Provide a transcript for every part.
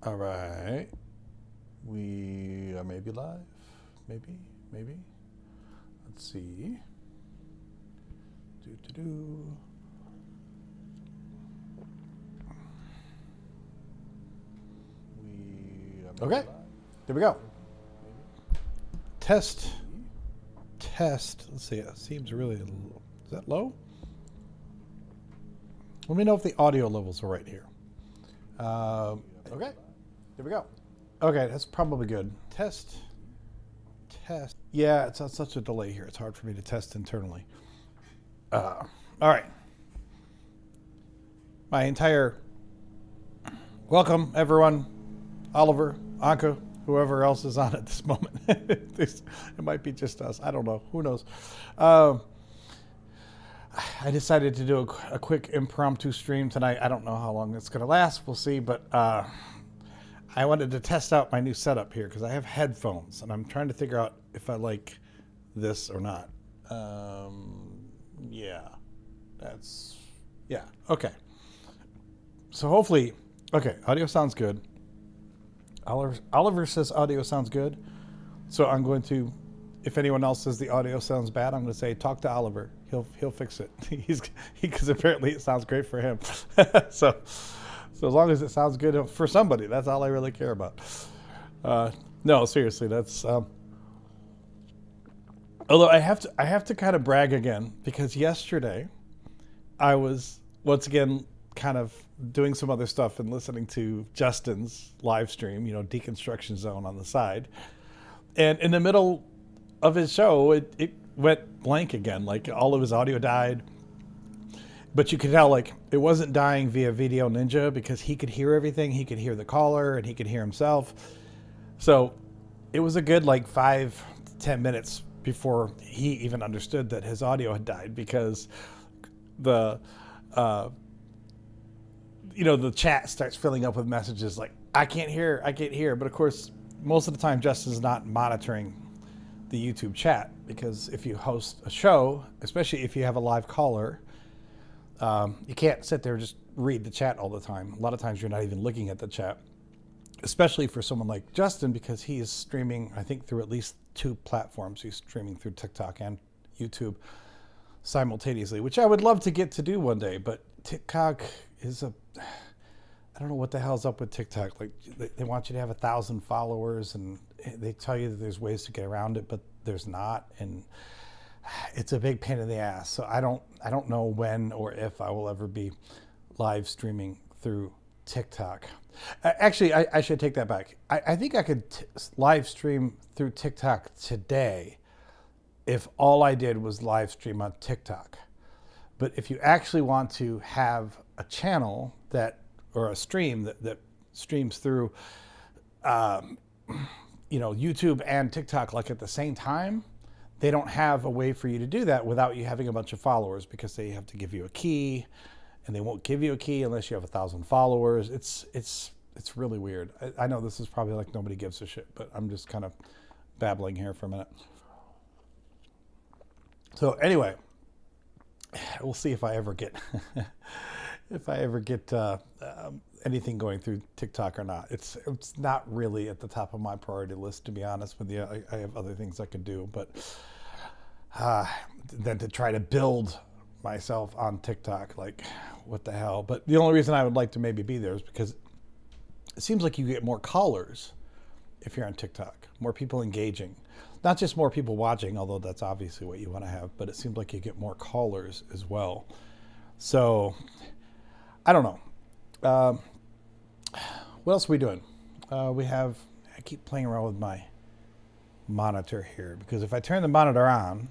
All right. We are maybe live. Maybe. Let's see. Do. We are maybe okay. Live. There we go. Test. Let's see. It seems really. Is that low? Let me know if the audio levels are right here. Okay. Here we go. Okay, that's probably good. Test. Yeah, it's such a delay here. It's hard for me to test internally. All right. My entire welcome, everyone. Oliver, Anka, whoever else is on at this moment. It might be just us. I don't know. Who knows? I decided to do a quick impromptu stream tonight. I don't know how long it's going to last. We'll see. But I wanted to test out my new setup here because I have headphones. And I'm trying to figure out if I like this or not. Yeah. Okay. So hopefully, okay, audio sounds good. Oliver says audio sounds good. So I'm going to, if anyone else says the audio sounds bad, I'm going to say, talk to Oliver. He'll fix it. Because apparently it sounds great for him. So as long as it sounds good for somebody, that's all I really care about. No, seriously, that's. Although I have to kind of brag again because yesterday I was once again kind of doing some other stuff and listening to Justin's live stream, Deconstruction Zone on the side, and in the middle of his show, it went blank again. Like all of his audio died. But you could tell, like, it wasn't dying via Video Ninja because he could hear everything. He could hear the caller and he could hear himself. So it was a good, 5 to 10 minutes before he even understood that his audio had died because the chat starts filling up with messages like, I can't hear. But of course, most of the time, Justin's not monitoring the YouTube chat because if you host a show, especially if you have a live caller, you can't sit there and just read the chat all the time. A lot of times you're not even looking at the chat, especially for someone like Justin because he is streaming, I think, through at least 2 platforms. He's streaming through TikTok and YouTube simultaneously, which I would love to get to do one day. But TikTok is I don't know what the hell's up with TikTok. Like they want you to have 1,000 followers and they tell you that there's ways to get around it, but there's not. And it's a big pain in the ass. So I don't know when or if I will ever be live streaming through TikTok. Actually, I should take that back. I think I could live stream through TikTok today if all I did was live stream on TikTok. But if you actually want to have a channel or a stream that streams through, YouTube and TikTok like at the same time, they don't have a way for you to do that without you having a bunch of followers because they have to give you a key, and they won't give you a key unless you have 1,000 followers. It's really weird. I know this is probably like nobody gives a shit, but I'm just kind of babbling here for a minute. So anyway, we'll see if I ever get anything going through TikTok or not. It's not really at the top of my priority list, to be honest with you. I have other things I could do, but then to try to build myself on TikTok, like what the hell? But the only reason I would like to maybe be there is because it seems like you get more callers if you're on TikTok, more people engaging, not just more people watching, although that's obviously what you want to have, but it seems like you get more callers as well. So I don't know. What else are we doing? I keep playing around with my monitor here because if I turn the monitor on,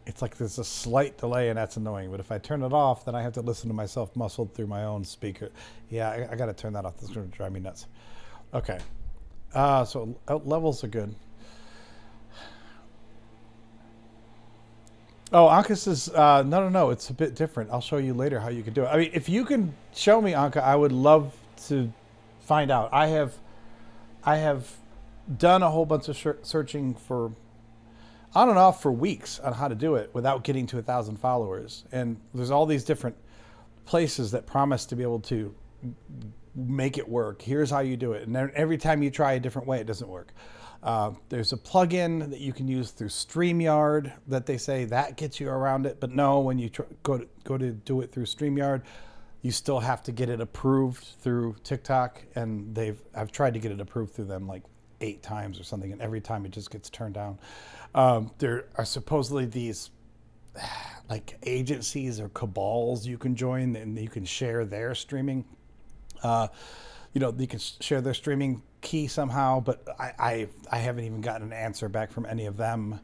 it's like there's a slight delay and that's annoying. But if I turn it off, then I have to listen to myself muscled through my own speaker. Yeah, I got to turn that off. This is going to drive me nuts. Okay. So levels are good. Oh, Anka says, no, it's a bit different. I'll show you later how you can do it. I mean, if you can show me, Anka, I would love to find out. I have done a whole bunch of searching for on and off for weeks on how to do it without getting to 1,000 followers. And there's all these different places that promise to be able to make it work. Here's how you do it. And then every time you try a different way, it doesn't work. There's a plugin that you can use through StreamYard that they say that gets you around it. But no, when you go to do it through StreamYard, you still have to get it approved through TikTok. And I've tried to get it approved through them like 8 times or something. And every time it just gets turned down. There are supposedly these like agencies or cabals you can join and you can share their streaming. You can share their streaming key somehow, but I haven't even gotten an answer back from any of them.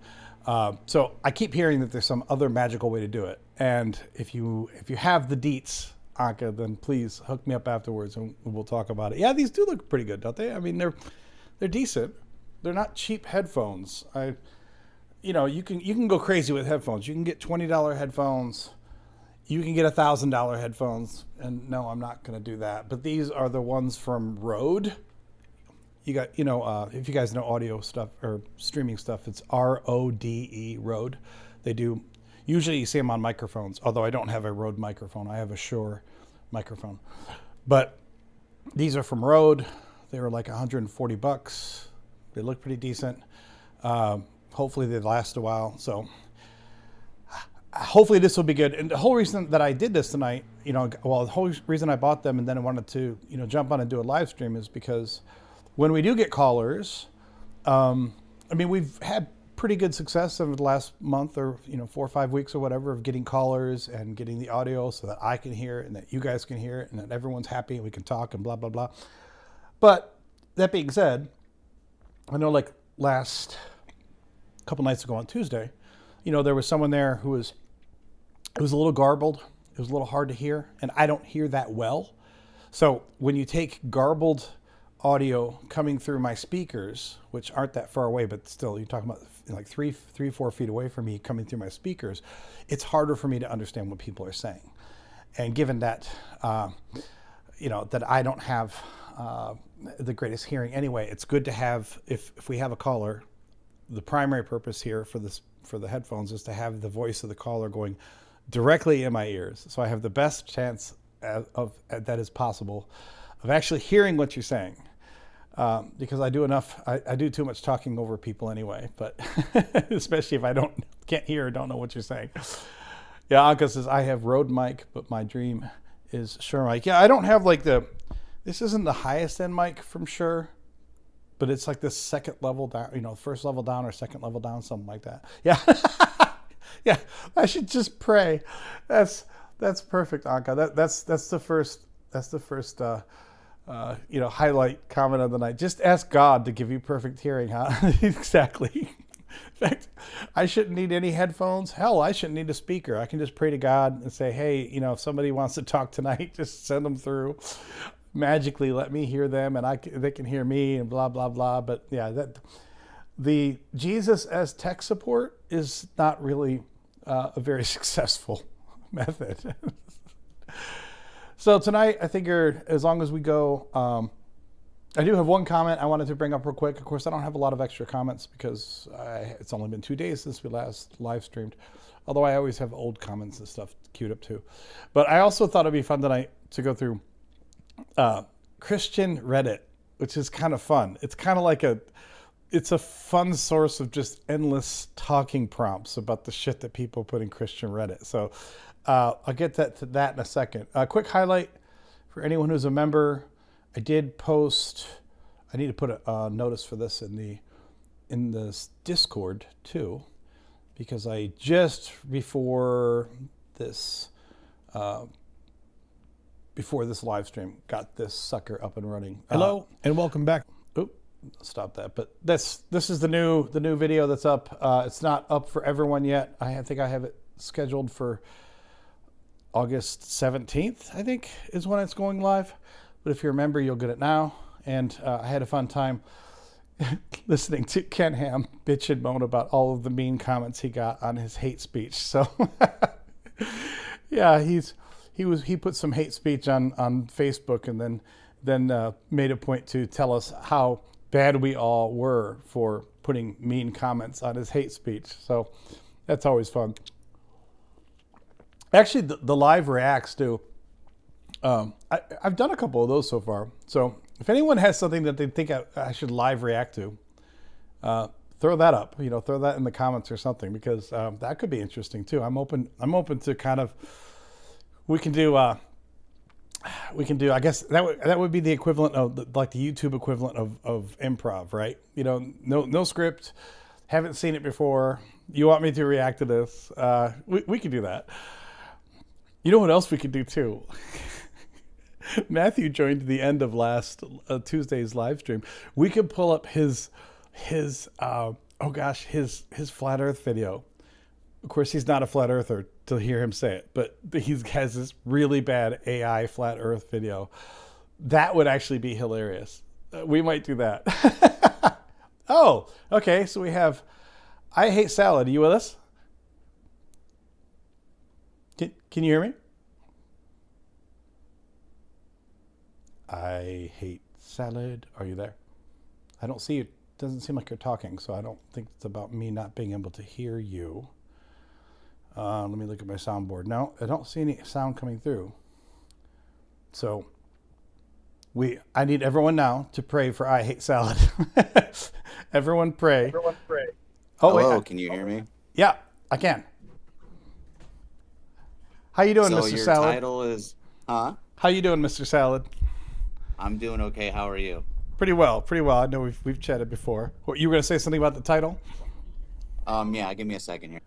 So I keep hearing that there's some other magical way to do it. And if you have the deets, Anka, then please hook me up afterwards and we'll talk about it. Yeah, these do look pretty good, don't they? I mean, they're decent. They're not cheap headphones. You can go crazy with headphones. You can get $20 headphones. You can get $1,000 headphones. And no, I'm not going to do that. But these are the ones from Rode. You got, if you guys know audio stuff or streaming stuff, it's RODE, Rode. They do, usually you see them on microphones, although I don't have a Rode microphone. I have a Shure microphone. But these are from Rode. They were like $140. They look pretty decent. Hopefully they last a while. So hopefully this will be good. And the whole reason that I did this tonight, the whole reason I bought them and then I wanted to, jump on and do a live stream is because when we do get callers, we've had pretty good success over the last month or, 4 or 5 weeks or whatever of getting callers and getting the audio so that I can hear it and that you guys can hear it and that everyone's happy and we can talk and blah, blah, blah. But that being said, I know like last couple nights ago on Tuesday, there was someone there it was a little garbled. It was a little hard to hear and I don't hear that well. So when you take garbled audio coming through my speakers, which aren't that far away, but still you're talking about like 4 feet away from me coming through my speakers, it's harder for me to understand what people are saying. And given that, that I don't have the greatest hearing anyway, it's good to have, if we have a caller, the primary purpose here for the headphones is to have the voice of the caller going directly in my ears. So I have the best chance that is possible of actually hearing what you're saying. Because I do too much talking over people anyway, but especially if I can't hear or don't know what you're saying. Yeah, Anka says, I have Rode mic, but my dream is Shure mic. Yeah, I don't have this isn't the highest end mic from Shure, but it's like the second level down, first level down or second level down, something like that. Yeah. Yeah, I should just pray. That's perfect, Anka. That's the first highlight comment of the night. Just ask God to give you perfect hearing, huh? Exactly. In fact, I shouldn't need any headphones. Hell, I shouldn't need a speaker. I can just pray to God and say, hey, if somebody wants to talk tonight, just send them through. Magically let me hear them and they can hear me and blah, blah, blah. But yeah, the Jesus as tech support is not really a very successful method. So tonight, I figure as long as we go, I do have one comment I wanted to bring up real quick. Of course, I don't have a lot of extra comments because it's only been 2 days since we last live streamed, although I always have old comments and stuff queued up too. But I also thought it'd be fun tonight to go through Christian Reddit, which is kind of fun. It's kind of like it's a fun source of just endless talking prompts about the shit that people put in Christian Reddit. So I'll get to that in a second. A quick highlight for anyone who's a member. I did post, I need to put a notice for this in the Discord too, because I just before this live stream got this sucker up and running. Hello and welcome back. Oop, stop that. But this is the new video that's up. It's not up for everyone yet. I think I have it scheduled for August 17th, I think, is when it's going live. But if you're a member, you'll get it now. And I had a fun time listening to Ken Ham bitch and moan about all of the mean comments he got on his hate speech. So, yeah, he put some hate speech on Facebook and then made a point to tell us how bad we all were for putting mean comments on his hate speech. So that's always fun. Actually, the live reacts too. I've done a couple of those so far. So if anyone has something that they think I should live react to, throw that up. Throw that in the comments or something, because that could be interesting too. I'm open. I'm open to kind of. We can do. I guess that would be the equivalent of like the YouTube equivalent of improv, right? No script. Haven't seen it before. You want me to react to this? We can do that. You know what else we could do too? Matthew joined the end of last Tuesday's live stream. We could pull up his flat Earth video. Of course, he's not a flat earther to hear him say it, but he has this really bad AI flat Earth video. That would actually be hilarious. We might do that. Oh, okay. So we have I Hate Salad. Are you with us? Can you hear me? I Hate Salad. Are you there? I don't see you. It doesn't seem like you're talking, so I don't think it's about me not being able to hear you. Let me look at my soundboard. No, I don't see any sound coming through. So I need everyone now to pray for I Hate Salad. Everyone pray. Everyone pray. Oh, hello, can you hear me? Yeah, I can. How you doing, So Mr. your Salad? title is, huh? How you doing, Mr. Salad? I'm doing okay. How are you? Pretty well, pretty well. I know we've chatted before. What, you were going to say something about the title? Yeah, give me a second here.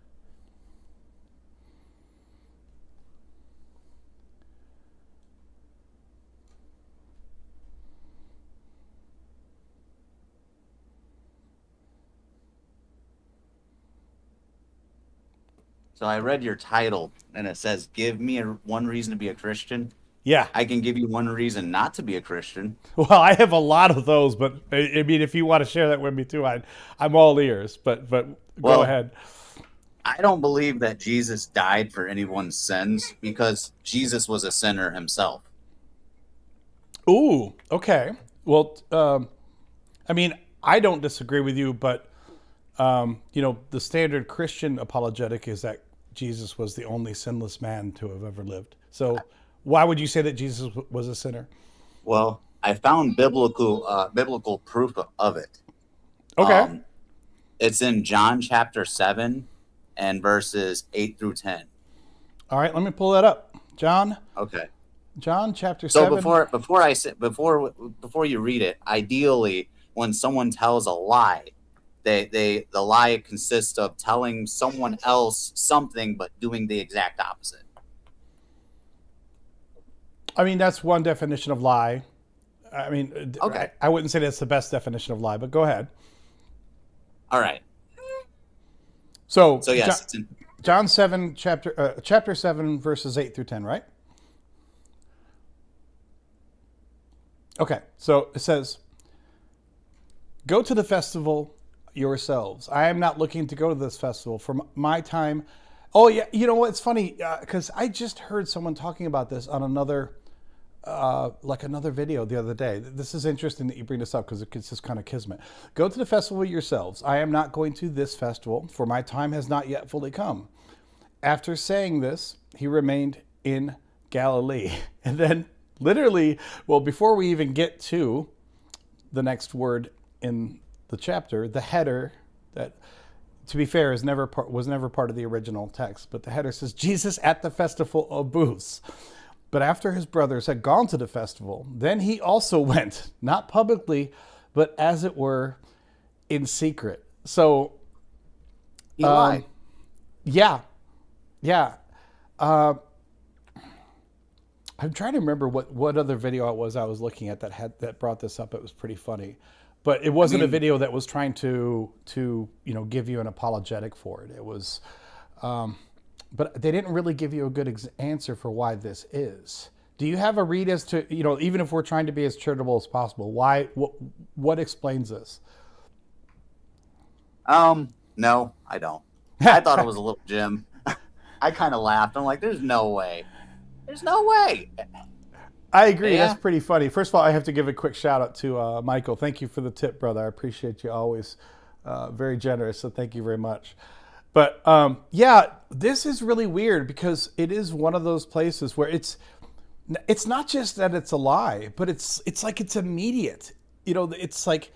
So I read your title and it says, "Give me one reason to be a Christian." Yeah. I can give you one reason not to be a Christian. Well, I have a lot of those, but I mean, if you want to share that with me too, I'm all ears. But go Well, ahead. I don't believe that Jesus died for anyone's sins because Jesus was a sinner himself. Ooh, okay. Well, I mean, I don't disagree with you, but the standard Christian apologetic is that Jesus was the only sinless man to have ever lived. So, why would you say that Jesus was a sinner? Well, I found biblical proof of it. Okay. It's in John chapter 7 and verses 8 through 10. All right, let me pull that up. John Okay. chapter So 7. before you read it, ideally when someone tells a lie, the lie consists of telling someone else something but doing the exact opposite. I mean, that's one definition of lie. I mean, Okay. I wouldn't say that's the best definition of lie, but go ahead. All right. So, So yes, it's in, John 7, chapter 7, verses 8 through 10, right? Okay, so it says, "Go to the festival yourselves. I am not looking to go to this festival, for my time." Oh, yeah, you know what? It's funny, because I just heard someone talking about this on another video the other day. This is interesting that you bring this up, because it's just kind of kismet. "Go to the festival yourselves. I am not going to this festival, for my time has not yet fully come." After saying this, he remained in Galilee. And then literally, well, before we even get to the next word in the chapter, the header that, to be fair, was never part of the original text, but the header says, "Jesus at the festival of booths. But after his brothers had gone to the festival, then he also went, not publicly, but as it were, in secret." So, he lied. yeah. I'm trying to remember what other video it was I was looking at that brought this up. It was pretty funny, but it wasn't a video that was trying to give you an apologetic for it. It was, but they didn't really give you a good answer for why this is. Do you have a read as to, even if we're trying to be as charitable as possible, why? What explains this? No, I don't. I thought it was a little Jim. I kind of laughed. I'm like, there's no way. There's no way. I agree. Yeah. That's pretty funny. First of all, I have to give a quick shout out to Michael. Thank you for the tip, brother. I appreciate you always. Very generous. So thank you very much. But yeah, this is really weird because it is one of those places where it's It's not just that it's a lie, but it's like it's immediate. It's like,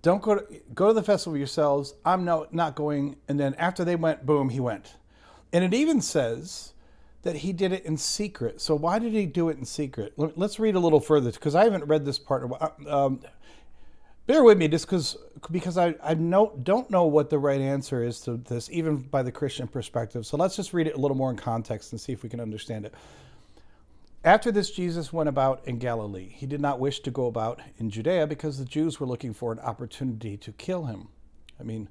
don't go to the festival yourselves. I'm not going. And then after they went, boom, he went. And it even says that he did it in secret. So why did he do it in secret? Let's read a little further, because I haven't read this part. Bear with me, just because I don't know what the right answer is to this, even by the Christian perspective. So let's just read it a little more in context and see if we can understand it. After this, Jesus went about in Galilee. He did not wish to go about in Judea because the Jews were looking for an opportunity to kill him. I mean,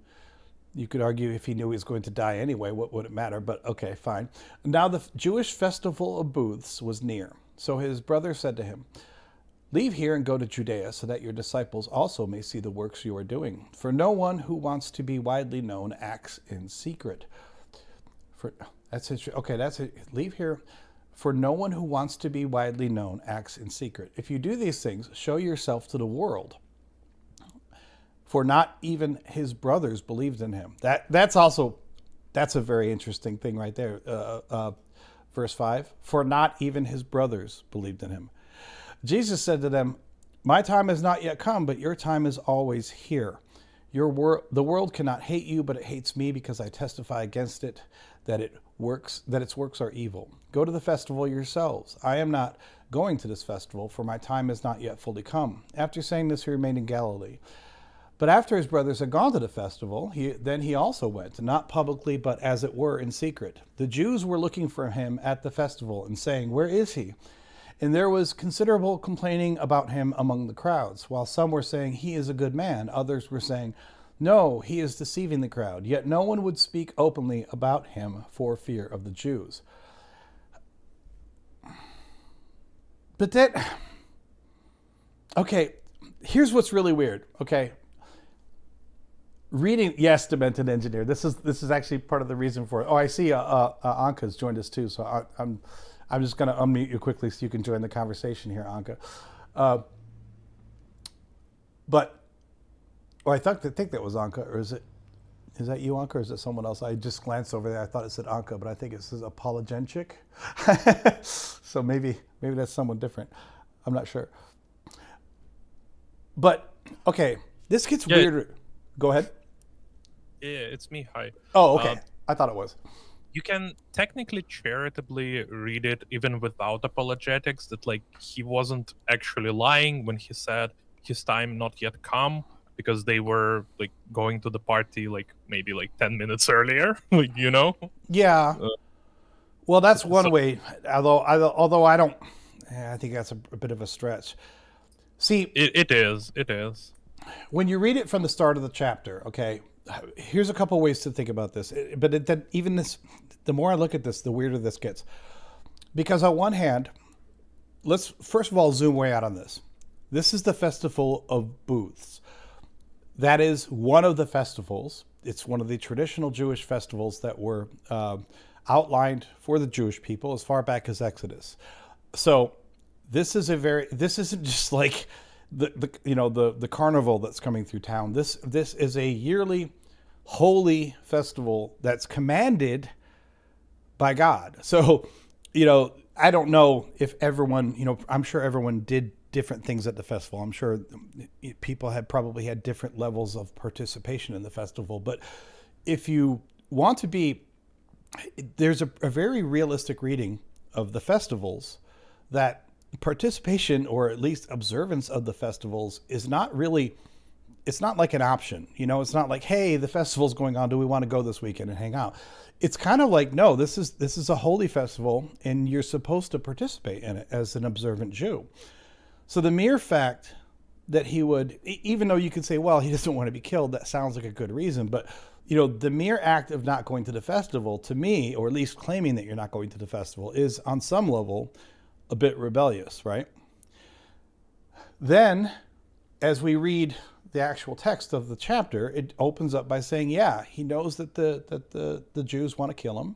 you could argue if he knew he was going to die anyway, what would it matter? But okay, fine. Now the Jewish festival of booths was near. So his brother said to him, "Leave here and go to Judea so that your disciples also may see the works you are doing. For no one who wants to be widely known acts in secret." That's it. Okay, that's it. Leave here. For no one who wants to be widely known acts in secret. If you do these things, show yourself to the world. For not even his brothers believed in him. That's a very interesting thing right there. Verse 5. For not even his brothers believed in him. Jesus said to them, "My time has not yet come, but your time is always here. The world cannot hate you, but it hates me because I testify against it that its works are evil. Go to the festival yourselves. I am not going to this festival, for my time is not yet fully come." After saying this, he remained in Galilee. But after his brothers had gone to the festival, he also went, not publicly, but as it were in secret. The Jews were looking for him at the festival and saying, "Where is he?" And there was considerable complaining about him among the crowds. While some were saying, "He is a good man," others were saying, "No, he is deceiving the crowd." Yet no one would speak openly about him for fear of the Jews. But okay, here's what's really weird, okay? Reading, yes, Demented Engineer. This is actually part of the reason for it. Oh, I see Anka's joined us too, so I'm just going to unmute you quickly so you can join the conversation here, Anka. I think that was Anka, or is that you, Anka, or is it someone else? I just glanced over there. I thought it said Anka, but I think it says apologetic. So maybe that's someone different. I'm not sure. But okay, this gets weird. Go ahead. Yeah, it's me. Hi. Oh, okay. I thought it was. You can technically charitably read it even without apologetics, that like he wasn't actually lying when he said his time not yet come, because they were like going to the party like maybe like 10 minutes earlier. Like, Yeah. Well, that's one way. Although I don't. I think that's a bit of a stretch. See, it is. When you read it from the start of the chapter, okay, here's a couple ways to think about this. But the more I look at this, the weirder this gets. Because on one hand, let's first of all zoom way out on this. This is the Festival of Booths. That is one of the festivals. It's one of the traditional Jewish festivals that were outlined for the Jewish people as far back as Exodus. So this isn't just like the carnival that's coming through town. This is a yearly holy festival that's commanded by God. So, I don't know if everyone, I'm sure everyone did different things at the festival. I'm sure people probably had different levels of participation in the festival. But if you want to there's a very realistic reading of the festivals that participation, or at least observance of the festivals, is not really, it's not like an option. It's not like, hey, the festival's going on, do we want to go this weekend and hang out? It's kind of like, no, this is a holy festival and you're supposed to participate in it as an observant Jew. So the mere fact that he would, even though you could say, well, he doesn't want to be killed, that sounds like a good reason, but the mere act of not going to the festival, to me, or at least claiming that you're not going to the festival, is on some level a bit rebellious, right? Then, as we read the actual text of the chapter, it opens up by saying, yeah, he knows that the Jews want to kill him,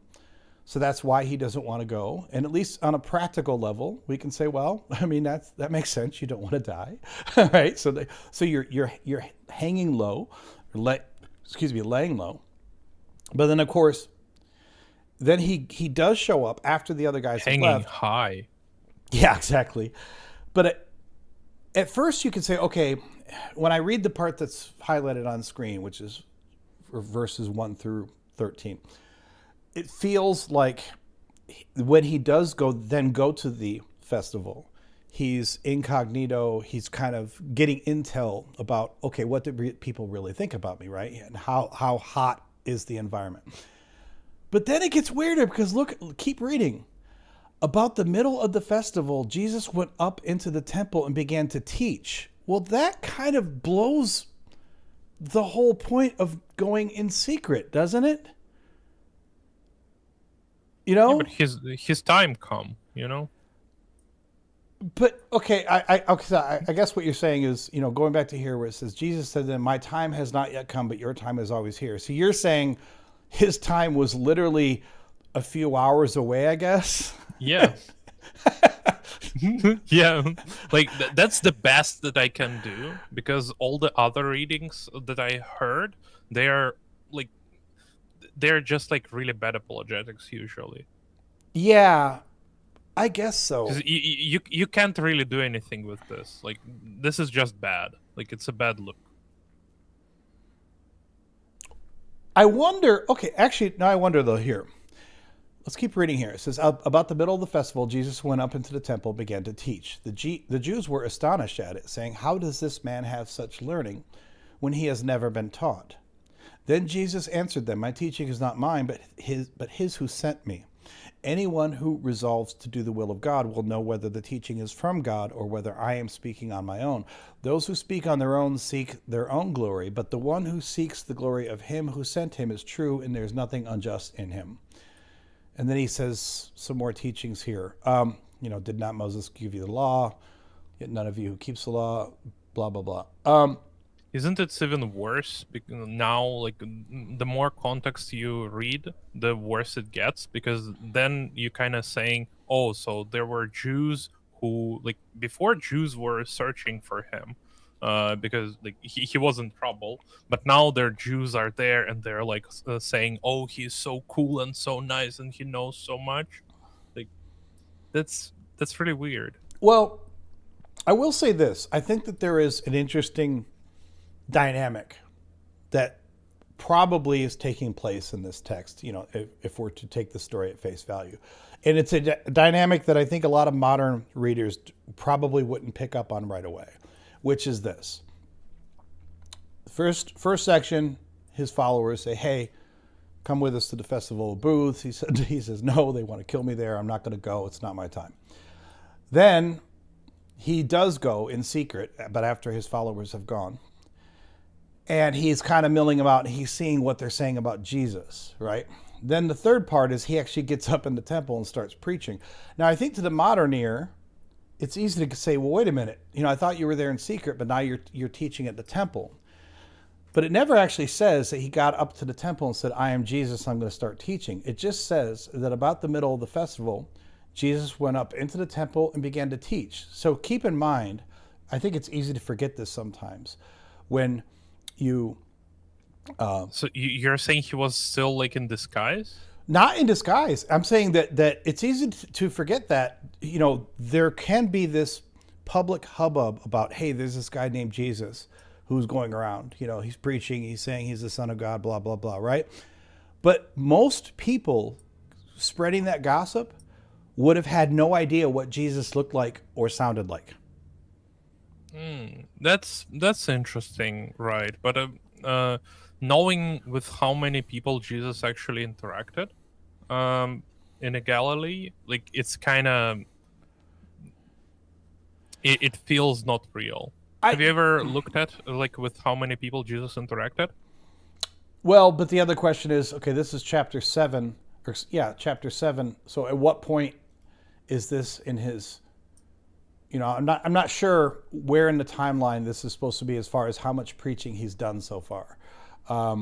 so that's why he doesn't want to go. And at least on a practical level, we can say, well, I mean, that makes sense. You don't want to die, right? So you're hanging low, laying low. But then, of course, then he does show up after the other guys have left. Hanging high. Yeah, exactly. But at first you can say, okay, when I read the part that's highlighted on screen, which is verses 1 through 13, it feels like when he does go to the festival, he's incognito, he's kind of getting intel about, okay, what do people really think about me, right? And how hot is the environment. But then it gets weirder because look, keep reading. About the middle of the festival, Jesus went up into the temple and began to teach. Well, that kind of blows the whole point of going in secret, doesn't it? You know? Yeah, but his time come, you know? But okay, I guess what you're saying is, you know, going back to here where it says Jesus said, "Then my time has not yet come, but your time is always here." So you're saying his time was literally a few hours away, I guess. Yeah. Yeah, like that's the best that I can do, because all the other readings that I heard, they're just like really bad apologetics usually. Yeah, I guess so. Because you can't really do anything with this. Like, this is just bad. Like, it's a bad look. I wonder. Okay, actually, now I wonder though. Here, let's keep reading here. It says, about the middle of the festival, Jesus went up into the temple, and began to teach. The Jews were astonished at it, saying, "How does this man have such learning when he has never been taught?" Then Jesus answered them, "My teaching is not mine, but his who sent me. Anyone who resolves to do the will of God will know whether the teaching is from God or whether I am speaking on my own. Those who speak on their own seek their own glory, but the one who seeks the glory of him who sent him is true, and there's nothing unjust in him." And then he says some more teachings here. Did not Moses give you the law? Yet none of you who keeps the law, blah, blah, blah. Isn't it even worse now? Like, the more context you read, the worse it gets, because then you kind of saying, oh, so there were Jews who, like, before Jews were searching for him, because like he was in trouble, but now their Jews are there and they're like saying, oh, he's so cool and so nice and he knows so much. Like, that's really weird. Well, I will say this. I think that there is an interesting dynamic that probably is taking place in this text, you know, if we're to take the story at face value. And it's a dynamic that I think a lot of modern readers probably wouldn't pick up on right away, which is this. First section, his followers say, "Hey, come with us to the Festival of Booths." He says, "No, they want to kill me there. I'm not going to go. It's not my time." Then he does go in secret, but after his followers have gone. And he's kind of milling about, and he's seeing what they're saying about Jesus, right? Then the third part is he actually gets up in the temple and starts preaching. Now, I think to the modern ear, it's easy to say, well, wait a minute. You know, I thought you were there in secret, but now you're teaching at the temple. But it never actually says that he got up to the temple and said, "I am Jesus, I'm going to start teaching." It just says that about the middle of the festival, Jesus went up into the temple and began to teach. So keep in mind, I think it's easy to forget this sometimes, when you so you're saying he was still like in disguise? Not in disguise. I'm saying that it's easy to forget that, you know, there can be this public hubbub about, hey, there's this guy named Jesus who's going around, you know, he's preaching, he's saying he's the Son of God, blah, blah, blah, right? But most people spreading that gossip would have had no idea what Jesus looked like or sounded like. That's interesting, right? But knowing with how many people Jesus actually interacted in a Galilee, like, it's kind of it feels not real. Have you ever looked at like with how many people Jesus interacted? Well, but the other question is, okay, this is chapter 7, chapter 7. So at what point is this in his? You know, I'm not sure where in the timeline this is supposed to be as far as how much preaching he's done so far. I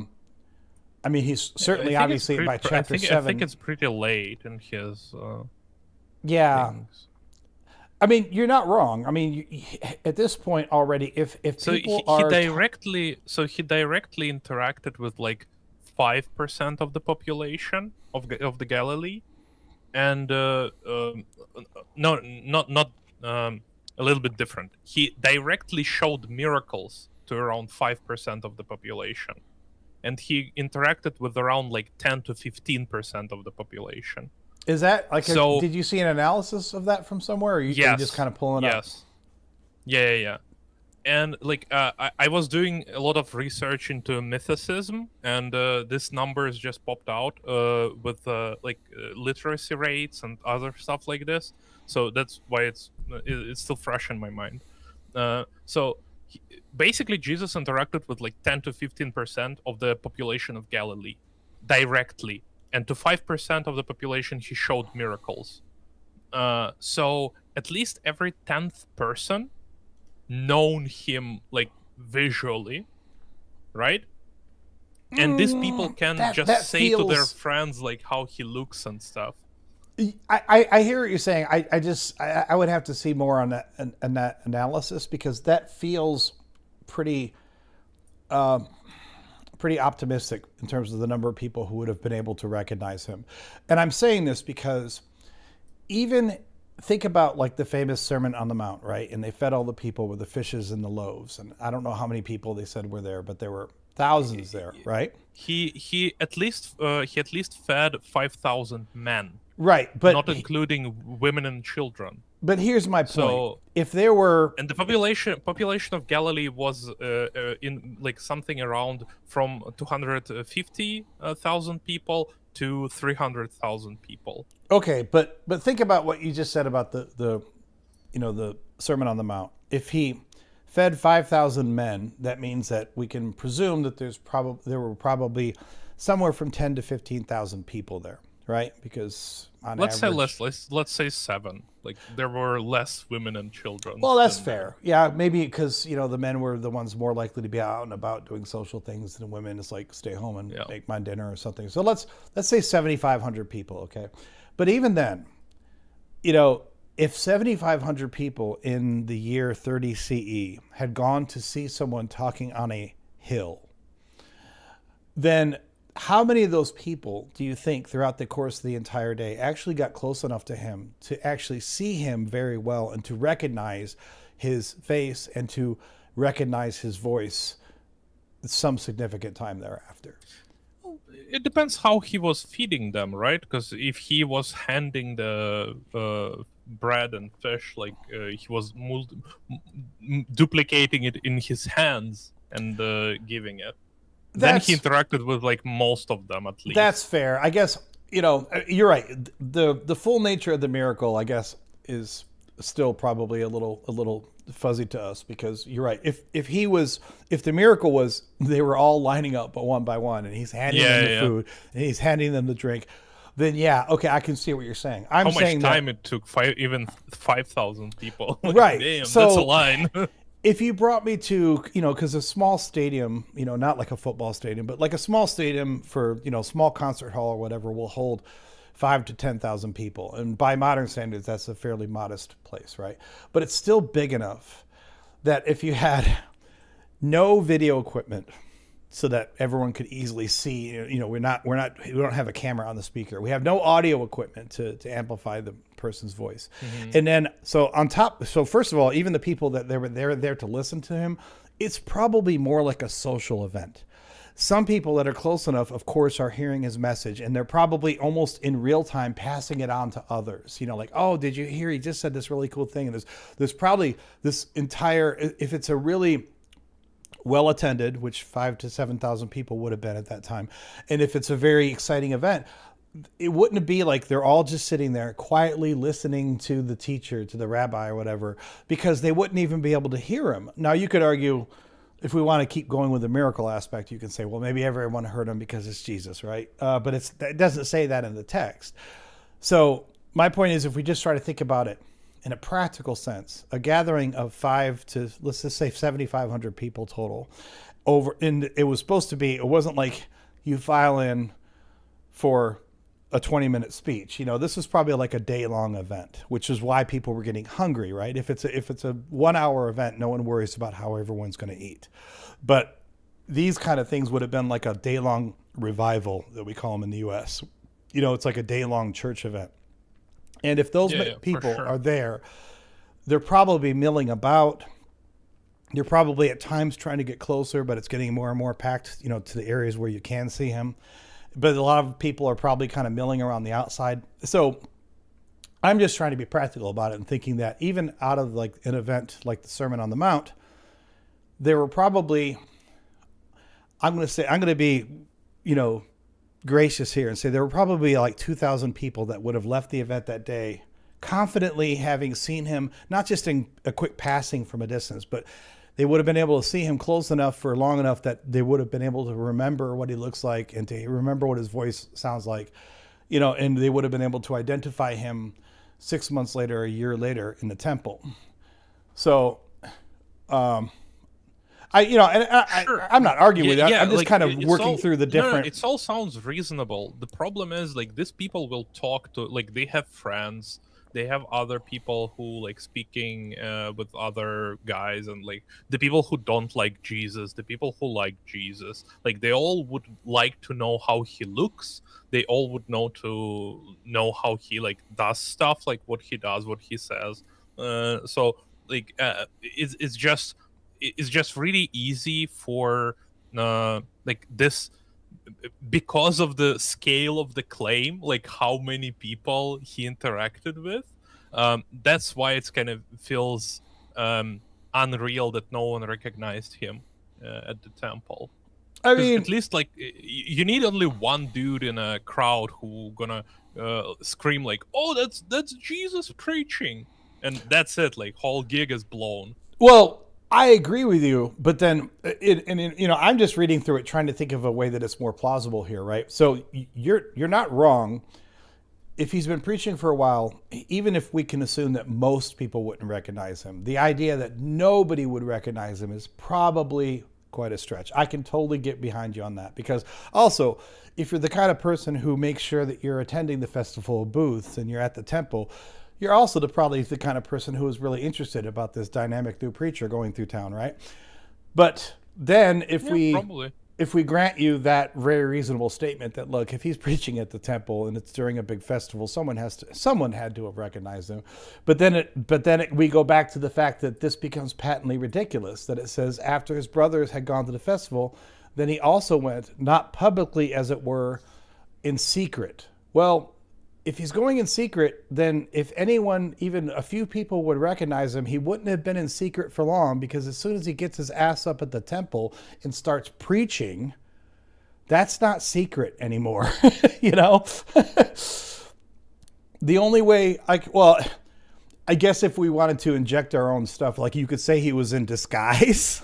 mean, he's certainly obviously by chapter 7. I think it's pretty late in his. Things. I mean, you're not wrong. I mean, at this point already, if people are he directly interacted with like 5% of the population of the Galilee. and no, not a little bit different. He directly showed miracles to around 5% of the population, and he interacted with around like 10 to 15% of the population. Is that like? So- Did you see an analysis of that from somewhere, or are you Yes. just kind of pulling it up? Yes. Yeah. And like I was doing a lot of research into mythicism, and this numbers just popped out with literacy rates and other stuff like this. So that's why it's still fresh in my mind. Basically, Jesus interacted with like 10 to 15% of the population of Galilee directly, and to 5% of the population he showed miracles. So at least every 10th person known him like visually, right? And these people can that just say to their feels- friends like how he looks and stuff. I hear what you're saying. I would have to see more on that analysis, because that feels pretty pretty optimistic in terms of the number of people who would have been able to recognize him. And I'm saying this because even think about like the famous Sermon on the Mount, right? And they fed all the people with the fishes and the loaves. And I don't know how many people they said were there, but there were thousands there, right? He at least fed 5,000 men, Right, but not including women and children. but here's my point. So- If there were And the population of Galilee was in like something around from 250,000 people to 300,000 people. okay, but think about what you just said about the Sermon on the Mount. If he fed 5,000 men, that means that we can presume that there were probably somewhere from 10 to 15,000 people there, right? Because on Let's average, say let's say 7. Like there were less women and children. well, that's than- fair. Yeah, maybe because the men were the ones more likely to be out and about doing social things, and women is like stay home and Yeah. make my dinner or something. So let's say 7,500 people, okay? But even then, if 7,500 people in the year 30 CE had gone to see someone talking on a hill, then how many of those people do you think throughout the course of the entire day actually got close enough to him to actually see him very well and to recognize his face and to recognize his voice some significant time thereafter? It depends how he was feeding them, right? Because if he was handing the bread and fish, like he was duplicating it in his hands and giving it, then he interacted with like most of them at least. That's fair. I guess, you're right. The full nature of the miracle, I guess, is still probably a little fuzzy to us, because you're right. If the miracle was they were all lining up one by one and he's handing them the food and he's handing them the drink, then okay, I can see what you're saying. How much time it took 5,000 people. Like, Right. Damn, So- that's a line. If you brought me to, because a small stadium, not like a football stadium, but like a small stadium for, small concert hall or whatever, will hold 5,000 to 10,000 people. And by modern standards, that's a fairly modest place, right? But it's still big enough that if you had no video equipment so that everyone could easily see, we don't have a camera on the speaker. We have no audio equipment to amplify the person's voice. And then, so first of all, even the people that they were there to listen to him, it's probably more like a social event. Some people that are close enough, of course, are hearing his message, and they're probably almost in real time passing it on to others. Like, oh, did you hear? He just said this really cool thing. And there's probably this entire, if it's a really well attended, which 5,000 to 7,000 people would have been at that time, and if it's a very exciting event, it wouldn't be like they're all just sitting there quietly listening to the teacher, to the rabbi or whatever, because they wouldn't even be able to hear him. Now, you could argue, if we want to keep going with the miracle aspect, you can say, well, maybe everyone heard him because it's Jesus, right? But it doesn't say that in the text. So my point is, if we just try to think about it in a practical sense, a gathering of 5 to, let's just say 7,500 people total and it was supposed to be, it wasn't like you file in for a 20-minute speech. This is probably like a day-long event, which is why people were getting hungry, right? If it's a 1-hour event, no one worries about how everyone's going to eat. But these kind of things would have been like a day-long revival that we call them in the U.S. It's like a day-long church event. And if those Yeah, for people sure. are there, they're probably milling about. You're probably at times trying to get closer, but it's getting more and more packed, to the areas where you can see him. But a lot of people are probably kind of milling around the outside. So I'm just trying to be practical about it and thinking that even out of like an event like the Sermon on the Mount, there were probably, I'm going to be, gracious here and say there were probably like 2,000 people that would have left the event that day confidently having seen him, not just in a quick passing from a distance, but they would have been able to see him close enough for long enough that they would have been able to remember what he looks like and to remember what his voice sounds like, and they would have been able to identify him 6 months later, a year later in the temple. So, Sure. I'm not arguing with that. Yeah, I'm just like, kind of it's working all- through the no, different. it all sounds reasonable. The problem is like these people will talk to like they have friends, they have other people who like speaking with other guys, and like the people who don't like Jesus, the people who like Jesus, like they all would like to know how he looks. They all would know how he like does stuff, like what he does, what he says. So like it's just really easy for like this, because of the scale of the claim, like how many people he interacted with. That's why it's kind of feels unreal that no one recognized him at the temple. I 'Cause mean, at least like you need only one dude in a crowd who gonna scream like, "Oh, that's Jesus preaching," and that's it. Like whole gig is blown. well, I agree with you, but then I'm just reading through it, trying to think of a way that it's more plausible here, right? So you're not wrong. If he's been preaching for a while, even if we can assume that most people wouldn't recognize him, the idea that nobody would recognize him is probably quite a stretch. I can totally get behind you on that, because also, if you're the kind of person who makes sure that you're attending the Festival of Booths and you're at the temple, you're also probably the kind of person who is really interested about this dynamic new preacher going through town, right? But then Probably. if we grant you that very reasonable statement that, look, if he's preaching at the temple and it's during a big festival, someone had to have recognized him. But then we go back to the fact that this becomes patently ridiculous, that it says after his brothers had gone to the festival, then he also went, not publicly as it were, in secret. Well, if he's going in secret, then if anyone, even a few people would recognize him, he wouldn't have been in secret for long, because as soon as he gets his ass up at the temple and starts preaching, that's not secret anymore. The only way I guess if we wanted to inject our own stuff, like you could say he was in disguise.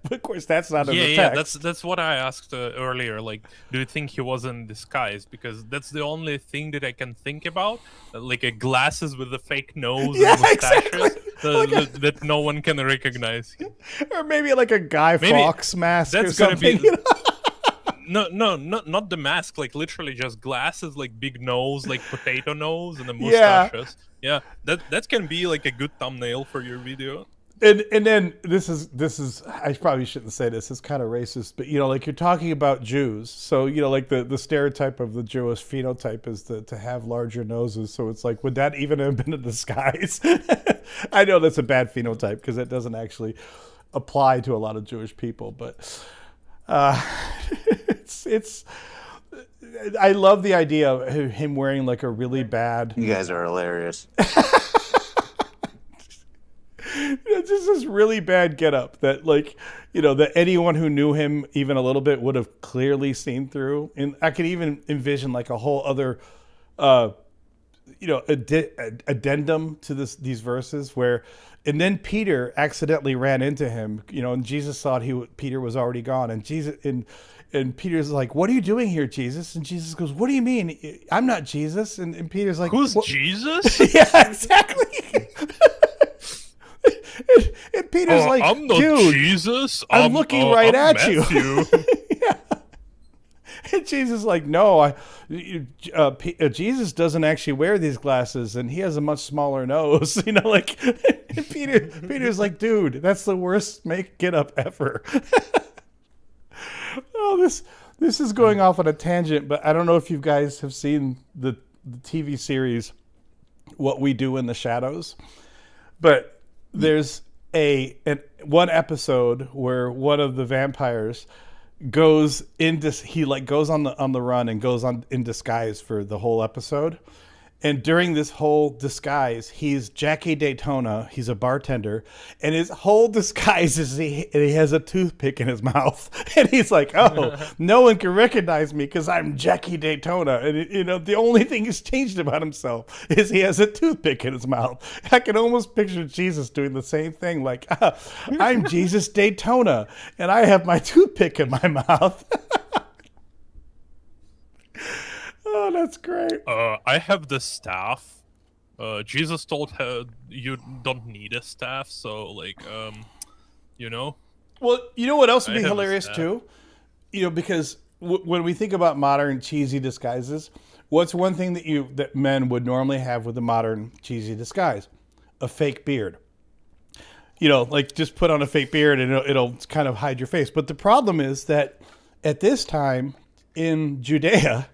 But of course, that's not in the text. That's what I asked earlier. Like, do you think he was in disguise? Because that's the only thing that I can think about. Like a glasses with a fake nose Yeah, and mustaches exactly. that no one can recognize. Or maybe like a Guy Fawkes mask or That's gonna something. be no, not the mask. Like literally just glasses, like big nose, like potato nose, and the Yeah. mustaches. Yeah, that can be like a good thumbnail for your video. And then this is I probably shouldn't say this, it's kind of racist, but like you're talking about Jews, so like the stereotype of the Jewish phenotype is to have larger noses, so it's like, would that even have been a disguise? I know that's a bad phenotype because it doesn't actually apply to a lot of Jewish people, but it's I love the idea of him wearing like a really bad, You guys are hilarious. it's just this really bad getup that, like, that anyone who knew him even a little bit would have clearly seen through. And I could even envision like a whole other, addendum to these verses where, and then Peter accidentally ran into him, and Jesus thought Peter was already gone, and and Peter's like, "What are you doing here, Jesus?" And Jesus goes, "What do you mean? I'm not Jesus." And Peter's like, Who's "What?" Jesus? Yeah, exactly. And Peter's like, I'm not dude, Jesus. I'm looking right I'm at you. Matthew." Yeah. And Jesus is like, no, Jesus doesn't actually wear these glasses, and he has a much smaller nose. Like, and Peter's like, dude, that's the worst get up ever. Oh, this is going off on a tangent, but I don't know if you guys have seen the TV series what we do in the shadows. But there's one episode where one of the vampires goes into goes on the run and goes on in disguise for the whole episode. And during this whole disguise, he's Jackie Daytona. He's a bartender, and his whole disguise is he has a toothpick in his mouth, and he's like, "Oh, no one can recognize me because I'm Jackie Daytona." And the only thing he's changed about himself is he has a toothpick in his mouth. I can almost picture Jesus doing the same thing, like, "I'm Jesus Daytona, and I have my toothpick in my mouth." Oh, that's great. I have the staff. Jesus told her you don't need a staff, so like, you know. Well, you know what else would I be have a hilarious staff. too? Because when we think about modern cheesy disguises, what's one thing that men would normally have with a modern cheesy disguise? A fake beard. Like just put on a fake beard and it'll kind of hide your face. But the problem is that at this time in Judea,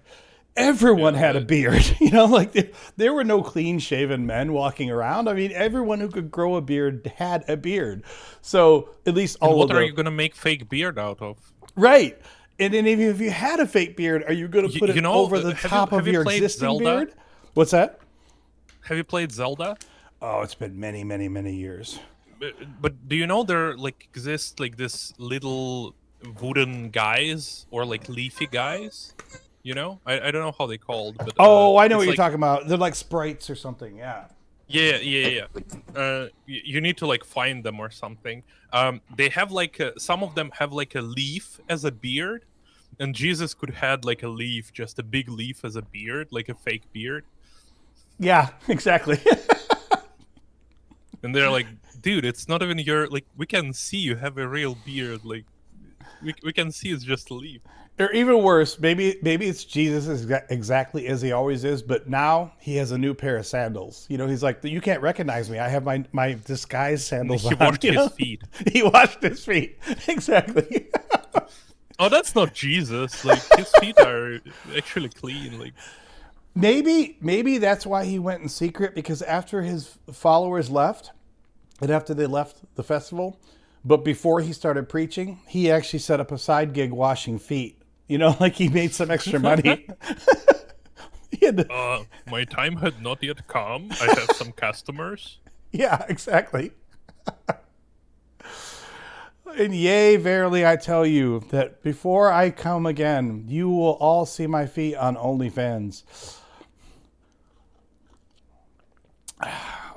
everyone had a beard. Like there were no clean shaven men walking around. I mean, everyone who could grow a beard had a beard. So at least all What of are the you gonna make fake beard out of? right. And then even if you had a fake beard, are you going to put it over the top of have you your played existing Zelda? beard? What's that? Have you played Zelda? Oh, it's been many, many, many years. But do you know there like exist like this little wooden guys or like leafy guys? I don't know how they called, but Oh, I know what it's you're like, talking about. They're like sprites or something. Yeah. Yeah. You need to like find them or something. They have like some of them have like a leaf as a beard, and Jesus could had like a leaf, just a big leaf as a beard, like a fake beard. Yeah, exactly. And they're like, dude, it's not even your like. We can see you have a real beard. Like, we can see it's just a leaf. Or even worse, maybe it's Jesus exactly as he always is, but now he has a new pair of sandals. He's like, you can't recognize me. I have my disguise sandals He on. washed his feet. He washed his feet. Exactly. Oh, that's not Jesus. Like his feet are actually clean. Like Maybe that's why he went in secret, because after his followers left, and after they left the festival, but before he started preaching, he actually set up a side gig washing feet. Like he made some extra money. He had to- my time had not yet come. I have some customers. yeah, exactly. And yea, verily I tell you that before I come again, you will all see my feet on OnlyFans.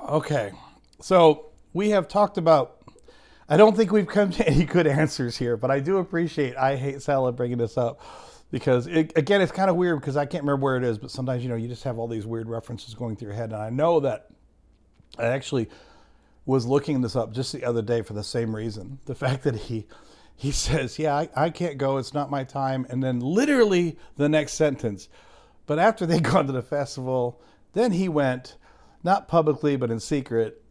Okay, so we have talked about, I don't think we've come to any good answers here, but I do appreciate I Hate Salad bringing this up, because again, it's kind of weird because I can't remember where it is, but sometimes, you just have all these weird references going through your head. And I know that I actually was looking this up just the other day for the same reason. The fact that he says, yeah, I can't go, it's not my time. And then literally the next sentence, but after they'd gone to the festival, then he went, not publicly, but in secret.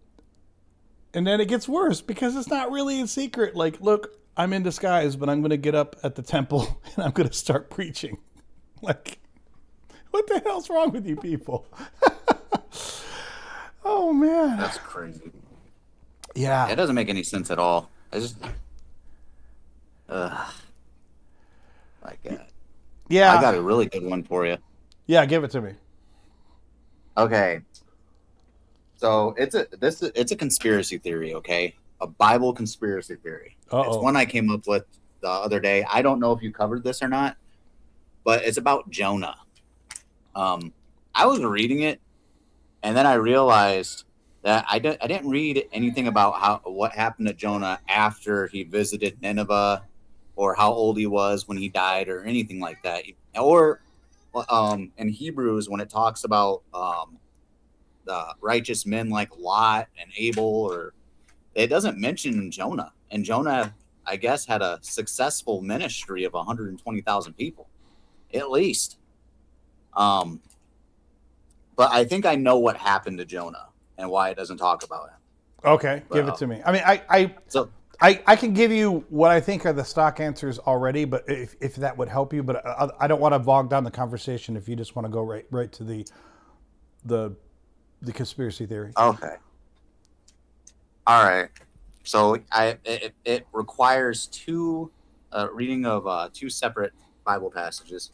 And then it gets worse because it's not really in secret. Like, look, I'm in disguise, but I'm going to get up at the temple and I'm going to start preaching. Like, what the hell's wrong with you people? Oh, man. That's crazy. Yeah. It doesn't make any sense at all. I just, my God. Yeah. I got a really good one for you. Yeah, give it to me. Okay. So it's a conspiracy theory, okay? A Bible conspiracy theory. Uh-oh. It's one I came up with the other day. I don't know if you covered this or not, but it's about Jonah. I was reading it, and then I realized that I didn't read anything about what happened to Jonah after he visited Nineveh, or how old he was when he died, or anything like that. Or in Hebrews, when it talks about righteous men like Lot and Abel, or it doesn't mention Jonah. And Jonah, I guess, had a successful ministry of 120,000 people, at least. But I think I know what happened to Jonah and why it doesn't talk about him. Okay, give it to me. I mean, I can give you what I think are the stock answers already, but if that would help you, but I don't want to bog down the conversation if you just want to go right to the the conspiracy theory. Okay. All right. So it requires two reading of two separate Bible passages.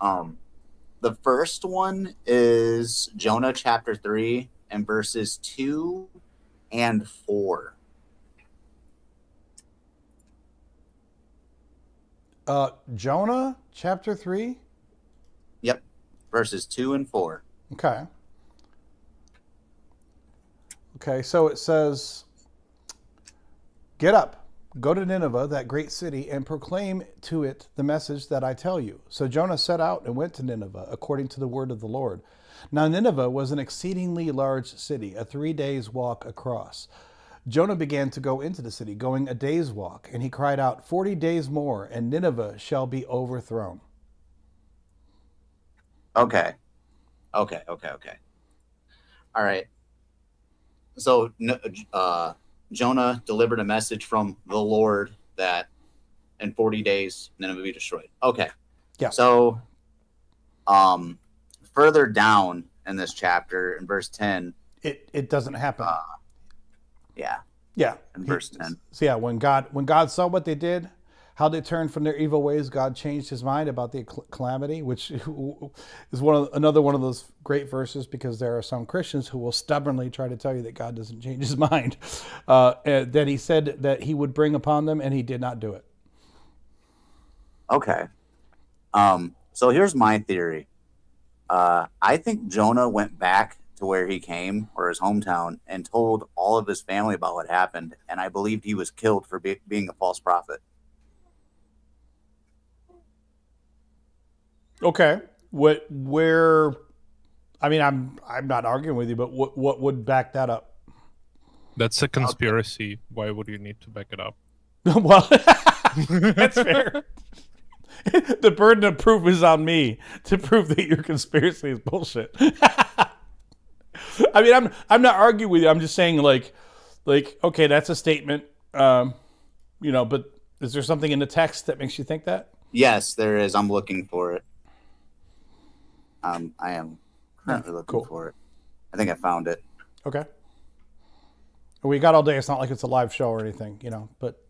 The first one is Jonah chapter 3 and verses 2 and 4. Jonah chapter 3. Yep. Verses 2 and 4. Okay. Okay, so it says, "Get up, go to Nineveh, that great city, and proclaim to it the message that I tell you." So Jonah set out and went to Nineveh, according to the word of the Lord. Now Nineveh was an exceedingly large city, a 3 days' walk across. Jonah began to go into the city, going a day's walk, and he cried out, 40 days more, and Nineveh shall be overthrown. Okay. All right. So Jonah delivered a message from the Lord that in 40 days Nineveh will be destroyed. Okay. Yeah. So further down in this chapter, in verse 10, It doesn't happen. yeah, Yeah. in verse 10. So yeah, when God saw what they did, how they turned from their evil ways, God changed his mind about the calamity, which is another one of those great verses, because there are some Christians who will stubbornly try to tell you that God doesn't change his mind. And that he said that he would bring upon them, and he did not do it. Okay. So here's my theory. I think Jonah went back to where he came, or his hometown, and told all of his family about what happened, and I believed he was killed for being a false prophet. Okay. Where? I mean, I'm not arguing with you, but what would back that up? That's a conspiracy. Why would you need to back it up? Well, that's fair. The burden of proof is on me to prove that your conspiracy is bullshit. I mean, I'm not arguing with you. I'm just saying, like, okay, that's a statement. But is there something in the text that makes you think that? Yes, there is. I'm looking for it. I am currently looking for it. I think I found it. Okay. We got all day. It's not like it's a live show or anything, but.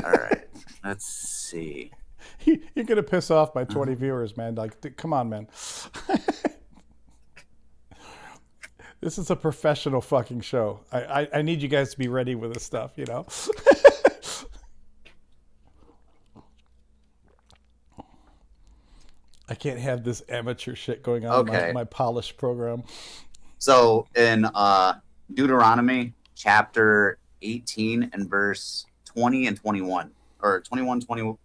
All right. Let's see. You're going to piss off my 20 viewers, man. Like, come on, man. This is a professional fucking show. I need you guys to be ready with this stuff, I can't have this amateur shit going on in my polished program. So in Deuteronomy chapter 18 and verse 20 and 21, or 21, 20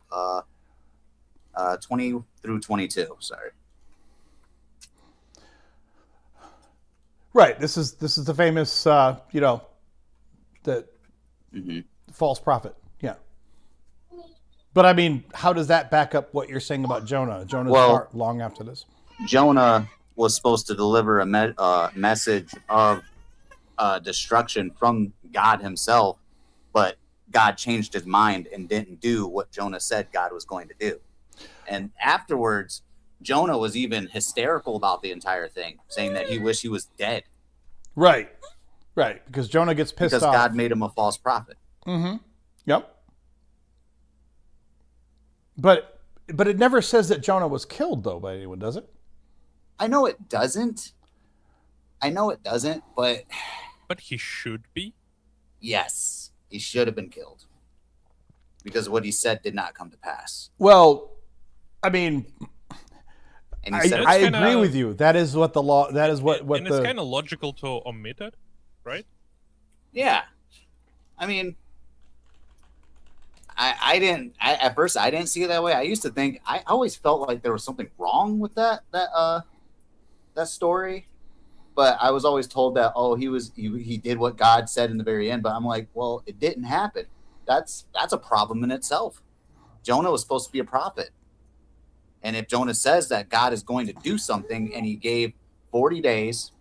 through 22, sorry. Right. This is the famous, the false prophet. Yeah. But I mean, how does that back up what you're saying about Jonah? Jonah's part long after this. Jonah was supposed to deliver a message of destruction from God himself, but God changed his mind and didn't do what Jonah said God was going to do. And afterwards, Jonah was even hysterical about the entire thing, saying that he wished he was dead. Right. Because Jonah gets pissed off. Because God made him a false prophet. Mm-hmm. Yep. But it never says that Jonah was killed, though, by anyone, does it? I know it doesn't, but... But he should be? Yes, he should have been killed. Because what he said did not come to pass. Well, I mean... And I agree with you. That is what the law... That is what and it's kind of logical to omit it, right? Yeah. I mean... At first I didn't see it that way. I used to think, I always felt like there was something wrong with that story, but I was always told that he did what God said in the very end. But I'm like, well, it didn't happen. That's a problem in itself. Jonah was supposed to be a prophet, and if Jonah says that God is going to do something, and he gave 40 days,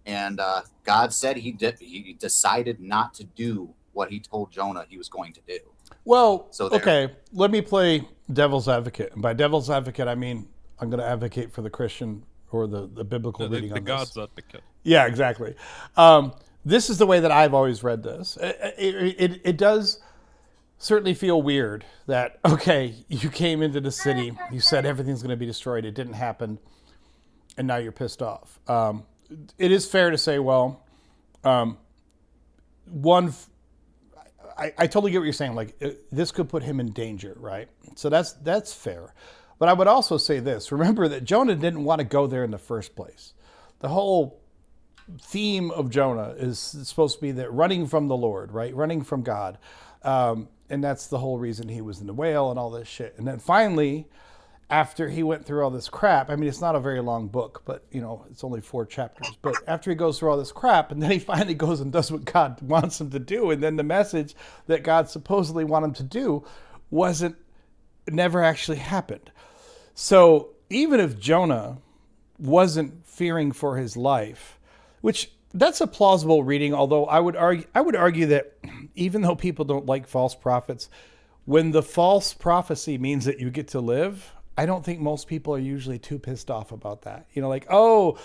and God said he decided not to do what he told Jonah he was going to do. Well, okay, let me play devil's advocate. And by devil's advocate, I mean I'm going to advocate for the Christian or the biblical reading The on this. God's advocate. Yeah, exactly. This is the way that I've always read this. It does certainly feel weird that, okay, you came into the city, you said everything's going to be destroyed, it didn't happen, and now you're pissed off. It is fair to say, well, I totally get what you're saying. Like, this could put him in danger, right? So that's fair. But I would also say this. Remember that Jonah didn't want to go there in the first place. The whole theme of Jonah is supposed to be that running from the Lord, right? Running from God. And that's the whole reason he was in the whale and all this shit. And then finally, after he went through all this crap, I mean, it's not a very long book, but, you know, it's only 4 chapters. But after he goes through all this crap, and then he finally goes and does what God wants him to do, and then the message that God supposedly wanted him to do never actually happened. So even if Jonah wasn't fearing for his life, which that's a plausible reading, although I would argue that even though people don't like false prophets, when the false prophecy means that you get to live, I don't think most people are usually too pissed off about that. You know, like, oh,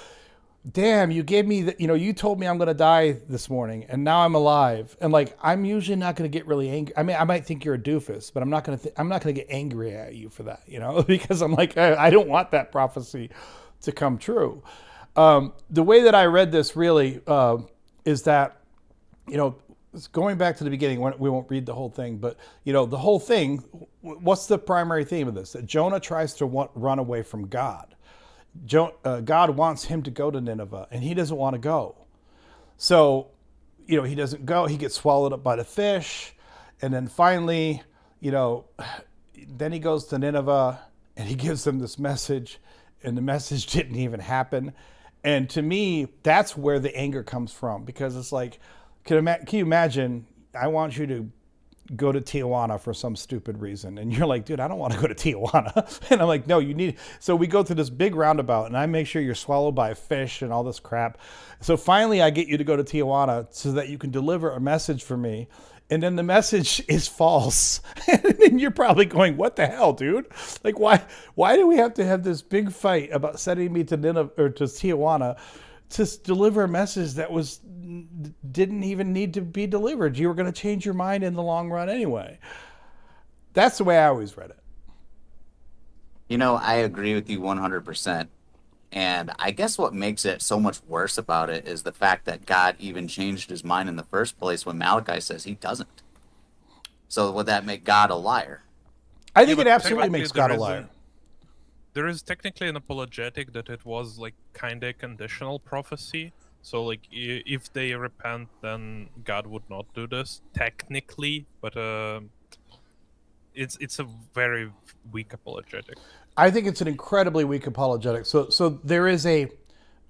damn, you gave me that, you know, you told me I'm going to die this morning and now I'm alive. And like, I'm usually not going to get really angry. I mean, I might think you're a doofus, but I'm not going to get angry at you for that, you know, because I'm like, I don't want that prophecy to come true. The way that I read this really is that, you know, going back to the beginning, we won't read the whole thing, but, you know, the whole thing, what's the primary theme of this? That Jonah tries to run away from God. God wants him to go to Nineveh, and he doesn't want to go. So, you know, he doesn't go. He gets swallowed up by the fish. And then finally, you know, then he goes to Nineveh, and he gives them this message, and the message didn't even happen. And to me, that's where the anger comes from, because it's like, can you imagine, I want you to go to Tijuana for some stupid reason. And you're like, dude, I don't want to go to Tijuana. And I'm like, no, you need. So we go through this big roundabout and I make sure you're swallowed by a fish and all this crap. So finally I get you to go to Tijuana so that you can deliver a message for me. And then the message is false. And then you're probably going, what the hell, dude? Like, why do we have to have this big fight about sending me to Nineveh or to Tijuana to deliver a message that didn't even need to be delivered? You were going to change your mind in the long run anyway. That's the way I always read it. You know, I agree with you 100%. And I guess what makes it so much worse about it is the fact that God even changed his mind in the first place when Malachi says he doesn't. So would that make God a liar? I think Yeah, it but absolutely technically makes God a there is liar. There is technically an apologetic that it was like kind of conditional prophecy. So like if they repent, then God would not do this technically, but it's a very weak apologetic. I think it's an incredibly weak apologetic. So there is a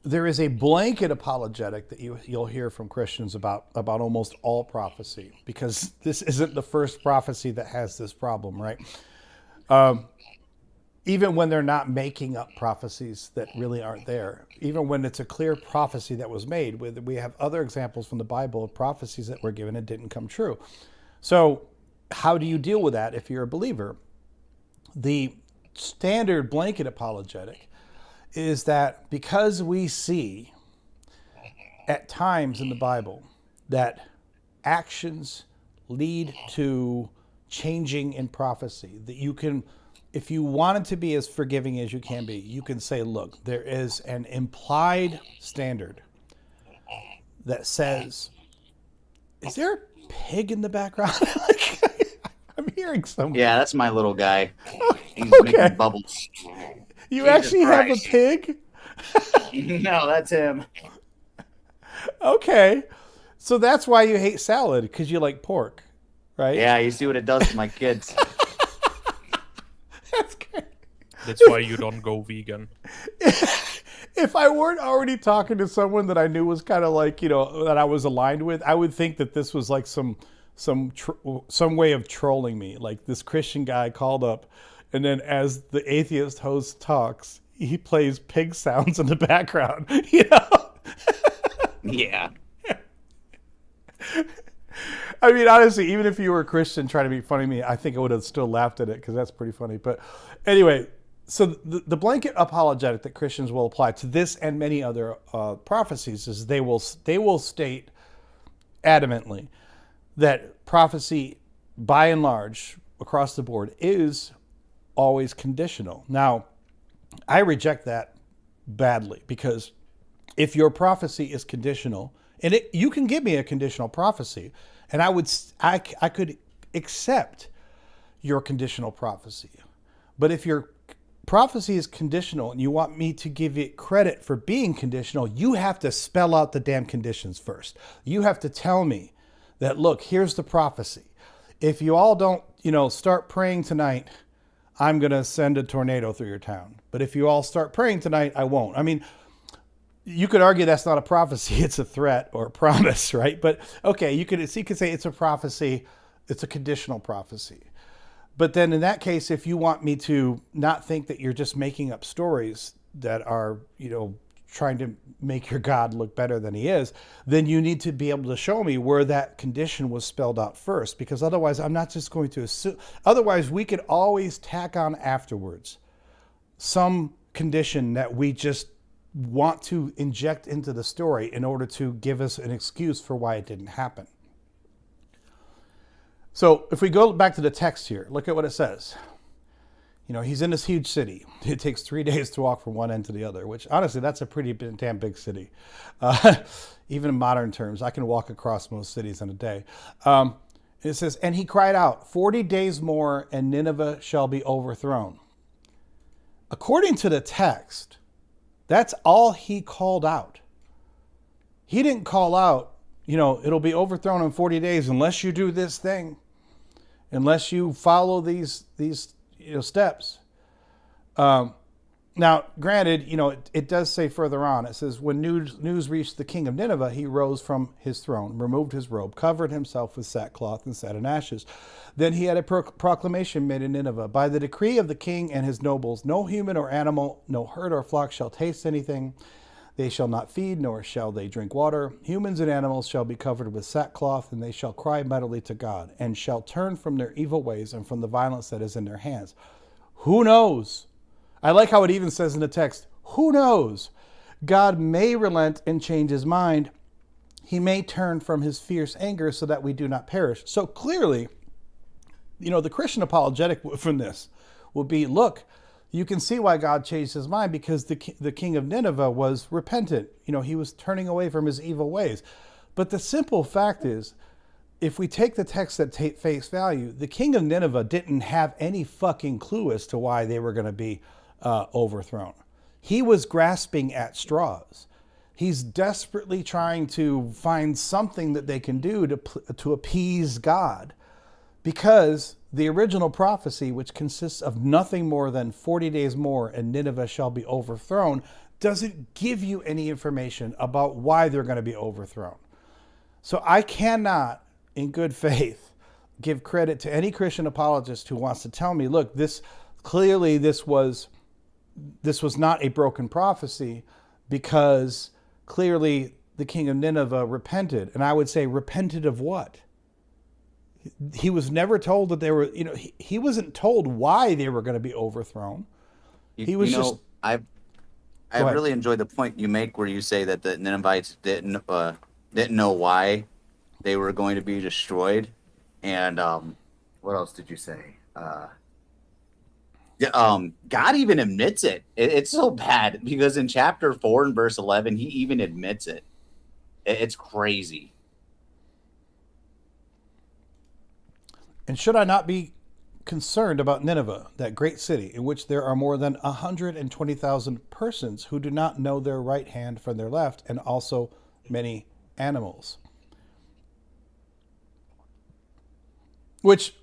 blanket apologetic that you'll hear from Christians about almost all prophecy, because this isn't the first prophecy that has this problem, right? Even when they're not making up prophecies that really aren't there, even when it's a clear prophecy that was made, we have other examples from the Bible of prophecies that were given and didn't come true. So how do you deal with that if you're a believer? The standard blanket apologetic is that because we see at times in the Bible that actions lead to changing in prophecy, that you can, if you wanted to be as forgiving as you can be, you can say, look, there is an implied standard that says, is there a pig in the background? I'm hearing someone. Yeah, that's my little guy. He's Okay. making bubbles. You Jesus actually have a Christ. pig? No, that's him. Okay. So that's why you hate salad, because you like pork, right? Yeah, you see what it does to my kids. That's great. That's why you don't go vegan. If I weren't already talking to someone that I knew was kind of like, you know, that I was aligned with, I would think that this was like some way of trolling me. Like this Christian guy called up, and then as the atheist host talks, he plays pig sounds in the background, you know? Yeah. I mean, honestly, even if you were a Christian trying to be funny to me, I think I would have still laughed at it, because that's pretty funny. But anyway, So the blanket apologetic that Christians will apply to this and many other prophecies is they will state adamantly that prophecy, by and large, across the board, is always conditional. Now, I reject that badly, because if your prophecy is conditional, and you can give me a conditional prophecy, and I could accept your conditional prophecy. But if your prophecy is conditional and you want me to give it credit for being conditional, you have to spell out the damn conditions first. You have to tell me that, look, here's the prophecy. If you all don't, start praying tonight, I'm going to send a tornado through your town. But if you all start praying tonight, I won't. I mean, you could argue that's not a prophecy, it's a threat or a promise, right? But okay, you could say it's a prophecy, it's a conditional prophecy. But then in that case, if you want me to not think that you're just making up stories that are, trying to make your God look better than he is, then you need to be able to show me where that condition was spelled out first, because otherwise I'm not just going to assume. Otherwise, we could always tack on afterwards some condition that we just want to inject into the story in order to give us an excuse for why it didn't happen. So if we go back to the text here, look at what it says. He's in this huge city. It takes 3 days to walk from one end to the other, which honestly, that's a pretty damn big city. Even in modern terms, I can walk across most cities in a day. It says, and he cried out, 40 days more and Nineveh shall be overthrown. According to the text, that's all he called out. He didn't call out, it'll be overthrown in 40 days unless you do this thing, unless you follow these steps. Now, granted, it does say further on, it says, when news reached the king of Nineveh, he rose from his throne, removed his robe, covered himself with sackcloth and sat in ashes. Then he had a proclamation made in Nineveh, by the decree of the king and his nobles, no human or animal, no herd or flock shall taste anything. They shall not feed, nor shall they drink water. Humans and animals shall be covered with sackcloth, and they shall cry mightily to God, and shall turn from their evil ways and from the violence that is in their hands. Who knows? I like how it even says in the text, who knows? God may relent and change his mind. He may turn from his fierce anger so that we do not perish. So clearly, the Christian apologetic from this will be, look, you can see why God changed his mind, because the king of Nineveh was repentant. He was turning away from his evil ways. But the simple fact is, if we take the text at face value, the king of Nineveh didn't have any fucking clue as to why they were going to be overthrown. He was grasping at straws. He's desperately trying to find something that they can do to appease God, because the original prophecy, which consists of nothing more than 40 days more and Nineveh shall be overthrown, doesn't give you any information about why they're going to be overthrown. So I cannot, in good faith, give credit to any Christian apologist who wants to tell me, look, this was not a broken prophecy, because clearly the king of Nineveh repented. And I would say, repented of what? He was never told that they were, he wasn't told why they were going to be overthrown. He was just. I really enjoyed the point you make where you say that the Ninevites didn't know why they were going to be destroyed, and what else did you say? God even admits it. It's so bad, because in chapter 4 and verse 11, he even admits it. It's crazy. And should I not be concerned about Nineveh, that great city, in which there are more than 120,000 persons who do not know their right hand from their left, and also many animals? Which,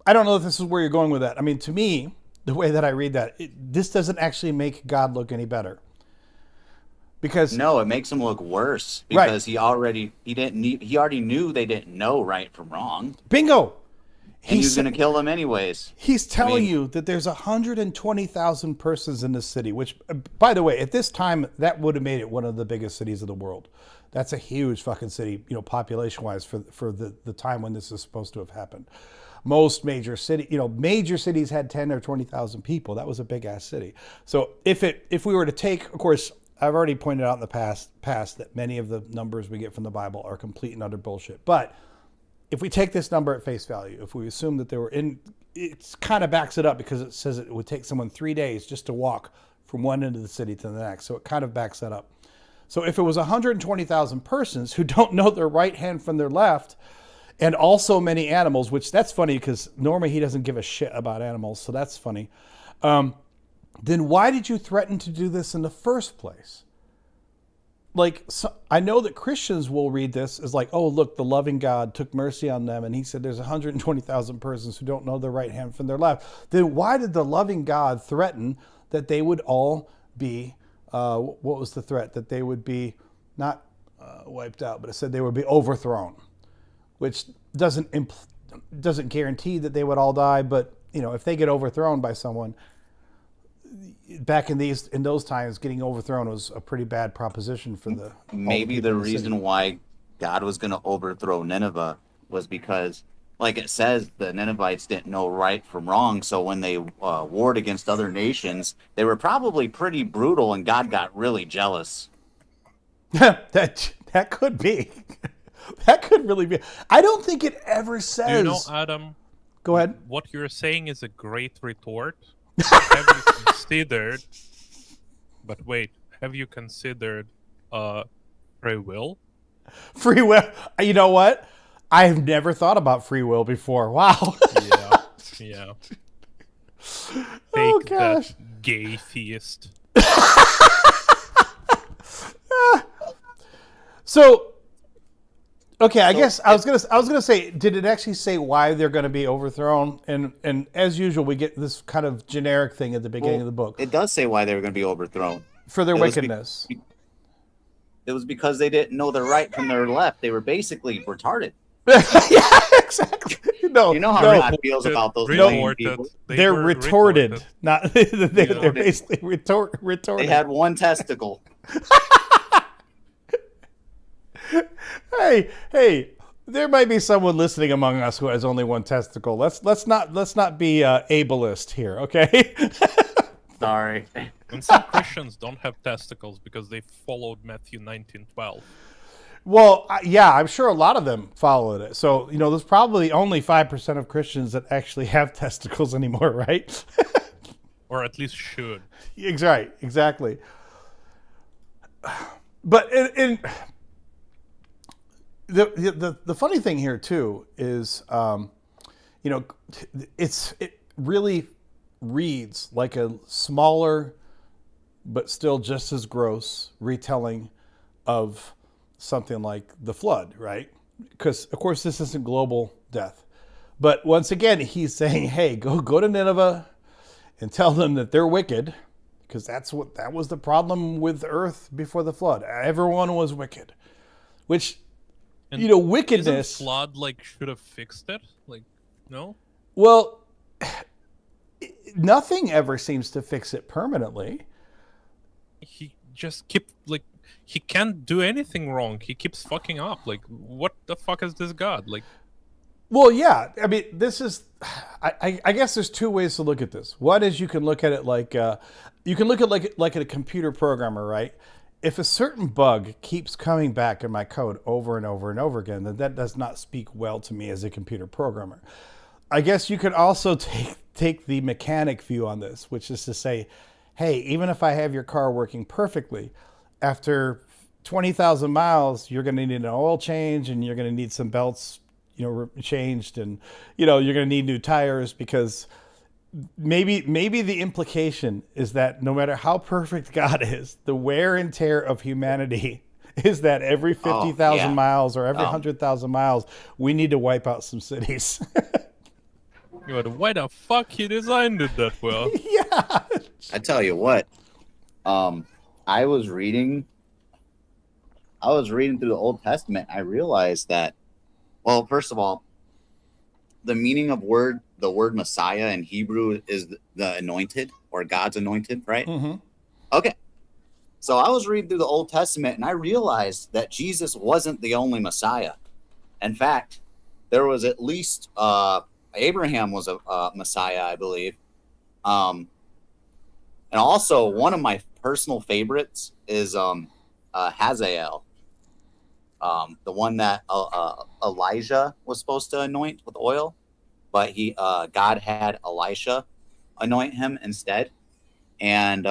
I don't know if this is where you're going with that. I mean, to me, the way that I read that, this doesn't actually make God look any better. Because no, it makes him look worse, because he already knew they didn't know right from wrong. Bingo. And he's going to kill them anyways. He's telling you that there's 120,000 persons in this city, which, by the way, at this time, that would have made it one of the biggest cities of the world. That's a huge fucking city, population-wise, for the time when this is supposed to have happened. most major major cities had 10 or 20,000 people. That was a big ass city. So if we were to take, of course, I've already pointed out in the past that many of the numbers we get from the Bible are complete and utter bullshit. But if we take this number at face value, if we assume that it kind of backs it up because it says it would take someone 3 days just to walk from one end of the city to the next. So it kind of backs that up. So if it was 120,000 persons who don't know their right hand from their left, and also many animals, which that's funny because normally he doesn't give a shit about animals. So that's funny. Then why did you threaten to do this in the first place? Like, so I know that Christians will read this as like, oh, look, the loving God took mercy on them. And he said there's 120,000 persons who don't know their right hand from their left. Then why did the loving God threaten that they would all be, what was the threat? That they would be not wiped out, but it said they would be overthrown, which doesn't guarantee that they would all die. But, if they get overthrown by someone, back in those times, getting overthrown was a pretty bad proposition for the maybe the reason why God was going to overthrow Nineveh was because, like it says, the Ninevites didn't know right from wrong. So when they warred against other nations, they were probably pretty brutal, and God got really jealous. that could be. That could really be. I don't think it ever says. Do you know, Adam? Go ahead. What you're saying is a great retort. Have you considered? But wait, have you considered free will? Free will. You know what? I have never thought about free will before. Wow. Yeah. Oh Take gosh. that, gay theist. So, okay, I guess I was gonna say, did it actually say why they're going to be overthrown? And as usual, we get this kind of generic thing at the beginning of the book It does say why they were going to be overthrown. for their It was wickedness. It was because they didn't know their right from their left. They were basically retarded. Yeah, exactly. No, You know how no, God feels about those Retorted. lame people. they're were retorted. Not they're basically retorted. They had one testicle. Hey, there might be someone listening among us who has only one testicle. Let's not be ableist here, okay? Sorry. And some Christians don't have testicles because they followed Matthew 19:12. Well, yeah, I'm sure a lot of them followed it. So, there's probably only 5% of Christians that actually have testicles anymore, right? Or at least should. Right, exactly. But the funny thing here too is, it really reads like a smaller, but still just as gross retelling of something like the flood, right? Because of course this isn't global death, but once again he's saying, hey, go to Nineveh and tell them that they're wicked, because that was the problem with Earth before the flood. Everyone was wicked, which. And Wickedness. Isn't flood should have fixed it? No. Well, nothing ever seems to fix it permanently. He just he can't do anything wrong. He keeps fucking up. What the fuck is this God? Well, yeah. I mean, this is. I guess there's two ways to look at this. One is you can look at it like a computer programmer, right? If a certain bug keeps coming back in my code over and over and over again, then that does not speak well to me as a computer programmer. I guess you could also take the mechanic view on this, which is to say, hey, even if I have your car working perfectly, after 20,000 miles, you're going to need an oil change, and you're going to need some belts, changed, and you're going to need new tires, because maybe the implication is that no matter how perfect God is, the wear and tear of humanity is that every 50,000 miles or every 100,000 miles, we need to wipe out some cities. Why the fuck he designed it that well? Yeah. I tell you what, I was reading through the Old Testament. I realized that, well, first of all, the meaning of the word Messiah in Hebrew is the anointed, or God's anointed, right? Mm-hmm. Okay. So I was reading through the Old Testament, and I realized that Jesus wasn't the only Messiah. In fact, there was at least, Abraham was a Messiah, I believe. And also one of my personal favorites is Hazael, the one that Elijah was supposed to anoint with oil, but God had Elisha anoint him instead. And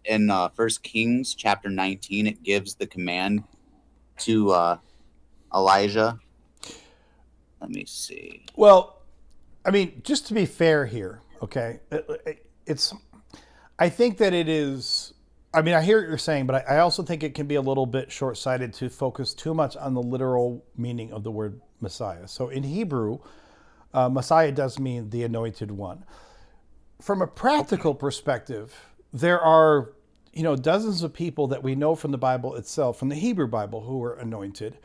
in 1 Kings chapter 19, it gives the command to Elijah. Let me see. Well, I mean, just to be fair here, okay, I think that it is. I mean, I hear what you're saying, but I also think it can be a little bit short-sighted to focus too much on the literal meaning of the word Messiah. So in Hebrew, Messiah does mean the anointed one. From a practical perspective, there are, dozens of people that we know from the Bible itself, from the Hebrew Bible, who were anointed.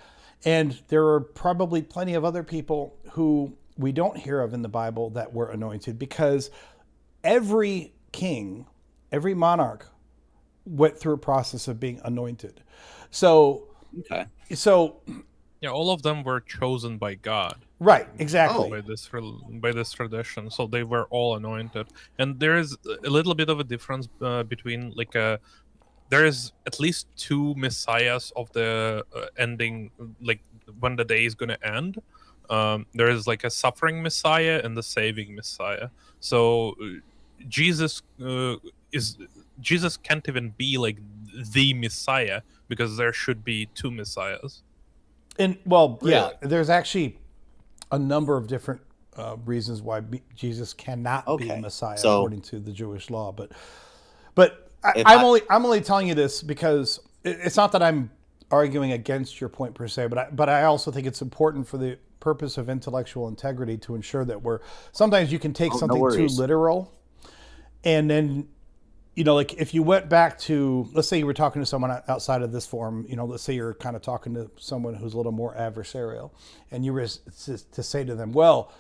And there are probably plenty of other people who we don't hear of in the Bible that were anointed, because every king, every monarch went through a process of being anointed. So, Okay. Yeah, all of them were chosen by God. Right, exactly. By this tradition, so they were all anointed. And there is a little bit of a difference between there is at least two messiahs of the ending, like when the day is going to end. There is like a suffering messiah and the saving messiah. So Jesus can't even be like the messiah, because there should be two messiahs. And there's actually a number of different reasons why Jesus cannot be Messiah according to the Jewish law. But I'm only telling you this because it's not that I'm arguing against your point per se, but I also think it's important for the purpose of intellectual integrity to ensure that sometimes you can take something too literal, and then like if you went back to, let's say you were talking to someone outside of this forum, let's say you're kind of talking to someone who's a little more adversarial, and you were to say to them, well,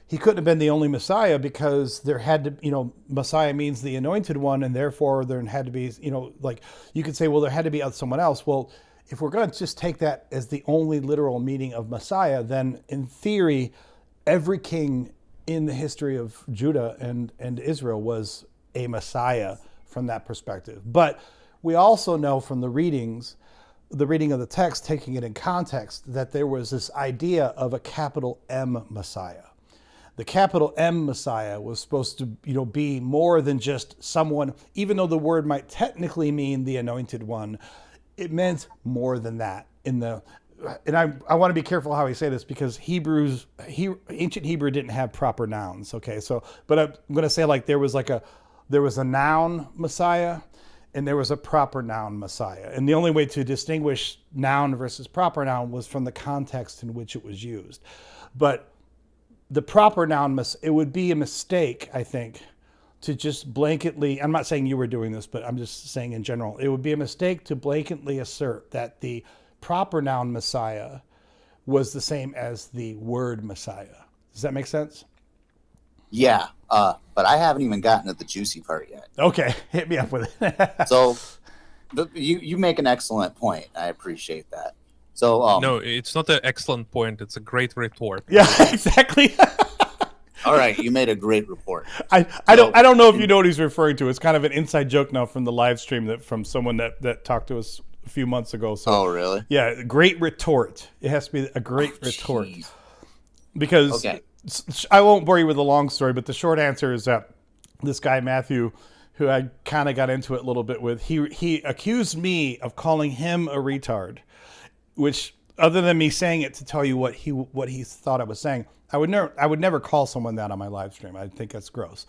he couldn't have been the only Messiah because there had to, Messiah means the anointed one, and therefore there had to be, like you could say, well, there had to be someone else. Well, if we're going to just take that as the only literal meaning of Messiah, then in theory, every king in the history of Judah and Israel was a Messiah from that perspective. But we also know from the reading of the text, taking it in context, that there was this idea of a capital M Messiah. The capital M Messiah was supposed to, be more than just someone, even though the word might technically mean the anointed one, it meant more than that. And I want to be careful how I say this, because ancient Hebrew didn't have proper nouns. Okay, but I'm going to say there was a noun Messiah and there was a proper noun Messiah. And the only way to distinguish noun versus proper noun was from the context in which it was used. But the proper noun, it would be a mistake, I think, to just blanketly, I'm not saying you were doing this, but I'm just saying in general, it would be a mistake to blanketly assert that the proper noun Messiah was the same as the word Messiah. Does that make sense? Yeah, but I haven't even gotten to the juicy part yet. Okay, hit me up with it. So, you make an excellent point. I appreciate that. So, no, it's not an excellent point. It's a great retort. Yeah, exactly. All right, you made a great report. I don't know if you know what he's referring to. It's kind of an inside joke now from the live stream from someone that talked to us a few months ago. So, oh, really? Yeah, great retort. It has to be a great retort. Because I won't bore you with the long story, but the short answer is that this guy Matthew, who I kind of got into it a little bit with, he accused me of calling him a retard, which, other than me saying it to tell you what he thought I was saying, I would never call someone that on my live stream. I think that's gross.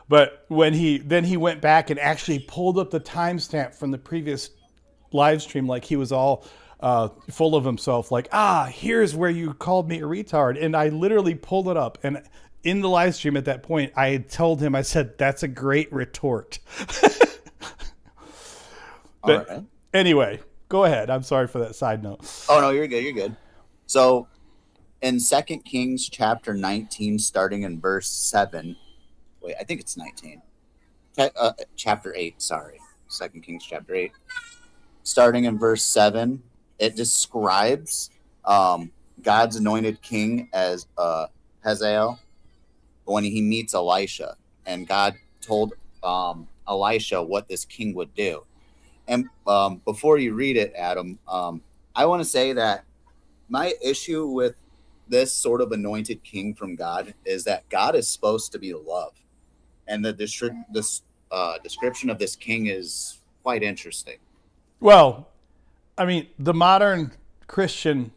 But when he went back and actually pulled up the timestamp from the previous live stream, like he was all full of himself, like, here's where you called me a retard. And I literally pulled it up. And in the live stream at that point, I had told him, I said, that's a great retort. But all right. Anyway, go ahead. I'm sorry for that side note. Oh, no, you're good. You're good. So in 2 Kings chapter 19, starting in verse 7, wait, I think it's 19. Chapter 8, sorry. 2 Kings chapter 8. Starting in verse 7, it describes God's anointed king as Hazael when he meets Elisha, and God told Elisha what this king would do. And before you read it, Adam, I want to say that my issue with this sort of anointed king from God is that God is supposed to be love, and the description of this king is quite interesting. Well, I mean, the modern Christian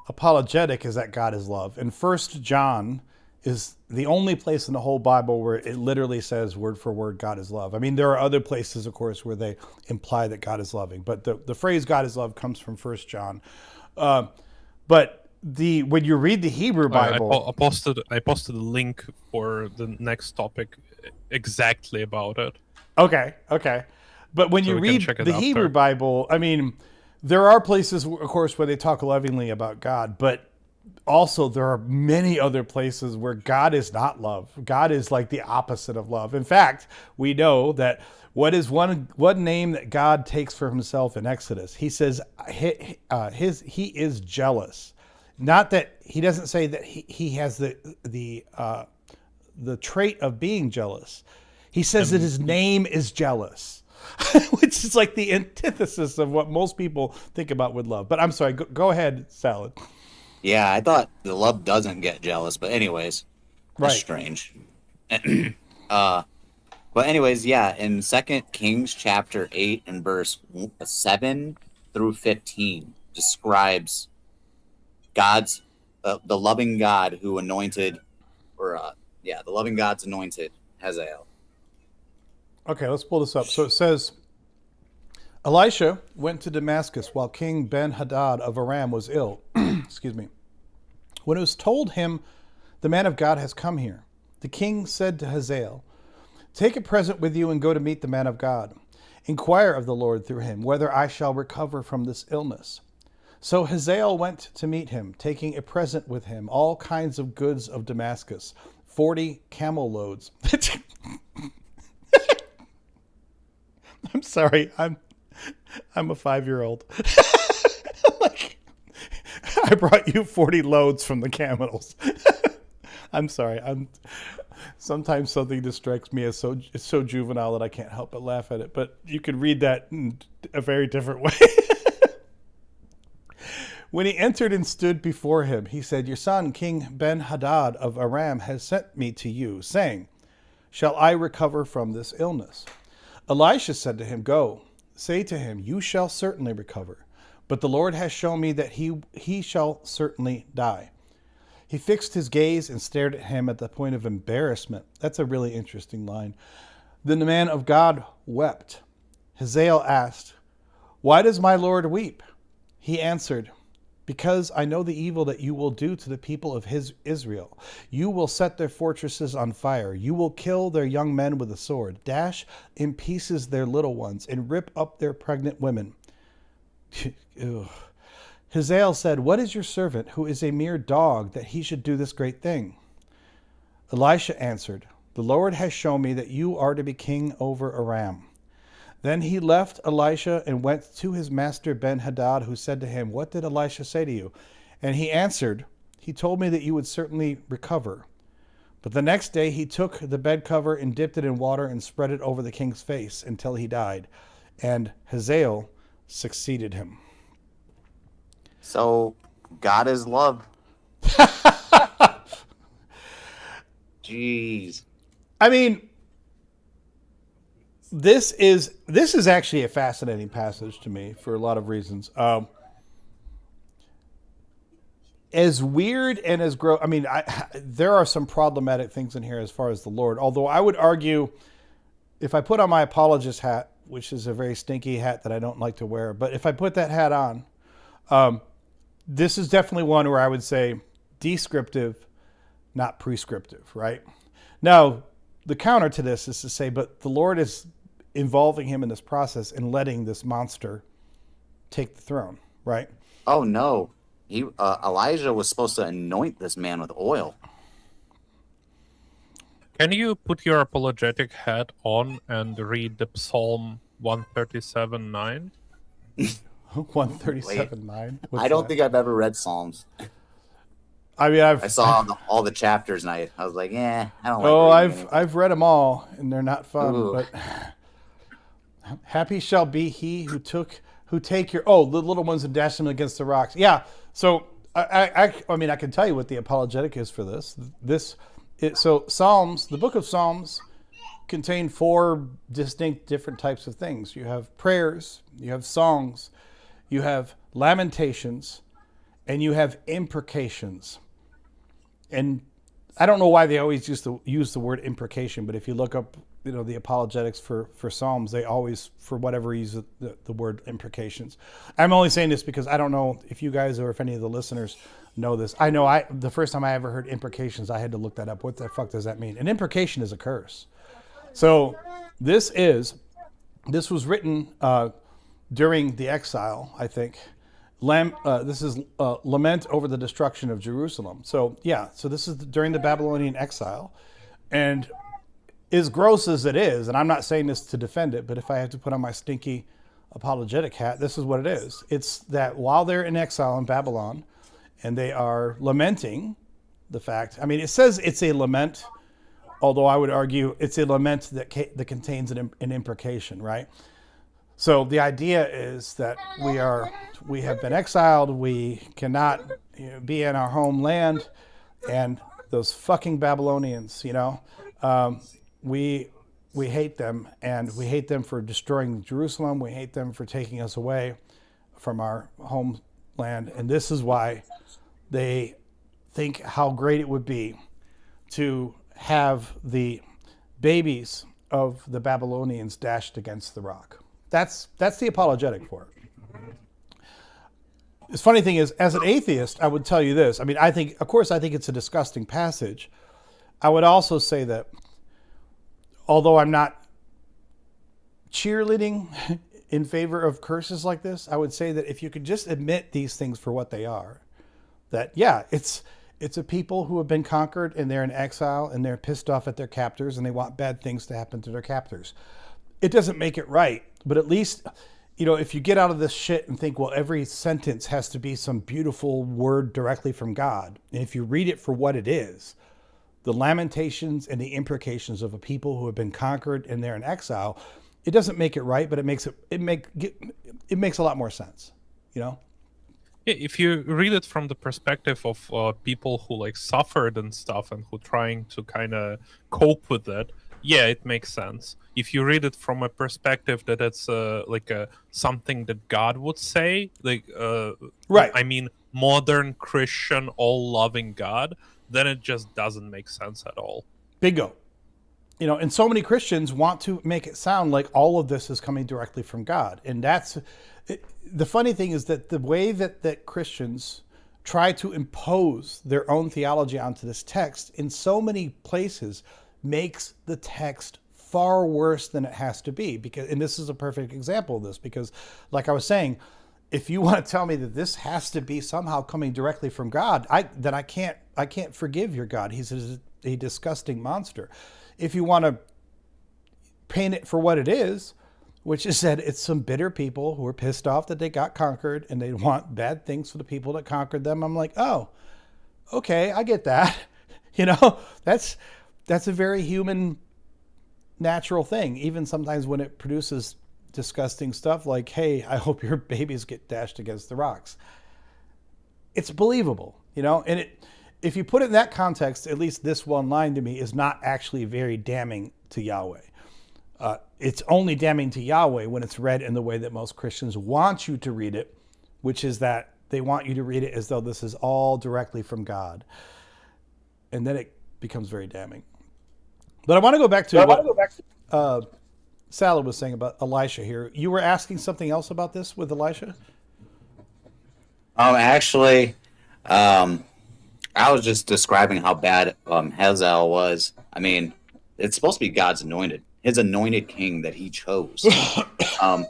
apologetic is that God is love. And First John is the only place in the whole Bible where it literally says word for word, God is love. I mean, there are other places, of course, where they imply that God is loving, but the phrase God is love comes from First John. But when you read the Hebrew Bible, I posted a link for the next topic exactly about it. Okay. But when you read the Hebrew Bible, I mean, there are places, of course, where they talk lovingly about God, but also there are many other places where God is not love. God is like the opposite of love. In fact, we know that what is one name that God takes for himself in Exodus? He says he is jealous. Not that he doesn't say that he has the trait of being jealous. He says that his name is jealous, which is like the antithesis of what most people think about with love. But I'm sorry, go ahead, Salad. Yeah, I thought the love doesn't get jealous, but anyways, that's strange. But anyways, yeah, in 2 Kings chapter 8 and verse 7 through 15 describes God's the loving God who anointed, the loving God's anointed Hazael. Okay, let's pull this up. So it says, Elisha went to Damascus while King Ben-Hadad of Aram was ill. Excuse me. When it was told him, the man of God has come here, the king said to Hazael, take a present with you and go to meet the man of God. Inquire of the Lord through him whether I shall recover from this illness. So Hazael went to meet him, taking a present with him, all kinds of goods of Damascus, 40 camel loads. I'm sorry, I'm a 5-year-old. Like, I brought you 40 loads from the camels. I'm sorry. Sometimes something distracts me as it's so juvenile that I can't help but laugh at it. But you could read that in a very different way. When he entered and stood before him, he said, your son, King Ben-Hadad of Aram, has sent me to you, saying, shall I recover from this illness? Elisha said to him, go, say to him, you shall certainly recover. But the Lord has shown me that he shall certainly die. He fixed his gaze and stared at him at the point of embarrassment. That's a really interesting line. Then the man of God wept. Hazael asked, why does my Lord weep? He answered, because I know the evil that you will do to the people of Israel. You will set their fortresses on fire. You will kill their young men with a sword, dash in pieces their little ones, and rip up their pregnant women. Hazael said, what is your servant, who is a mere dog, that he should do this great thing? Elisha answered, the Lord has shown me that you are to be king over Aram. Then he left Elisha and went to his master Ben-Hadad, who said to him, what did Elisha say to you? And he answered, he told me that you would certainly recover. But the next day he took the bed cover and dipped it in water and spread it over the king's face until he died. And Hazael succeeded him. So, God is love. Jeez. I mean, this is actually a fascinating passage to me for a lot of reasons. As weird and as there are some problematic things in here as far as the Lord. Although I would argue, if I put on my apologist hat, which is a very stinky hat that I don't like to wear, but if I put that hat on, this is definitely one where I would say descriptive, not prescriptive, right? Now, the counter to this is to say, but the Lord is involving him in this process and letting this monster take the throne, right? Oh, no. Elijah was supposed to anoint this man with oil. Can you put your apologetic hat on and read the Psalm 137:9? 137:9. I don't think I've ever read Psalms. I mean, I saw all the chapters and I was like, I don't like. Oh, reading anymore. I've read them all, and they're not fun. Ooh. But happy shall be he who take your the little ones and dash them against the rocks. Yeah. So I mean, I can tell you what the apologetic is for this. So Psalms, the book of Psalms, contain 4 distinct different types of things. You have prayers, you have songs, you have lamentations, and you have imprecations. And I don't know why they always use the word imprecation, but if you look up, the apologetics for Psalms, they always, for whatever, use the word imprecations. I'm only saying this because I don't know if you guys or if any of the listeners know this. I know the first time I ever heard imprecations, I had to look that up. What the fuck does that mean? An imprecation is a curse. So this was written during the exile, I think. This is lament over the destruction of Jerusalem. So this is during the Babylonian exile, and as gross as it is, and I'm not saying this to defend it, but if I have to put on my stinky apologetic hat, this is what it is. It's that while they're in exile in Babylon, and they are lamenting the fact. I mean, it says it's a lament, although I would argue it's a lament that contains an imprecation, right? So the idea is that we have been exiled. We cannot be in our homeland, and those fucking Babylonians, we hate them, and we hate them for destroying Jerusalem. We hate them for taking us away from our homeland, and this is why they think how great it would be to have the babies of the Babylonians dashed against the rock. That's the apologetic for it. The funny thing is, as an atheist, I would tell you this. I mean, I think it's a disgusting passage. I would also say that, although I'm not cheerleading in favor of curses like this, I would say that if you could just admit these things for what they are, that, it's a people who have been conquered and they're in exile and they're pissed off at their captors and they want bad things to happen to their captors. It doesn't make it right, but at least, if you get out of this shit and think, well, every sentence has to be some beautiful word directly from God, and if you read it for what it is, the lamentations and the imprecations of a people who have been conquered and they're in exile, it doesn't make it right, but it makes a lot more sense, Yeah, if you read it from the perspective of people who suffered and stuff and who trying to kind of cope with it, it makes sense. If you read it from a perspective that it's something that God would say, right? I mean, modern Christian, all-loving God, then it just doesn't make sense at all. Bingo. And so many Christians want to make it sound like all of this is coming directly from God, and that's the funny thing is that the way that Christians try to impose their own theology onto this text in so many places makes the text far worse than it has to be. And this is a perfect example of this, because like I was saying, if you want to tell me that this has to be somehow coming directly from God, then I can't forgive your God. He's a disgusting monster. If you want to paint it for what it is, which is that it's some bitter people who are pissed off that they got conquered and they want bad things for the people that conquered them, I'm like, oh, okay, I get that. That's a very human, natural thing. Even sometimes when it produces disgusting stuff like, hey, I hope your babies get dashed against the rocks. It's believable, and if you put it in that context, at least this one line to me is not actually very damning to Yahweh. It's only damning to Yahweh when it's read in the way that most Christians want you to read it, which is that they want you to read it as though this is all directly from God. And then it becomes very damning. But I want to go back to what Sally was saying about Elisha here. You were asking something else about this with Elisha? Actually, I was just describing how bad Hazael was. I mean, it's supposed to be God's anointed, his anointed king that he chose. But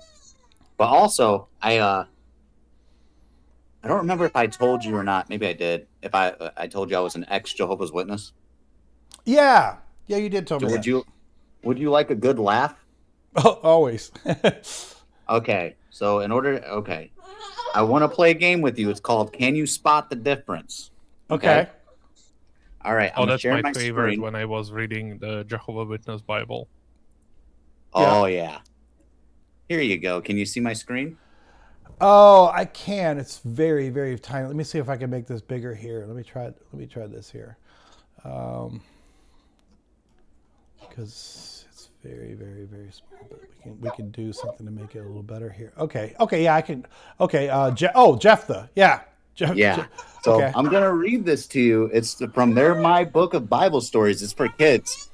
also, I don't remember if I told you or not. Maybe I did. If I told you I was an ex-Jehovah's Witness. Yeah, you did tell me that. Would you like a good laugh? Oh, always. Okay, so I want to play a game with you. It's called Can You Spot the Difference? Okay. All right. Oh, I'm gonna that's share my my favorite screen. when I was reading the Jehovah Witness Bible. Oh yeah. Here you go. Can you see my screen? Oh, I can. It's very, very tiny. Let me see if I can make this bigger here. Let me try this here. Because it's very, very, very small. But we can do something to make it a little better here. Okay. Okay. Yeah, I can. Okay. Jephthah. Yeah. Yeah. So Okay. I'm gonna read this to you. It's from their My Book of Bible Stories. It's for kids.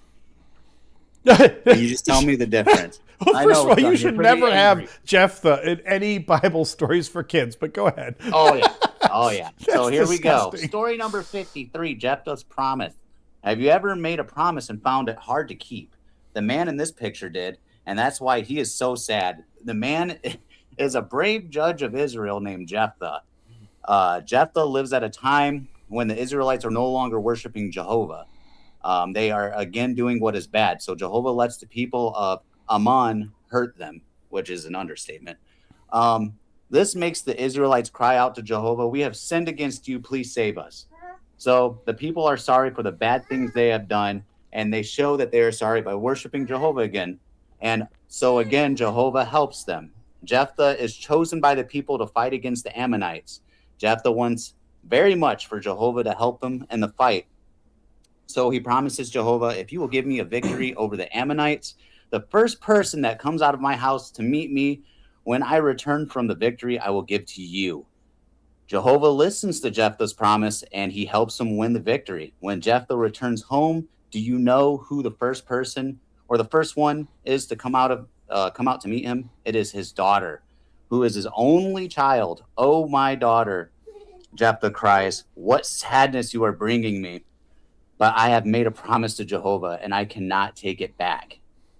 And you just tell me the difference. Well, I first know, of all, son, you you're should pretty never angry. have Jephthah in any Bible stories for kids. But go ahead. Oh yeah. Oh yeah. So That's here we go. disgusting. Story number 53, Jephthah's promise. Have you ever made a promise and found it hard to keep? The man in this picture did, and that's why he is so sad. The man is a brave judge of Israel named Jephthah. Jephthah lives at a time when the Israelites are no longer worshiping Jehovah. They are again doing what is bad. So Jehovah lets the people of Ammon hurt them, which is an understatement. This makes the Israelites cry out to Jehovah, "We have sinned against you. Please save us." So the people are sorry for the bad things they have done, and they show that they are sorry by worshiping Jehovah again. And so again, Jehovah helps them. Jephthah is chosen by the people to fight against the Ammonites. Jephthah wants very much for Jehovah to help him in the fight. So he promises Jehovah, "If you will give me a victory over the Ammonites, the first person that comes out of my house to meet me when I return from the victory, I will give to you." Jehovah listens to Jephthah's promise, and he helps him win the victory. When Jephthah returns home, do you know who the first person or the first one is to come out to meet him? It is his daughter, who is his only child. "Oh, my daughter," Jephthah cries, "what sadness you are bringing me. But I have made a promise to Jehovah, and I cannot take it back."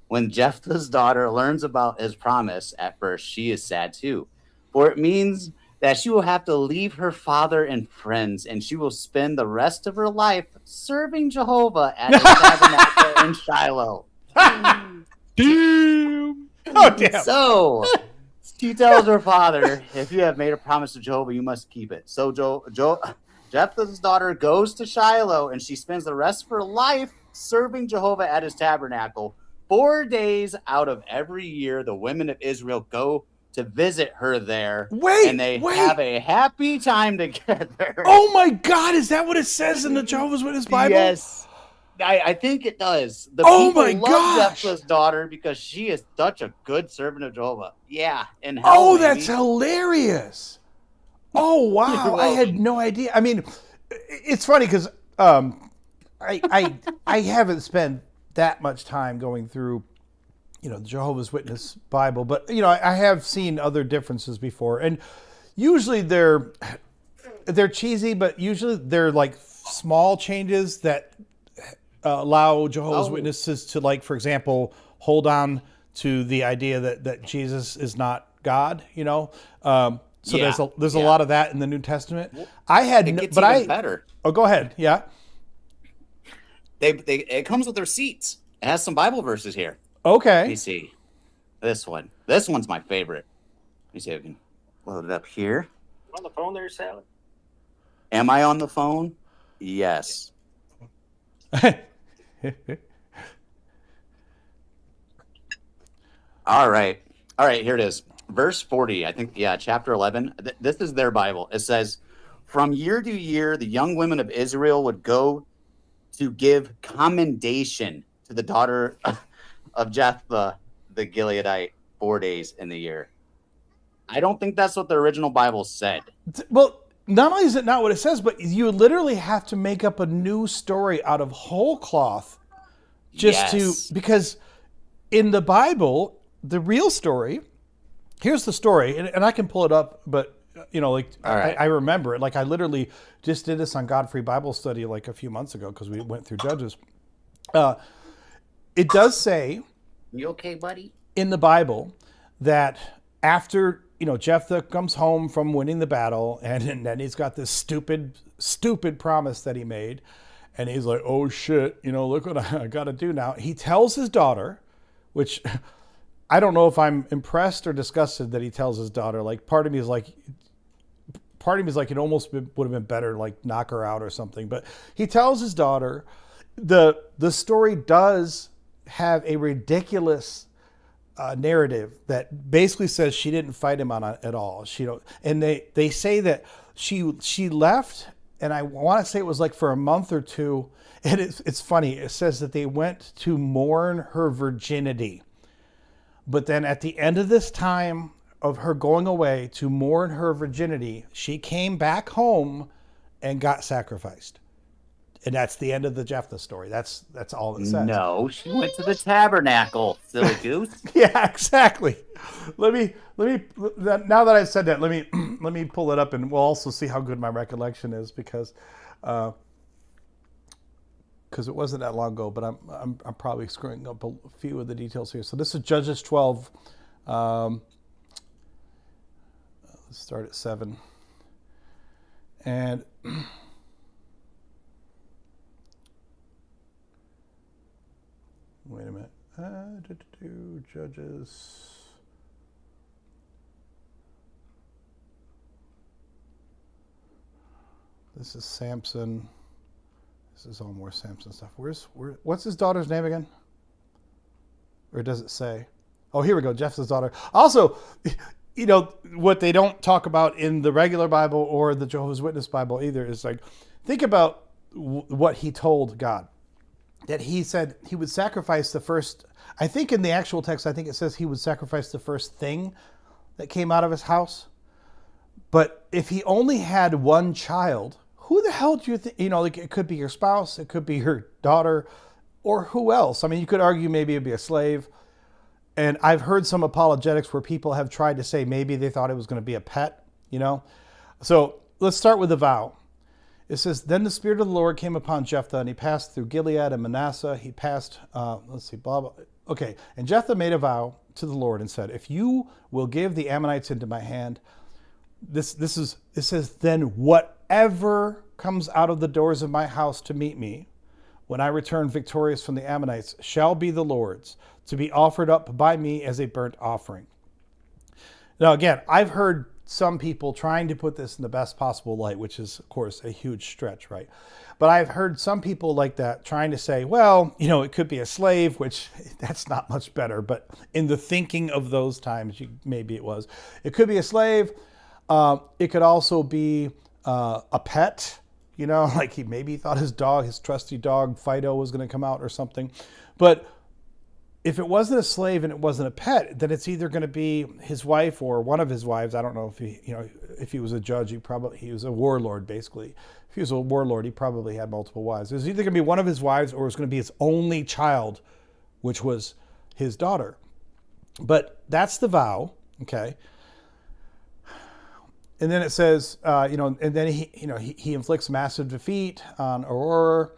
When Jephthah's daughter learns about his promise, at first she is sad too, for it means that she will have to leave her father and friends, and she will spend the rest of her life serving Jehovah at the tabernacle in Shiloh. Damn! Oh, damn. So she tells her father, "If you have made a promise to Jehovah, you must keep it." So Jephthah's daughter goes to Shiloh, and she spends the rest of her life serving Jehovah at his tabernacle. 4 days out of every year, the women of Israel go to visit her there, and they have a happy time together. Oh my God! Is that what it says in the Jehovah's Witness Bible? Yes, I think it does. The Oh people my love gosh! Jephthah's daughter because she is such a good servant of Jehovah. Yeah, and Oh, that's hilarious! Oh wow! I had no idea. I mean, it's funny because I haven't spent that much time going through, the Jehovah's Witness Bible, but I have seen other differences before, and usually they're cheesy, but usually they're like small changes that allow Jehovah's Witnesses to, like, for example, hold on to the idea that Jesus is not God. So there's a lot of that in the New Testament. I had, better. Oh, go ahead. Yeah. It comes with receipts. It has some Bible verses here. Okay. Let me see. This one. This one's my favorite. Let me see if I can load it up here. You on the phone there, Sally? Am I on the phone? Yes. All right. Here it is. Verse 40, I think, chapter 11. This is their Bible. It says, "From year to year, the young women of Israel would go to give commendation to the daughter of Jephthah the Gileadite 4 days in the year." I don't think that's what the original Bible said. Well, not only is it not what it says, but you literally have to make up a new story out of whole cloth because in the Bible, the real story, here's the story, and I can pull it up, but I remember it. Like, I literally just did this on Godfrey Bible Study like a few months ago because we went through Judges. It does say, "You okay, buddy?" in the Bible that after Jephthah comes home from winning the battle, and then he's got this stupid promise that he made, and he's like, "Oh shit, look what I got to do now." He tells his daughter, which I don't know if I'm impressed or disgusted that he tells his daughter. Like, part of me is like, part of me is like, it almost would have been better, like knock her out or something. But he tells his daughter, the story does have a ridiculous narrative that basically says she didn't fight him on at all. She don't, and they say that she left, and I want to say it was like for a month or two. And it's funny. It says that they went to mourn her virginity, but then at the end of this time of her going away to mourn her virginity, she came back home and got sacrificed. And that's the end of the Jephthah story. That's all it says. No, she went to the tabernacle, silly goose. Yeah, exactly. Let me. Now that I've said that, let me pull it up, and we'll also see how good my recollection is because it wasn't that long ago. But I'm probably screwing up a few of the details here. So this is Judges 12. Let's start at 7. And wait a minute. Judges. This is Samson. This is all more Samson stuff. What's his daughter's name again? Or does it say? Oh, here we go. Jephthah's daughter. Also, you know, what they don't talk about in the regular Bible or the Jehovah's Witness Bible either is like, think about what he told God. That he said he would sacrifice the first, I think in the actual text, I think it says he would sacrifice the first thing that came out of his house. But if he only had one child, who the hell do you think, you know, like it could be your spouse, it could be your daughter, or who else? I mean, you could argue maybe it'd be a slave. And I've heard some apologetics where people have tried to say maybe they thought it was going to be a pet, you know. So let's start with the vow. It says, then the Spirit of the Lord came upon Jephthah, and he passed through Gilead and Manasseh. He passed, blah, blah. Okay, and Jephthah made a vow to the Lord and said, if you will give the Ammonites into my hand, it says, then whatever comes out of the doors of my house to meet me, when I return victorious from the Ammonites, shall be the Lord's, to be offered up by me as a burnt offering. Now, again, I've heard some people trying to put this in the best possible light, which is, of course, a huge stretch, right? But I've heard some people like that trying to say, well, you know, it could be a slave, which that's not much better. But in the thinking of those times, maybe it was. It could be a slave. It could also be a pet, you know, like he maybe thought his dog, his trusty dog, Fido, was going to come out or something. But if it wasn't a slave and it wasn't a pet, then it's either going to be his wife or one of his wives. I don't know if if he was a judge, he was a warlord, basically. If he was a warlord, he probably had multiple wives. It was either going to be one of his wives or it was going to be his only child, which was his daughter. But that's the vow, okay? And then it says, and then he inflicts massive defeat on Aurora.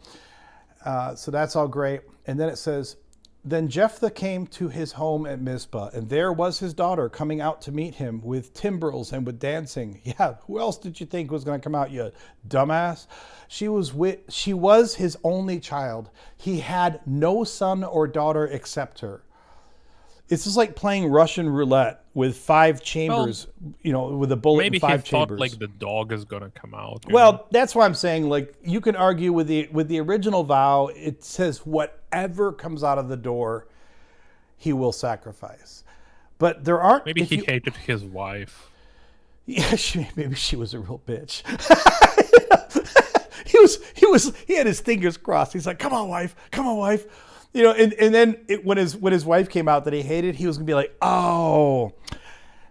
So that's all great. And then it says, then Jephthah came to his home at Mizpah, and there was his daughter coming out to meet him with timbrels and with dancing. Yeah, who else did you think was going to come out, you dumbass? She was his only child. He had no son or daughter except her. It's just like playing Russian roulette with 5 chambers, with a bullet in 5 chambers. Maybe he thought like the dog is going to come out. Well, that's why I'm saying, like, you can argue with the original vow, it says whatever comes out of the door, he will sacrifice. But there aren't... Maybe he hated his wife. Yeah, maybe she was a real bitch. He had his fingers crossed. He's like, come on, wife. And then when his wife came out that he hated, he was going to be like, oh,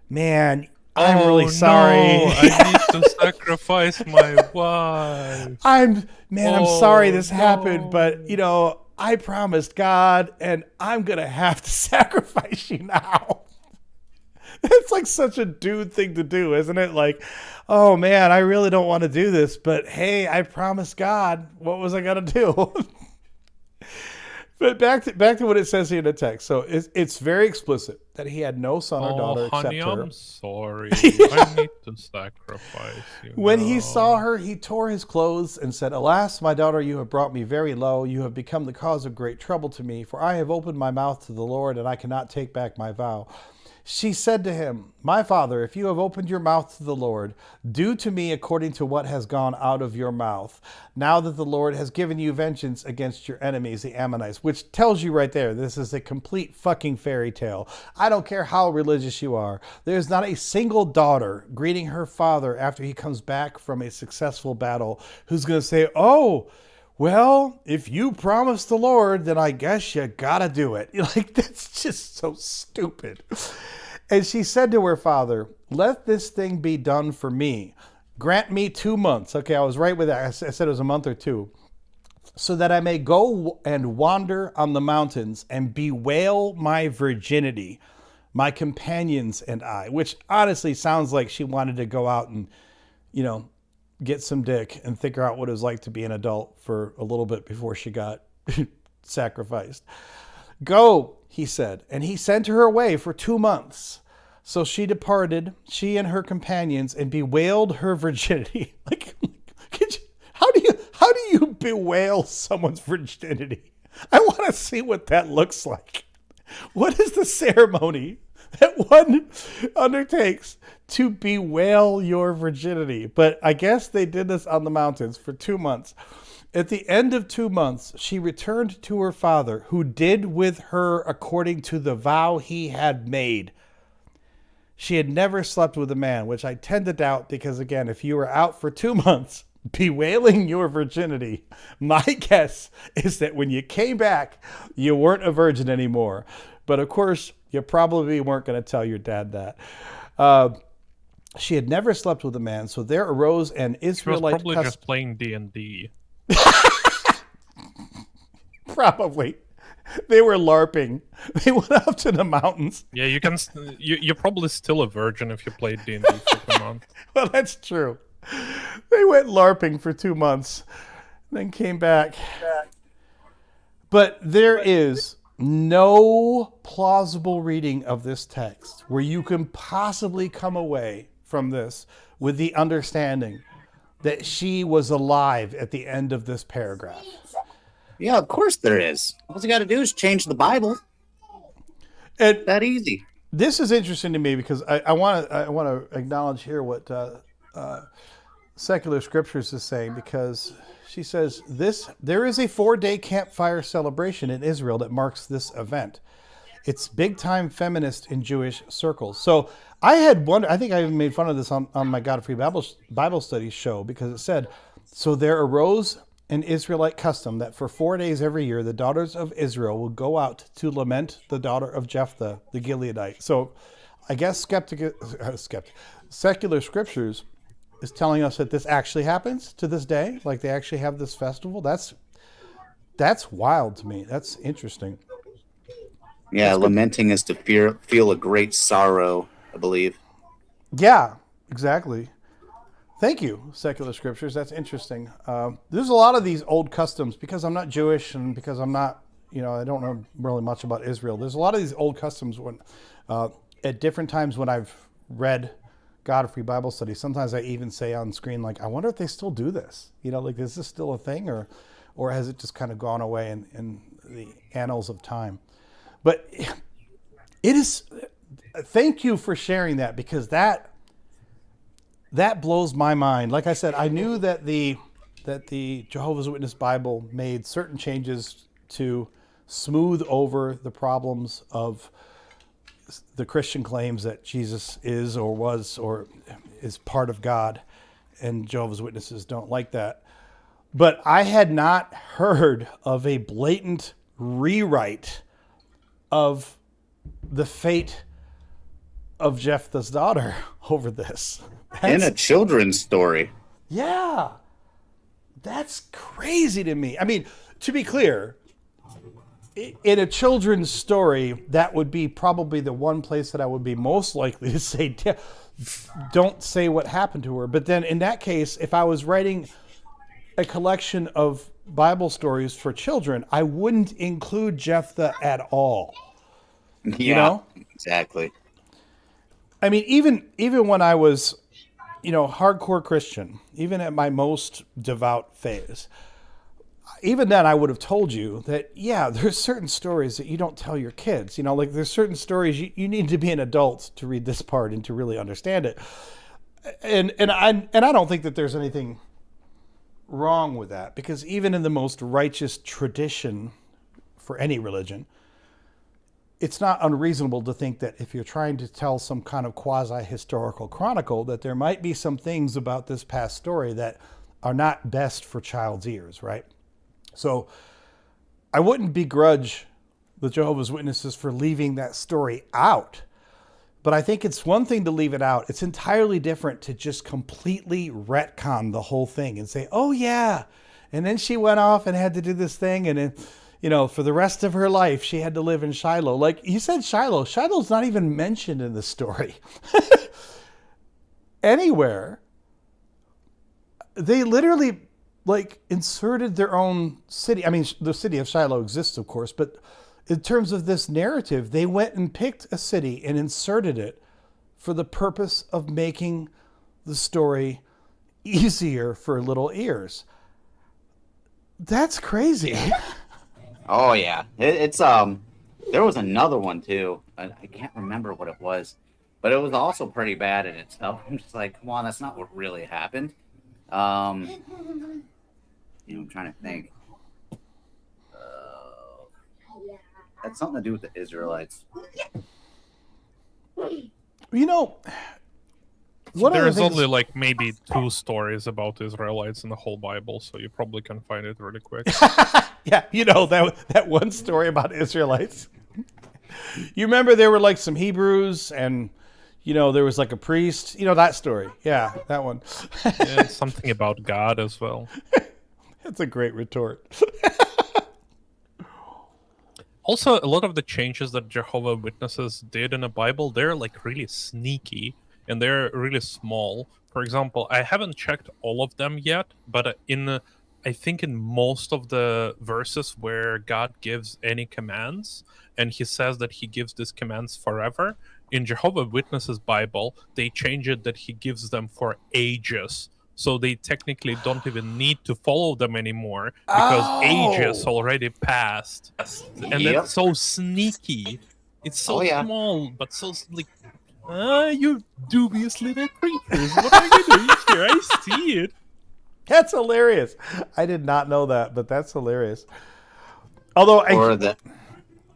man, I'm really sorry. No, I need to sacrifice my wife. I'm sorry this happened, but, I promised God, and I'm going to have to sacrifice you now. It's like such a dude thing to do, isn't it? Like, oh, man, I really don't want to do this, but, hey, I promised God. What was I going to do? But back to what it says here in the text. So it's very explicit that he had no son or daughter except her. I'm sorry. I need to sacrifice you. When he saw her, he tore his clothes and said, alas, my daughter, you have brought me very low. You have become the cause of great trouble to me, for I have opened my mouth to the Lord, and I cannot take back my vow. She said to him, "My father, if you have opened your mouth to the Lord, do to me according to what has gone out of your mouth. Now that the Lord has given you vengeance against your enemies, the Ammonites," which tells you right there, this is a complete fucking fairy tale. I don't care how religious you are. There's not a single daughter greeting her father after he comes back from a successful battle who's going to say, "Oh, well, if you promise the Lord, then I guess you gotta do it." Like, that's just so stupid. And she said to her father, "Let this thing be done for me. Grant me 2 months." Okay, I was right with that. I said it was a month or two. "So that I may go and wander on the mountains and bewail my virginity, my companions and I," which honestly sounds like she wanted to go out and, get some dick and figure out what it was like to be an adult for a little bit before she got sacrificed. "Go," he said, and he sent her away for 2 months. So she departed, she and her companions, and bewailed her virginity. How do you bewail someone's virginity? I want to see what that looks like. What is the ceremony that one undertakes to bewail your virginity? But I guess they did this on the mountains for 2 months. At the end of 2 months, she returned to her father, who did with her according to the vow he had made. She had never slept with a man, which I tend to doubt because, again, if you were out for 2 months bewailing your virginity, my guess is that when you came back, you weren't a virgin anymore. But of course, you probably weren't going to tell your dad that. She had never slept with a man, so there arose an She was Israelite probably just playing D&D. Probably. They were LARPing. They went up to the mountains. Yeah, you're probably still a virgin if you played D&D for 2 months. Well, that's true. They went LARPing for 2 months, then came back. But there is no plausible reading of this text where you can possibly come away from this with the understanding that she was alive at the end of this paragraph. Yeah, of course there is. All you got to do is change the Bible. And That easy. this is interesting to me because I want to acknowledge here what Secular Scriptures is saying, because she says there is a 4-day campfire celebration in Israel that marks this event. It's big time feminist in Jewish circles. So I had wondered, I think I even made fun of this on my God-Free Bible Studies show, because it said, "So there arose an Israelite custom that for 4 days every year, the daughters of Israel will go out to lament the daughter of Jephthah, the Gileadite." So I guess Secular Scriptures is telling us that this actually happens to this day. Like, they actually have this festival. That's wild to me. That's interesting. Yeah, lamenting is to feel a great sorrow, I believe. Yeah, exactly. Thank you, Secular Scriptures. That's interesting. There's a lot of these old customs, because I'm not Jewish and because I'm not, I don't know really much about Israel. There's a lot of these old customs when, at different times when I've read God-Free Bible Studies, sometimes I even say on screen, like, I wonder if they still do this. Like, is this still a thing, or has it just kind of gone away in the annals of time? But it is. Thank you for sharing that, because that blows my mind. Like I said, I knew that the Jehovah's Witness Bible made certain changes to smooth over the problems of the Christian claims that Jesus is or was or is part of God, and Jehovah's Witnesses don't like that. But I had not heard of a blatant rewrite of the fate of Jephthah's daughter over this. In a children's story. Yeah. That's crazy to me. I mean, to be clear, in a children's story, that would be probably the one place that I would be most likely to say, don't say what happened to her. But then in that case, if I was writing a collection of Bible stories for children, I wouldn't include Jephthah at all. Yeah, exactly. I mean, even when I was, hardcore Christian, even at my most devout phase, even then I would have told you that, yeah, there's certain stories that you don't tell your kids. You know, like there's certain stories you need to be an adult to read this part and to really understand it. And I don't think that there's anything wrong with that, because even in the most righteous tradition for any religion, it's not unreasonable to think that if you're trying to tell some kind of quasi-historical chronicle, that there might be some things about this past story that are not best for child's ears, right? So I wouldn't begrudge the Jehovah's Witnesses for leaving that story out. But I think it's one thing to leave it out. It's entirely different to just completely retcon the whole thing and say, oh, yeah. And then she went off and had to do this thing. And then, you know, for the rest of her life, she had to live in Shiloh. Like you said, Shiloh. Shiloh's not even mentioned in the story. Anywhere. They literally, like, inserted their own city. I mean, the city of Shiloh exists, of course, but in terms of this narrative, they went and picked a city and inserted it for the purpose of making the story easier for little ears. That's crazy. Oh yeah, it's there was another one too. I can't remember what it was, but it was also pretty bad in itself. I'm just like, come on, that's not what really happened. I'm trying to think. Had something to do with the Israelites. You know, one of the There's things- only like maybe 2 stories about Israelites in the whole Bible, so you probably can find it really quick. Yeah, you know, that one story about Israelites. You remember there were like some Hebrews and, you know, there was like a priest. You know that story. Yeah, that one. Yeah, something about God as well. That's a great retort. Also, a lot of the changes that Jehovah Witnesses did in the Bible, they're like really sneaky and they're really small. For example, I haven't checked all of them yet, but I think in most of the verses where God gives any commands, and he says that he gives these commands forever, in Jehovah Witnesses Bible, they change it that he gives them for ages. So they technically don't even need to follow them anymore because ages already passed. And Yep. that's so sneaky. It's so Oh, yeah. small, but so like, you dubious little creatures. What are you doing here? I see it. That's hilarious. I did not know that, but that's hilarious. Although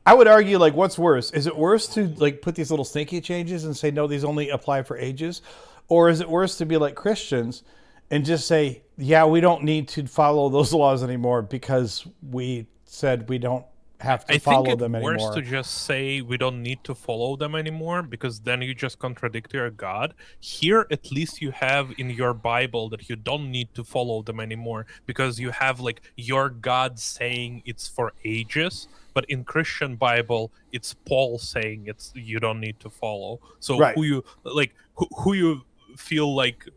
I would argue, like, what's worse? Is it worse to like put these little sneaky changes and say no, these only apply for ages, or is it worse to be like Christians and just say, yeah, we don't need to follow those laws anymore because we said we don't have to follow them anymore? I think it's worse to just say we don't need to follow them anymore, because then you just contradict your God. Here, at least you have in your Bible that you don't need to follow them anymore, because you have like your God saying it's for ages. But in Christian Bible, it's Paul saying it's you don't need to follow. So Right. who you feel like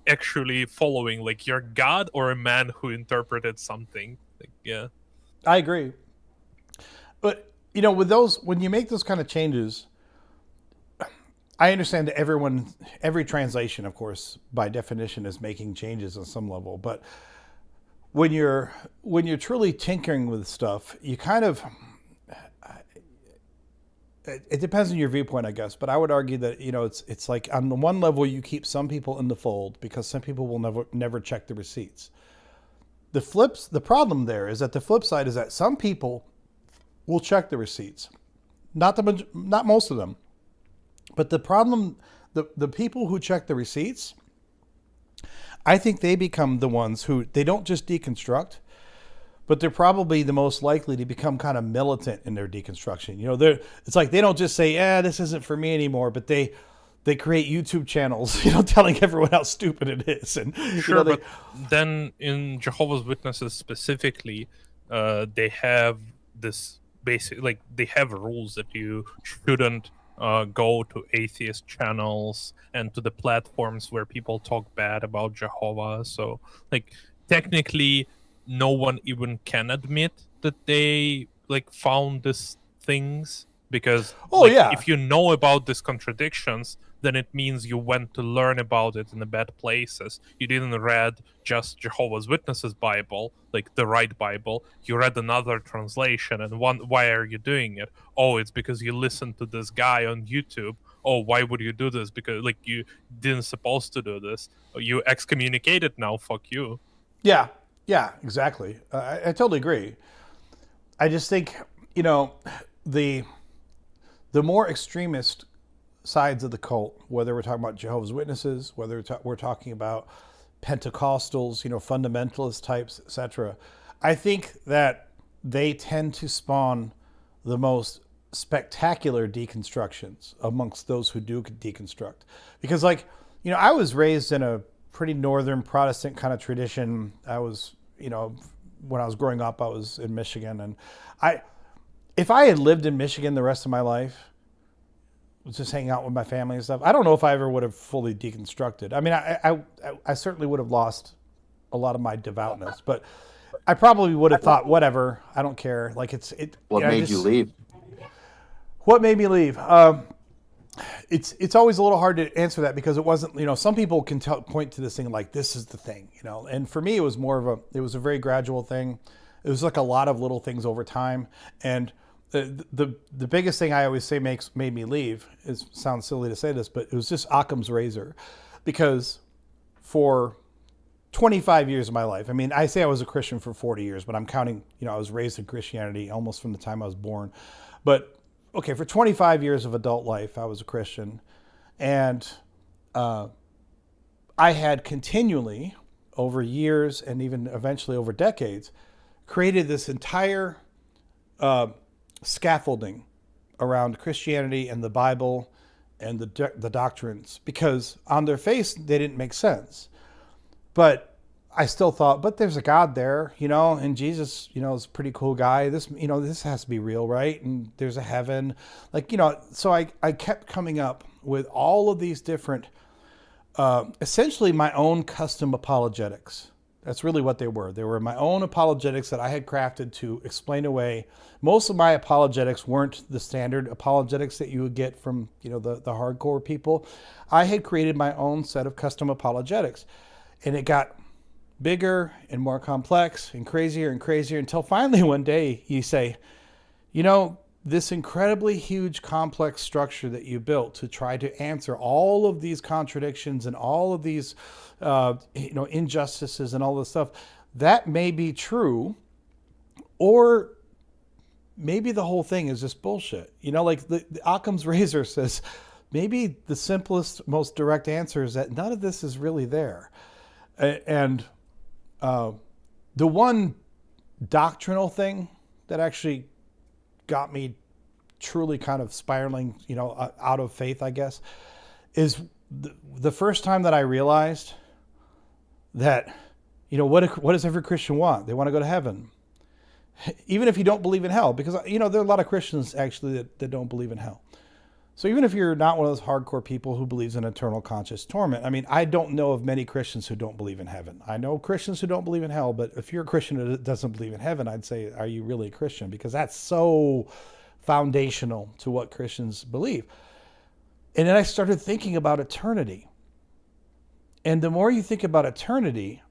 actually following, like your God or a man who interpreted something? Like, yeah. I agree. But, you know, with those, when you make those kind of changes, I understand that every translation, of course, by definition is making changes on some level. But when you're truly tinkering with stuff, you kind of, it depends on your viewpoint, I guess. But I would argue that, you know, it's like on the one level, you keep some people in the fold because some people will never check the receipts. The problem there is that the flip side is that some people will check the receipts, not most of them, but the problem, the people who check the receipts, I think they become the ones who they don't just deconstruct, but they're probably the most likely to become kind of militant in their deconstruction. You know, it's like they don't just say, "Yeah, this isn't for me anymore," but they create YouTube channels, you know, telling everyone how stupid it is. And Sure, you know, but then in Jehovah's Witnesses specifically, they have this basic, like they have rules that you shouldn't go to atheist channels and to the platforms where people talk bad about Jehovah. So, like, technically, no one even can admit that they like found these things, because Oh, like, yeah. if you know about these contradictions, then it means you went to learn about it in the bad places. You didn't read just Jehovah's Witnesses Bible, like the right Bible. You read another translation, and why are you doing it? Oh, it's because you listened to this guy on YouTube. Oh, why would you do this? Because like you didn't supposed to do this. You excommunicated now. Fuck you. Yeah, yeah, exactly. I totally agree. I just think, you know, the more extremist sides of the cult, whether we're talking about Jehovah's Witnesses, whether we're talking about Pentecostals, you know, fundamentalist types, etc., I think that they tend to spawn the most spectacular deconstructions amongst those who do deconstruct. Because, like, you know, I was raised in a pretty northern Protestant kind of tradition. I was, you know, when I was growing up, I was in Michigan, and if I had lived in Michigan the rest of my life, just hanging out with my family and stuff, I don't know if I ever would have fully deconstructed. I mean, I certainly would have lost a lot of my devoutness, but I probably would have thought, whatever, I don't care. Like What made you leave? What made me leave? It's always a little hard to answer that because it wasn't, you know, some people can point to this thing like this is the thing, you know, and for me it was more of it was a very gradual thing. It was like a lot of little things over time, and the biggest thing I always say made me leave, it sounds silly to say this, but it was just Occam's razor, because for 25 years of my life, I mean, I say I was a Christian for 40 years, but I'm counting, you know, I was raised in Christianity almost from the time I was born. But okay, for 25 years of adult life, I was a Christian, and I had continually, over years and even eventually over decades, created this entire scaffolding around Christianity and the Bible and the doctrines, because on their face they didn't make sense. But I still thought, but there's a God there, you know, and Jesus, you know, is a pretty cool guy. This, you know, this has to be real, right? And there's a heaven, like, you know. So I kept coming up with all of these different, essentially my own custom apologetics. That's really what they were. They were my own apologetics that I had crafted to explain away. Most of my apologetics weren't the standard apologetics that you would get from, you know, the hardcore people. I had created my own set of custom apologetics, and it got bigger and more complex and crazier until finally one day you say, you know, this incredibly huge complex structure that you built to try to answer all of these contradictions and all of these you know, injustices and all this stuff, that may be true, or maybe the whole thing is just bullshit. You know, like the Occam's razor says, maybe the simplest, most direct answer is that none of this is really there. And the one doctrinal thing that actually got me truly kind of spiraling, you know, out of faith, I guess, is the first time that I realized that, you know, what does every Christian want? They want to go to heaven, even if you don't believe in hell, because, you know, there are a lot of Christians actually that don't believe in hell. So even if you're not one of those hardcore people who believes in eternal conscious torment, I mean, I don't know of many Christians who don't believe in heaven. I know Christians who don't believe in hell, but if you're a Christian who doesn't believe in heaven, I'd say, are you really a Christian? Because that's so foundational to what Christians believe. And then I started thinking about eternity. And the more you think about eternity,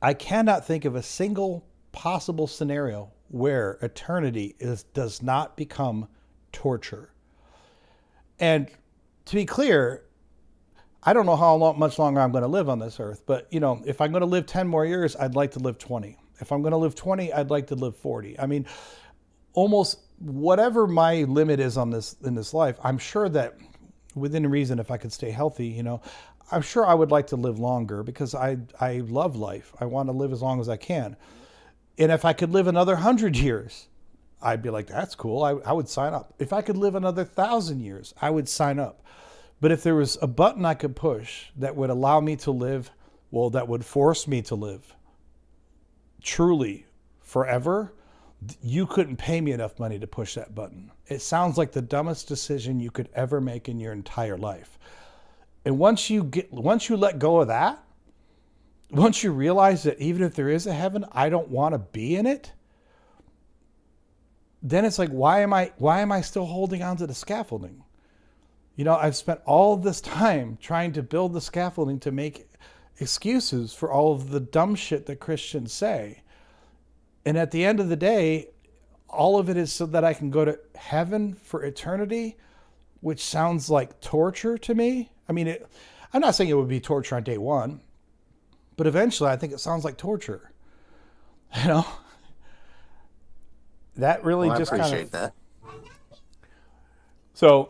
I cannot think of a single possible scenario where eternity does not become torture. And to be clear, I don't know how much longer I'm going to live on this earth, but, you know, if I'm going to live 10 more years, I'd like to live 20. If I'm going to live 20, I'd like to live 40. I mean, almost whatever my limit is on this in this life, I'm sure that within reason, if I could stay healthy, you know, I'm sure I would like to live longer because I love life. I want to live as long as I can. And if I could live another 100 years, I'd be like, that's cool. I would sign up. If I could live another 1,000 years, I would sign up. But if there was a button I could push that would allow me to live, well, that would force me to live truly forever, you couldn't pay me enough money to push that button. It sounds like the dumbest decision you could ever make in your entire life. And once you let go of that, once you realize that even if there is a heaven, I don't want to be in it, then it's like, why am I still holding on to the scaffolding? I've spent all of this time trying to build the scaffolding to make excuses for all of the dumb shit that Christians say. And at the end of the day, all of it is so that I can go to heaven for eternity, which sounds like torture to me. I mean, I'm not saying it would be torture on day one, but eventually I think it sounds like torture. That really just kind of... I appreciate that. So,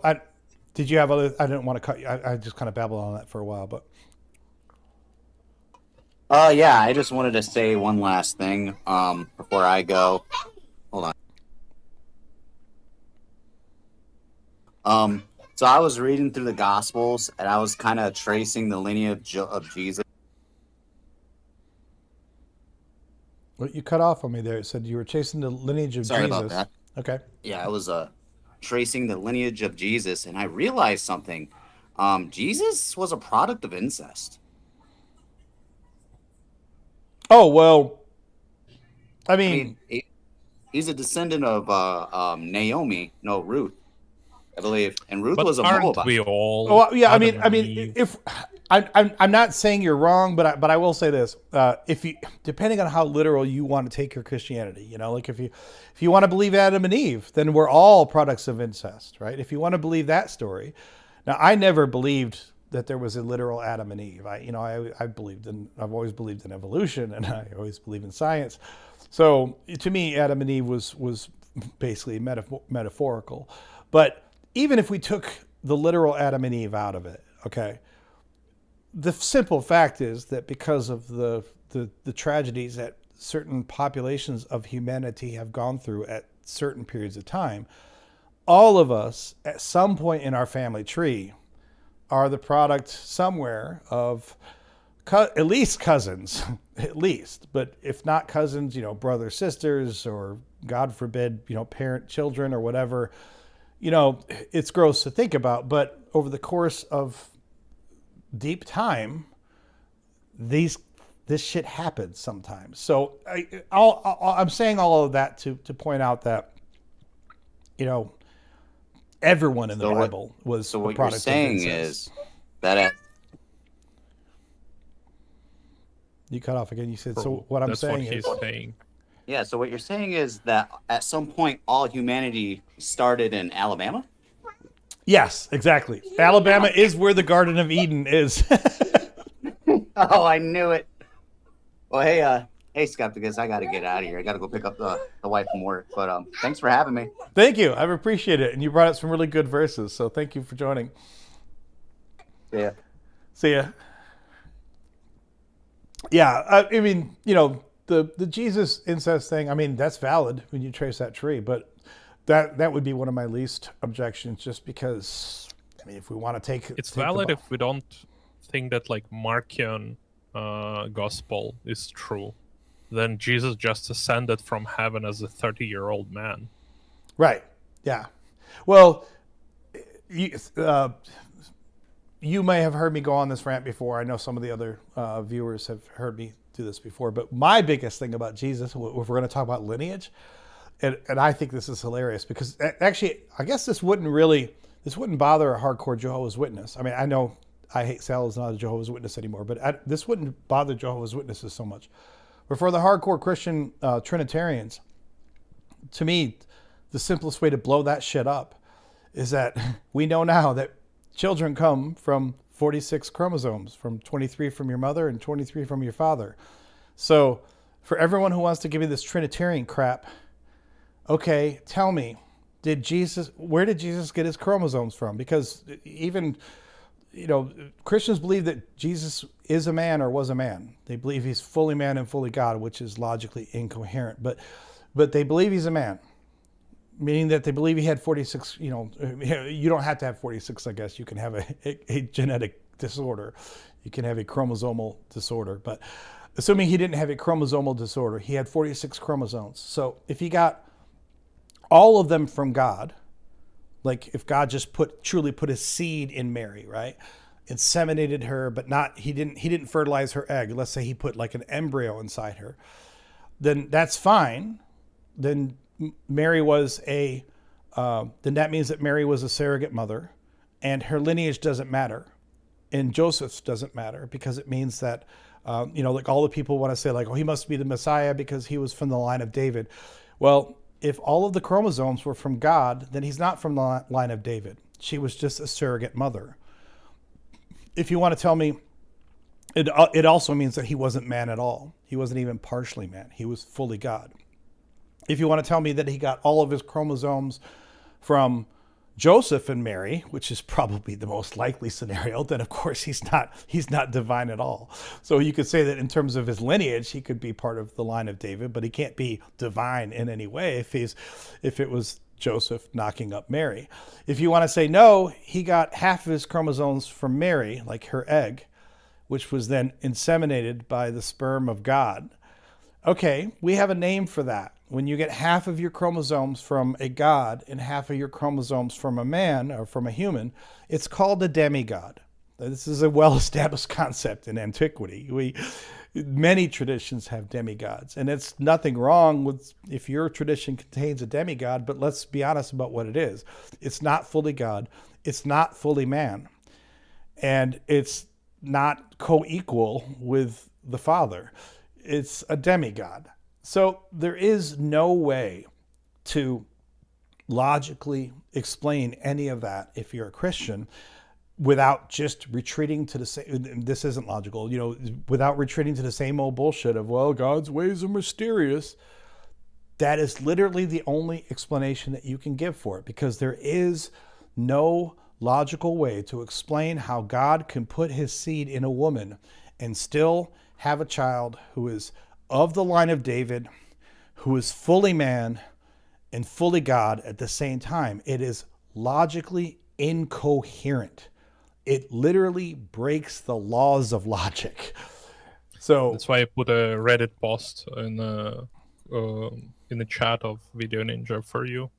did you have other... I didn't want to cut you. I just kind of babbled on that for a while, but... Yeah, I just wanted to say one last thing before I go. Hold on. So I was reading through the Gospels, and I was kind of tracing the lineage of Jesus. Well, you cut off on me there. It said you were chasing the lineage of Jesus. Sorry about that. Okay. Yeah, I was tracing the lineage of Jesus, and I realized something. Jesus was a product of incest. Oh, well, I mean he's a descendant of Ruth, I believe, and Ruth but was a aren't Moabite. we all? Oh, yeah. Adam I mean, if I'm not saying you're wrong, but I will say this: if you, depending on how literal you want to take your Christianity, like if you want to believe Adam and Eve, then we're all products of incest, right? If you want to believe that story, now I never believed that there was a literal Adam and Eve. I've always believed in evolution, and I always believe in science. So to me, Adam and Eve was basically metaphorical. But even if we took the literal Adam and Eve out of it, okay, the simple fact is that because of the tragedies that certain populations of humanity have gone through at certain periods of time, all of us at some point in our family tree are the product somewhere of at least cousins, at least, but if not cousins, brothers, sisters, or God forbid, parent, children, or whatever. It's gross to think about, but over the course of deep time, this shit happens sometimes. So I'm saying all of that to point out that, everyone in the Bible was so a what product you're saying of incest. is that you cut off again. You said, so what I'm saying is... Yeah, so what you're saying is that at some point all humanity started in Alabama? Yes, exactly. Alabama is where the Garden of Eden is. Oh, I knew it. Well, hey, Skepticus, I got to get out of here. I got to go pick up the wife from work. But thanks for having me. Thank you. I appreciate it. And you brought up some really good verses, so thank you for joining. Yeah. See ya. Yeah, I mean, the Jesus incest thing, I mean, that's valid when you trace that tree, but that would be one of my least objections, just because, I mean, if we want to take... It's valid if we don't think that, Markian gospel is true. Then Jesus just ascended from heaven as a 30-year-old man. Right, yeah. Well, you may have heard me go on this rant before. I know some of the other viewers have heard me do this before. But my biggest thing about Jesus, if we're going to talk about lineage, and I think this is hilarious, because actually, I guess this wouldn't bother a hardcore Jehovah's Witness. I mean, I know I Hate Sal is not a Jehovah's Witness anymore, but this wouldn't bother Jehovah's Witnesses so much. But for the hardcore Christian Trinitarians, to me, the simplest way to blow that shit up is that we know now that children come from 46 chromosomes, from 23 from your mother and 23 from your father. So for everyone who wants to give me this Trinitarian crap, okay, tell me, where did Jesus get his chromosomes from? Because even, Christians believe that Jesus is a man or was a man. They believe he's fully man and fully God, which is logically incoherent, but they believe he's a man. Meaning that they believe he had 46, you don't have to have 46, I guess. You can have a genetic disorder. You can have a chromosomal disorder. But assuming he didn't have a chromosomal disorder, he had 46 chromosomes. So if he got all of them from God, like if God just truly put his seed in Mary, right? Inseminated her, but he didn't fertilize her egg. Let's say he put like an embryo inside her. Then that's fine. Then Mary was then that means that Mary was a surrogate mother, and her lineage doesn't matter, and Joseph's doesn't matter, because it means that, like all the people want to say, like, oh, he must be the Messiah because he was from the line of David. Well, if all of the chromosomes were from God, then he's not from the line of David. She was just a surrogate mother. If you want to tell me, it also means that he wasn't man at all. He wasn't even partially man. He was fully God. If you want to tell me that he got all of his chromosomes from Joseph and Mary, which is probably the most likely scenario, then of course he's not divine at all. So you could say that in terms of his lineage, he could be part of the line of David, but he can't be divine in any way if it was Joseph knocking up Mary. If you want to say no, he got half of his chromosomes from Mary, like her egg, which was then inseminated by the sperm of God. Okay, we have a name for that. When you get half of your chromosomes from a god and half of your chromosomes from a man or from a human, it's called a demigod. This is a well-established concept in antiquity. Many traditions have demigods, and it's nothing wrong with if your tradition contains a demigod, but let's be honest about what it is. It's not fully God. It's not fully man. And it's not co-equal with the Father. It's a demigod. So there is no way to logically explain any of that if you're a Christian without just retreating to the same, this isn't logical, without retreating to the same old bullshit of, well, God's ways are mysterious. That is literally the only explanation that you can give for it, because there is no logical way to explain how God can put his seed in a woman and still have a child who is of the line of David, who is fully man and fully God at the same time. It is logically incoherent. It literally breaks the laws of logic. So that's why I put a Reddit post in the chat of Video Ninja for you.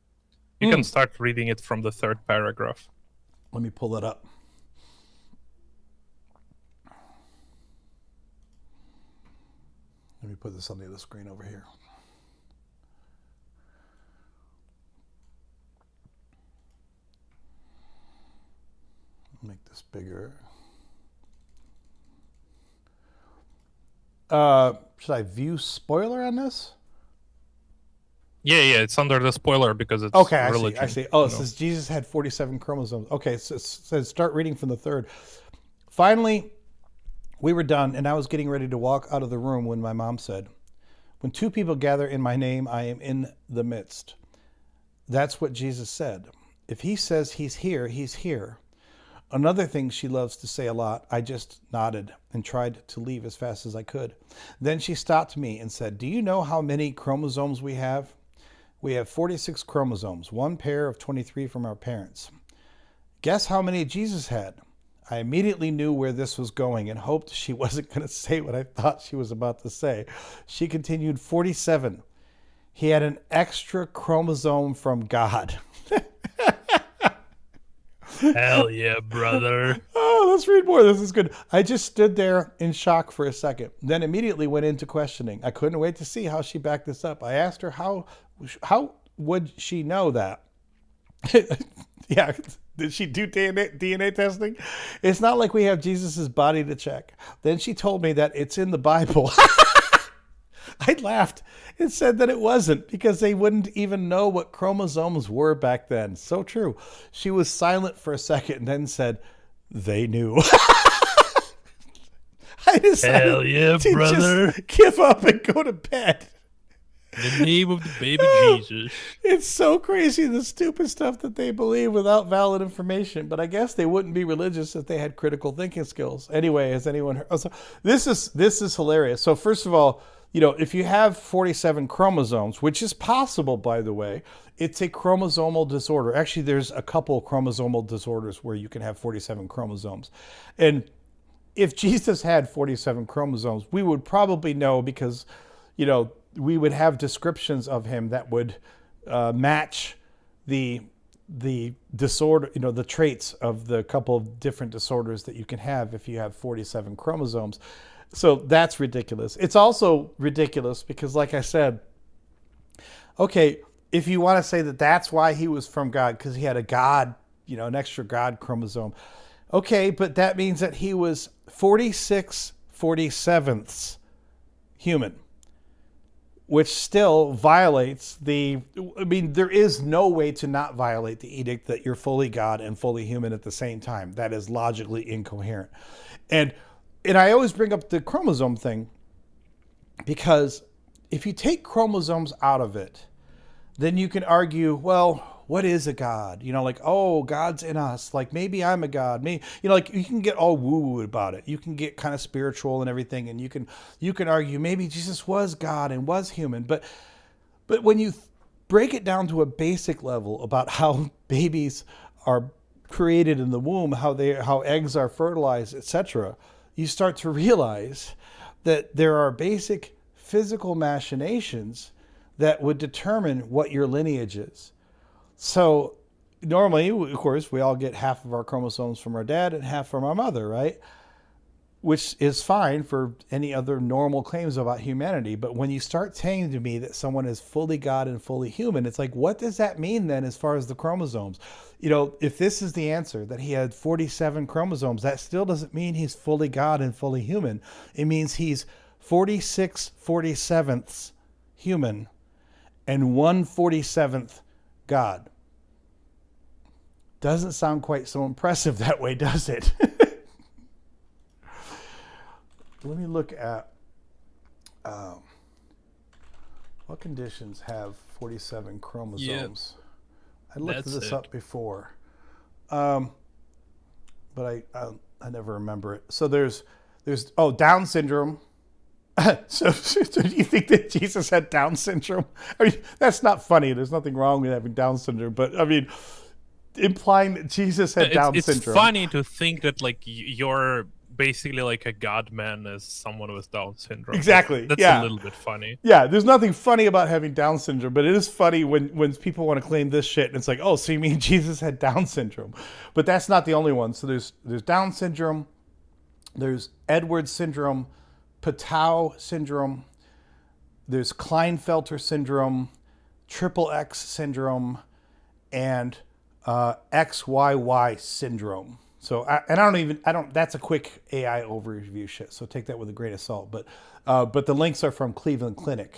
You can start reading it from the third paragraph. Let me pull that up. Let me put this on the other screen over here. Make this bigger. Should I view spoiler on this? Yeah, it's under the spoiler because it's okay. religion. I see. Oh, it says Jesus had 47 chromosomes. Okay, so it says start reading from the third. Finally, we were done, and I was getting ready to walk out of the room when my mom said, "When two people gather in my name, I am in the midst." That's what Jesus said. If he says he's here, he's here. Another thing she loves to say a lot, I just nodded and tried to leave as fast as I could. Then she stopped me and said, "Do you know how many chromosomes we have? We have 46 chromosomes, one pair of 23 from our parents. Guess how many Jesus had?" I immediately knew where this was going and hoped she wasn't going to say what I thought she was about to say. She continued, 47. He had an extra chromosome from God. Hell yeah, brother. Oh, let's read more. This is good. I just stood there in shock for a second, then immediately went into questioning. I couldn't wait to see how she backed this up. I asked her how would she know that? Yeah, did she do DNA testing? It's not like we have Jesus's body to check. Then she told me that it's in the Bible. I laughed and said that it wasn't, because they wouldn't even know what chromosomes were back then. So true. She was silent for a second and then said, "They knew." I decided Hell yeah, to brother. just give up and go to bed. In the name of the baby Jesus. It's so crazy, the stupid stuff that they believe without valid information. But I guess they wouldn't be religious if they had critical thinking skills. Anyway, has anyone heard? Oh, so this is hilarious. So first of all, if you have 47 chromosomes, which is possible, by the way, it's a chromosomal disorder. Actually, there's a couple chromosomal disorders where you can have 47 chromosomes. And if Jesus had 47 chromosomes, we would probably know, because, we would have descriptions of him that would match the disorder, the traits of the couple of different disorders that you can have if you have 47 chromosomes. So that's ridiculous. It's also ridiculous because, like I said, okay, if you want to say that that's why he was from God, because he had a God, an extra God chromosome. Okay, but that means that he was 46/47ths human, which still violates there is no way to not violate the edict that you're fully God and fully human at the same time. That is logically incoherent. And I always bring up the chromosome thing because if you take chromosomes out of it, then you can argue, well, what is a God? Oh, God's in us. Like, maybe I'm a God. Maybe, you can get all woo-woo about it. You can get kind of spiritual and everything. And you can argue maybe Jesus was God and was human. But when you break it down to a basic level about how babies are created in the womb, how eggs are fertilized, etc., you start to realize that there are basic physical machinations that would determine what your lineage is. So normally, of course, we all get half of our chromosomes from our dad and half from our mother, right? Which is fine for any other normal claims about humanity. But when you start saying to me that someone is fully God and fully human, it's like, what does that mean then as far as the chromosomes? If this is the answer, that he had 47 chromosomes, that still doesn't mean he's fully God and fully human. It means he's 46/47ths human and 1/47th God. Doesn't sound quite so impressive that way, does it? Let me look at what conditions have 47 chromosomes. I looked this up before, but I never remember it. So there's Down syndrome. So do you think that Jesus had Down syndrome? I mean, that's not funny. There's nothing wrong with having Down syndrome, but I mean, implying that Jesus had Down syndrome. It's funny to think that you're basically like a God man as someone with Down syndrome. Exactly. That's a little bit funny. Yeah, there's nothing funny about having Down syndrome, but it is funny when people want to claim this shit, and it's like, oh, so you mean Jesus had Down syndrome? But that's not the only one. So there's Down syndrome, there's Edwards syndrome, Patau syndrome, there's Klinefelter syndrome, XXX syndrome, and XYY syndrome. So that's a quick AI overview shit. So take that with a grain of salt. But the links are from Cleveland Clinic.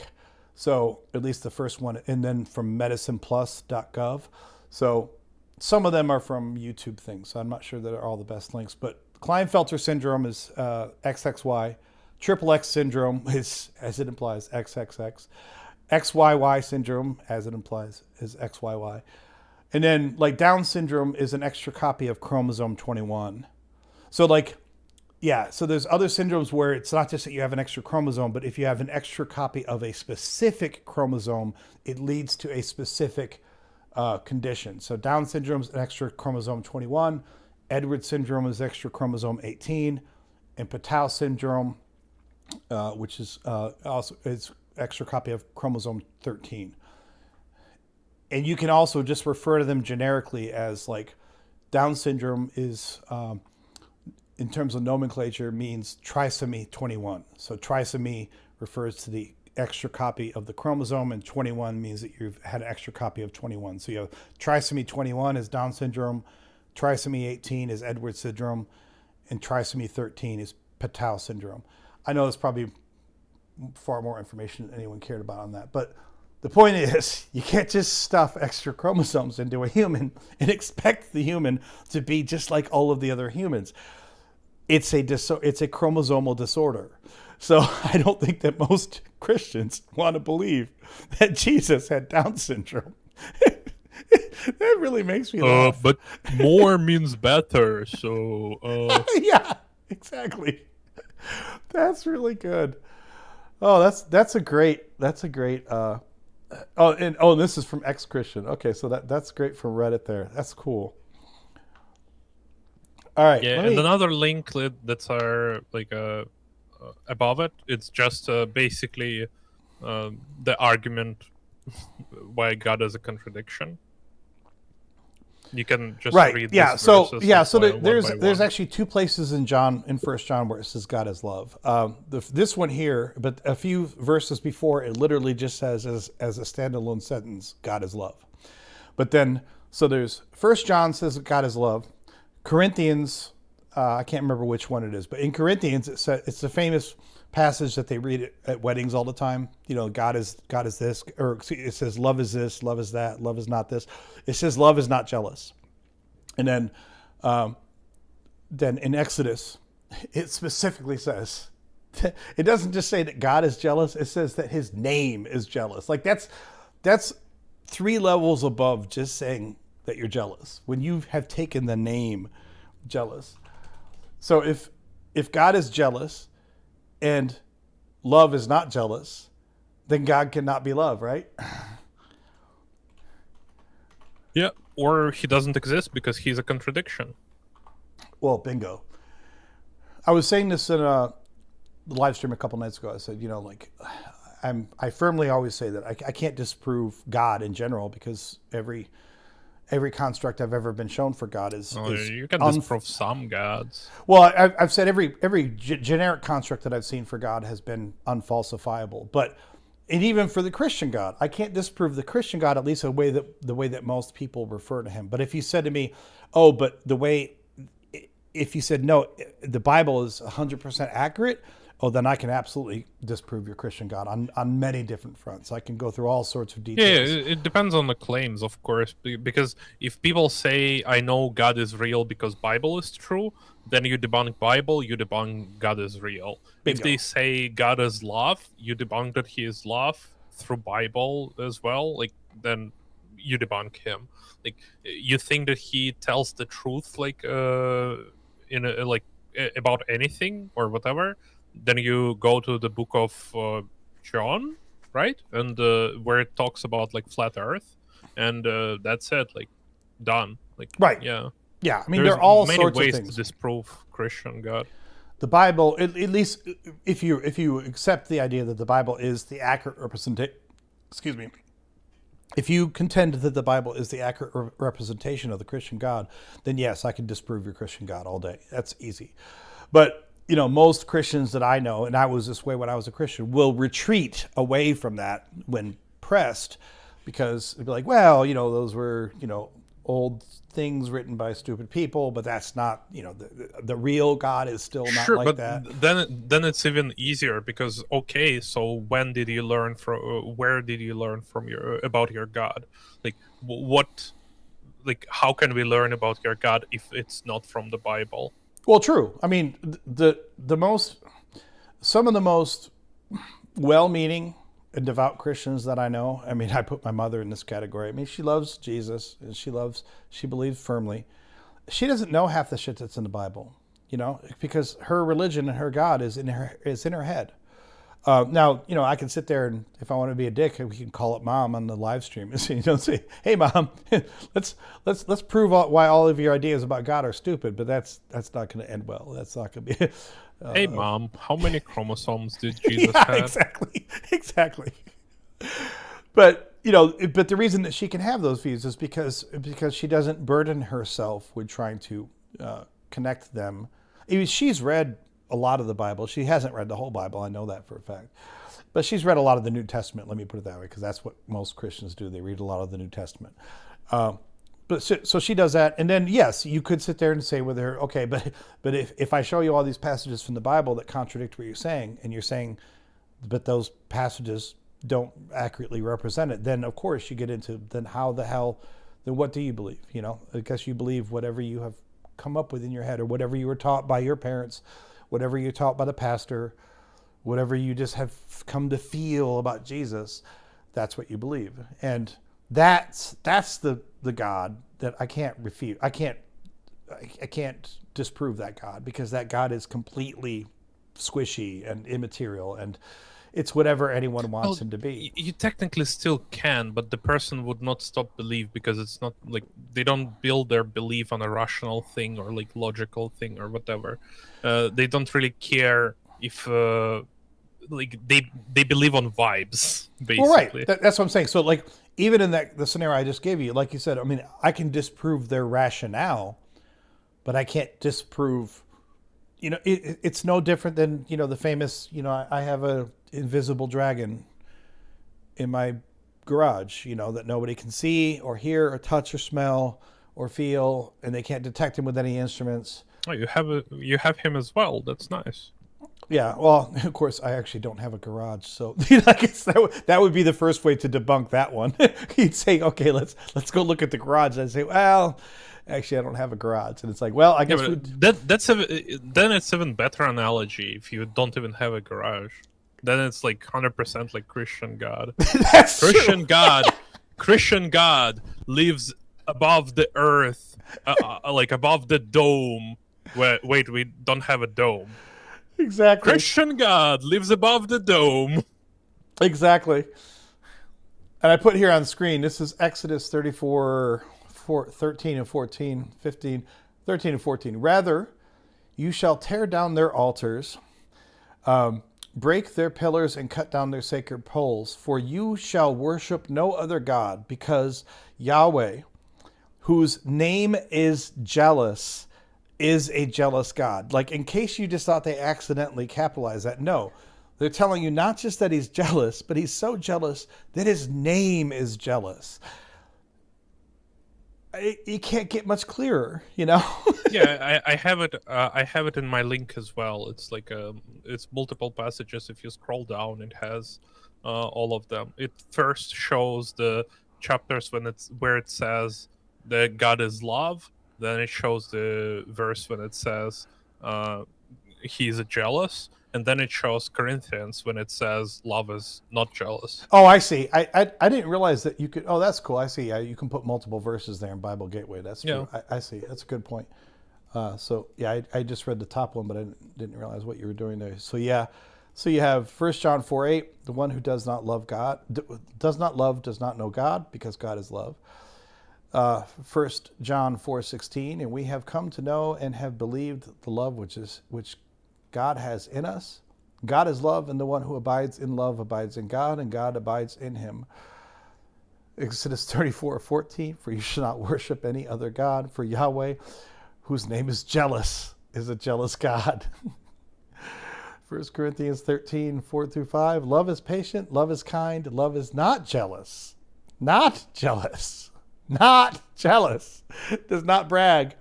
So at least the first one, and then from medicineplus.gov. So some of them are from YouTube things. So I'm not sure that are all the best links, but Klinefelter syndrome is XXY. XXX syndrome is, as it implies, XXX. XYY syndrome, as it implies, is XYY. And then, Down syndrome is an extra copy of chromosome 21. So, so there's other syndromes where it's not just that you have an extra chromosome, but if you have an extra copy of a specific chromosome, it leads to a specific condition. So Down syndrome is an extra chromosome 21. Edwards syndrome is extra chromosome 18. And Patau syndrome, which is also it's extra copy of chromosome 13. And you can also just refer to them generically as Down syndrome is, in terms of nomenclature, means trisomy 21. So trisomy refers to the extra copy of the chromosome, and 21 means that you've had an extra copy of 21. So you have trisomy 21 is Down syndrome, trisomy 18 is Edwards syndrome, and trisomy 13 is Patau syndrome. I know there's probably far more information than anyone cared about on that, but the point is, you can't just stuff extra chromosomes into a human and expect the human to be just like all of the other humans. It's a chromosomal disorder. So I don't think that most Christians want to believe that Jesus had Down syndrome. That really makes me laugh. But more means better. So yeah, exactly. That's really good. Oh, that's a great. And this is from ex-Christian. Okay, so that's great from Reddit there. That's cool. All right. Yeah, and another link that's above it. It's just basically the argument why God is a contradiction. You can just read this. Yeah. So there's actually two places in 1 John where it says God is love. This one here, but a few verses before, it literally just says as a standalone sentence, God is love. But then So there's First John says that God is love. Corinthians, I can't remember which one it is, but in Corinthians it's the famous passage that they read at weddings all the time. You know, God is this, or it says love is this, love is that, love is not this. It says love is not jealous. And then in Exodus, it specifically says, it doesn't just say that God is jealous, it says that his name is jealous. Like that's 3 levels above just saying that you're jealous, when you have taken the name jealous. So if God is jealous and love is not jealous, then God cannot be love, right? Yeah, or he doesn't exist because he's a contradiction. Well, bingo. I was saying this in a live stream a couple nights ago. I said, you know, like I firmly always say that I can't disprove God in general, because every construct I've ever been shown for God is You can disprove some gods. Well, I've said every generic construct that I've seen for God has been unfalsifiable. And even for the Christian God, I can't disprove the Christian God, at least the way that most people refer to him. But if you said to me, oh, but if you said, no, the Bible is 100% accurate, oh, then I can absolutely disprove your Christian God on many different fronts. I can go through all sorts of details. Yeah, it depends on the claims, of course. Because if people say, I know God is real because Bible is true, then you debunk Bible, you debunk God is real. Bingo. If they say God is love, you debunk that he is love through Bible as well. Like, then you debunk him. Like, you think that he tells the truth, like, about anything or whatever, then you go to the book of John, right? And where it talks about like flat Earth, and that's it. Like, done. Like, right? Yeah. Yeah. I mean, There's there are all many sorts ways of things to disprove Christian God. The Bible, at least if you accept the idea that the Bible is the accurate representation, excuse me, if you contend that the Bible is the accurate representation of the Christian God, then yes, I can disprove your Christian God all day. That's easy. But you know, most Christians that I know, and I was this way when I was a Christian, will retreat away from that when pressed, because they'd be like, well, you know, those were, you know, old things written by stupid people, but that's not, you know, the real God is still not Sure, like but that. then it's even easier, because okay, so when did you learn from? Where did you learn from about your God? Like, what? Like, how can we learn about your God if it's not from the Bible? Well, true. I mean, some of the most well-meaning and devout Christians that I know, I mean, I put my mother in this category. I mean, she loves Jesus and she believes firmly. She doesn't know half the shit that's in the Bible, you know, because her religion and her God is in her head. Now, you know, I can sit there and if I want to be a dick, we can call up Mom on the live stream and say, "Hey, Mom, let's prove why all of your ideas about God are stupid." But that's not going to end well. That's not going to be. Hey, Mom, how many chromosomes did Jesus Yeah, have? exactly. But you know, but the reason that she can have those views is because she doesn't burden herself with trying to connect them. I mean, she's read a lot of the Bible. She hasn't read the whole Bible. I know that for a fact. But she's read a lot of the New Testament. Let me put it that way, because that's what most Christians do. They read a lot of the New Testament. But so she does that. And then, yes, you could sit there and say with her, okay, but if I show you all these passages from the Bible that contradict what you're saying, and you're saying, but those passages don't accurately represent it, then of course you get into, then what do you believe? You know, I guess you believe whatever you have come up with in your head, or whatever you were taught by your parents, whatever you're taught by the pastor, whatever you just have come to feel about Jesus, that's what you believe. And that's the God that I can't refute. I can't disprove that God, because that God is completely squishy and immaterial, and it's whatever anyone wants him to be. You technically still can, but the person would not stop belief, because it's not like they don't build their belief on a rational thing or like logical thing or whatever. They don't really care if like they believe on vibes, basically. Well, right. That's what I'm saying. So like, even in the scenario I just gave you, like you said, I mean, I can disprove their rationale, but I can't disprove, you know, it's no different than, you know, the famous, you know, I have a invisible dragon in my garage, that nobody can see or hear or touch or smell or feel, and they can't detect him with any instruments. Oh, you have him as well. That's nice. Yeah, well, of course, I actually don't have a garage, so I guess that would be the first way to debunk that one. He'd say, "Okay, let's go look at the garage." I'd say, "Well, actually, I don't have a garage," and it's like, "Well, I guess then it's even better analogy if you don't even have a garage. Then it's like 100% like Christian God. that's Christian true. God, Christian God lives above the earth, like above the dome. Wait, we don't have a dome. Exactly. Christian God lives above the dome. Exactly. And I put here on screen, this is Exodus 34, 13 and 14, 15, 13 and 14. Rather, you shall tear down their altars, break their pillars and cut down their sacred poles, for you shall worship no other God, because Yahweh, whose name is jealous, is a jealous God. Like, in case you just thought they accidentally capitalized that, no. They're telling you not just that he's jealous, but he's so jealous that his name is jealous. You can't get much clearer, Yeah, I have it. I have it in my link as well. It's like it's multiple passages. If you scroll down, it has all of them. It first shows the chapters where it says that God is love. Then it shows the verse when it says he's jealous, and then it shows Corinthians when it says love is not jealous. Oh, I see. I didn't realize that you could. Oh, that's cool. I see. You can put multiple verses there in Bible Gateway. That's true. Yeah. I see. That's a good point. So yeah, I just read the top one, but I didn't realize what you were doing there. So yeah, so you have 1 John 4:8. The one who does not love God does not know God, because God is love. 1 John 4:16, and we have come to know and have believed the love which God has in us. God is love, and the one who abides in love abides in God, and God abides in him. Exodus 34:14, for you shall not worship any other God, for Yahweh, whose name is jealous, is a jealous God. 1 Corinthians 13:4-5, love is patient, love is kind, love is not jealous. Not jealous. Not jealous. Does not brag.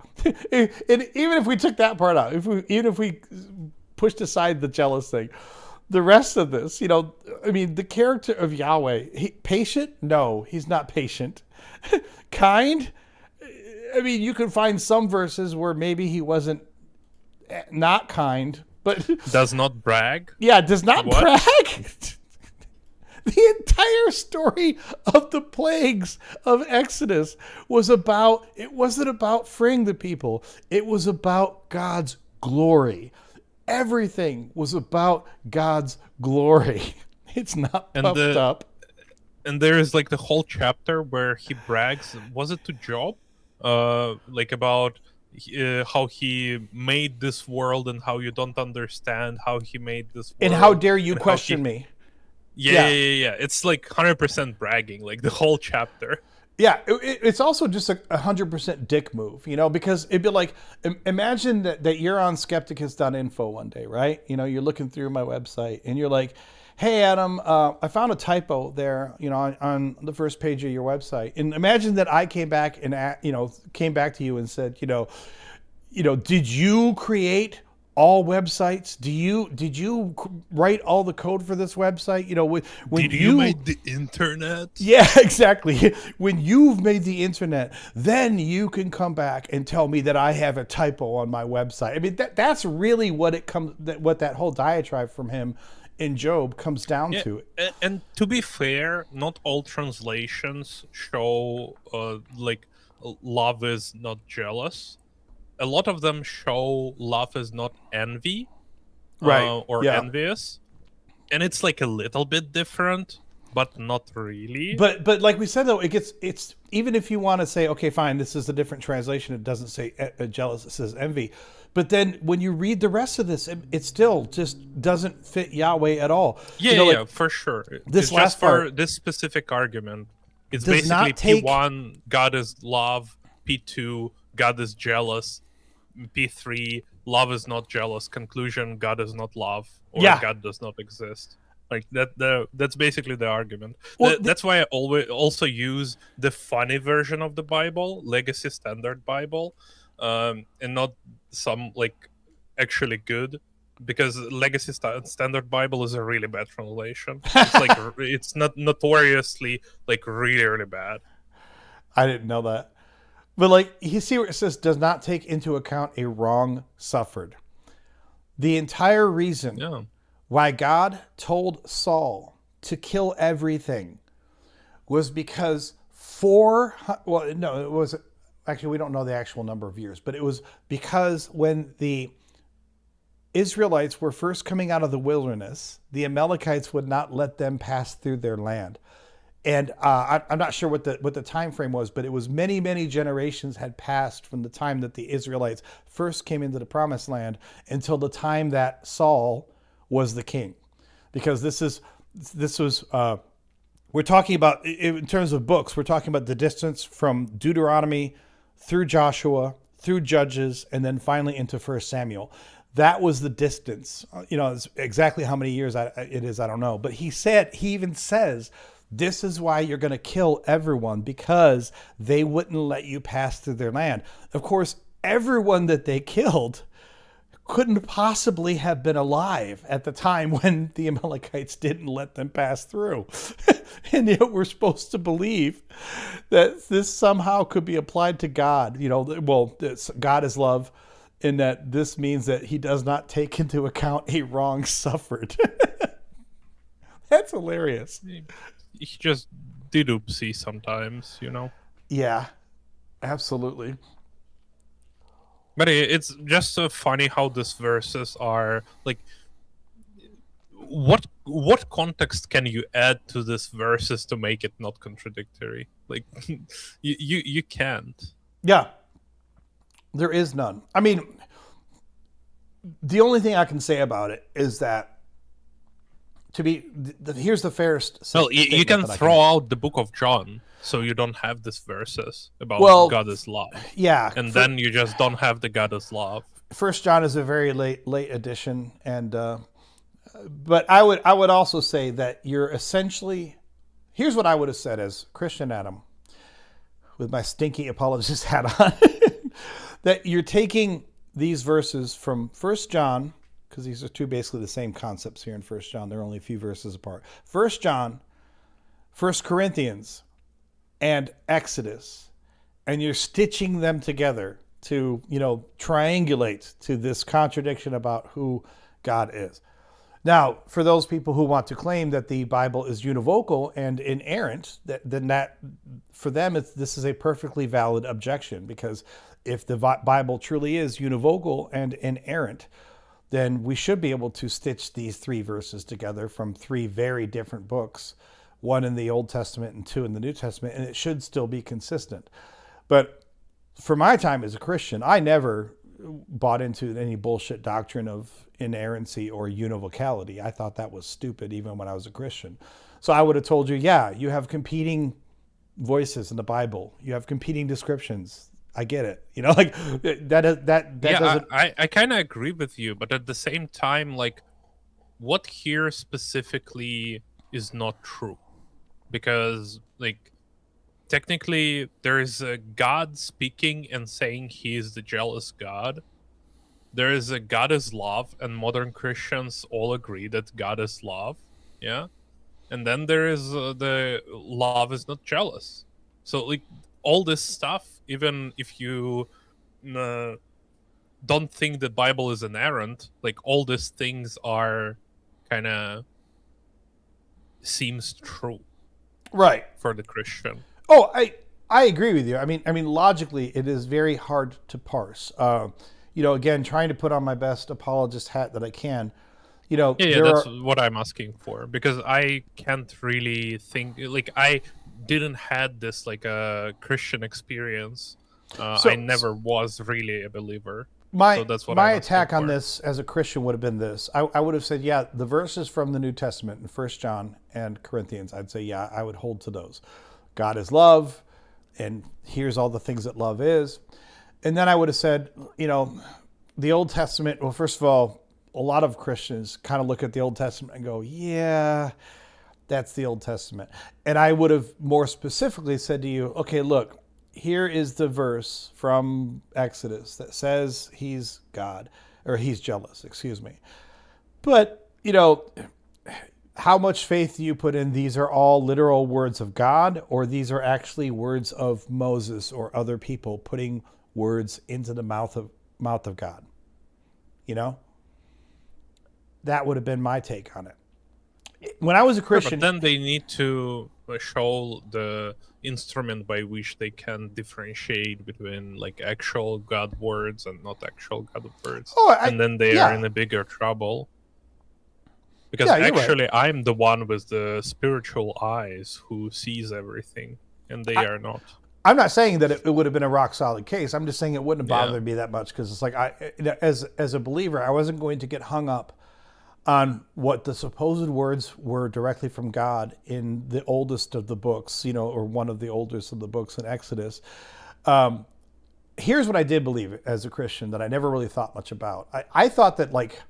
And even if we took that part out, even if we pushed aside the jealous thing, the rest of this, the character of Yahweh, patient? No, he's not patient. Kind? You can find some verses where maybe he wasn't not kind, but does not brag. Yeah, does not brag. The entire story of the plagues of Exodus it wasn't about freeing the people. It was about God's glory. Everything was about God's glory. It's not puffed up. And there is like the whole chapter where he brags. Was it to Job? About how he made this world and how you don't understand how he made this world. And how dare you question me? Yeah. It's like 100% bragging, like the whole chapter. Yeah, it's also just a 100% dick move, because it'd be like, imagine that you're on skepticus.info one day, right? You're looking through my website and you're like, hey, Adam, I found a typo there, on the first page of your website. And imagine that I came back to you and said, did you create all websites? Did you write all the code for this website? When did you make the internet? Yeah, exactly. When you've made the internet, then you can come back and tell me that I have a typo on my website. That's really what what that whole diatribe from him in Job comes down to. And to be fair, not all translations show love is not jealous. A lot of them show love is not envy, right? Or envious, and it's like a little bit different, but not really. But like we said though, it's even if you want to say, okay, fine, this is a different translation. It doesn't say jealous; it says envy. But then when you read the rest of this, it still just doesn't fit Yahweh at all. Yeah, for sure. This it's last just for part, this specific argument. It's does basically not take... P1, God is love. P2, God is jealous. P3, love is not jealous. Conclusion, God is not love, or God does not exist. Like that's basically the argument. Well, That's why I always also use the funny version of the Bible, Legacy Standard Bible, and not some like actually good, because Legacy Standard Bible is a really bad translation. It's like it's not notoriously like really bad. I didn't know that. But like, you see where it says does not take into account a wrong suffered. The entire reason Yeah. why God told Saul to kill everything was because it was actually, we don't know the actual number of years, but it was because when the Israelites were first coming out of the wilderness, the Amalekites would not let them pass through their land. And I'm not sure what the time frame was, but it was many generations had passed from the time that the Israelites first came into the Promised Land until the time that Saul was the king. Because we're talking about, in terms of books, we're talking about the distance from Deuteronomy through Joshua, through Judges, and then finally into 1 Samuel. That was the distance. It's exactly how many years it is, I don't know. But he even says, this is why you're going to kill everyone, because they wouldn't let you pass through their land. Of course, everyone that they killed couldn't possibly have been alive at the time when the Amalekites didn't let them pass through. And yet we're supposed to believe that this somehow could be applied to God. God is love, in that this means that he does not take into account a wrong suffered. That's hilarious. He just did oopsie sometimes, Yeah, absolutely. But it's just so funny how these verses are like. What context can you add to these verses to make it not contradictory? Like, you can't. Yeah, there is none. I mean, the only thing I can say about it is that here's the fairest. Well, you can throw out the book of John, so you don't have these verses about God is love. Yeah, and then you just don't have the God is love. 1 John is a very late edition, and but I would also say that you're essentially, here's what I would have said as Christian Adam, with my stinky apologist hat on, that you're taking these verses from 1 John, because these are two basically the same concepts here in 1 John. They're only a few verses apart. 1 John, 1 Corinthians, and Exodus, and you're stitching them together to, triangulate to this contradiction about who God is. Now, for those people who want to claim that the Bible is univocal and inerrant, for them, this is a perfectly valid objection, because if the Bible truly is univocal and inerrant, then we should be able to stitch these three verses together from three very different books, one in the Old Testament and two in the New Testament, and it should still be consistent. But for my time as a Christian, I never bought into any bullshit doctrine of inerrancy or univocality. I thought that was stupid even when I was a Christian. So I would have told you, yeah, you have competing voices in the Bible. You have competing descriptions. I get it. Like that doesn't. I kind of agree with you, but at the same time, like, what here specifically is not true? Because, like, technically there is a God speaking and saying he is the jealous God. There is a God is love, and modern Christians all agree that God is love. Yeah. And then there is the love is not jealous. So, like, all this stuff, even if you don't think the Bible is inerrant, like, all these things are kind of seems true, right, for the Christian. Oh, I agree with you. I mean, logically, it is very hard to parse. Again, trying to put on my best apologist hat that I can. That's what I'm asking for, because I can't really think, like, I didn't had this like a Christian experience. I never was really a believer. So that's what my attack on this as a Christian would have been this. I would have said, yeah, the verses from the New Testament in 1 John and Corinthians, I'd say, yeah, I would hold to those. God is love, and here's all the things that love is. And then I would have said, the Old Testament, well, first of all, a lot of Christians kind of look at the Old Testament and go, yeah, that's the Old Testament. And I would have more specifically said to you, okay, look, here is the verse from Exodus that says he's God, or he's jealous, excuse me. But, how much faith do you put in these are all literal words of God, or these are actually words of Moses or other people putting words into the mouth of God? That would have been my take on it. When I was a Christian, but then they need to show the instrument by which they can differentiate between like actual God words and not actual God words. And then they are in a bigger trouble. Because actually, right. I'm the one with the spiritual eyes who sees everything, and they are not. I'm not saying that it would have been a rock solid case. I'm just saying it wouldn't have bothered me that much, because it's like as a believer, I wasn't going to get hung up on what the supposed words were directly from God in the oldest of the books, or one of the oldest of the books in Exodus. Here's what I did believe as a Christian that I never really thought much about. I thought that like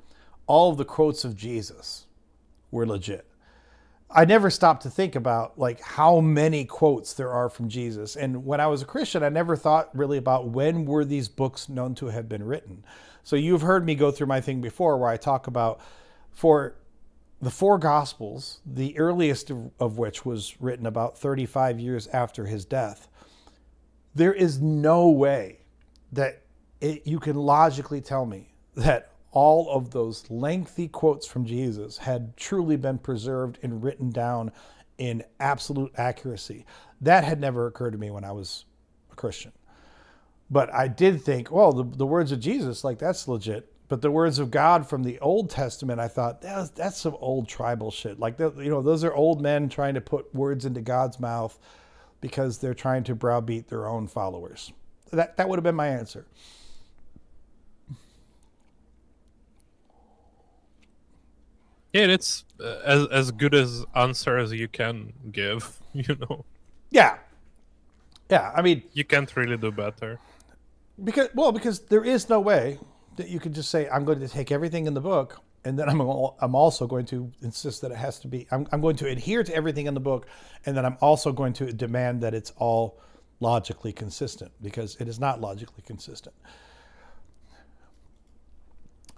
all of the quotes of Jesus were legit. I never stopped to think about like how many quotes there are from Jesus. And when I was a Christian, I never thought really about when were these books known to have been written. So you've heard me go through my thing before where I talk about for the 4 Gospels, the earliest of which was written about 35 years after his death. There is no way that you can logically tell me that all of those lengthy quotes from Jesus had truly been preserved and written down in absolute accuracy. That had never occurred to me when I was a Christian. But I did think, well, the words of Jesus, like that's legit. But the words of God from the Old Testament, I thought that's some old tribal shit. Like, those are old men trying to put words into God's mouth because they're trying to browbeat their own followers. That would have been my answer. Yeah, it's as good as answer as you can give, Yeah. I mean, you can't really do better. Because there is no way that you could just say, I'm going to take everything in the book, and then I'm also going to insist that it has to be, I'm going to adhere to everything in the book, and then I'm also going to demand that it's all logically consistent, because it is not logically consistent.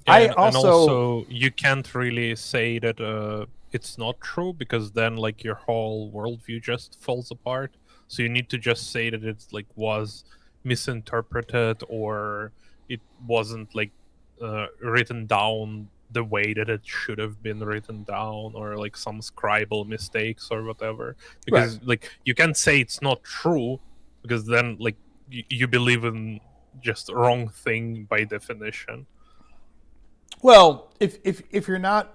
Yeah, and also you can't really say that it's not true, because then like your whole worldview just falls apart. So you need to just say that it's like was misinterpreted, or it wasn't like written down the way that it should have been written down, or like some scribal mistakes or whatever. Because like you can't say it's not true, because then like you believe in just wrong thing by definition. Well, if you're not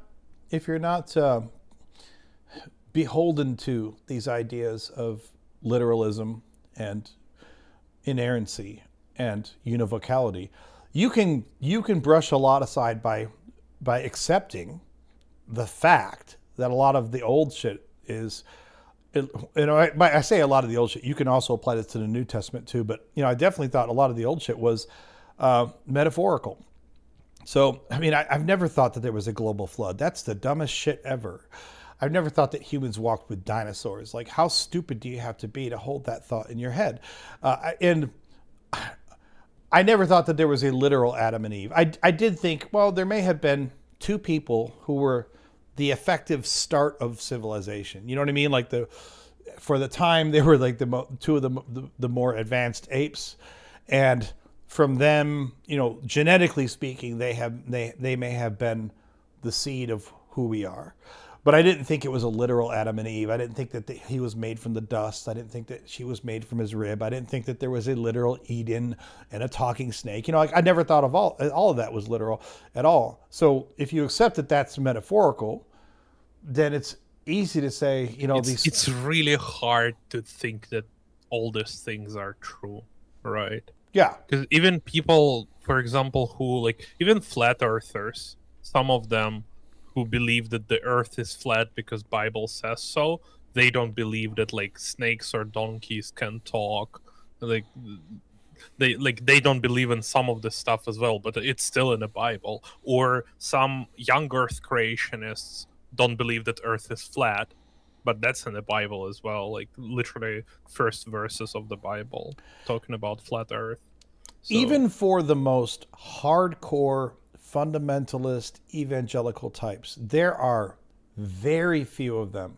beholden to these ideas of literalism and inerrancy and univocality, you can brush a lot aside by accepting the fact that a lot of the old shit is. I say a lot of the old shit. You can also apply this to the New Testament too, but I definitely thought a lot of the old shit was metaphorical. So, I mean, I've never thought that there was a global flood. That's the dumbest shit ever. I've never thought that humans walked with dinosaurs. Like, how stupid do you have to be to hold that thought in your head? And I never thought that there was a literal Adam and Eve. I did think, well, there may have been 2 people who were the effective start of civilization. You know what I mean? Like for the time, they were like 2 of the more advanced apes, and from them, genetically speaking, they may have been the seed of who we are. But I didn't think it was a literal Adam and Eve. I didn't think that he was made from the dust. I didn't think that she was made from his rib. I didn't think that there was a literal Eden and a talking snake. I never thought of all of that was literal at all. So if you accept that that's metaphorical, then it's easy to say, it's really hard to think that all these things are true, right? Yeah. Because even people, for example, who even flat earthers, some of them who believe that the earth is flat because Bible says so, they don't believe that snakes or donkeys can talk. they don't believe in some of this stuff as well, but it's still in the Bible. Or some young Earth creationists don't believe that Earth is flat, but that's in the Bible as well. Like literally first verses of the Bible talking about flat Earth. So, Even for the most hardcore fundamentalist evangelical types, there are very few of them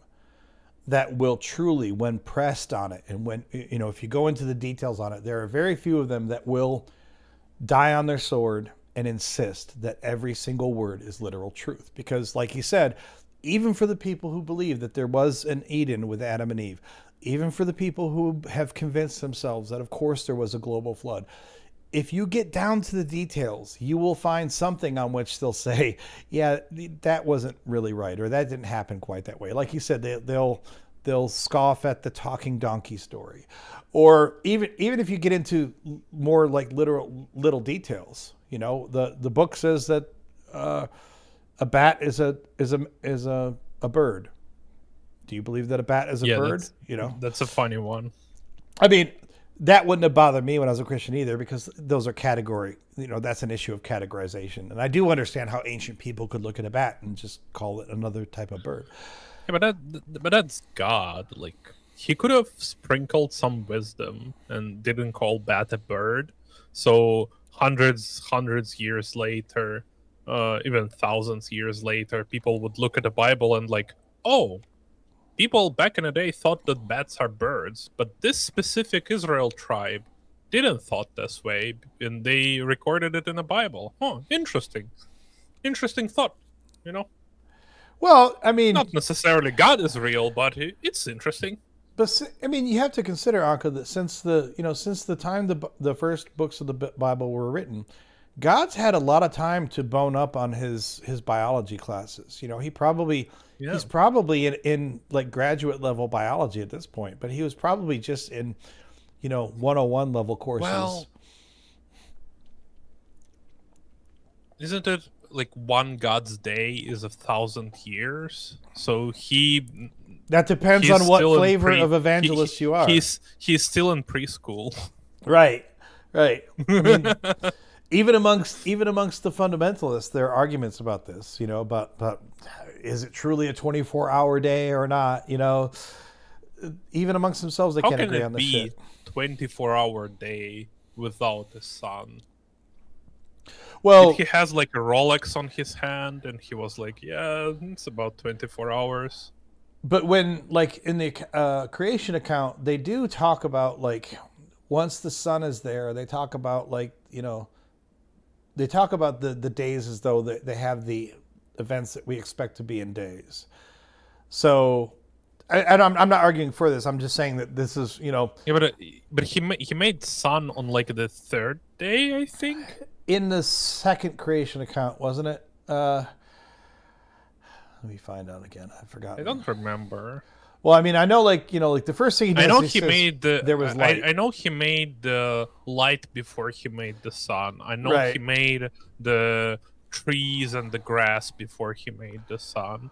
that will truly, when pressed on it, and when, you know, if you go into the details on it, there are very few of them that will die on their sword and insist that every single word is literal truth. Because, like he said, even for the people who believe that there was an Eden with Adam and Eve, even for the people who have convinced themselves that, of course, there was a global flood, if you get down to the details, you will find something on which they'll say, yeah, that wasn't really right, or that didn't happen quite that way. Like you said, they'll scoff at the talking donkey story. Or even if you get into more like literal little details, you know, the book says that a bat is a bird. Do you believe that a bat is a bird? You know, that's a funny one. I mean, that wouldn't have bothered me when I was a Christian either, because those are category, you know, that's an issue of categorization. And I do understand how ancient people could look at a bat and just call it another type of bird. Yeah, but that's God. Like, he could have sprinkled some wisdom and didn't call bat a bird. So hundreds years later, even thousands years later, people would look at the Bible and like, oh, people back in the day thought that bats are birds, but this specific Israel tribe didn't thought this way, and they recorded it in the Bible. Oh, interesting thought, you know. Well, I mean, not necessarily God is real, but it's interesting. But I mean, you have to consider, Anka, that since the time the first books of the Bible were written, God's had a lot of time to bone up on his biology classes. You know, he's probably in like graduate level biology at this point, but he was probably just in, you know, 101 level courses. Well, isn't it like one God's day is 1,000 years? So that depends on what flavor of evangelist you are. He's still in preschool. Right. I mean, even amongst the fundamentalists, there are arguments about this, you know, about is it truly a 24-hour day or not? You know, even amongst themselves, they can't agree on this shit. 24-hour day without the sun? Well, he has like a Rolex on his hand, and he was like, yeah, it's about 24 hours. But when, like, in the creation account, they do talk about, like, once the sun is there, they talk about, like, you know, they talk about the days as though they have the events that we expect to be in days. So, and I'm not arguing for this. I'm just saying that this is, you know. Yeah, but he made sun on like the third day, I think. In the second creation account, wasn't it? Let me find out again. I forgot. I don't remember. Well, I mean, I know, like, you know, like the first thing he does, I know he made there was light. I know he made the light before he made the sun. I know he made the trees and the grass before he made the sun.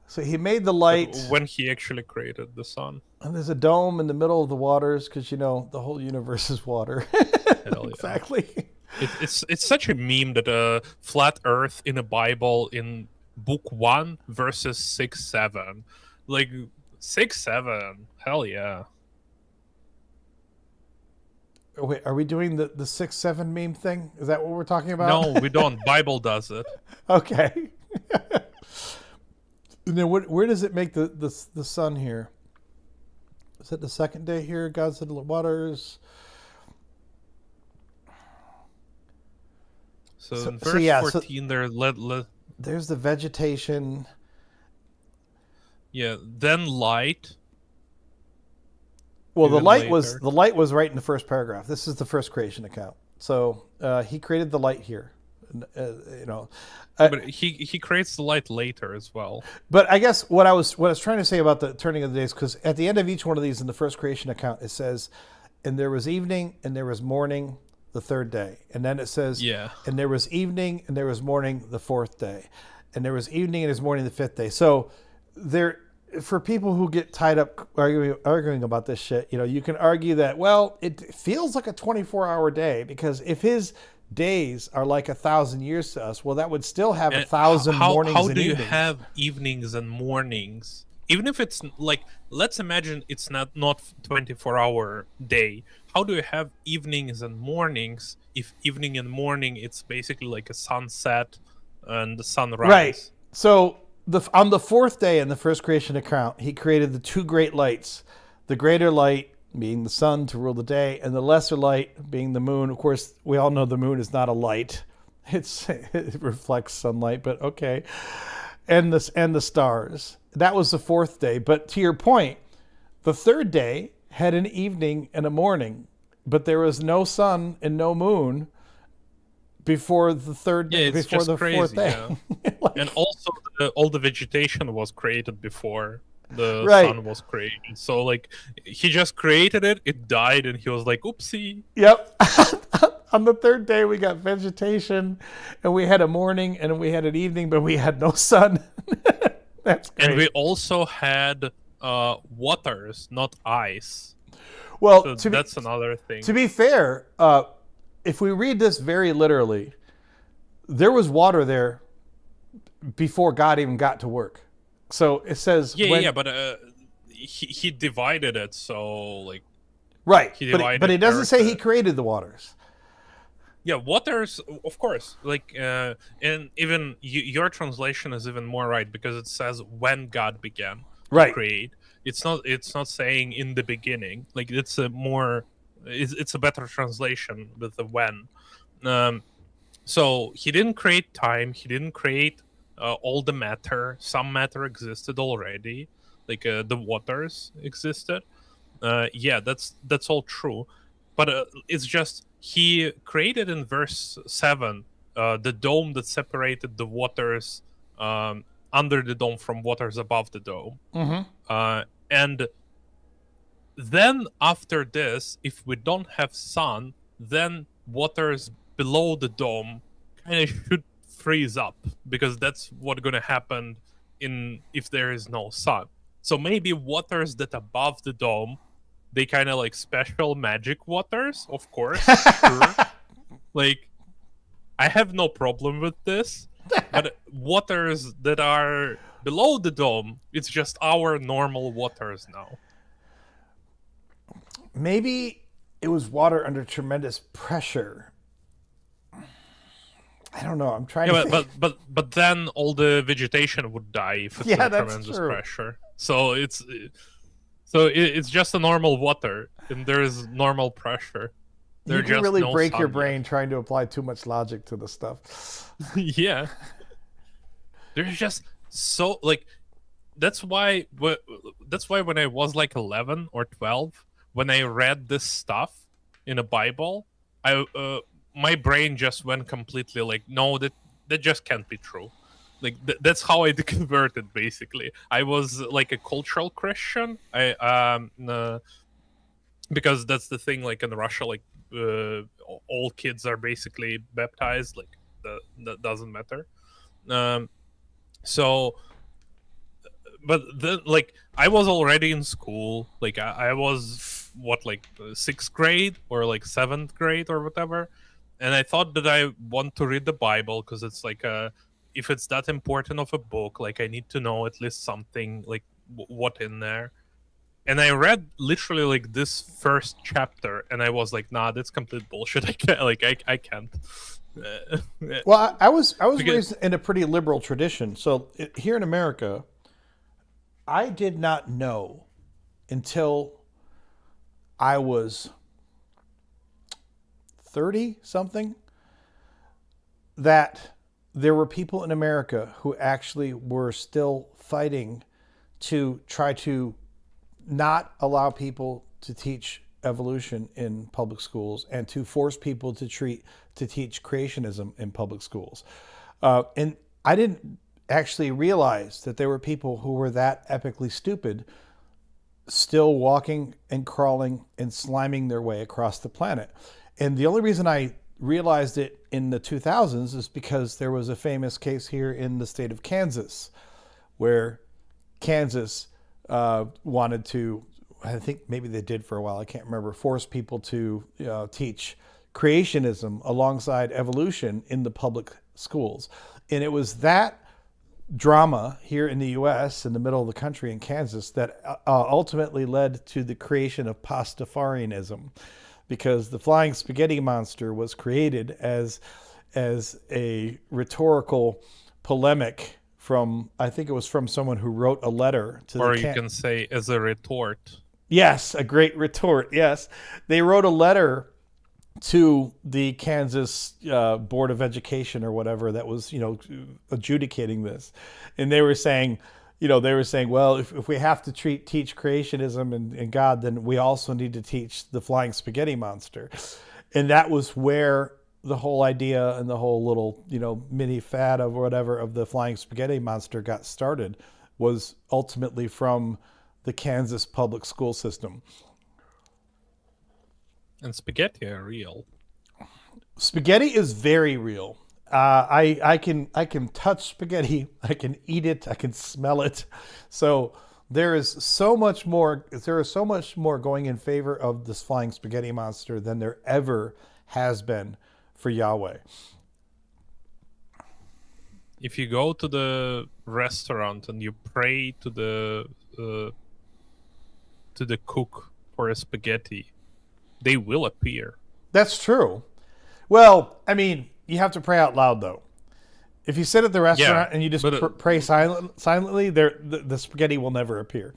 So he made the light when he actually created the sun. And there's a dome in the middle of the waters because, you know, the whole universe is water. Hell yeah. Exactly. It's such a meme that a flat Earth in a Bible in book 1 versus 6-7, like 6-7, hell yeah. Wait, are we doing the 6-7 meme thing? Is that what we're talking about? No, we don't. Bible does it. Okay. And then where does it make the sun here? Is it the second day here? God said the waters. So in verse 14, there's the vegetation. Yeah, then light. Well, the light was right in the first paragraph. This is the first creation account. So he created the light here. You know, but he creates the light later as well. But I guess what I was trying to say about the turning of the days, because at the end of each one of these in the first creation account, it says, and there was evening and there was morning the third day. And then it says, and there was evening and there was morning the fourth day. And there was evening and there was morning the fifth day. So there, for people who get tied up arguing about this shit, you can argue that, well, it feels like a 24-hour day, because if his days are like 1,000 years to us, well, that would still have 1,000 mornings how and do you evenings. have evenings and mornings? Even if it's like, let's imagine it's not 24-hour day. How do you have evenings and mornings if evening and morning it's basically like a sunset and the sunrise? Right. So on the fourth day in the first creation account, he created the two great lights, the greater light being the sun to rule the day, and the lesser light being the moon. Of course, we all know the moon is not a light. It reflects sunlight, but okay. And the stars. That was the fourth day. But to your point, the third day had an evening and a morning, but there was no sun and no moon before the third day, before the fourth day. Yeah. And also all the vegetation was created before the sun was created. So like he just created it died, and he was like, oopsie. Yep. On the third day we got vegetation, and we had a morning and we had an evening, but we had no sun. That's great. And we also had waters, not ice. Well, so that's another thing. To be fair, if we read this very literally, there was water there before God even got to work. So it says, but he divided it. So like, right, but it doesn't say he created the waters. Yeah, waters, of course. Like, and even your translation is even more right, because it says when God began to create. It's not saying in the beginning. Like, it's a better translation with the when. So he didn't create time. He didn't create all the matter. Some matter existed already, like the waters existed. That's all true, but it's just he created in verse 7 the dome that separated the waters under the dome from waters above the dome. Mm-hmm. And then after this, if we don't have sun, then waters below the dome kind of should freeze up, because that's what's going to happen if there is no sun. So maybe waters that above the dome, they kind of like special magic waters, of course. Sure. Like, I have no problem with this, but waters that are below the dome, it's just our normal waters now. Maybe it was water under tremendous pressure. I don't know. I'm trying to think. But then all the vegetation would die if it's under tremendous pressure. So it's just a normal water, and there is normal pressure. You can really break your brain trying to apply too much logic to the stuff. Yeah. There's just so like that's why when I was like 11 or 12, when I read this stuff in a Bible, my brain just went completely like, no, that just can't be true. Like that's how I converted. Basically, I was like a cultural Christian. Because that's the thing. Like in Russia, like all kids are basically baptized. Like that doesn't matter. So, but then like I was already in school. Like I was like 6th grade or like 7th grade or whatever. And I thought that I want to read the Bible because it's like if it's that important of a book, like I need to know at least something like what in there. And I read literally like this first chapter, and I was like, nah, that's complete bullshit. I can't. Like I can't. Well, I was raised in a pretty liberal tradition. So here in America, I did not know until I was 30-something that there were people in America who actually were still fighting to try to not allow people to teach evolution in public schools and to force people to teach creationism in public schools. And I didn't actually realize that there were people who were that epically stupid still walking and crawling and sliming their way across the planet. And the only reason I realized it in the 2000s is because there was a famous case here in the state of Kansas where Kansas wanted to, I think maybe they did for a while, I can't remember, force people to teach creationism alongside evolution in the public schools. And it was that drama here in the U.S., in the middle of the country in Kansas, that ultimately led to the creation of Pastafarianism, because the flying spaghetti monster was created as a rhetorical polemic from, I think it was from someone who wrote a letter to or you can say as a retort. Yes, a great retort. Yes, they wrote a letter to the Kansas Board of Education or whatever that was, adjudicating this, and they were saying, well, if we have to teach creationism and God, then we also need to teach the flying spaghetti monster, and that was where the whole idea and the whole little, mini fad of whatever of the flying spaghetti monster got started, was ultimately from the Kansas public school system. And spaghetti are real. Spaghetti is very real. I can touch spaghetti. I can eat it. I can smell it. So there is so much more. There is so much more going in favor of this flying spaghetti monster than there ever has been for Yahweh. If you go to the restaurant and you pray to the cook for a spaghetti, they will appear. That's true. Well, I mean, you have to pray out loud, though. If you sit at the restaurant and you just pray silently, the spaghetti will never appear.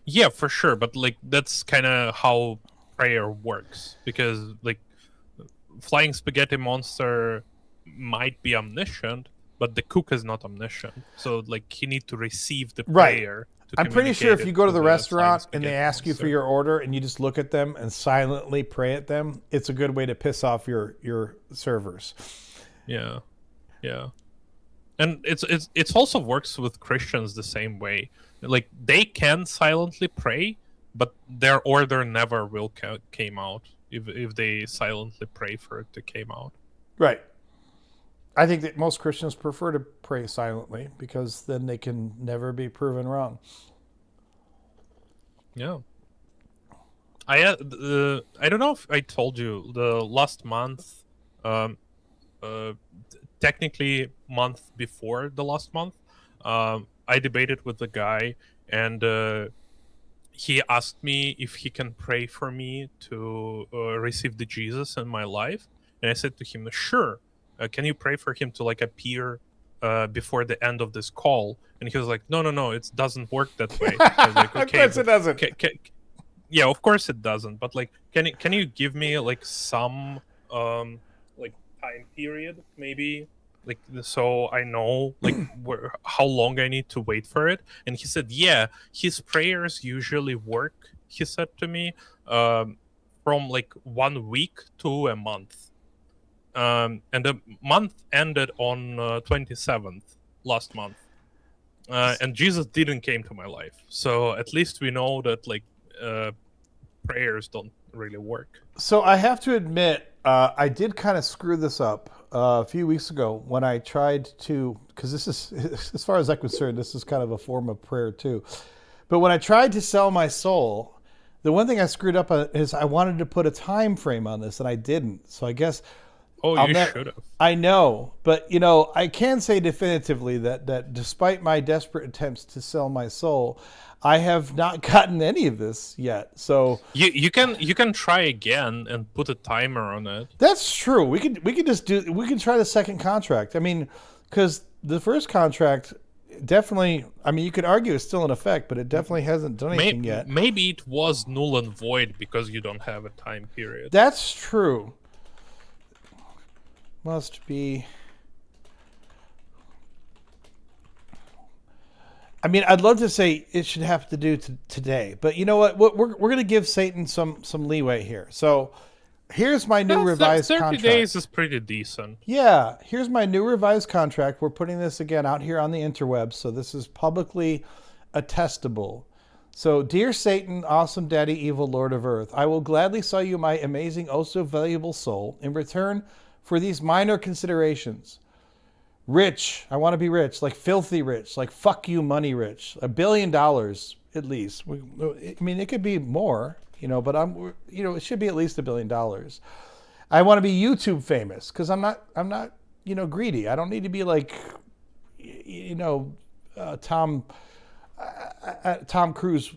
Yeah, for sure. But that's kind of how prayer works, because flying spaghetti monster might be omniscient, but the cook is not omniscient. So he need to receive the prayer. Right. I'm pretty sure if you go to the restaurant and they ask you for your order and you just look at them and silently pray at them, it's a good way to piss off your servers. Yeah. And it's also works with Christians the same way. They can silently pray, but their order never will came out if they silently pray for it to came out. Right. I think that most Christians prefer to pray silently because then they can never be proven wrong. Yeah. I don't know if I told you, the last month, technically month before the last month, I debated with the guy, and he asked me if he can pray for me to receive the Jesus in my life, and I said to him, sure. Can you pray for him to appear before the end of this call? And he was like, no, it doesn't work that way. I was like, okay, of course it doesn't. Yeah, of course it doesn't. But can you give me some time period maybe, so I know how long I need to wait for it? And he said, yeah, his prayers usually work. He said to me, from 1 week to a month. And the month ended on 27th last month, and Jesus didn't came to my life. So at least we know that prayers don't really work. So I have to admit, I did kind of screw this up a few weeks ago when I tried to, because this is, as far as I'm concerned, this is kind of a form of prayer too. But when I tried to sell my soul, the one thing I screwed up is I wanted to put a time frame on this, and I didn't. So I guess. Oh, you should have. I know, but I can say definitively that despite my desperate attempts to sell my soul, I have not gotten any of this yet. So you can try again and put a timer on it. That's true. We can try the second contract. I mean, because the first contract definitely, I mean, you could argue it's still in effect, but it definitely hasn't done anything yet. Maybe it was null and void because you don't have a time period. That's true. Must be. I mean, I'd love to say it should have to do today, but you know what? We're going to give Satan some leeway here. So here's my new revised 30 contract. 30 days is pretty decent. Yeah, here's my new revised contract. We're putting this again out here on the interwebs, so this is publicly attestable. So, dear Satan, awesome daddy, evil lord of earth, I will gladly sell you my amazing, oh so valuable soul in return for these minor considerations. rich. I want to be rich, like filthy rich, like fuck you money rich. $1 billion at least. I mean, it could be more, but it should be at least $1 billion. I want to be YouTube famous because I'm not, greedy. I don't need to be like, Tom Cruise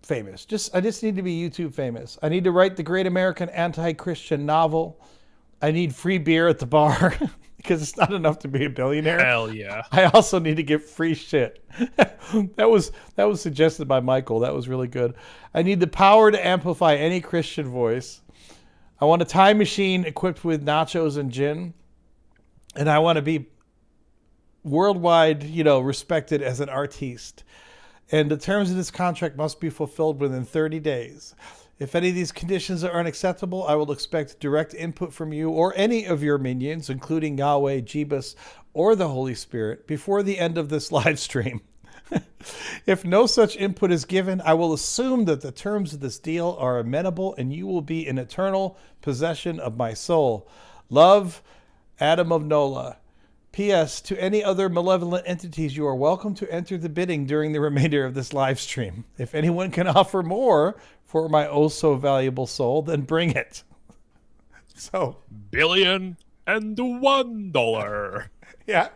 famous. I just need to be YouTube famous. I need to write the great American anti-Christian novel. I need free beer at the bar because it's not enough to be a billionaire. Hell yeah. I also need to get free shit. That was suggested by Michael. That was really good. I need the power to amplify any Christian voice. I want a time machine equipped with nachos and gin. And I want to be worldwide, respected as an artiste. And the terms of this contract must be fulfilled within 30 days. If any of these conditions are unacceptable, I will expect direct input from you or any of your minions, including Yahweh, Jebus, or the Holy Spirit, before the end of this live stream. If no such input is given, I will assume that the terms of this deal are amenable and you will be in eternal possession of my soul. Love, Adam of Nola. P.S. To any other malevolent entities, you are welcome to enter the bidding during the remainder of this live stream. If anyone can offer more for my oh so valuable soul, then bring it. So, $1,000,001. yeah,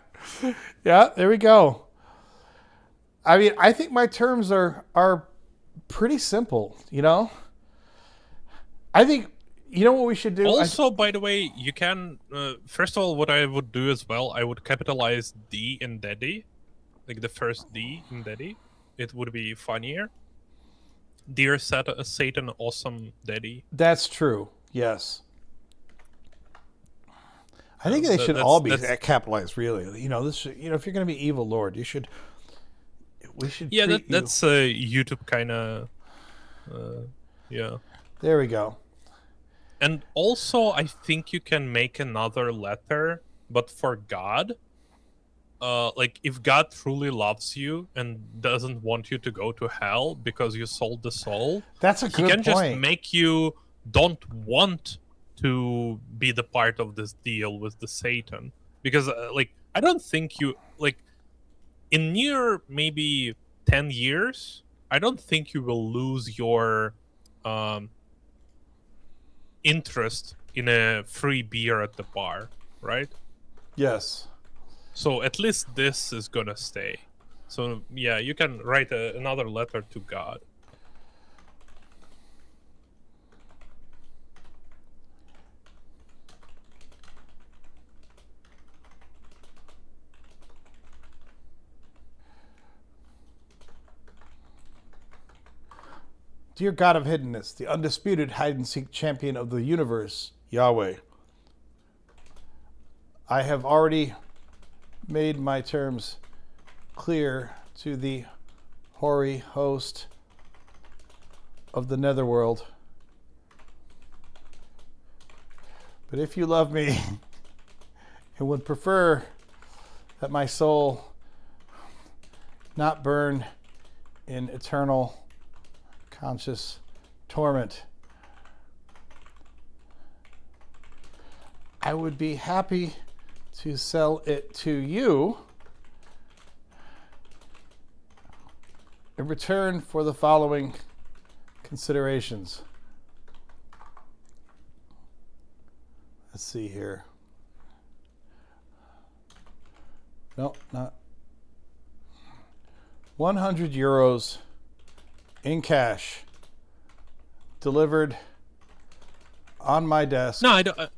there we go. I mean, I think my terms are pretty simple. I think. You know what we should do? Also, by the way, you can, first of all, what I would do as well, I would capitalize D in Daddy. Like the first D in Daddy. It would be funnier. Dear Satan, awesome Daddy. That's true. Yes. I think they should all be capitalized, really. This. If you're going to be evil Lord, we should. Yeah, that's a YouTube kind of. Yeah. There we go. And also, I think you can make another letter, but for God. Like, if God truly loves you and doesn't want you to go to hell because you sold the soul, that's a good point. He can just make you don't want to be the part of this deal with the Satan. Because, I don't think you, in near maybe 10 years, I don't think you will lose your interest in a free beer at the bar, right? Yes. So at least this is gonna stay. So yeah, you can write another letter to God. Dear God of hiddenness, the undisputed hide-and-seek champion of the universe, Yahweh, I have already made my terms clear to the hoary host of the netherworld. But if you love me and would prefer that my soul not burn in eternal conscious torment, I would be happy to sell it to you in return for the following considerations. Let's see here. No, not 100 euros in cash, delivered on my desk. No, I don't.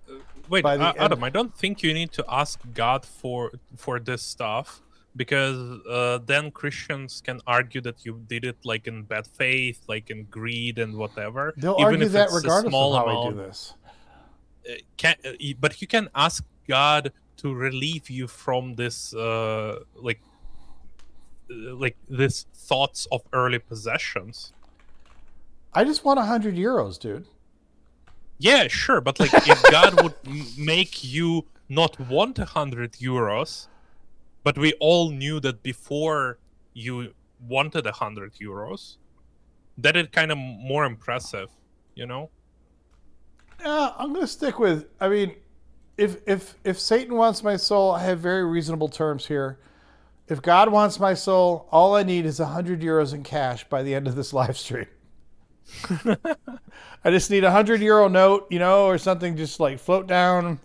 Wait, Adam, end. I don't think you need to ask God for this stuff, because then Christians can argue that you did it in bad faith, in greed and whatever. They'll even argue if that it's regardless a small of how amount. I do this. But you can ask God to relieve you from this this thoughts of early possessions. I just want 100 euros, dude. Yeah, sure, but if God would make you not want 100 euros, but we all knew that before you wanted 100 euros, that is kind of more impressive, Yeah, I'm gonna stick with. I mean, if Satan wants my soul, I have very reasonable terms here. If God wants my soul, all I need is 100 euros in cash by the end of this live stream. I just need a 100 euro note, or something, just like float down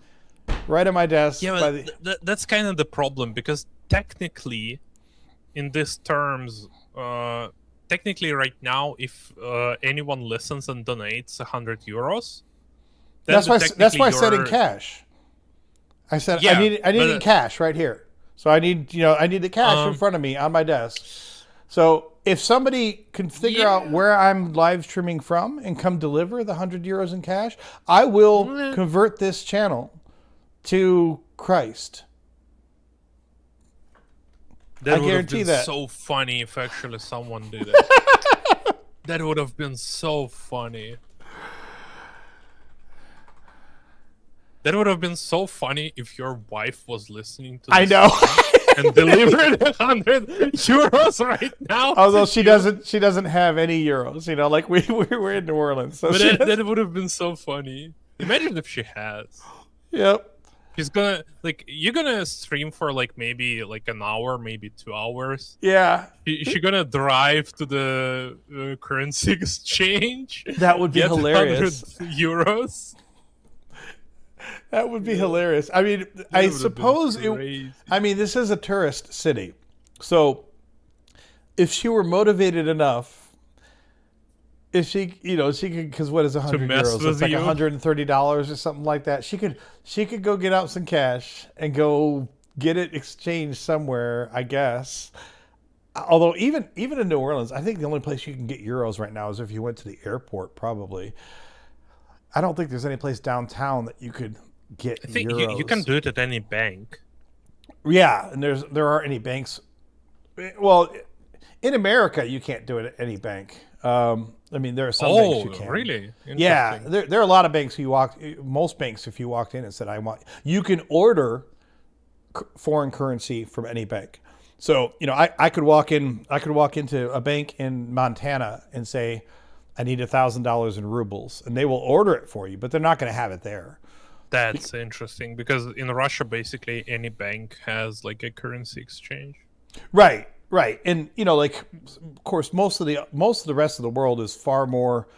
right on my desk. Yeah, but that's kind of the problem, because technically, in these terms, technically right now, if anyone listens and donates 100 euros, then that's why I said in cash. I said I need it in cash right here. So I need the cash in front of me on my desk. So if somebody can figure out where I'm live streaming from and come deliver the 100 euros in cash, I will convert this channel to Christ. That would have been so funny if actually someone did it. That would have been so funny. That would have been so funny if your wife was listening to this. I know. And delivered 100 euros right now. Although she doesn't have any euros, like we're in New Orleans. So but that would have been so funny. Imagine if she has. Yep. She's gonna you're gonna stream for maybe an hour, maybe 2 hours. Yeah. She's gonna drive to the currency exchange. That would be hilarious. 100 euros. That would be hilarious. I mean, I suppose this is a tourist city. So if she were motivated enough, if she could, because what is 100 euros? It's like $130 or something like that. She could go get out some cash and go get it exchanged somewhere, I guess. Although even in New Orleans, I think the only place you can get euros right now is if you went to the airport, probably. I don't think there's any place downtown that you could get euros. I think you can do it at any bank. Yeah, and there aren't any banks. Well, in America, you can't do it at any bank. There are some banks you can. Oh, really? Yeah, there are a lot of banks most banks, if you walked in and said, you can order foreign currency from any bank. So, I could walk into a bank in Montana and say, I need $1,000 in rubles, and they will order it for you, but they're not going to have it there. That's interesting, because in Russia, basically any bank has a currency exchange. Right. And of course, most of the rest of the world is far more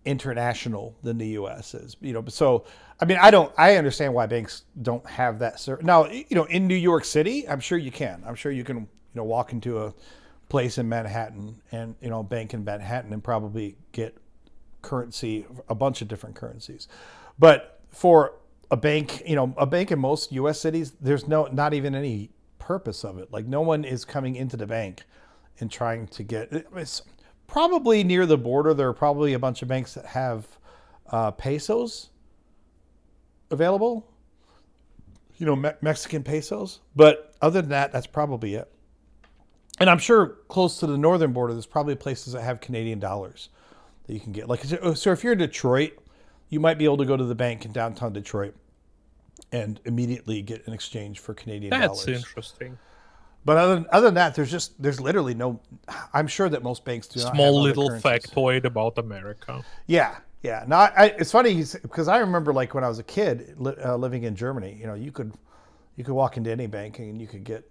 international than the U.S. is. So I understand why banks don't have that service. Now, in New York City, I'm sure you can. I'm sure you can walk into a place in Manhattan and bank in Manhattan and probably get currency, a bunch of different currencies. But for a bank in most U.S. cities, there's not even any purpose of it. No one is coming into the bank and trying to get. It's probably near the border. There are probably a bunch of banks that have pesos available. Mexican pesos. But other than that, that's probably it. And I'm sure close to the northern border, there's probably places that have Canadian dollars that you can get. So if you're in Detroit, you might be able to go to the bank in downtown Detroit and immediately get an exchange for Canadian dollars. That's interesting. But other than that, there's literally no. I'm sure that most banks do not. Small little factoid about America. Yeah. No, it's funny because I remember when I was a kid living in Germany. You could walk into any bank and you could get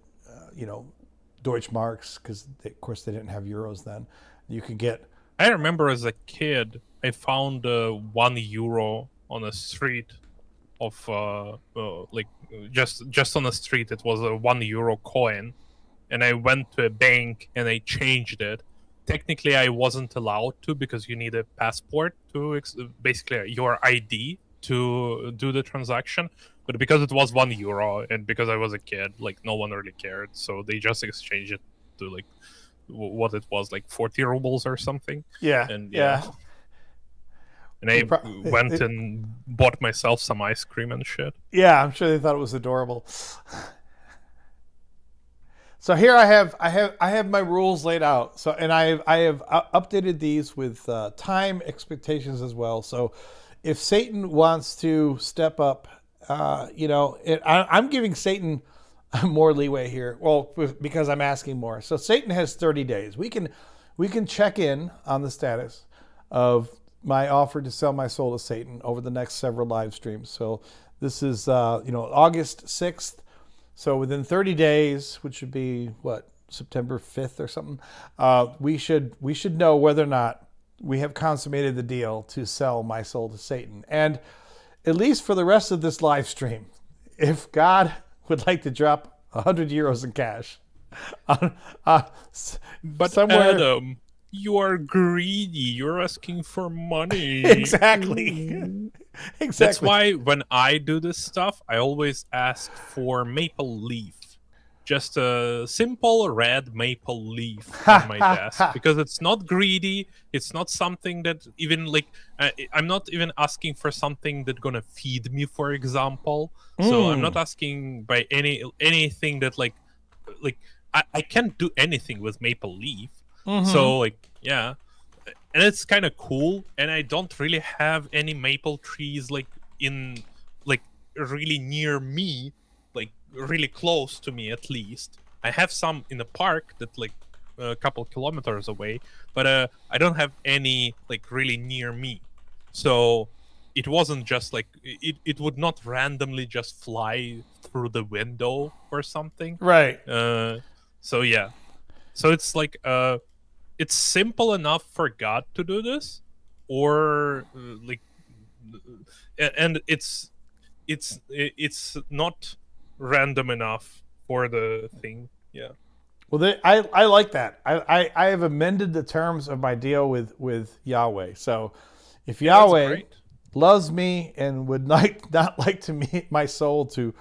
Deutschmarks, because of course they didn't have euros then. You could get. I remember as a kid, I found €1 on a street of just on the street. It was a €1 coin, and I went to a bank and I changed it. Technically, I wasn't allowed to, because you need a passport to basically your ID to do the transaction. But because it was €1 and because I was a kid, no one really cared. So they just exchanged it to what it was, 40 rubles or something. Yeah. And and I went and bought myself some ice cream and shit. Yeah, I'm sure they thought it was adorable. So here I have my rules laid out. So, and I have updated these with time expectations as well. So if Satan wants to step up, I'm giving Satan more leeway here. Well, because I'm asking more. So Satan has 30 days. We can check in on the status of my offer to sell my soul to Satan over the next several live streams. So This is August 6th. So within 30 days, which would be what, September 5th or something, we should know whether or not we have consummated the deal to sell my soul to Satan. And at least for the rest of this live stream, if God would like to drop 100 euros in cash, But somewhere. Adam, you are greedy. You're asking for money. Exactly. Exactly. That's why when I do this stuff, I always ask for maple leaf. Just a simple red maple leaf on my desk, because it's not greedy. It's not something that even like I'm not even asking for something that's gonna feed me, for example. So I'm not asking by anything that like I can't do anything with maple leaf. So like yeah, and it's kind of cool. And I don't really have any maple trees like in like really near me, like really close to me at least. I have some in the park that like a couple kilometers away, but I don't have any like really near me. So it wasn't just like it would not randomly just fly through the window or something. Right. So yeah, so it's like it's simple enough for God to do this, or and it's not random enough for the thing. Yeah. Well, I like that. I have amended the terms of my deal with Yahweh. So if Yahweh great. loves me and would not like to meet my soul to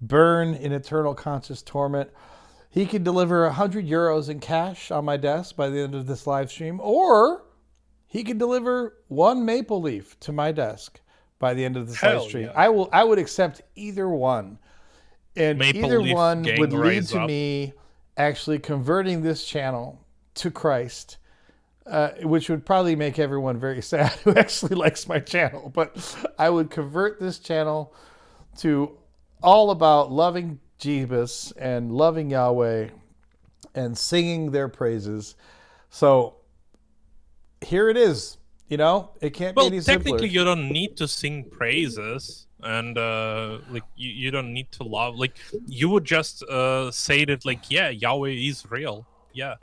burn in eternal conscious torment, he can deliver 100 euros in cash on my desk by the end of this live stream, or he can deliver one maple leaf to my desk by the end of this live stream. Yeah. I would accept either one, and Maple either Leaf one gang would lead rise to up. me actually converting this channel to Christ, which would probably make everyone very sad who actually likes my channel. But I would convert this channel to all about loving Jesus and loving Yahweh and singing their praises. So here it is. It can't be Well, any simpler. technically, you don't need to sing praises, and like you don't need to love. Like you would just say that, like, yeah, Yahweh is real. Yeah.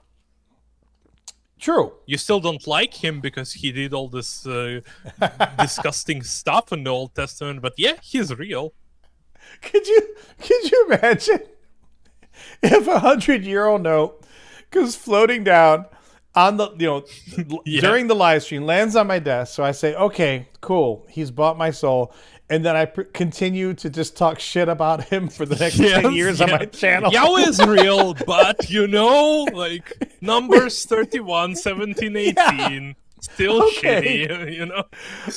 True. You still don't like him because he did all this disgusting stuff in the Old Testament, but yeah, he's real. Could you imagine if a 100-euro note goes floating down on the Yeah. during the live stream, lands on my desk? So I say, okay, cool, he's bought my soul, and then I continue to just talk shit about him for the next 10 years on my channel. Yahweh is real, but like Numbers 31, 17, 18, still Okay. shitty,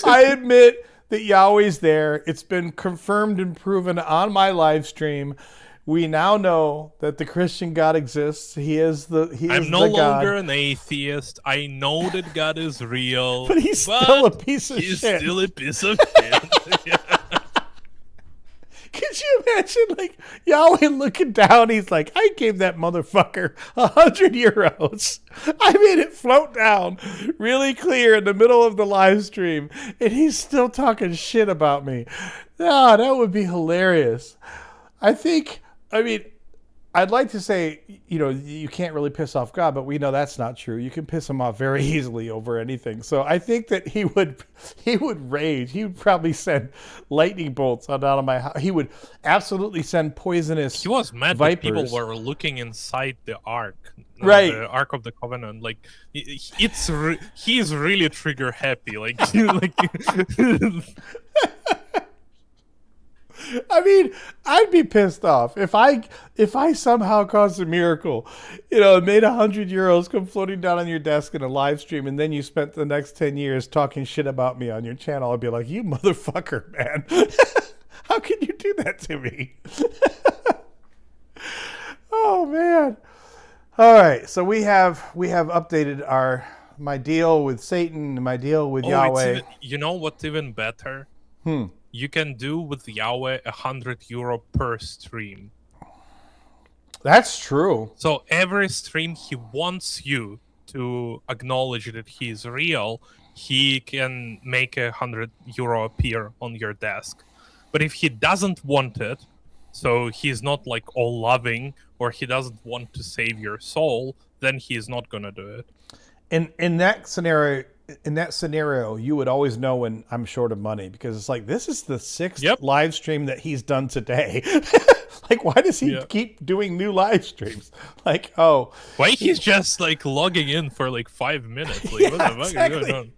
I admit that Yahweh's there. It's been confirmed and proven on my live stream. We now know that the Christian God exists. He is I'm no the God. longer an atheist. I know that God is real, But he's still a piece of he's shit. still a piece of shit. Yeah. Could you imagine, like, Yahweh looking down? He's like, I gave that motherfucker 100 euros. I made it float down really clear in the middle of the live stream, and he's still talking shit about me. Ah, that would be hilarious. I'd like to say, you can't really piss off God, but we know that's not true. You can piss him off very easily over anything. So I think that he would rage. He would probably send lightning bolts out of my house. He would absolutely send poisonous He was mad vipers. that people were looking inside the Ark. Right. The Ark of the Covenant. Like, he's really trigger happy. Like, I mean, I'd be pissed off if I somehow caused a miracle, and made 100 euros come floating down on your desk in a live stream, and then you spent the next 10 years talking shit about me on your channel. I'd be like, you motherfucker, man. How can you do that to me? Oh man. All right, so we have updated my deal with Satan, my deal with Yahweh. you know what's even better? You can do with Yahweh 100 euro per stream. That's true. So every stream he wants you to acknowledge that he's real, he can make 100 euro appear on your desk. But if he doesn't want it, so he's not like all loving, or he doesn't want to save your soul, then he's not gonna do it. In that scenario, you would always know when I'm short of money, because it's like, this is the 6th live stream that he's done today. Like, why does he keep doing new live streams? Like, why he's just like logging in for like 5 minutes? Like, what the fuck is going on?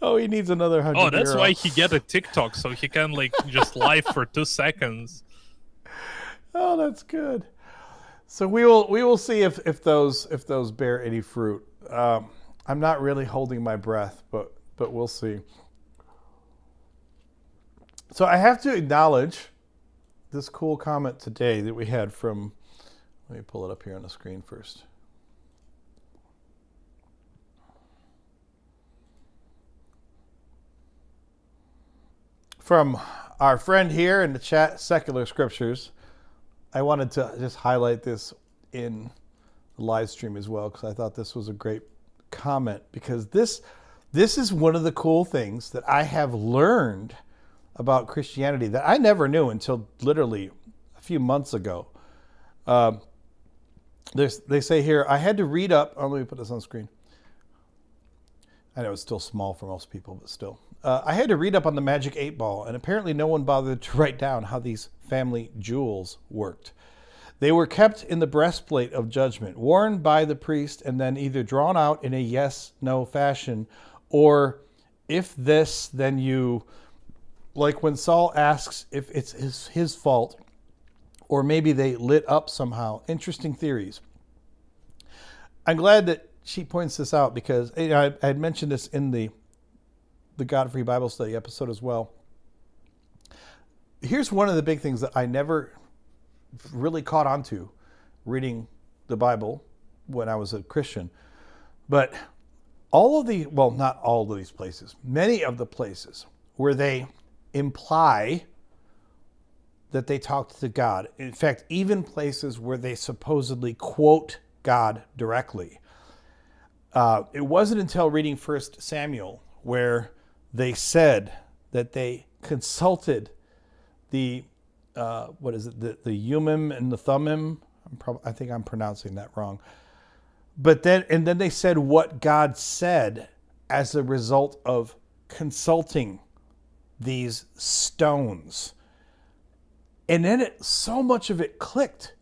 Oh, he needs another 100. Oh, that's why he get a TikTok, so he can like just live for 2 seconds. Oh, that's good. So we will see if those bear any fruit. I'm not really holding my breath, but we'll see. So I have to acknowledge this cool comment today that we had from, let me pull it up here on the screen first. From our friend here in the chat, Secular Scriptures. I wanted to just highlight this in the live stream as well, because I thought this was a great comment, because this is one of the cool things that I have learned about Christianity that I never knew until literally a few months ago. They say here, I had to read up, let me put this on screen. I know it's still small for most people, but still. I had to read up on the Magic 8 Ball, and apparently no one bothered to write down how these family jewels worked. They were kept in the breastplate of judgment, worn by the priest, and then either drawn out in a yes-no fashion, or if this, then you, like when Saul asks if it's his fault, or maybe they lit up somehow. Interesting theories. I'm glad that she points this out, because I had mentioned this in the Godfrey Bible Study episode as well. Here's one of the big things that I never really caught on to reading the Bible when I was a Christian. But not all of these places, many of the places where they imply that they talked to God, in fact, even places where they supposedly quote God directly. It wasn't until reading 1 Samuel where they said that they consulted the the Urim and the Thummim. I think I'm pronouncing that wrong. But then they said what God said as a result of consulting these stones. And then so much of it clicked,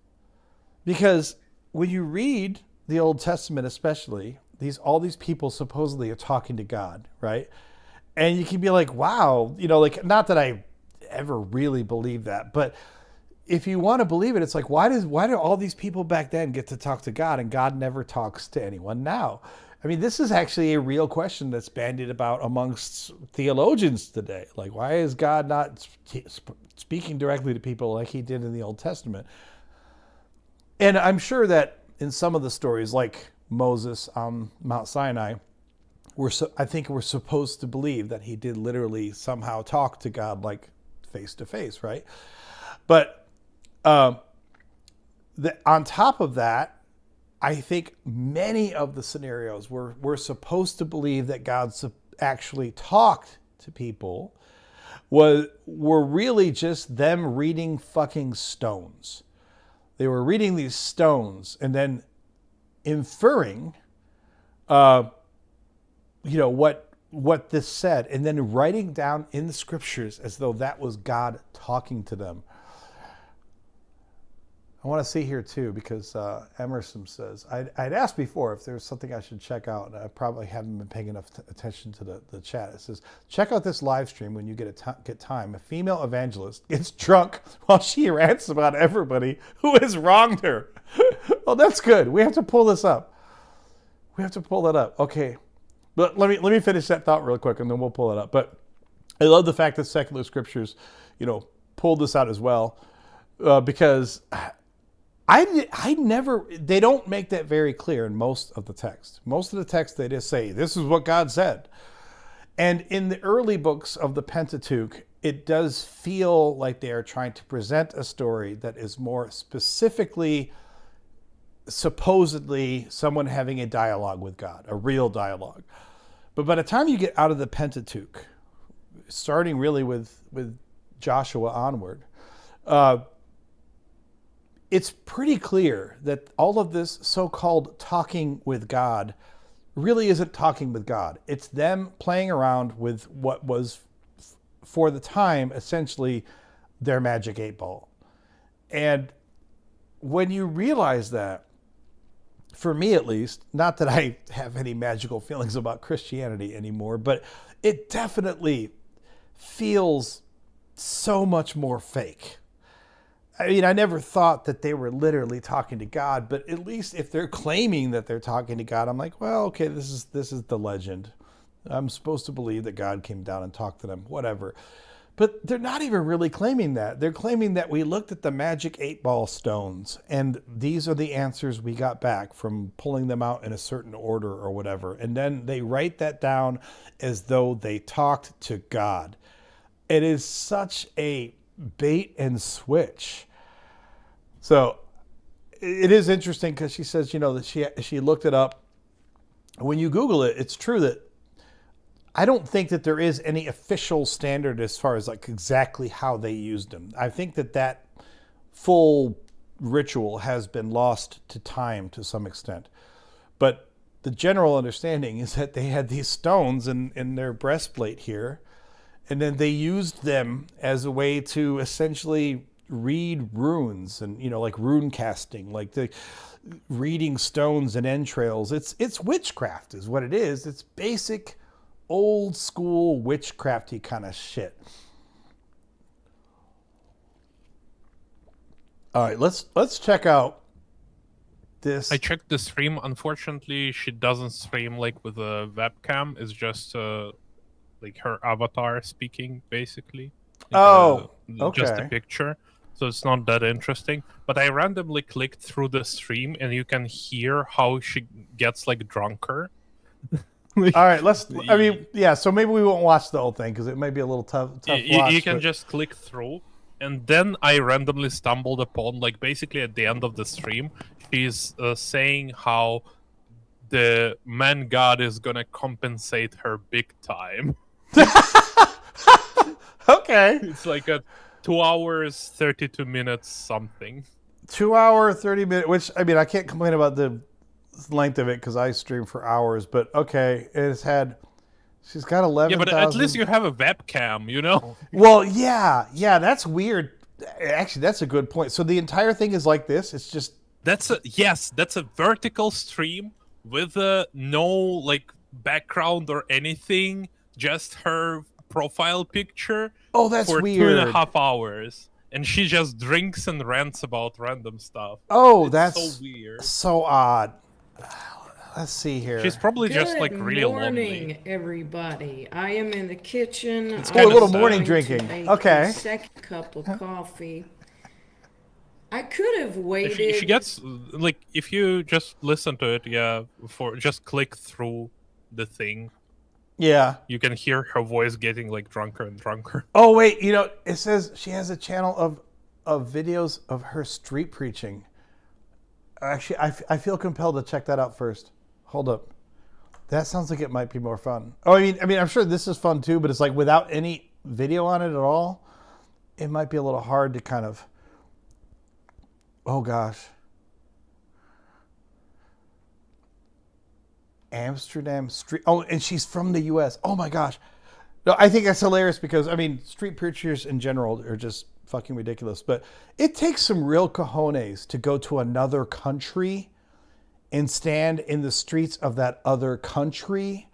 because when you read the Old Testament, especially, all these people supposedly are talking to God, right? And you can be like, wow, like, not that I ever really believe that, but if you want to believe it, it's like, why do all these people back then get to talk to God and God never talks to anyone now? I mean, this is actually a real question that's bandied about amongst theologians today. Like, why is God not speaking directly to people like he did in the Old Testament? And I'm sure that in some of the stories, like Moses on Mount Sinai, I think we're supposed to believe that he did literally somehow talk to God, like face to face, right? But on top of that, I think many of the scenarios where we're supposed to believe that God actually talked to people were really just them reading fucking stones. They were reading these stones and then inferring, what this said, and then writing down in the scriptures as though that was God talking to them. I want to see here too, because Emerson says, I'd asked before if there's something I should check out, and I probably haven't been paying enough attention to the chat. It says, check out this live stream when you get time. A female evangelist gets drunk while she rants about everybody who has wronged her. Oh, that's good. We have to pull this up. We have to pull that up. Okay. But let me finish that thought real quick, and then we'll pull it up. But I love the fact that Secular Scriptures, pulled this out as well, because they don't make that very clear in most of the text. Most of the text, they just say, this is what God said. And in the early books of the Pentateuch, it does feel like they are trying to present a story that is more specifically, supposedly, someone having a dialogue with God, a real dialogue. But by the time you get out of the Pentateuch, starting really with Joshua onward. It's pretty clear that all of this so-called talking with God really isn't talking with God. It's them playing around with what was, for the time, essentially their magic 8-ball. And when you realize that, for me at least, not that I have any magical feelings about Christianity anymore, but it definitely feels so much more fake. I mean, I never thought that they were literally talking to God, but at least if they're claiming that they're talking to God, I'm like, well, okay, this is the legend. I'm supposed to believe that God came down and talked to them, whatever. But they're not even really claiming that. They're claiming that we looked at the magic 8-ball stones, and these are the answers we got back from pulling them out in a certain order or whatever. And then they write that down as though they talked to God. It is such a bait and switch. So it is interesting because she says, that she looked it up. When you Google it, it's true that I don't think that there is any official standard as far as like exactly how they used them. I think that full ritual has been lost to time to some extent. But the general understanding is that they had these stones in their breastplate here, and then they used them as a way to essentially read runes and, like rune casting, like the reading stones and entrails. It's witchcraft is what it is. It's basic old school witchcrafty kind of shit. All right, let's check out this. I checked the stream. Unfortunately, she doesn't stream like with a webcam. It's just like her avatar speaking, basically. Just a picture. So it's not that interesting. But I randomly clicked through the stream, and you can hear how she gets like drunker. All right, so maybe we won't watch the whole thing because it may be a little tough watch. You can just click through, and then I randomly stumbled upon, like, basically at the end of the stream, she's saying how the man god is gonna compensate her big time. Okay. It's like a 2 hours, 32 minutes something. 2 hour, 30 minute, which, I mean, I can't complain about the length of it because I stream for hours, but okay, she's got 11,000. Yeah, but at least you have a webcam, Well, yeah, that's weird. Actually, that's a good point. So the entire thing is like this. It's just that's a vertical stream with no like background or anything, just her profile picture. Oh, that's for weird. 2.5 hours, and she just drinks and rants about random stuff. Oh, it's that's so weird, so odd. Let's see here. She's probably just like really lonely. Good morning, everybody. I am in the kitchen. It's a little sad. morning drinking. Okay. A second cup of coffee. I could have waited. She gets like, if you just listen to it, just click through the thing. Yeah. You can hear her voice getting like drunker and drunker. Oh wait, it says she has a channel of videos of her street preaching. Actually, I feel compelled to check that out first. Hold up. That sounds like it might be more fun. Oh, I mean, I'm sure this is fun too, but it's like without any video on it at all, it might be a little hard to kind of. Oh gosh. Amsterdam street. Oh, and she's from the U.S. Oh my gosh. No, I think that's hilarious because, I mean, street preachers in general are just fucking ridiculous. But it takes some real cojones to go to another country and stand in the streets of that other country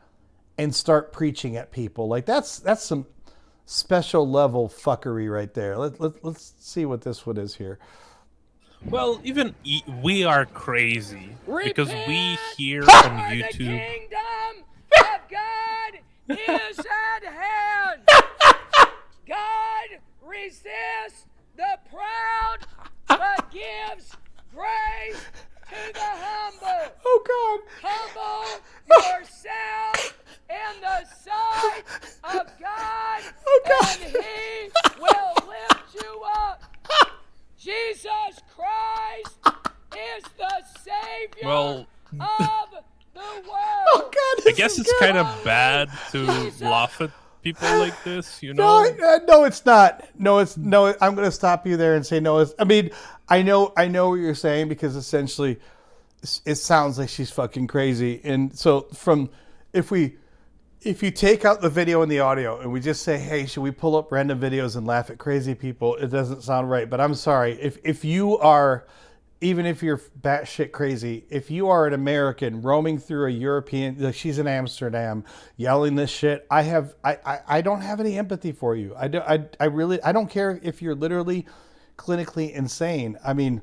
and start preaching at people. Like that's some special level fuckery right there. Let's see what this one is here. Well, even we are crazy because we hear for on YouTube. The kingdom of God is at hand. God resists the proud, but gives grace to the humble. Oh God! Humble yourself in the sight of God, and He will lift you up. Jesus Christ is the Savior of the world. Oh God! I guess it's kind of bad to laugh at people like this, you know? No, it's not. No, it's no. I'm going to stop you there and say no. I mean, I know what you're saying, because essentially, it sounds like she's fucking crazy. And so, if you take out the video and the audio, and we just say, hey, should we pull up random videos and laugh at crazy people? It doesn't sound right. But I'm sorry, if you are, even if you're batshit crazy, if you are an American roaming through a European, like she's in Amsterdam, yelling this shit, I don't have any empathy for you. I don't care if you're literally clinically insane. I mean,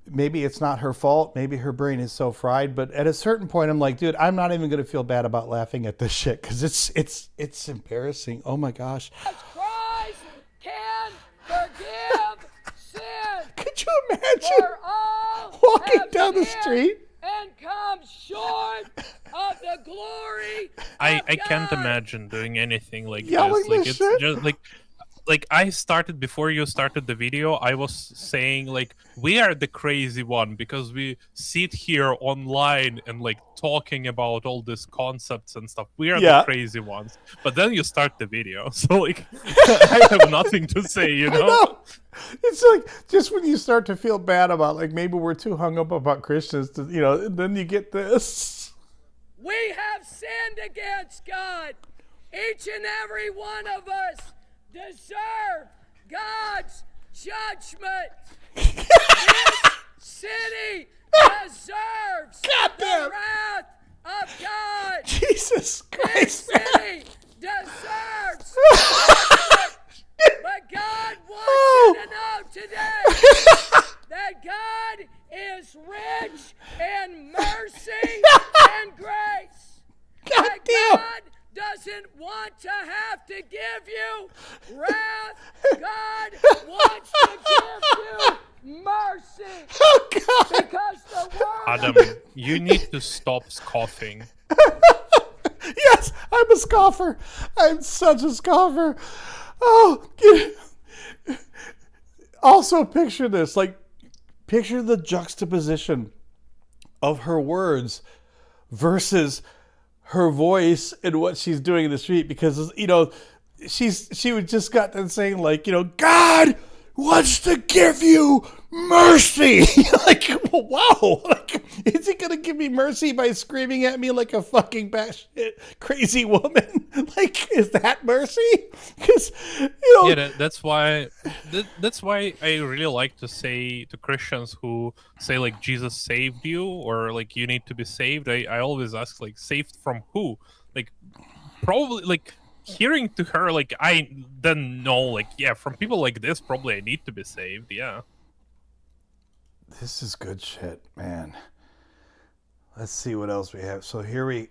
maybe it's not her fault. Maybe her brain is so fried. But at a certain point, I'm like, dude, I'm not even going to feel bad about laughing at this shit, because it's embarrassing. Oh my gosh. Christ can forgive sin. Could you imagine For all walking have down the sinned street? and come short of the glory I of can't God. imagine doing anything like Yelling this. Like, this it's shit? just like I started before you started the video. I was saying, like, we are the crazy one because we sit here online and like talking about all these concepts and stuff. We are Yeah. the crazy ones. But then you start the video, so like I have nothing to say, you know? No. It's like, just when you start to feel bad about, like, maybe we're too hung up about Christians, to, and then you get this. We have sinned against God. Each and every one of us deserve God's judgment. This city deserves Goddamn. the wrath of God. Jesus This Christ. city deserves judgment. But God wants you to know today that God is rich in mercy and grace. God That damn. God doesn't want to have to give you wrath. God wants to give you mercy. Oh, God. Because the word Adam, you need to stop scoffing. Yes, I'm a scoffer. I'm such a scoffer. Oh, also picture this. Like, picture the juxtaposition of her words versus her voice and what she's doing in the street, because she would just got done saying, like, God wants to give you mercy. Like, wow, like, is he gonna give me mercy by screaming at me like a fucking batshit crazy woman? Like, is that mercy? Because Yeah, that's why I really like to say to Christians who say, like, Jesus saved you, or like you need to be saved. I always ask, like, saved from who? Like, probably, like, hearing to her, like, I then know, like, yeah, from people like this, probably I need to be saved. Yeah. this is good shit, man. Let's see what else we have. So here we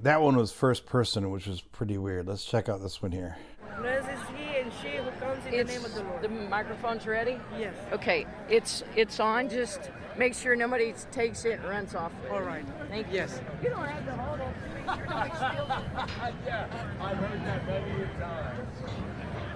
that one was first person, which was pretty weird. Let's check out this one here. Blessed is he and she who comes in the name of the Lord. The microphone's ready? Yes. Okay, it's on. Just make sure nobody takes it and runs off. All right. Thank you. Yes. You don't have to hold it. Make sure nobody steals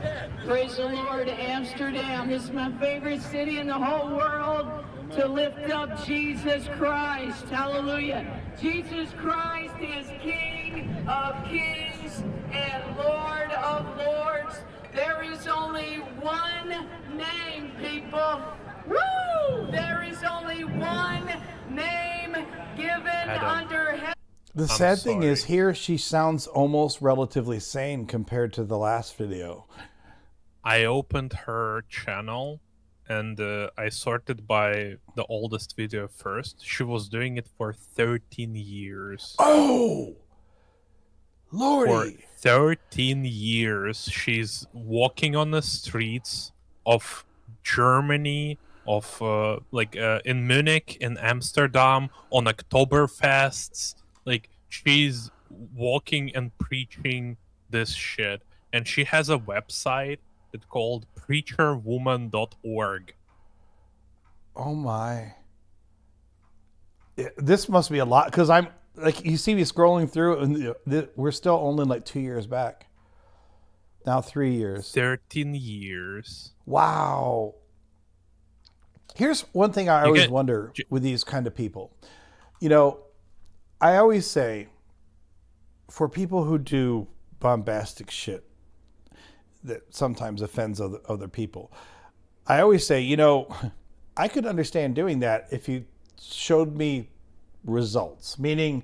it. Praise the Lord, Amsterdam. This is my favorite city in the whole world to lift up Jesus Christ. Hallelujah. Jesus Christ is King of kings and Lord of lords. There is only one name, people. Woo! There is only one name given under heaven. The sad thing is, sorry. here she sounds almost relatively sane compared to the last video. I opened her channel and I sorted by the oldest video first. She was doing it for 13 years. Oh, For Lordy! 13 years, she's walking on the streets of Germany, of in Munich, in Amsterdam, on Oktoberfests. Like, she's walking and preaching this shit. And she has a website that's called preacherwoman.org. Oh my! This must be a lot, because I'm like, you see me scrolling through, and we're still only like 2 years back. Now 3 years. 13 years. Wow. Here's one thing I You always get- wonder with these kind of people. I always say, for people who do bombastic shit, that sometimes offends other people. I always say, you know, I could understand doing that if you showed me results, meaning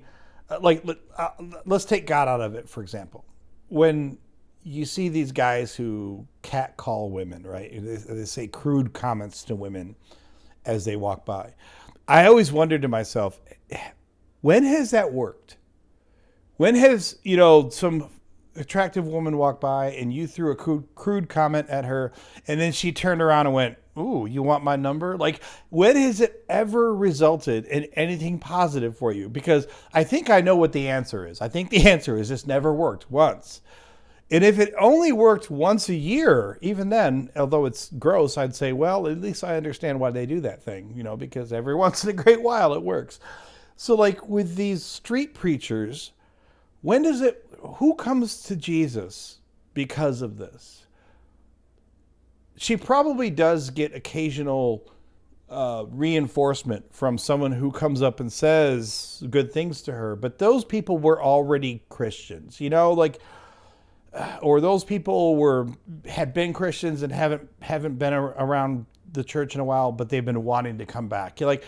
let's take God out of it, for example. When you see these guys who catcall women, right? They say crude comments to women as they walk by. I always wondered to myself, when has that worked? When has, you know, some attractive woman walked by and you threw a crude comment at her and then she turned around and went, "Ooh, you want my number?" Like, when has it ever resulted in anything positive for you? Because I think I know what the answer is. I think the answer is it's never worked once. And if it only worked once a year, even then, although it's gross, I'd say, well, at least I understand why they do that thing, you know, because every once in a great while it works. So like with these street preachers, who comes to Jesus because of this? She probably does get occasional reinforcement from someone who comes up and says good things to her, but those people were already Christians, you know, like, or those people had been Christians and haven't been around the church in a while, but they've been wanting to come back. You're like,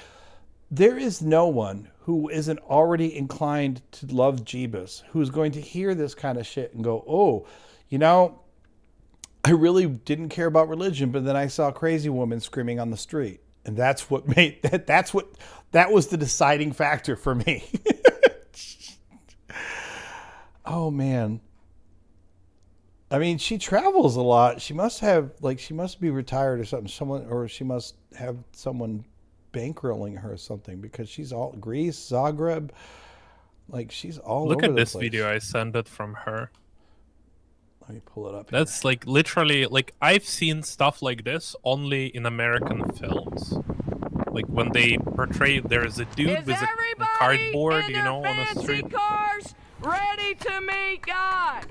there is no one who isn't already inclined to love Jeebus who's going to hear this kind of shit and go, "Oh, you know, I really didn't care about religion, but then I saw a crazy woman screaming on the street." And that was the deciding factor for me. Oh man. I mean, she travels a lot. She must be retired or something. Or she must have someone bankrolling her or something, because she's all Greece, Zagreb, like she's all Look over at the this place. video I sent it from her. Let me pull it up here. That's like literally, like, I've seen stuff like this only in American films. Like when they portray there's a dude Is with a everybody cardboard, in you know, their on the fancy street. cars ready to meet God?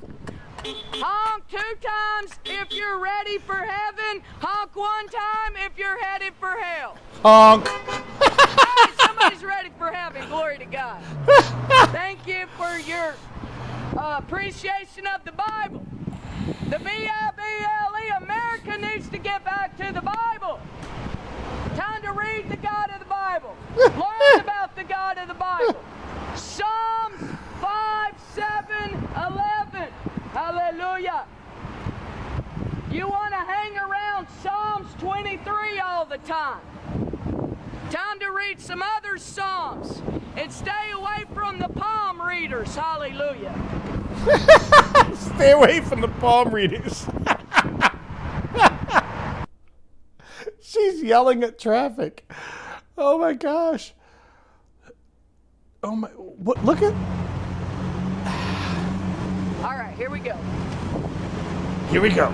Honk 2 times if you're ready for heaven. Honk 1 time if you're headed for hell. Honk. Hey, somebody's ready for heaven. Glory to God. Thank you for your appreciation of the Bible. The Bible, America needs to get back to the Bible. Time to read the God of the Bible. Learn about the God of the Bible. Psalms 5, 7, 11. Hallelujah. You want to hang around Psalms 23 all the time. Time to read some other Psalms and stay away from the palm readers. Hallelujah. Stay away from the palm readers. She's yelling at traffic. Oh my gosh. Oh my, what, look at. All right, here we go. Here we go.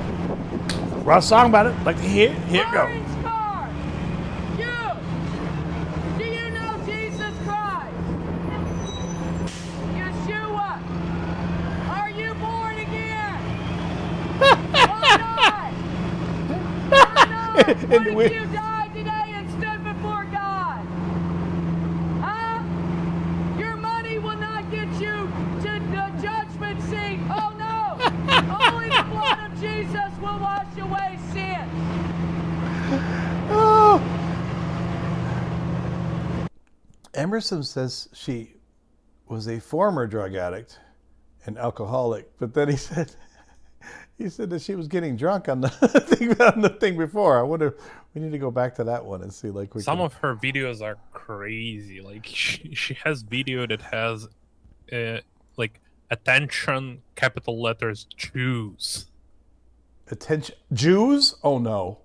Wrote a song about it. Like to hear it? Here it go. Orange car. Do you know Jesus Christ? Yeshua. Are you born again? Why not? Why not? What And if we- you died today and stood before God? Huh? Your money will not get you to the judgment seat. Oh no! Only the blood of Jesus will wash away sin. Oh. Emerson says she was a former drug addict and alcoholic, but then he said that she was getting drunk on the thing before. I wonder, we need to go back to that one and see, like, Some of her videos are crazy. Like she has video that has like attention capital letters Jews. attention Jews. Oh no.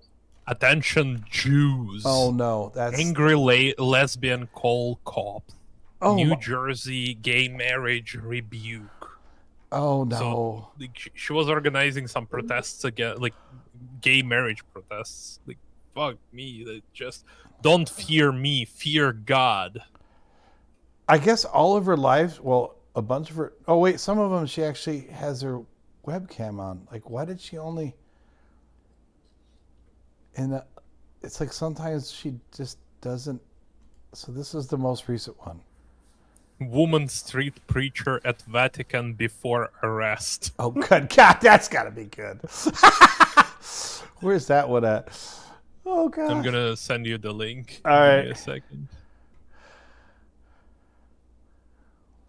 Attention Jews. Oh no. That's Angry lesbian call cops. oh New my- Jersey gay marriage rebuke. Oh no. So like, she was organizing some protests again, like gay marriage protests. Like, fuck me. That just don't fear me, fear God. I guess all of her life, well, a bunch of her. Oh wait, some of them she actually has her webcam on. Like, why did she only? And it's like sometimes she just doesn't. So this is the most recent one. Woman street preacher at Vatican before arrest. Oh, good God, that's got to be good. Where's that one at? Oh, God. I'm gonna send you the link. All Give right. me a second.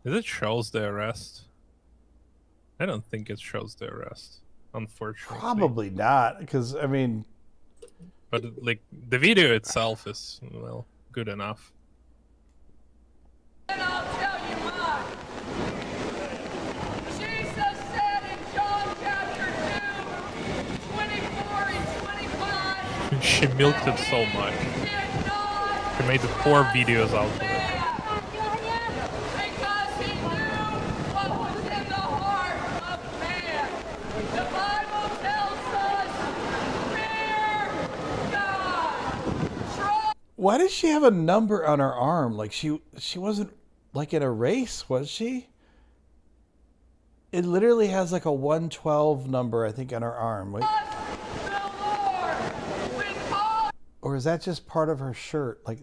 Does it shows the arrest? I don't think it shows the arrest, unfortunately. Probably not, because, I mean... But like the video itself is, well, good enough. And I'll tell you why. Jesus said in John chapter 2, 24 and 25, She milked it so much. did not She made 4 videos out of it. because he knew what was in the heart of man. The Bible tells us, fear God. Trust. Why does she have a number on her arm? Like, she wasn't, like, in a race, was she? It literally has, like, a 112 number, I think, on her arm. Wait. The Lord with all Or is that just part of her shirt? Like,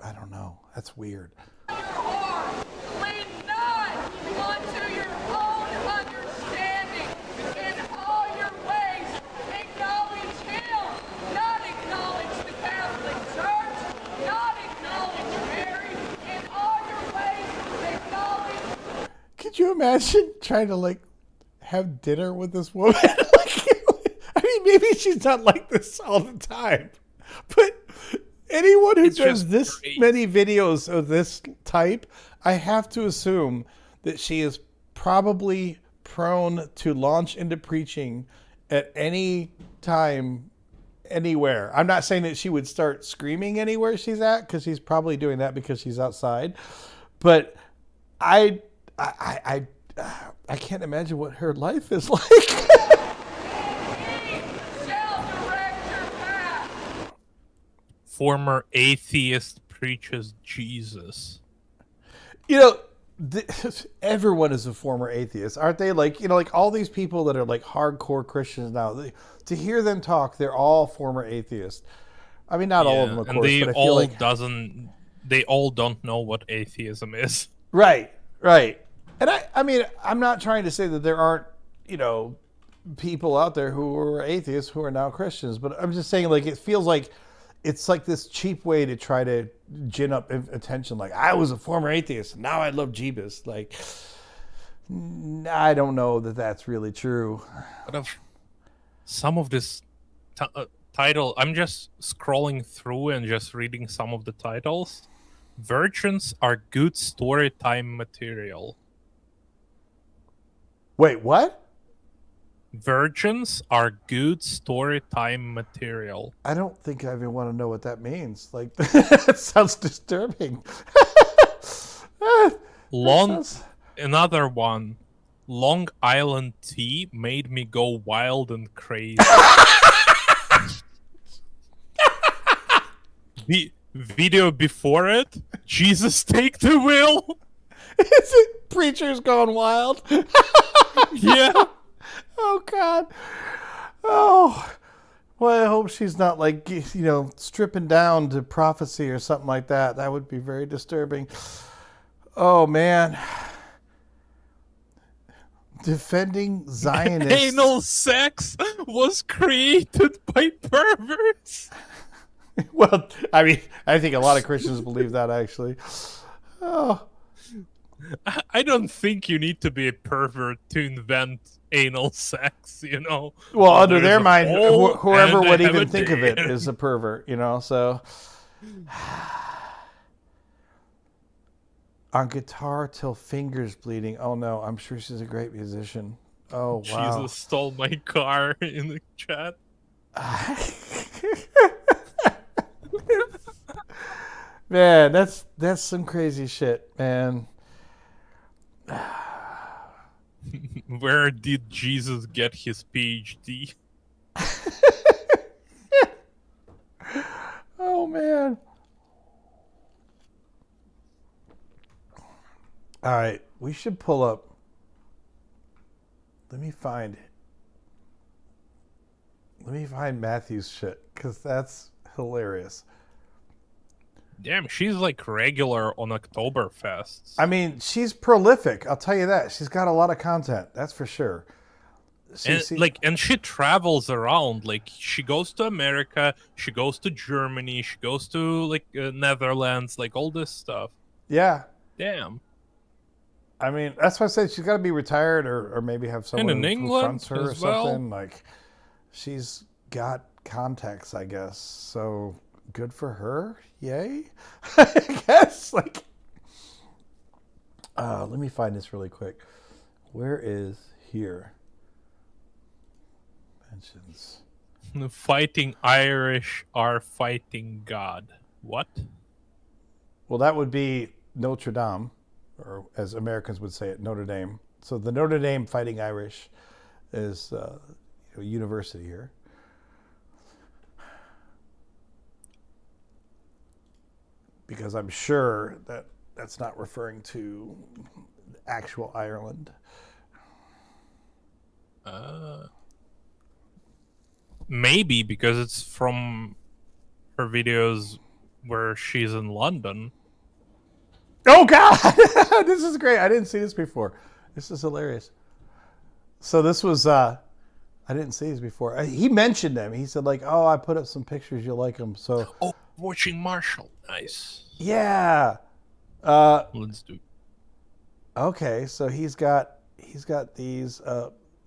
I don't know. That's weird. your heart. Lean not unto your own understanding. In all your ways, acknowledge Him. Not acknowledge the Catholic Church. Not acknowledge Mary. In all your ways, acknowledge. Could you imagine trying to, like, have dinner with this woman? Like, I mean, maybe she's not like this all the time. But anyone who It's does just this great. many videos of this type, I have to assume that she is probably prone to launch into preaching at any time, anywhere. I'm not saying that she would start screaming anywhere she's at, because she's probably doing that because she's outside. But I can't imagine what her life is like. He shall direct your path. Former atheist preaches Jesus. You know, everyone is a former atheist, aren't they? Like, you know, like all these people that are like hardcore Christians now, to hear them talk, they're all former atheists. I mean, not all of them, of and course, they but I feel all like they all don't know what atheism is. right. And I mean, I'm not trying to say that there aren't, you know, people out there who are atheists who are now Christians, but I'm just saying, like, it feels like it's like this cheap way to try to gin up attention. Like, I was a former atheist, and now I love Jeebus. Like, I don't know that that's really true. But of some of this title, I'm just scrolling through and just reading some of the titles. Virgins are good story time material. Wait, what? Virgins are good story time material. I don't think I even want to know what that means. Like, that sounds disturbing. Another one. Long Island tea made me go wild and crazy. The video before it, Jesus take the wheel. Is it preachers gone wild? Yeah. Oh, God. Oh. Well, I hope she's not, like, you know, stripping down to prophecy or something like that. That would be very disturbing. Oh, man. Defending Zionists. Anal sex was created by perverts. Well, I mean, I think a lot of Christians believe that, actually. Oh. I don't think you need to be a pervert to invent anal sex, you know. Well, under There's their a mind, hole whoever and would they have even a think of it dick. is a pervert, you know, so. On guitar till fingers bleeding. Oh, no, I'm sure she's a great musician. Oh, wow. Jesus stole my car in the chat. Man, that's some crazy shit, man. Where did Jesus get his PhD? Oh, man. All right, we should pull up. Let me find Matthew's shit, because that's hilarious. Damn, she's like regular on Oktoberfests. I mean, she's prolific. I'll tell you that. She's got a lot of content. That's for sure. And she travels around. Like, she goes to America, she goes to Germany, she goes to like Netherlands, like all this stuff. Yeah. Damn. I mean, that's why I said she's got to be retired, or maybe have someone in who England fronts her or as well. something. Like, she's got contacts, I guess. So good for her. Yay. I guess. Like, let me find this really quick. Where is here? Mentions. The fighting Irish are fighting God. What? Well, that would be Notre Dame, or as Americans would say it, Notre Dame. So the Notre Dame Fighting Irish is a university here. Because I'm sure that that's not referring to actual Ireland. Maybe because it's from her videos where she's in London. Oh God, this is great! I didn't see this before. This is hilarious. So this was I didn't see these before. He mentioned them. He said like, "Oh, I put up some pictures. You'll like them." So Watching Marshall, nice. yeah. Let's do. Okay, so he's got these.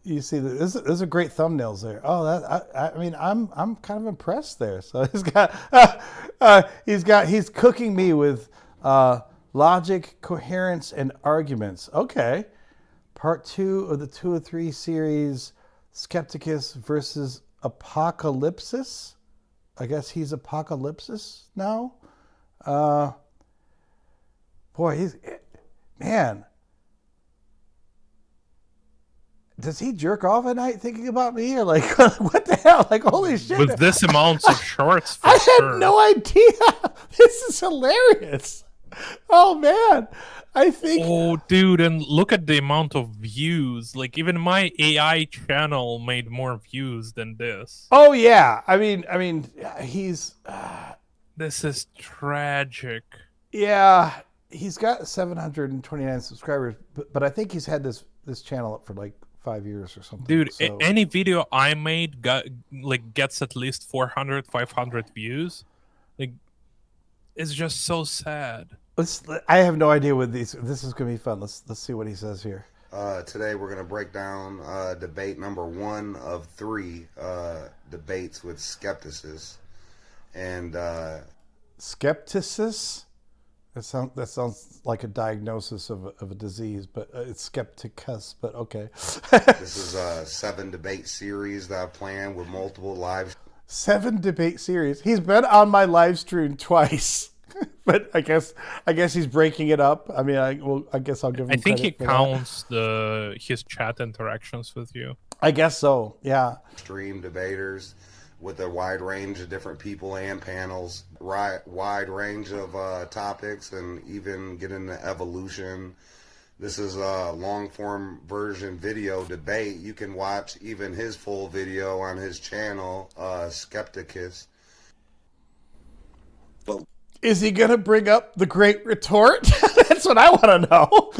You see, those are great thumbnails there. Oh, I mean, I'm kind of impressed there. So he's cooking me with logic, coherence, and arguments. Okay, part 2 of the 2 of 3 series, Skepticus versus Apocalypsis. I guess he's Apocalypsis now. Boy, man. Does he jerk off at night thinking about me, or like what the hell? Like, holy shit! With this amount of shorts, for I sure. had no idea. This is hilarious. Oh man, I think. Oh, dude, and look at the amount of views. Like, even my AI channel made more views than this. Oh yeah, I mean, he's. This is tragic. Yeah, he's got 729 subscribers, but I think he's had this channel up for like 5 years or something. Dude, so. any video I made gets at least 400, 500 views. Like, it's just so sad. I have no idea what these. This is gonna be fun. Let's see what he says here. Today we're gonna break down debate number 1 of 3 debates with Skepticus, and Skepticus. That sounds like a diagnosis of a disease, but it's Skepticus. But okay. This is a 7 debate series that I planned with multiple live. 7 debate series. He's been on my live stream twice, but I guess he's breaking it up. I mean, I guess I'll give him. I think he credit for counts his chat interactions with you. I guess so. Yeah. Stream debaters with a wide range of different people and panels, wide range of topics, and even get into evolution. This is a long-form version video debate. You can watch even his full video on his channel, Skepticus. But is he gonna bring up the Great Retort? That's what I want to know.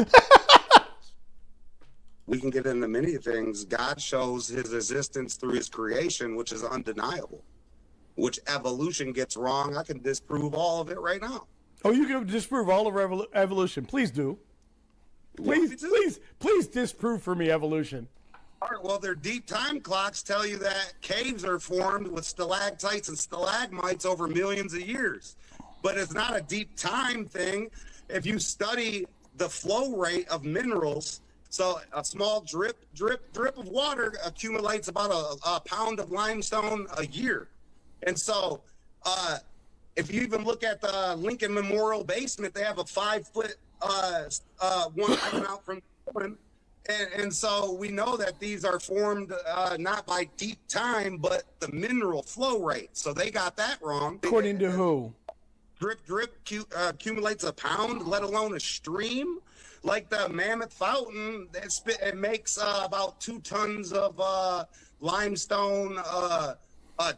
we can get into many things. God shows his existence through his creation, which is undeniable. Which evolution gets wrong, I can disprove all of it right now. Oh, you can disprove all of evolution. Please do. Please disprove for me evolution. All right, well, their deep time clocks tell you that caves are formed with stalactites and stalagmites over millions of years. But it's not a deep time thing. If you study the flow rate of minerals, so a small drip of water accumulates about a pound of limestone a year. And so if you even look at the Lincoln Memorial basement, they have a 5-foot one coming out from the and so we know that these are formed not by deep time, but the mineral flow rate. So they got that wrong. According to who? Drip accumulates a pound, let alone a stream. Like the Mammoth Fountain, it makes about 2 tons of limestone a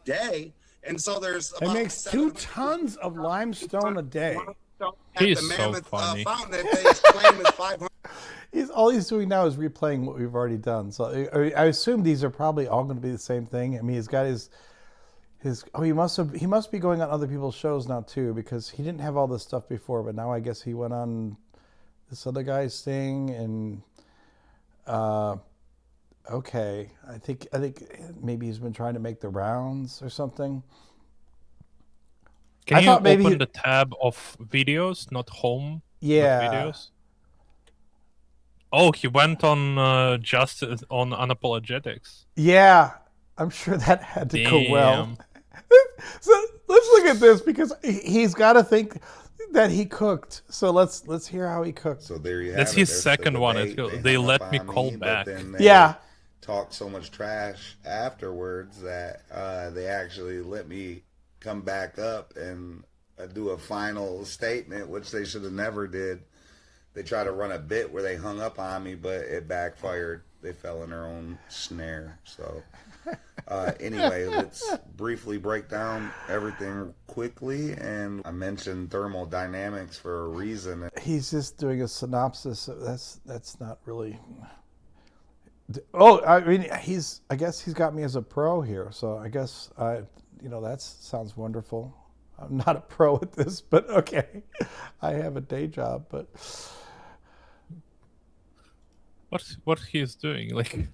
day. And so there's It about makes 7 2 tons of limestone a day. at He's the so Mammoth funny. fountain that they claim is 500. All he's doing now is replaying what we've already done. So I assume these are probably all going to be the same thing. I mean, he's got his he must be going on other people's shows now too, because he didn't have all this stuff before, but now I guess he went on this other guy's thing. And okay, I think maybe he's been trying to make the rounds or something. Can I you thought maybe open the tab of videos, not home? but Yeah. videos. Oh, he went on just on unapologetics. Yeah, I'm sure that had to go well. Damn. So let's look at this, because he's got to think that he cooked. So let's hear how he cooked. So there you have That's it. his There's the second one. debate. They hung let up me on call but back. then they Yeah. talked so much trash afterwards that they actually let me come back up and do a final statement, which they should have never did. They tried to run a bit where they hung up on me, but it backfired. They fell in their own snare. So anyway, let's briefly break down everything quickly. And I mentioned thermodynamics for a reason. He's just doing a synopsis. That's not really. Oh, I mean, I guess he's got me as a pro here. So I guess that sounds wonderful. I'm not a pro at this, but okay. I have a day job, but What he's doing? Like,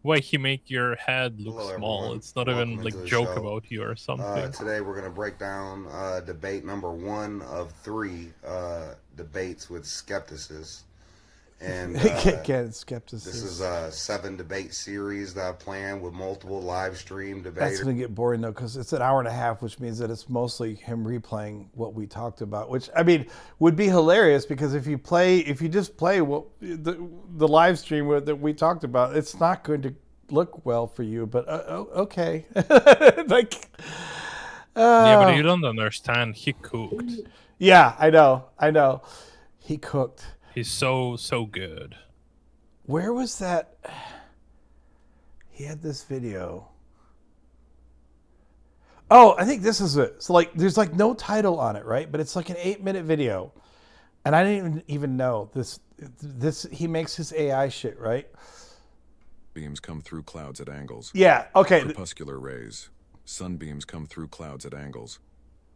why he make your head look Hello, small? everyone. It's not Welcome even like into the joke show. about you or something. Today we're going to break down debate number 1 of 3 debates with skepticism. And again, skepticism. this is a 7-debate series that I planned with multiple live stream That's debaters. going to get boring though, because it's an hour and a half, which means that it's mostly him replaying what we talked about, which I mean would be hilarious, because if you just play what the live stream that we talked about, it's not going to look well for you. But okay, like Yeah, but you don't understand. He cooked. yeah, I know, he cooked. He's so good. Where was that? He had this video. Oh, I think this is it. So like, there's like no title on it, right? But it's like an 8-minute video, and I didn't even know this. He makes his AI shit, right? Beams come through clouds at angles. Yeah. Okay. Crepuscular rays. Sunbeams come through clouds at angles,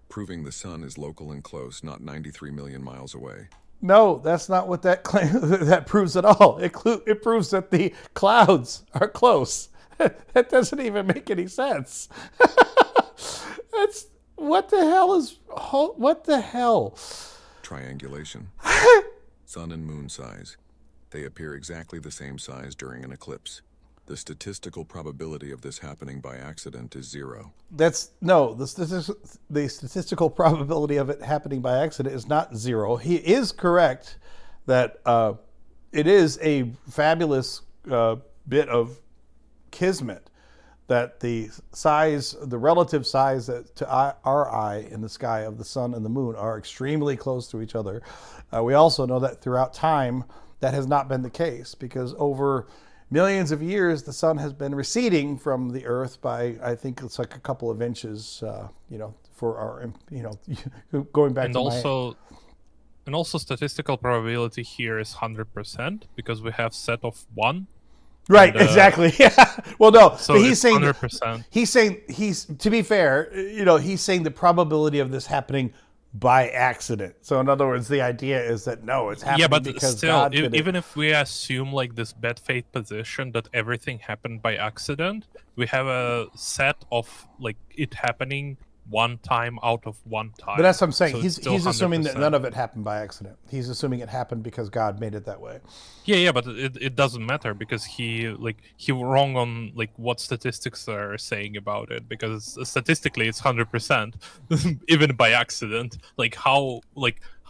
proving the sun is local and close, not 93 million miles away. No, that's not what that claim that proves at all. It proves that the clouds are close. That doesn't even make any sense. That's what the hell? Triangulation. Sun and moon size. They appear exactly the same size during an eclipse. The statistical probability of this happening by accident is 0. The statistical probability of it happening by accident is not 0. He is correct that it is a fabulous bit of kismet that the relative size to our eye in the sky of the sun and the moon are extremely close to each other. We also know that throughout time that has not been the case, because over millions of years, the sun has been receding from the Earth by, I think it's like a couple of inches, for our, going back And to also statistical probability here is 100% because we have set of 1. Right, And, exactly. Yeah. Well, no, So but he's it's saying 100%. to be fair, he's saying the probability of this happening by accident. So in other words, the idea is that no, it's happening Yeah, but because still, God did it. even if we assume like this bad faith position that everything happened by accident, we have a set of like it happening one time out of one time. But that's what I'm saying. So it's still He's assuming that 100%. none of it happened by accident. He's assuming it happened because God made it that way. Yeah, but it doesn't matter because he wrong on like what statistics are saying about it, because statistically it's 100% even by accident.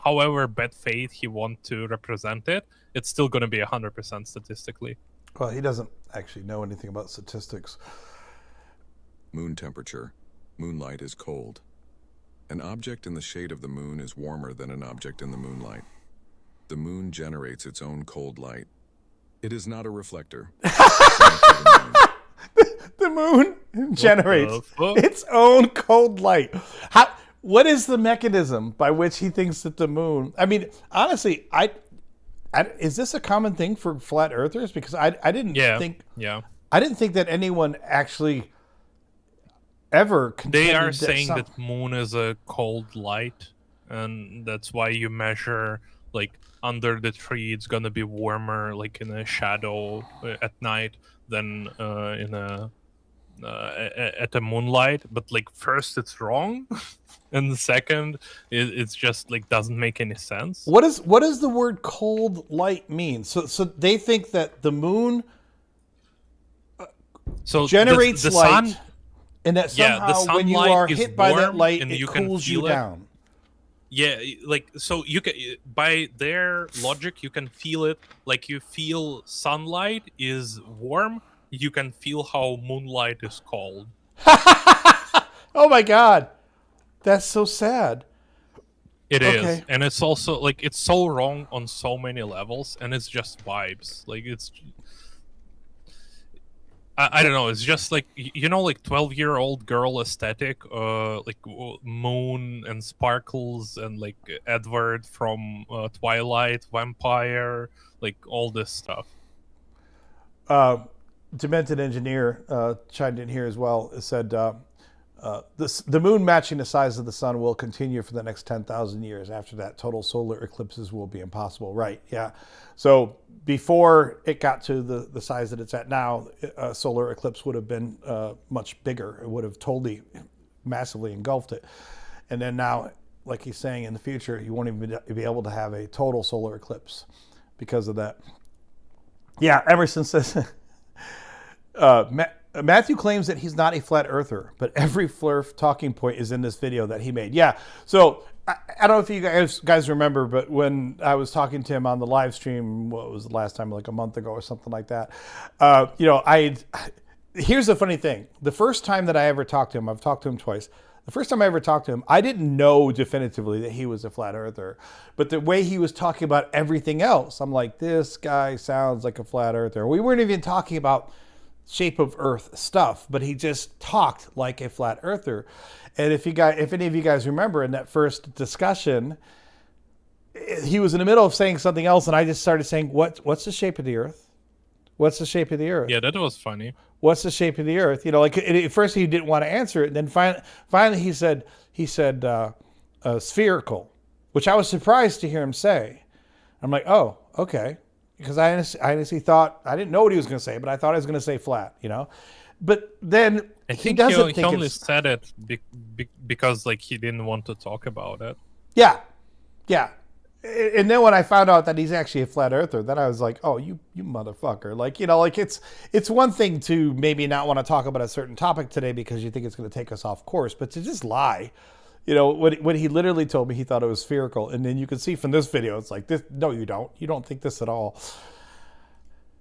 However bad faith he want to represent it, it's still going to be 100% statistically. Well, he doesn't actually know anything about statistics. Moon temperature. Moonlight is cold. An object in the shade of the moon is warmer than an object in the moonlight. The moon generates its own cold light. It is not a reflector. The moon generates fuck? its own cold light. What is the mechanism by which he thinks that the moon? I mean, honestly, is this a common thing for flat earthers? Because I didn't think I didn't think that anyone actually ever They are contended saying that moon is a cold light, and that's why you measure like under the tree it's gonna be warmer, like in a shadow at night, than in a at the moonlight. But like first it's wrong, and the second it's just like doesn't make any sense. What does the word cold light mean? So they think that the moon generates the light, sun, and that somehow the when you sunlight are is hit by that warm light, and it you can cools feel you it. down. Yeah, like so you can, by their logic, you can feel it. Like you feel sunlight is warm, you can feel how moonlight is cold. Oh my god, that's so sad. It is, Okay. and it's also like it's so wrong on so many levels, and it's just vibes. Like it's, I don't know. It's just like like 12-year-old girl aesthetic, like moon and sparkles and like Edward from Twilight, vampire, like all this stuff. Demented Engineer chimed in here as well. It said the moon matching the size of the sun will continue for the next 10,000 years. After that, total solar eclipses will be impossible. Right? Yeah. So before it got to the size that it's at now, a solar eclipse would have been much bigger. It would have totally, massively engulfed it. And then now, like he's saying, in the future, you won't even be able to have a total solar eclipse because of that. Yeah, Emerson says, Matthew claims that he's not a flat earther, but every Flurf talking point is in this video that he made. Yeah, so I don't know if you guys remember, but when I was talking to him on the live stream, what was the last time, like a month ago or something like that, here's the funny thing. The first time that I ever talked to him, I've talked to him twice. The first time I ever talked to him, I didn't know definitively that he was a flat earther, but the way he was talking about everything else, I'm like, this guy sounds like a flat earther. We weren't even talking about shape of earth stuff, but he just talked like a flat earther. And if any of you guys remember in that first discussion, he was in the middle of saying something else, and I just started saying, what's the shape of the earth? What's the shape of the earth? Yeah, that was funny. What's the shape of the earth? Like at first he didn't want to answer it, and then finally he said spherical, which I was surprised to hear him say. I'm like, oh, okay. Because I honestly thought, I didn't know what he was going to say, but I thought he was going to say flat, But then I he think doesn't he only said it because like he didn't want to talk about it. Yeah. And then when I found out that he's actually a flat earther, then I was like, oh, you motherfucker. Like, it's one thing to maybe not want to talk about a certain topic today because you think it's going to take us off course, but to just lie. When he literally told me he thought it was spherical, and then you can see from this video, it's like, this. No, you don't. You don't think this at all.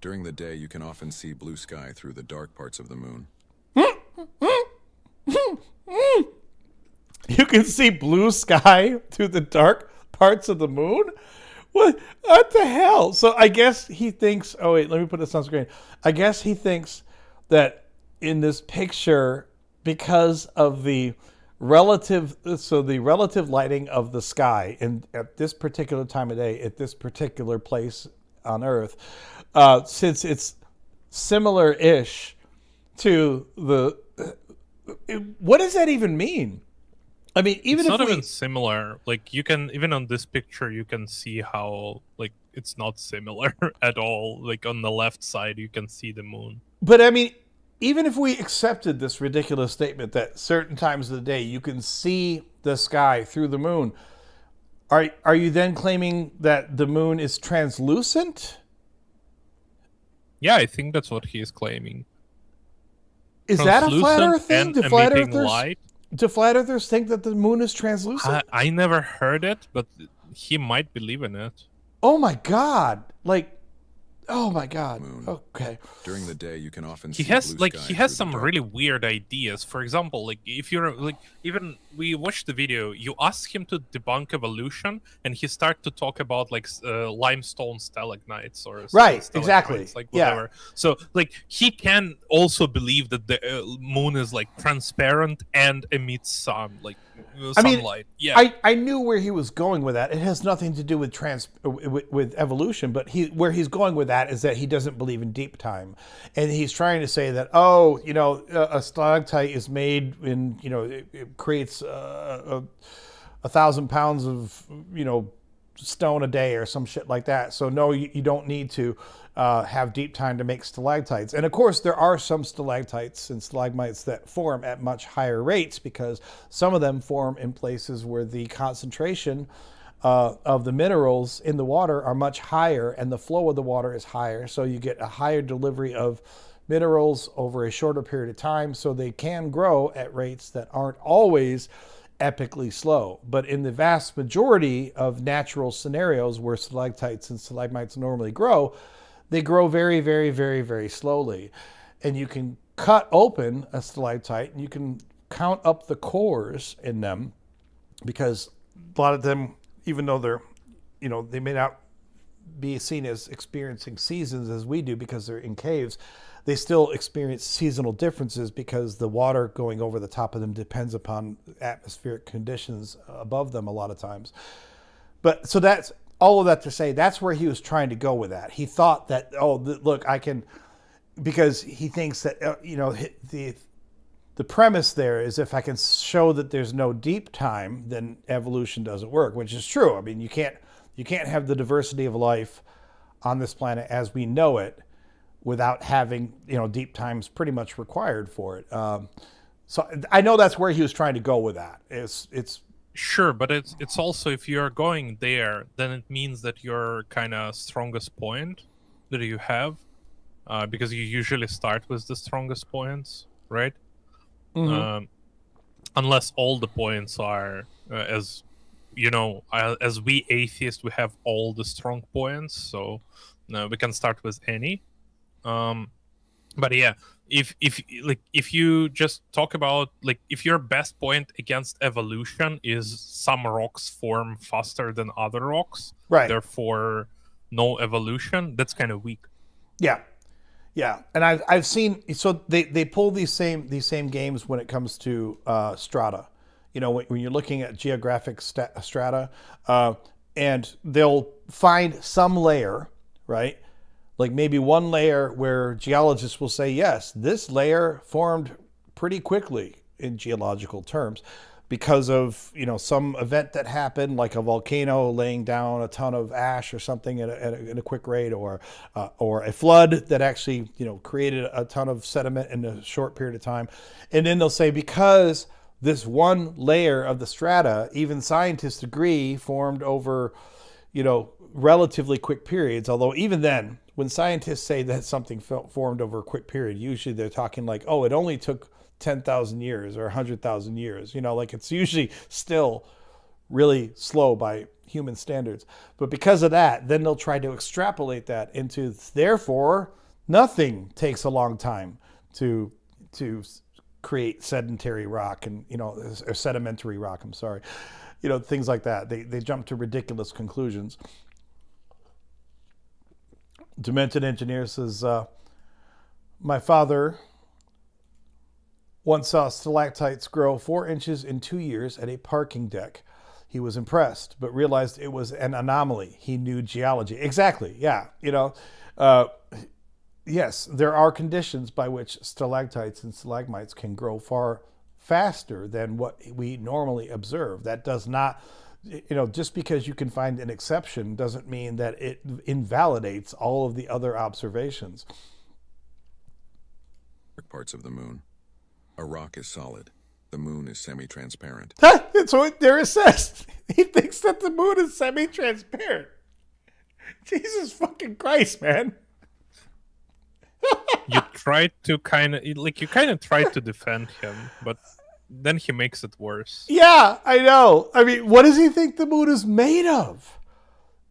During the day, you can often see blue sky through the dark parts of the moon. You can see blue sky through the dark parts of the moon? What the hell? So I guess he thinks, oh wait, let me put this on screen. I guess he thinks that in this picture, because of the relative lighting of the sky at this particular time of day, at this particular place on Earth, since it's similar-ish to what does that even mean? I mean, even it's if not even similar. Like you can, even on this picture, you can see how like it's not similar at all. Like on the left side, you can see the moon. But I mean, even if we accepted this ridiculous statement that certain times of the day you can see the sky through the moon, are you then claiming that the moon is translucent? Yeah, I think that's what he is claiming. Is that a flat Earth thing? Do flat Earthers think that the moon is translucent? I never heard it, but he might believe in it. Oh my God! Like, Oh my God. Moon. Okay. During the day, you can often He see has blue sky he has through the some dark. really weird ideas. For example, like if you're like, even we watched the video, you ask him to debunk evolution, and he start to talk about like limestone stalagmites or Right, stalagmites, exactly. like Yeah. whatever. So like he can also believe that the moon is like transparent and emits sun, like I mean, sunlight. Yeah. I knew where he was going with that. It has nothing to do with with evolution, but where he's going with that is that he doesn't believe in deep time, and he's trying to say that a stalactite is made in it creates 1,000 pounds of stone a day or some shit like that. So no, you don't need to have deep time to make stalactites. And of course, there are some stalactites and stalagmites that form at much higher rates because some of them form in places where the concentration of the minerals in the water are much higher and the flow of the water is higher. So you get a higher delivery of minerals over a shorter period of time. So they can grow at rates that aren't always epically slow. But in the vast majority of natural scenarios where stalactites and stalagmites normally grow, they grow very, very, very, very slowly. And you can cut open a stalactite and you can count up the cores in them, because a lot of them, even though they're, they may not be seen as experiencing seasons as we do because they're in caves, they still experience seasonal differences because the water going over the top of them depends upon atmospheric conditions above them a lot of times. But so that's all of that to say, that's where he was trying to go with that. He thought that, look, I can, because he thinks that, the premise there is if I can show that there's no deep time, then evolution doesn't work, which is true. I mean, you can't have the diversity of life on this planet as we know it without having, deep times pretty much required for it. So I know that's where he was trying to go with that. It's Sure, but it's also, if you're going there, then it means that your kind of strongest point that you have, because you usually start with the strongest points, right? Mm-hmm. Unless all the points are, as we atheists, we have all the strong points, so we can start with any. But yeah, if you just talk about, like, if your best point against evolution is some rocks form faster than other rocks, right, therefore no evolution, that's kind of weak. Yeah, and I've seen, so they pull these same games when it comes to strata. When you're looking at geographic strata, and they'll find some layer, right? Like maybe one layer where geologists will say, yes, this layer formed pretty quickly in geological terms because of, some event that happened, like a volcano laying down a ton of ash or something at a quick rate, or a flood that actually, created a ton of sediment in a short period of time. And then they'll say, because this one layer of the strata, even scientists agree, formed over, relatively quick periods. Although even then, when scientists say that something formed over a quick period, usually they're talking like, oh, it only took 10,000 years or 100,000 years. Like it's usually still really slow by human standards. But because of that, then they'll try to extrapolate that into, therefore, nothing takes a long time to create sedentary rock and, or sedimentary rock, I'm sorry. Things like that. They jump to ridiculous conclusions. Demented Engineer says, my father once saw stalactites grow 4 inches in 2 years at a parking deck. He was impressed, but realized it was an anomaly. He knew geology. Exactly, yeah. Yes, there are conditions by which stalactites and stalagmites can grow far faster than what we normally observe. That does not, just because you can find an exception doesn't mean that it invalidates all of the other observations. Parts of the moon. A rock is solid. The moon is semi-transparent. That's what they're assessed. He thinks that the moon is semi-transparent. Jesus fucking Christ, man. You tried to kind of tried to defend him, but then he makes it worse. Yeah, I know. I mean, what does he think the moon is made of?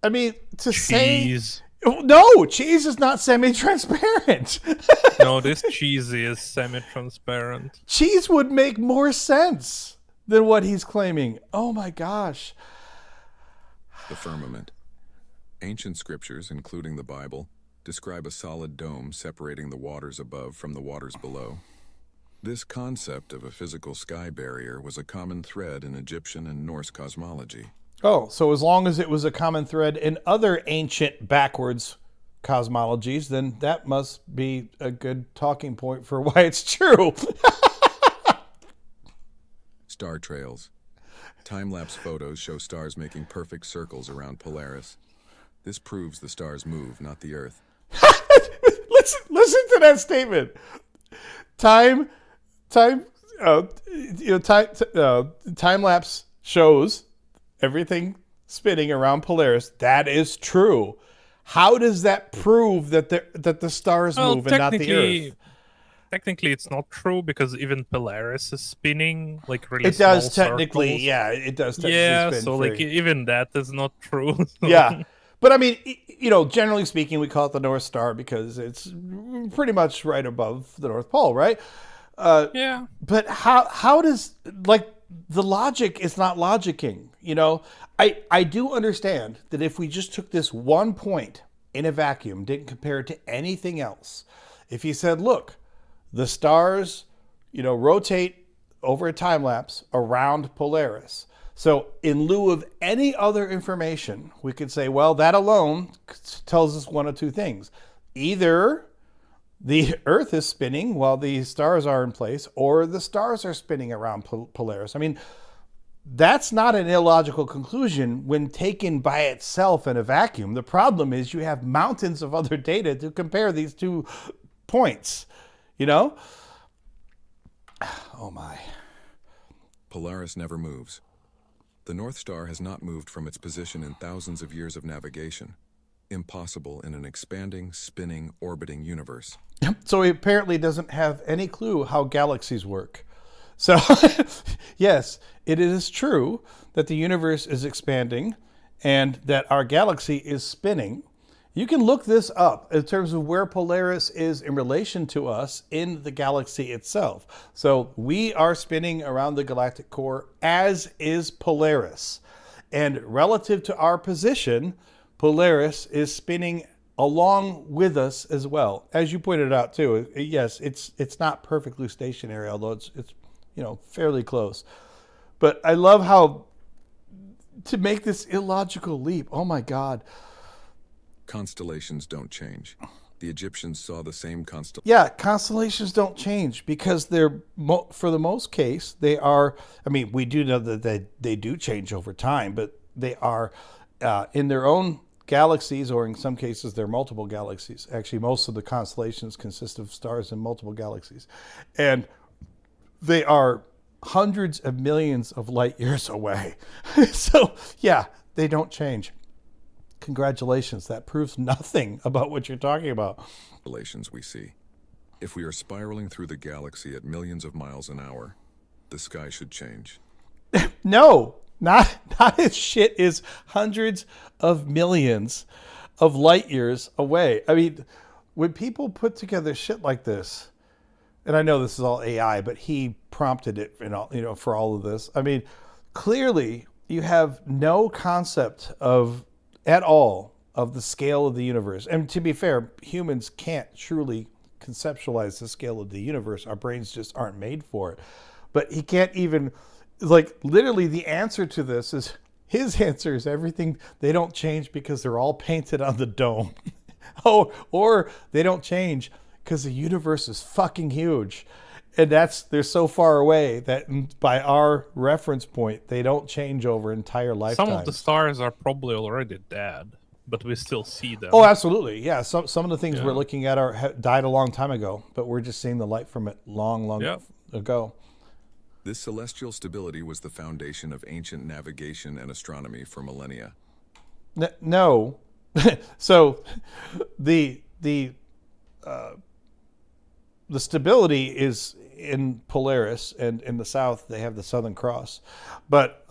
I mean, to say, No, cheese is not semi-transparent. No, this cheese is semi-transparent. Cheese would make more sense than what he's claiming. Oh my gosh. The firmament. Ancient scriptures, including the Bible, describe a solid dome separating the waters above from the waters below. This concept of a physical sky barrier was a common thread in Egyptian and Norse cosmology. Oh, so as long as it was a common thread in other ancient backwards cosmologies, then that must be a good talking point for why it's true. Star trails. Time-lapse photos show stars making perfect circles around Polaris. This proves the stars move, not the Earth. Listen to that statement. Time lapse shows everything spinning around Polaris. That is true. How does that prove that the stars move and not the Earth? Technically, it's not true because even Polaris is spinning like really It does small technically, circles. yeah. It does technically Yeah, spin so free. like even that is not true. Yeah. But I mean, generally speaking, we call it the North Star because it's pretty much right above the North Pole, right? Yeah. But how does, like, the logic is not logicking, I do understand that if we just took this one point in a vacuum, didn't compare it to anything else, if you said, look, the stars, rotate over a time lapse around Polaris. So in lieu of any other information, we could say, well, that alone tells us one of two things. Either the Earth is spinning while the stars are in place, or the stars are spinning around Polaris. I mean, that's not an illogical conclusion when taken by itself in a vacuum. The problem is you have mountains of other data to compare these two points, Oh my. Polaris never moves. The North Star has not moved from its position in thousands of years of navigation. Impossible in an expanding, spinning, orbiting universe. So he apparently doesn't have any clue how galaxies work. So, yes, it is true that the universe is expanding and that our galaxy is spinning. You can look this up in terms of where Polaris is in relation to us in the galaxy itself. So we are spinning around the galactic core, as is Polaris. And relative to our position, Polaris is spinning along with us as well. As you pointed out too, yes, it's not perfectly stationary, although it's fairly close. But I love how to make this illogical leap. Oh my God. Constellations don't change. The Egyptians saw the same constellation. Yeah, constellations don't change because they're, for the most case, they are, we do know that they do change over time, but they are in their own galaxies, or in some cases, they're multiple galaxies. Actually, most of the constellations consist of stars in multiple galaxies. And they are hundreds of millions of light years away. So, yeah, they don't change. Congratulations, that proves nothing about what you're talking about. Constellations we see. If we are spiraling through the galaxy at millions of miles an hour, the sky should change. No, not if shit is hundreds of millions of light years away. When people put together shit like this, and I know this is all AI, but he prompted it for all of this. Clearly you have no concept at all of the scale of the universe. And to be fair, humans can't truly conceptualize the scale of the universe. Our brains just aren't made for it. But he can't even, literally the answer to this is, his answer is everything, they don't change because they're all painted on the dome. or they don't change because the universe is fucking huge. And they're so far away that by our reference point, they don't change over entire lifetimes. Some of the stars are probably already dead, but we still see them. Oh, absolutely. Yeah. Some of the things we're looking at died a long time ago, but we're just seeing the light from it long ago. This celestial stability was the foundation of ancient navigation and astronomy for millennia. No. So the stability is in Polaris, and in the south they have the Southern Cross. But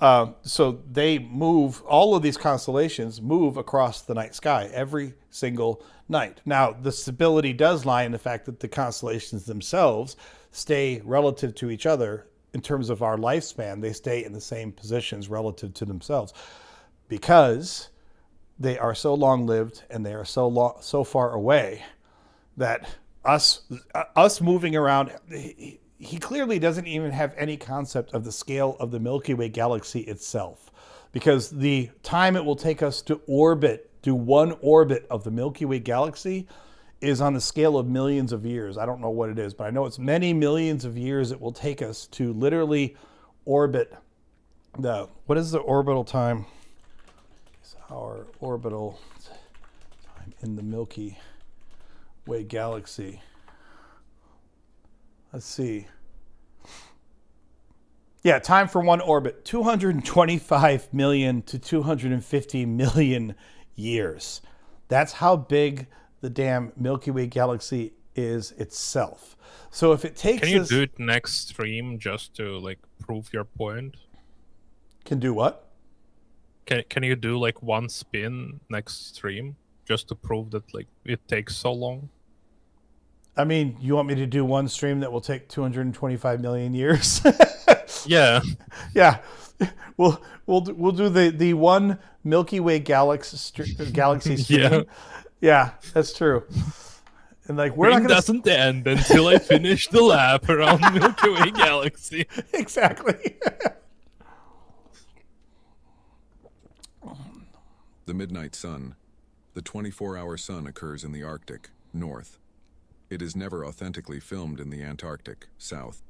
so they move, all of these constellations move across the night sky every single night. Now, the stability does lie in the fact that the constellations themselves stay relative to each other in terms of our lifespan. They stay in the same positions relative to themselves because they are so long-lived and they are so far away that us moving around, he clearly doesn't even have any concept of the scale of the Milky Way galaxy itself, because the time it will take us to do one orbit of the Milky Way galaxy is on the scale of millions of years. I don't know what it is, but I know it's many millions of years it will take us to literally orbit what is the orbital time? It's our orbital time in the Milky Way galaxy. Let's see. Yeah, time for one orbit, 225 million to 250 million years. That's how big the damn Milky Way galaxy is itself. So if it takes Can you do it next stream just to like prove your point? Can do what? Can you do like one spin next stream just to prove that like it takes so long? I mean, you want me to do one stream that will take 225 million years? Yeah. Yeah. We'll do the one Milky Way galaxy stream. Yeah. Yeah, that's true. And like Spring doesn't end until I finish the lap around Milky Way galaxy. Exactly. The midnight sun. The 24-hour sun occurs in the Arctic, north. It is never authentically filmed in the Antarctic, south.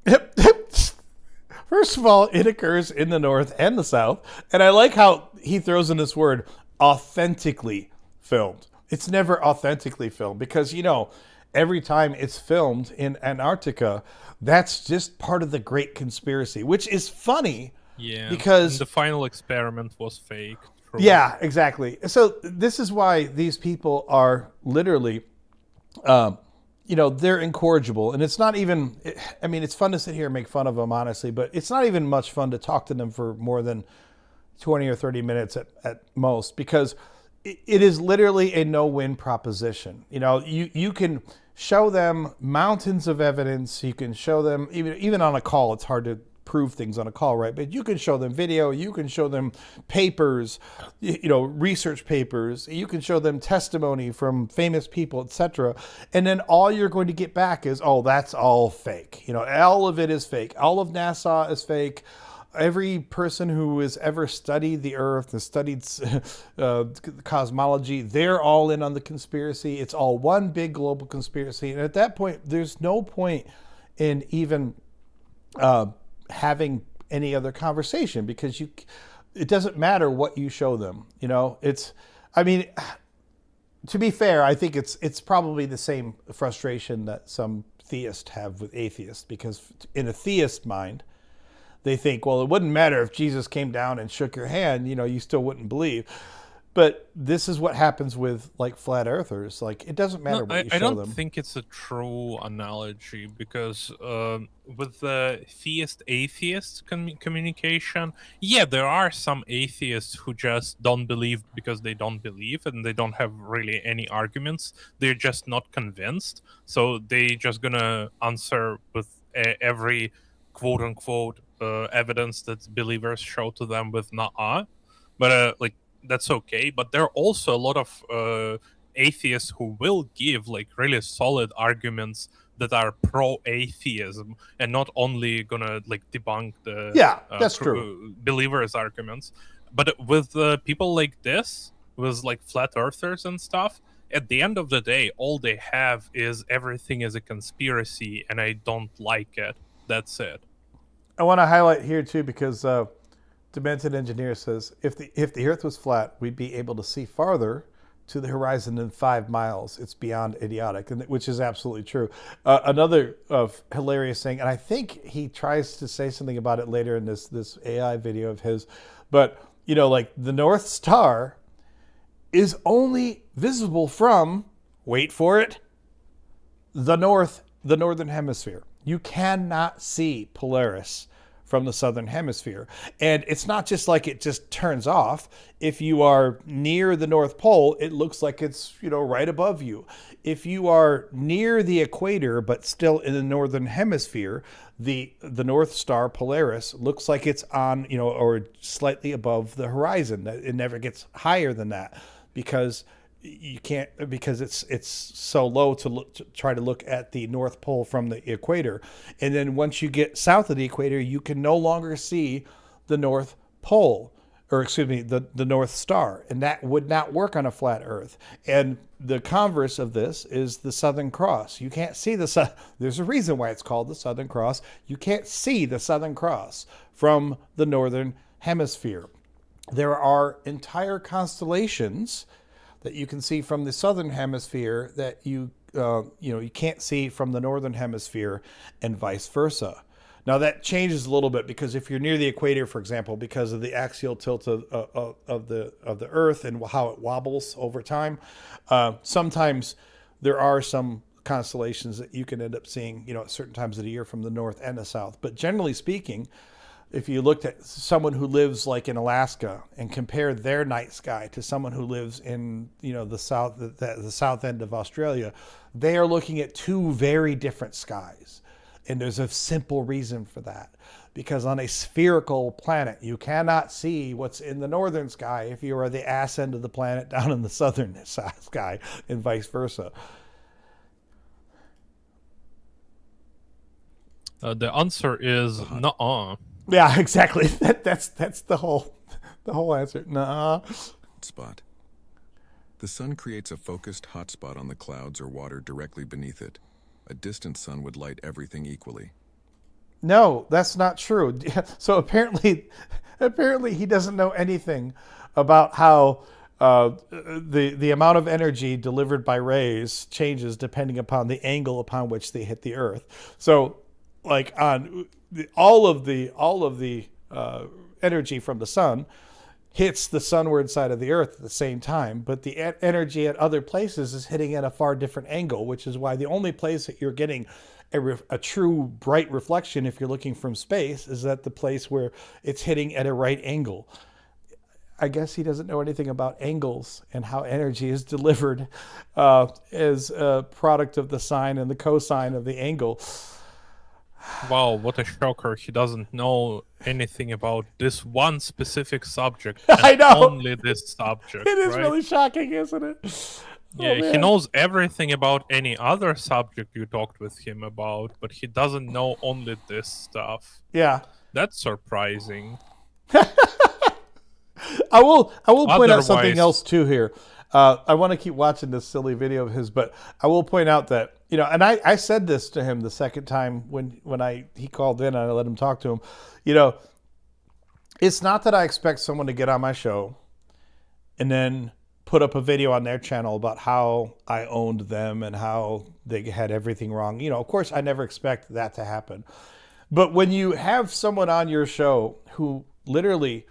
First of all, it occurs in the north and the south. And I like how he throws in this word, authentically filmed. It's never authentically filmed because, you know, every time it's filmed in Antarctica, that's just part of the great conspiracy, which is funny. Yeah, because the final experiment was fake. True. Yeah, exactly. So this is why these people are literally, you know, they're incorrigible. And it's not even, I mean, it's fun to sit here and make fun of them, honestly, but it's not even much fun to talk to them for more than 20 or 30 minutes at most, because it is literally a no-win proposition. You know, you can show them mountains of evidence. You can show them, even on a call, it's hard to prove things on a call, right? But you can show them video, you can show them papers, you know, research papers, you can show them testimony from famous people, etc. And then all you're going to get back is, oh, that's all fake. You know, all of it is fake. All of NASA is fake. Every person who has ever studied the Earth and studied cosmology, they're all in on the conspiracy. It's all one big global conspiracy. And at that point, there's no point in even having any other conversation, because it doesn't matter what you show them. You know, I mean, to be fair, I think it's probably the same frustration that some theists have with atheists, because in a theist mind, they think, well, it wouldn't matter if Jesus came down and shook your hand, you know, you still wouldn't believe. But this is what happens with like flat earthers. Like, it doesn't matter what you show them. I don't think it's a true analogy, because with the theist-atheist communication, yeah, there are some atheists who just don't believe because they don't believe, and they don't have really any arguments. They're just not convinced. So they just gonna answer with every quote-unquote evidence that believers show to them with nah. But like, that's okay. But there are also a lot of atheists who will give like really solid arguments that are pro-atheism and not only gonna like debunk the that's true believers' arguments. But with people like this, with like flat earthers and stuff, at the end of the day, all they have is everything is a conspiracy, and I don't like it. That's it. I want to highlight here too, because Demented Engineer says, if the Earth was flat, we'd be able to see farther to the horizon than 5 miles. It's beyond idiotic, which is absolutely true. Another hilarious thing, and I think he tries to say something about it later in this AI video of his, but you know, like the North Star is only visible from, wait for it, the northern hemisphere. You cannot see Polaris from the southern hemisphere. And it's not just like it just turns off. If you are near the North Pole, it looks like it's, right above you. If you are near the equator but still in the northern hemisphere, the North Star Polaris looks like it's on, or slightly above the horizon. It never gets higher than that because it's so low to try to look at the North Pole from the equator. And then once you get south of the equator, you can no longer see the North Pole, or excuse me, the North Star. And that would not work on a flat Earth. And the converse of this is the Southern Cross. You can't see there's a reason why it's called the Southern Cross. You can't see the Southern Cross from the northern hemisphere. There are entire constellations that you can see from the southern hemisphere that you can't see from the northern hemisphere, and vice versa. Now that changes a little bit because if you're near the equator, for example, because of the axial tilt of the Earth and how it wobbles over time, sometimes there are some constellations that you can end up seeing, at certain times of the year from the north and the south. But generally speaking, if you looked at someone who lives like in Alaska and compare their night sky to someone who lives in, the south end of Australia, they are looking at two very different skies. And there's a simple reason for that. Because on a spherical planet, you cannot see what's in the northern sky if you are the ass end of the planet down in the southern sky, and vice versa. The answer is nuh-uh. Yeah, exactly. That's the whole answer. Nuh-uh. Spot. The sun creates a focused hotspot on the clouds or water directly beneath it. A distant sun would light everything equally. No, that's not true. So apparently he doesn't know anything about how the amount of energy delivered by rays changes depending upon the angle upon which they hit the Earth. So, like on all of the energy from the sun hits the sunward side of the Earth at the same time, but the energy at other places is hitting at a far different angle, which is why the only place that you're getting a true bright reflection if you're looking from space is at the place where it's hitting at a right angle. I guess he doesn't know anything about angles and how energy is delivered as a product of the sine and the cosine of the angle. Wow, what a shocker. He doesn't know anything about this one specific subject. I know. Only this subject. It is right? really shocking, isn't it? Yeah, he knows everything about any other subject you talked with him about, but he doesn't know only this stuff. Yeah. That's surprising. I will point out something else too here. I want to keep watching this silly video of his, but I will point out that, and I said this to him the second time when he called in and I let him talk to him. It's not that I expect someone to get on my show and then put up a video on their channel about how I owned them and how they had everything wrong. Of course, I never expect that to happen. But when you have someone on your show who literally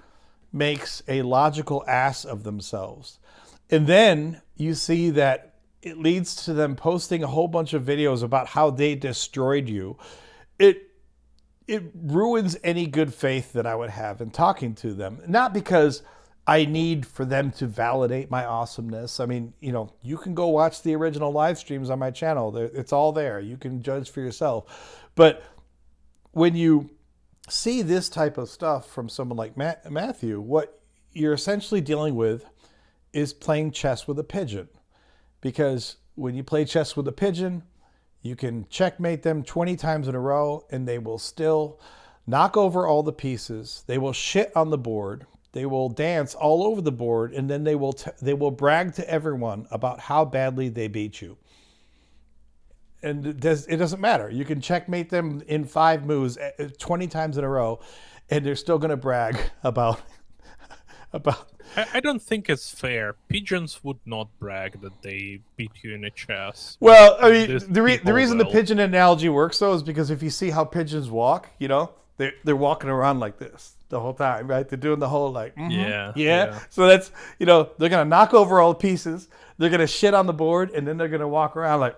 makes a logical ass of themselves, and then you see that it leads to them posting a whole bunch of videos about how they destroyed you, it ruins any good faith that I would have in talking to them. Not because I need for them to validate my awesomeness. I mean, you can go watch the original live streams on my channel. It's all there. You can judge for yourself. But when you see this type of stuff from someone like Matthew, what you're essentially dealing with is playing chess with a pigeon. Because when you play chess with a pigeon, you can checkmate them 20 times in a row and they will still knock over all the pieces. They will shit on the board. They will dance all over the board, and then they will brag to everyone about how badly they beat you. And it doesn't matter. You can checkmate them in 5 moves 20 times in a row, and they're still going to brag about. I don't think it's fair. Pigeons would not brag that they beat you in a chess. Well, I mean, the reason the pigeon analogy works though is because if you see how pigeons walk, they're walking around like this the whole time, right? They're doing the whole like, yeah. So that's, they're going to knock over all the pieces. They're going to shit on the board, and then they're going to walk around like,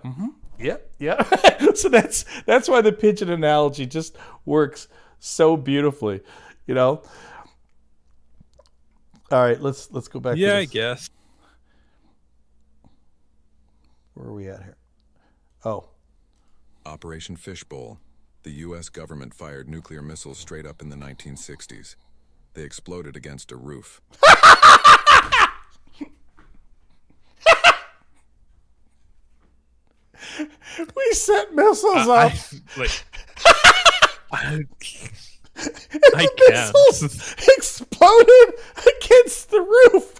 Yep. Yeah. So that's why the pigeon analogy just works so beautifully, you know. All right, let's go back. Yeah, to I this. guess. Where are we at here? Oh, Operation Fishbowl. The U.S. government fired nuclear missiles straight up in the 1960s. They exploded against a roof. we set missiles up. I The can't. missiles exploded against the roof.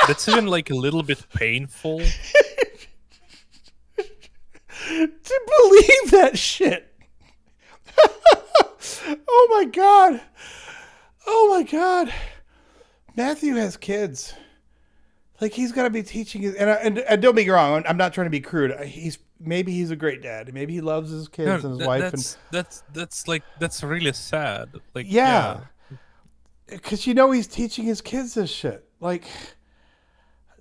That's even like a little bit painful. To believe that shit. Oh my god. Oh my god. Matthew has kids. Like he's got to be teaching his, and don't be wrong. I'm not trying to be crude. Maybe he's a great dad. Maybe he loves his kids and his wife. That's really sad. Like Yeah. Because you know he's teaching his kids this shit. Like,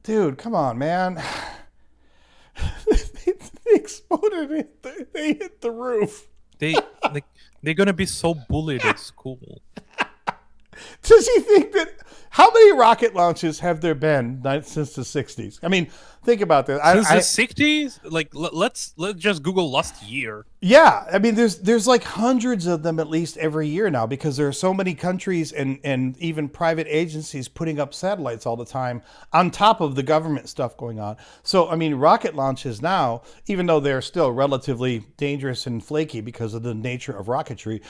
dude, come on, man. They exploded. They hit the roof. They're gonna be so bullied at school. Does he think that? How many rocket launches have there been since the 60s? I mean, think about this. Since the 60s, like let's just Google last year. Yeah, I mean, there's like hundreds of them at least every year now because there are so many countries and even private agencies putting up satellites all the time on top of the government stuff going on. So, I mean, rocket launches now, even though they're still relatively dangerous and flaky because of the nature of rocketry,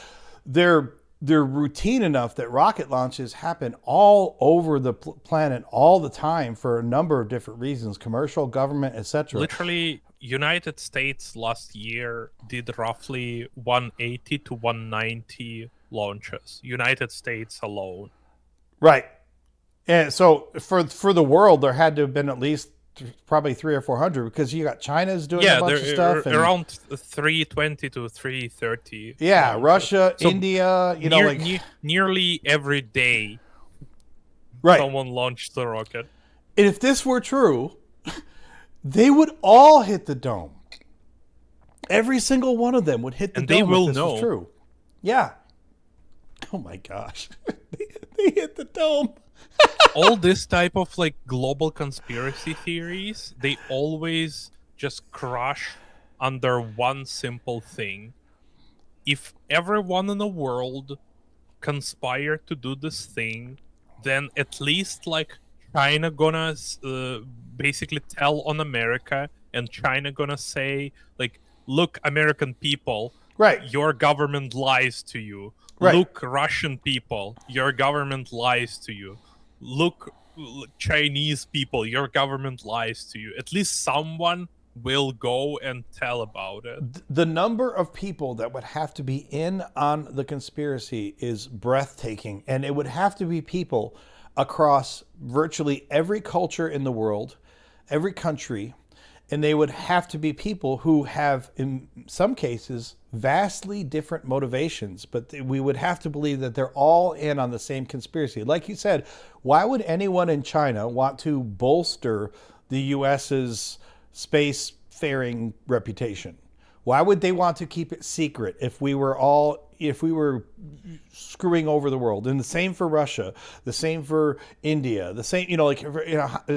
they're routine enough that rocket launches happen all over the planet all the time for a number of different reasons, commercial, government, etc. Literally, United States last year did roughly 180 to 190 launches. United States alone. Right. And so for the world, there had to have been at least probably 300 or 400 because you got China's doing a bunch of stuff. Around 320 to 330. Yeah, launches. Russia, So India, nearly every day, right. Someone launched the rocket. And if this were true, they would all hit the dome. Every single one of them would hit the And dome. they will if this know. was true. Yeah. Oh my gosh. They hit the dome. All this type of like global conspiracy theories, they always just crush under one simple thing. If everyone in the world conspire to do this thing, then at least like China gonna basically tell on America, and China gonna say like, look, American people, right, your government lies to you. Right. Look, Russian people, your government lies to you. Look, Chinese people, your government lies to you. At least someone will go and tell about it. The number of people that would have to be in on the conspiracy is breathtaking. And it would have to be people across virtually every culture in the world, every country. And they would have to be people who have, in some cases, vastly different motivations. But we would have to believe that they're all in on the same conspiracy. Like you said, why would anyone in China want to bolster the U.S.'s spacefaring reputation? Why would they want to keep it secret if we were screwing over the world? And the same for Russia, the same for India, the same,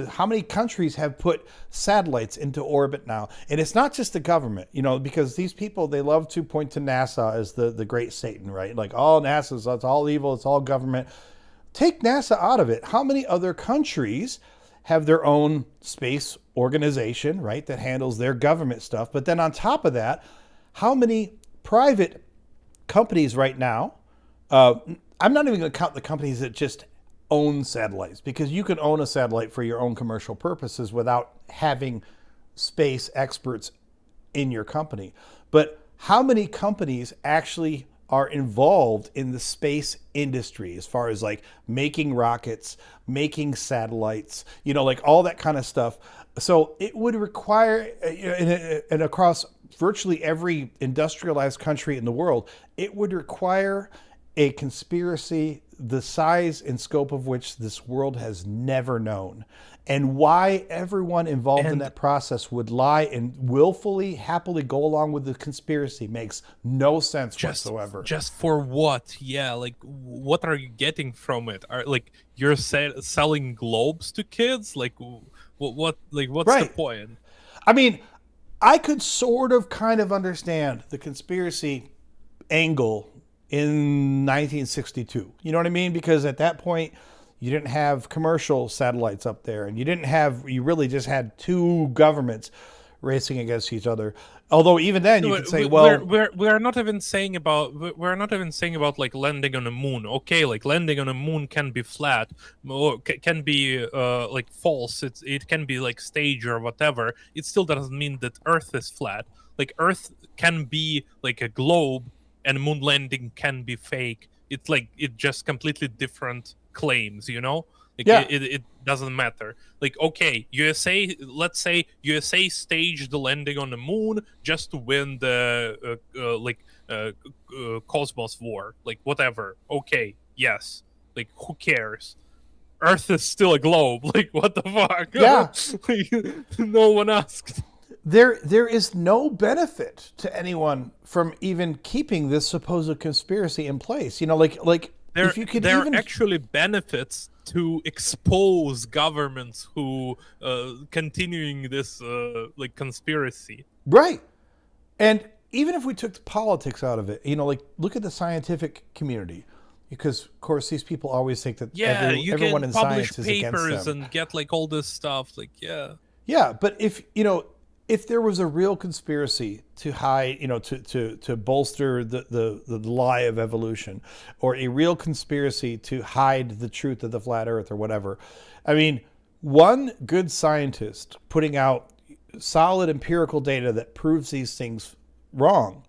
how many countries have put satellites into orbit now? And it's not just the government, because these people, they love to point to NASA as the great Satan, right? Like, oh, NASA's, it's all evil, it's all government. Take NASA out of it. How many other countries have their own space organization, right, that handles their government stuff? But then on top of that, how many private companies right now, I'm not even going to count the companies that just own satellites, because you can own a satellite for your own commercial purposes without having space experts in your company. But how many companies actually are involved in the space industry as far as like making rockets, making satellites, like all that kind of stuff? So it would require, and across virtually every industrialized country in the world, it would require a conspiracy the size and scope of which this world has never known, and why everyone involved in that process would lie and willfully, happily go along with the conspiracy makes no sense whatsoever. Just for what? Yeah, like what are you getting from it? Are like you're selling globes to kids? Like what? Like what's the point? I mean, I could sort of kind of understand the conspiracy angle in 1962. You know what I mean? Because at that point, you didn't have commercial satellites up there, and you really just had two governments racing against each other. Although even then you could say, well, we're not even saying about like landing on the moon. Okay, like landing on the moon can be flat, or can be like false. It can be like stage or whatever. It still doesn't mean that Earth is flat. Like Earth can be like a globe, and moon landing can be fake. It's like it just completely different claims, you know? Like it doesn't matter. Like, okay, let's say USA staged the landing on the moon just to win the Cosmos War, like whatever. Okay, yes. Like, who cares? Earth is still a globe. Like, what the fuck? Yeah. No one asked. There is no benefit to anyone from even keeping this supposed conspiracy in place. You know, like if you could there even are actually benefits to expose governments who continuing this like conspiracy. Right. And even if we took the politics out of it, you know, like look at the scientific community, because of course these people always think that everyone in science is against them. You can publish papers and get like all this stuff, like Yeah, but if there was a real conspiracy to hide, you know, to bolster the lie of evolution, or a real conspiracy to hide the truth of the flat earth or whatever, I mean, one good scientist putting out solid empirical data that proves these things wrong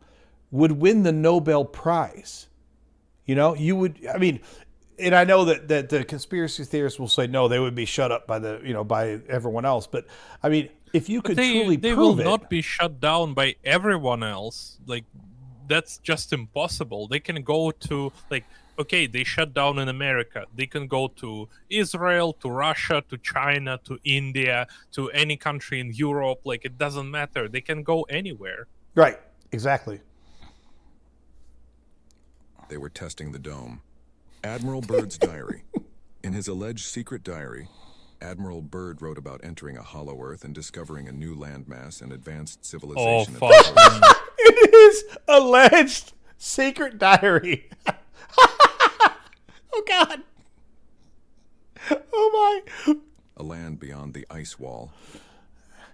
would win the Nobel Prize. You know, you would, I mean, and I know that the conspiracy theorists will say, no, they would be shut up by by everyone else. But I mean, if you could truly they prove will it, not be shut down by everyone else. Like, that's just impossible. They can go to, like, okay, they shut down in America. They can go to Israel, to Russia, to China, to India, to any country in Europe. Like, it doesn't matter. They can go anywhere. Right. Exactly. They were testing the dome. Admiral Byrd's diary. In his alleged secret diary, Admiral Byrd wrote about entering a hollow earth and discovering a new landmass and advanced civilization. Oh, fuck. It is alleged secret diary. Oh, God. Oh, my. A land beyond the ice wall.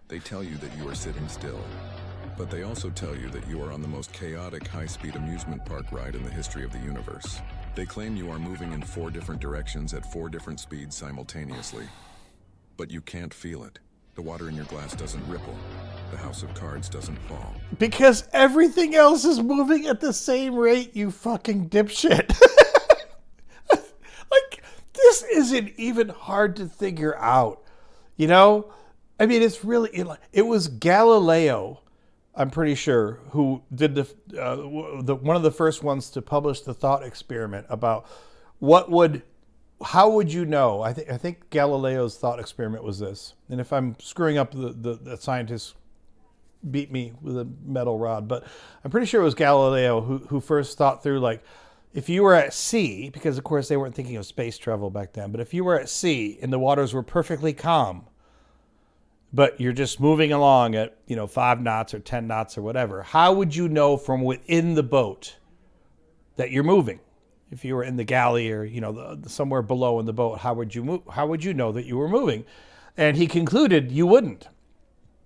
They tell you that you are sitting still, but they also tell you that you are on the most chaotic high-speed amusement park ride in the history of the universe. They claim you are moving in 4 different directions at 4 different speeds simultaneously. But you can't feel it. The water in your glass doesn't ripple. The house of cards doesn't fall. Because everything else is moving at the same rate, you fucking dipshit. Like, this isn't even hard to figure out. You know? I mean, it's really... It was Galileo, I'm pretty sure, who did one of the first ones to publish the thought experiment about how would you know? I think Galileo's thought experiment was this. And if I'm screwing up, the scientists beat me with a metal rod. But I'm pretty sure it was Galileo who first thought through, like, if you were at sea, because of course they weren't thinking of space travel back then, but if you were at sea and the waters were perfectly calm, but you're just moving along at 5 knots or 10 knots or whatever, how would you know from within the boat that you're moving? If you were in the galley or somewhere below in the boat, how would you move? How would you know that you were moving? And he concluded you wouldn't.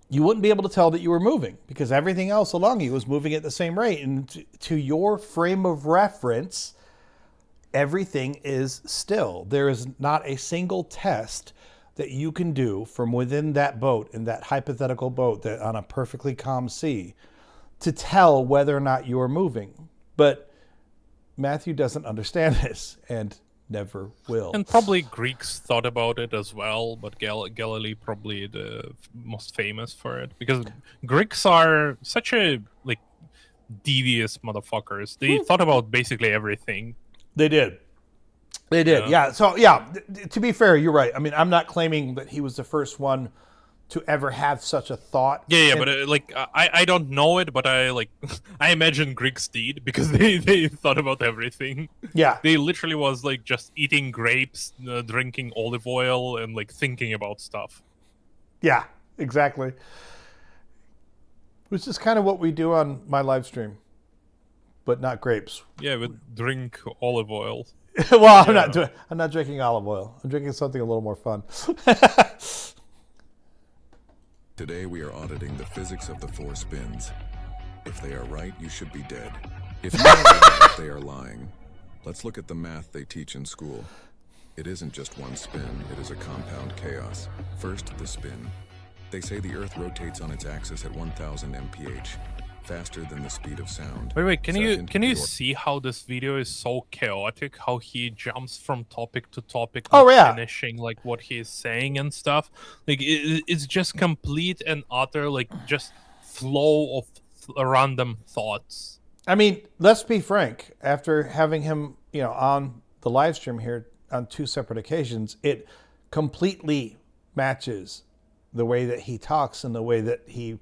You wouldn't be able to tell that you were moving because everything else along you was moving at the same rate. And to your frame of reference, everything is still. There is not a single test that you can do from within that boat, in that hypothetical boat that on a perfectly calm sea, to tell whether or not you are moving. But Matthew doesn't understand this and never will. And probably Greeks thought about it as well, but Galilee probably the most famous for it, because Greeks are such a devious motherfuckers. They thought about basically everything. They did. They did, yeah. So, yeah, to be fair, you're right. I mean, I'm not claiming that he was the first one to ever have such a thought. Yeah, but I don't know it, but I I imagine Greeks did because they thought about everything. Yeah, they literally was like just eating grapes, drinking olive oil, and like thinking about stuff. Yeah, exactly. Which is kind of what we do on my live stream, but not grapes. Yeah, we drink olive oil. Well, I'm not drinking olive oil. I'm drinking something a little more fun. Today we are auditing the physics of the 4 spins. If they are right, you should be dead. If you know that they are lying, let's look at the math they teach in school. It isn't just one spin, it is a compound chaos. First, the spin. They say the Earth rotates on its axis at 1000 mph, faster than the speed of sound. Wait, can Second, you see how this video is so chaotic? How he jumps from topic to topic, oh yeah, finishing like what he's saying and stuff. Like it's just complete and utter like just flow of random thoughts. I mean, let's be frank. After having him, on the live stream here on 2 separate occasions, it completely matches the way that he talks and the way that he,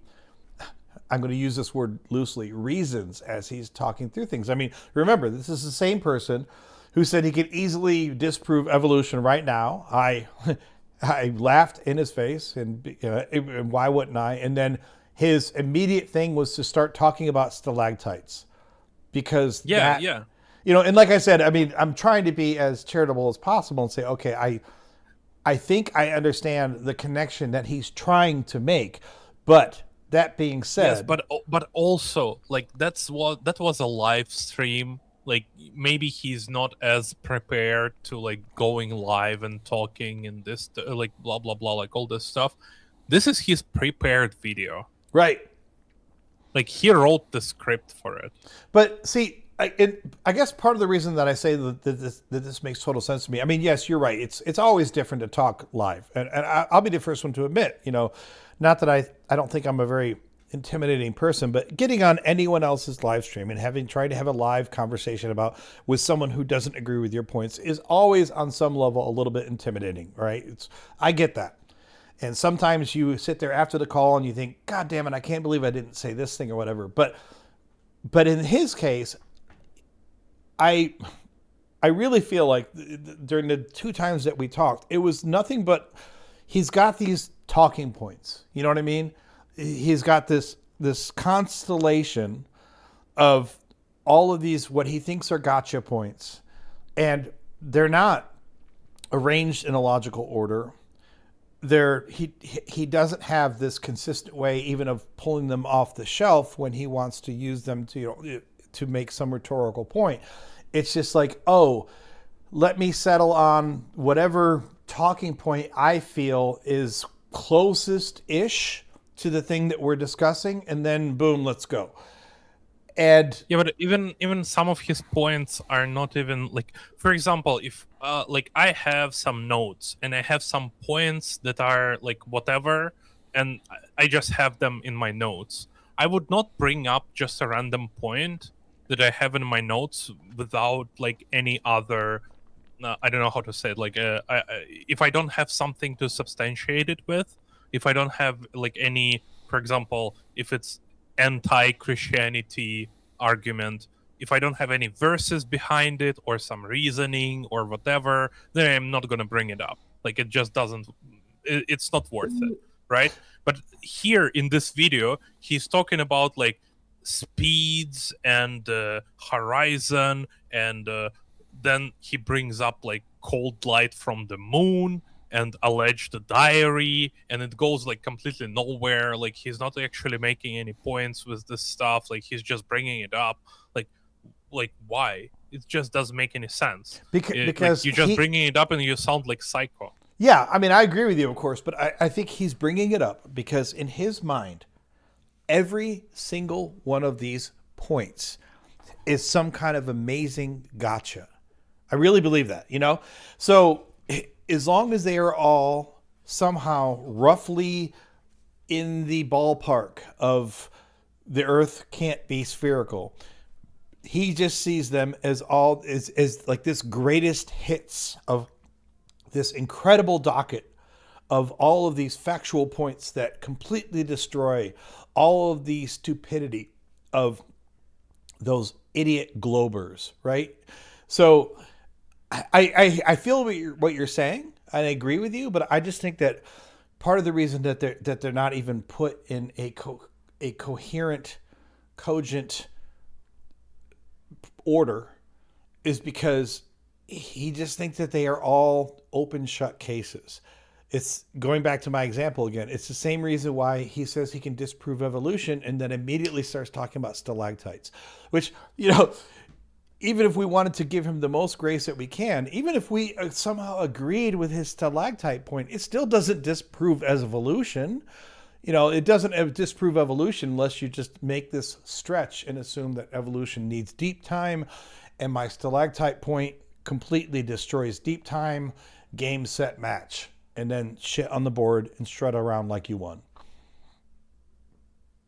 I'm going to use this word loosely, reasons as he's talking through things. I mean, remember, this is the same person who said he could easily disprove evolution right now. I laughed in his face, and why wouldn't I? And then his immediate thing was to start talking about stalactites, because and like I said, I mean, I'm trying to be as charitable as possible and say, okay, I think I understand the connection that he's trying to make, but that being said, yes, but also like that was a live stream. Like maybe he's not as prepared to like going live and talking and this like blah blah blah, like all this stuff. This is his prepared video, right? Like he wrote the script for it. But see, I guess part of the reason that I say that this makes total sense to me. I mean, yes, you're right. It's always different to talk live, and I'll be the first one to admit, not that I don't think I'm a very intimidating person, but getting on anyone else's live stream and tried to have a live conversation with someone who doesn't agree with your points is always on some level a little bit intimidating, right? I get that. And sometimes you sit there after the call and you think, God damn it, I can't believe I didn't say this thing or whatever. But in his case, I really feel like during the 2 times that we talked, it was nothing but he's got these talking points. You know what I mean? He's got this constellation of all of these what he thinks are gotcha points, and they're not arranged in a logical order. He doesn't have this consistent way even of pulling them off the shelf when he wants to use them to make some rhetorical point. It's just like, oh, let me settle on whatever talking point I feel is closest-ish to the thing that we're discussing, and then boom, let's go. And yeah, but even some of his points are not even like, for example, if like I have some notes and I have some points that are like whatever, and I just have them in my notes, I would not bring up just a random point that I have in my notes without like any other I don't know how to say it, like if I don't have something to substantiate it with, if I don't have like any, for example, if it's anti-Christianity argument, if I don't have any verses behind it or some reasoning or whatever, then I'm not going to bring it up. Like it just doesn't, it's not worth it, right? But here in this video, he's talking about like speeds and horizon, and then he brings up like cold light from the moon and alleged diary, and it goes like completely nowhere. Like he's not actually making any points with this stuff. Like he's just bringing it up. Like why? It just doesn't make any sense. Because like, you're just bringing it up and you sound like psycho. Yeah, I mean, I agree with you, of course, but I think he's bringing it up because in his mind, every single one of these points is some kind of amazing gotcha. I really believe that, So as long as they are all somehow roughly in the ballpark of the Earth can't be spherical, he just sees them as all as like this greatest hits of this incredible docket of all of these factual points that completely destroy all of the stupidity of those idiot globers, right? So I feel what you're saying. I agree with you, but I just think that part of the reason that they're not even put in a coherent, cogent order is because he just thinks that they are all open shut cases. It's going back to my example again. It's the same reason why he says he can disprove evolution and then immediately starts talking about stalactites, which, you know, even if we wanted to give him the most grace that we can, even if we somehow agreed with his stalactite point, it still doesn't disprove evolution. You know, it doesn't disprove evolution unless you just make this stretch and assume that evolution needs deep time. And my stalactite point completely destroys deep time, game, set, match. And then shit on the board and strut around like you won.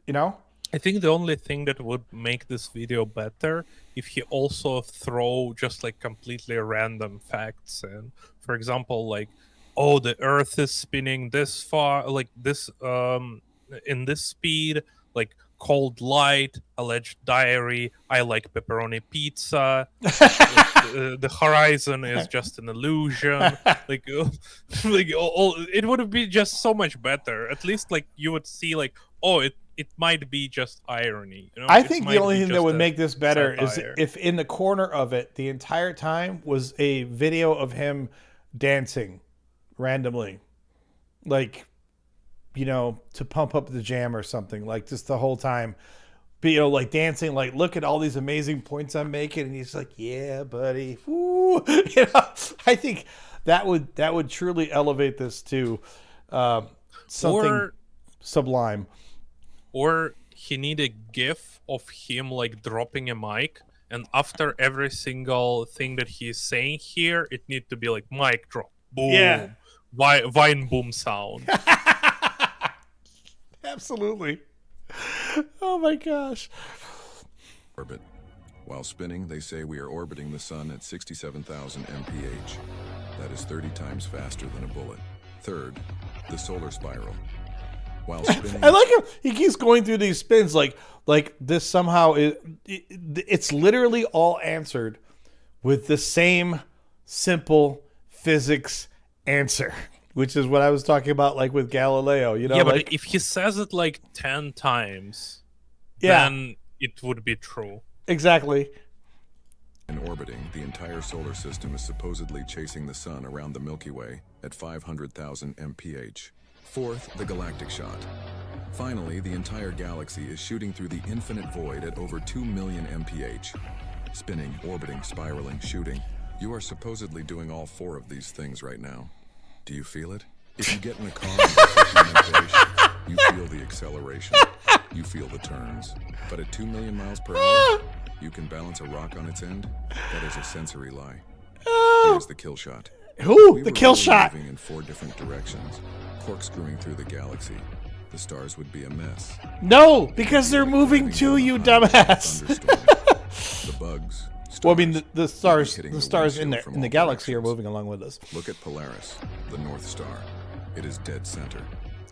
You know? I think the only thing that would make this video better if he also throw just like completely random facts in. For example, like, oh, the Earth is spinning this far, like this, in this speed, like cold light, alleged diary, I like pepperoni pizza, like, the horizon is just an illusion. Like it would be just so much better. At least like you would see like, oh, it might be just irony. You know? I think the only thing that would make this better is if in the corner of it the entire time was a video of him dancing randomly, like, you know, to pump up the jam or something, like just the whole time, but, you know, like dancing, like, look at all these amazing points I'm making, and he's like, yeah, buddy. Woo. You know, I think that would truly elevate this to something sublime. Or he need a gif of him like dropping a mic, and after every single thing that he's saying here, it need to be like mic drop, boom, yeah, Vine boom sound. Absolutely. Oh my gosh. Orbit. While spinning, they say we are orbiting the sun at 67,000 mph. That is 30 times faster than a bullet. Third, the solar spiral. While spinning, I like him. He keeps going through these spins like this somehow it's literally all answered with the same simple physics answer, which is what I was talking about, like with Galileo. You know, yeah, like, but if he says it like 10 times, yeah, then it would be true. Exactly. In orbiting, the entire solar system is supposedly chasing the sun around the Milky Way at 500,000 mph. Fourth, the galactic shot. Finally, the entire galaxy is shooting through the infinite void at over 2 million mph. Spinning, orbiting, spiraling, shooting. You are supposedly doing all four of these things right now. Do you feel it? If you get in a car and go 50 mph, you feel the acceleration. You feel the turns. But at 2 million miles per hour, you can balance a rock on its end? That is a sensory lie. Here's the kill shot. Ooh, the kill shot! Moving in 4 different directions, corkscrewing through the galaxy. The stars would be a mess. No, because they're moving too, you dumbass. The bugs. Well, I mean, the stars in the galaxy are moving along with us. Look at Polaris, the North Star. It is dead center.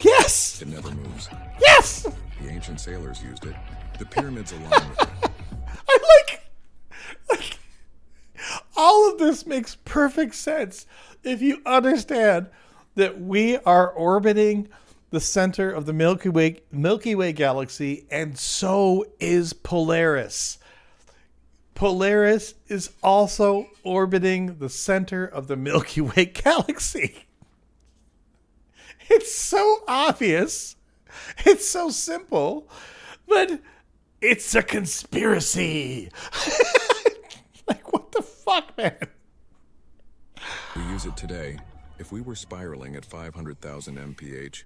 Yes! It never moves. Yes! The ancient sailors used it. The pyramids align with it. I like all of this makes perfect sense if you understand that we are orbiting the center of the Milky Way galaxy, and so is Polaris. Polaris is also orbiting the center of the Milky Way galaxy. It's so obvious. It's so simple, but it's a conspiracy. Like, what the fuck, man? We use it today. If we were spiraling at 500,000 mph,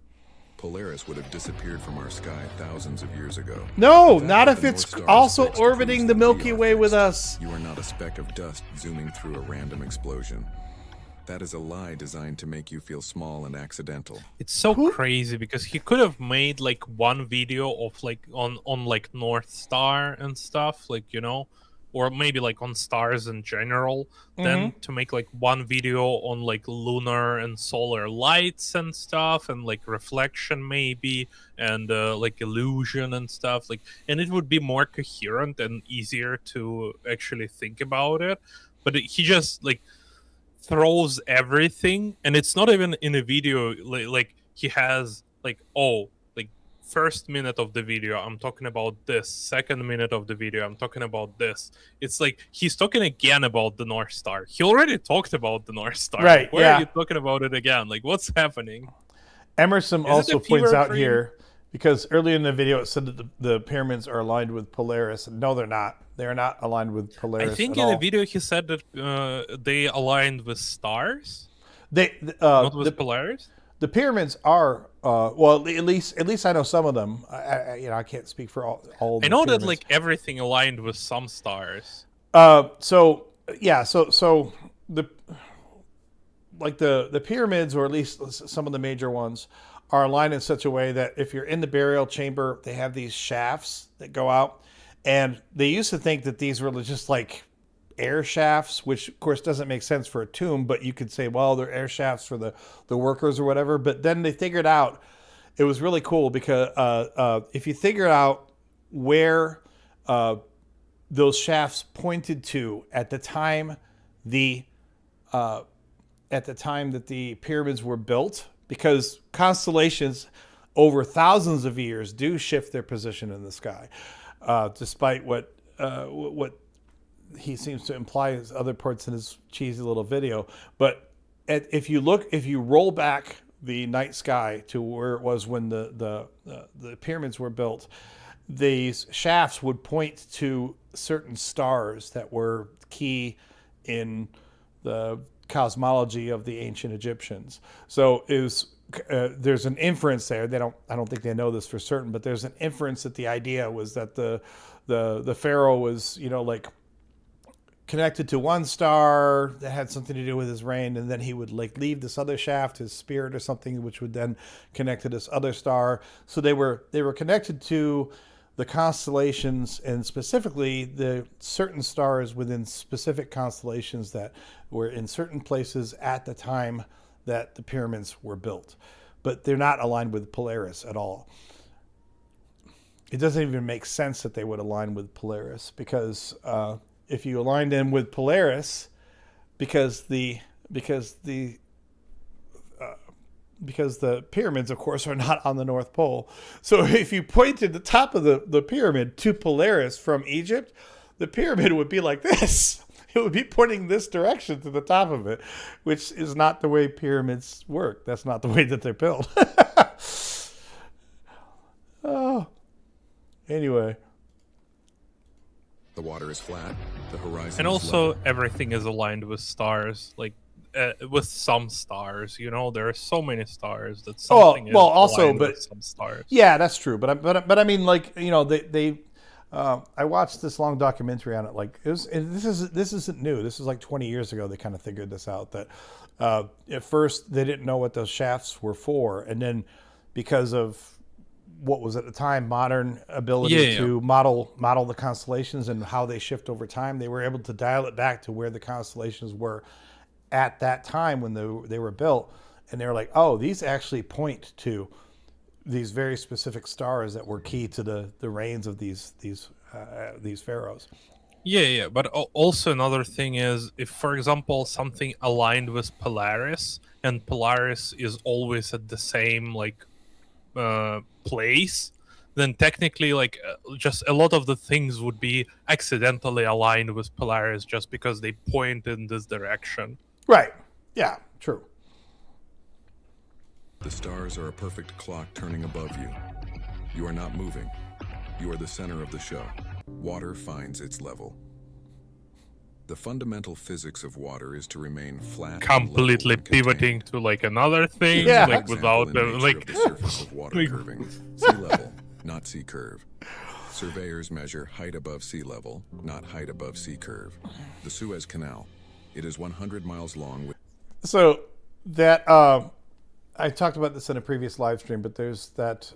Polaris would have disappeared from our sky thousands of years ago. No, not if it's also orbiting the Milky Way with us. You are not a speck of dust zooming through a random explosion. That is a lie designed to make you feel small and accidental. It's so crazy because he could have made like one video of like on like North Star and stuff, like, you know, or maybe like on stars in general, then to make like one video on like lunar and solar lights and stuff, and like reflection maybe, and like illusion and stuff, like, and it would be more coherent and easier to actually think about it. But he just like throws everything, and it's not even in a video. Like he has like, oh, like first minute of the video I'm talking about this, second minute of the video I'm talking about this. It's like he's talking again about the North Star. He already talked about the North Star. Right, Why yeah. are you talking about it again? Like, what's happening? Emerson Is it also a points fever out dream? here, because earlier in the video it said that the pyramids are aligned with Polaris. No, they're not. They are not aligned with Polaris I think at in all. the video he said that they aligned with stars, They not with Polaris. the pyramids are well, at least I know some of them. I can't speak for all. I the know pyramids. that like everything aligned with some stars. So the pyramids, or at least some of the major ones, are aligned in such a way that if you're in the burial chamber, they have these shafts that go out, and they used to think that these were just like air shafts, which of course doesn't make sense for a tomb, but you could say, well, they're air shafts for the workers or whatever. But then they figured out it was really cool, because if you figure out where those shafts pointed to at the time that the pyramids were built, because constellations over thousands of years do shift their position in the sky, despite what he seems to imply in other parts in his cheesy little video. But if you roll back the night sky to where it was when the pyramids were built, these shafts would point to certain stars that were key in the cosmology of the ancient Egyptians. So there's an inference there. I don't think they know this for certain, but there's an inference that the idea was that the pharaoh was, like, connected to one star that had something to do with his reign, and then he would like leave this other shaft, his spirit or something, which would then connect to this other star. So they were connected to the constellations, and specifically the certain stars within specific constellations that were in certain places at the time that the pyramids were built. But they're not aligned with Polaris at all. It doesn't even make sense that they would align with Polaris, because if you align them with Polaris, because the pyramids, of course, are not on the North Pole. So if you pointed the top of the pyramid to Polaris from Egypt, the pyramid would be like this. It would be pointing this direction to the top of it, which is not the way pyramids work. That's not the way that they're built. Oh. Anyway. The water is flat, the horizon And is also level. everything is aligned with stars, like with some stars. There are so many stars that something is also, aligned but with some stars. yeah, that's true. But I mean, like, they I watched this long documentary on it. Like, this isn't new. This is like 20 years ago. They kind of figured this out, that at first they didn't know what those shafts were for, and then because of what was at the time modern ability to model the constellations and how they shift over time, they were able to dial it back to where the constellations were at that time when they were built, and they were like, oh, these actually point to these very specific stars that were key to the reigns of these pharaohs. Yeah. But also another thing is, if, for example, something aligned with Polaris, and Polaris is always at the same place, then technically just a lot of the things would be accidentally aligned with Polaris just because they point in this direction. Right. Yeah, true. The stars are a perfect clock turning above you. You are not moving. You are the center of the show. Water finds its level. The fundamental physics of water is to remain flat, Completely and level when pivoting to another thing, Yeah. without example in nature of the surface of water like- curving, sea level, not sea curve. Surveyors measure height above sea level, not height above sea curve. The Suez Canal. It is 100 miles long with So that I talked about this in a previous live stream, but there's that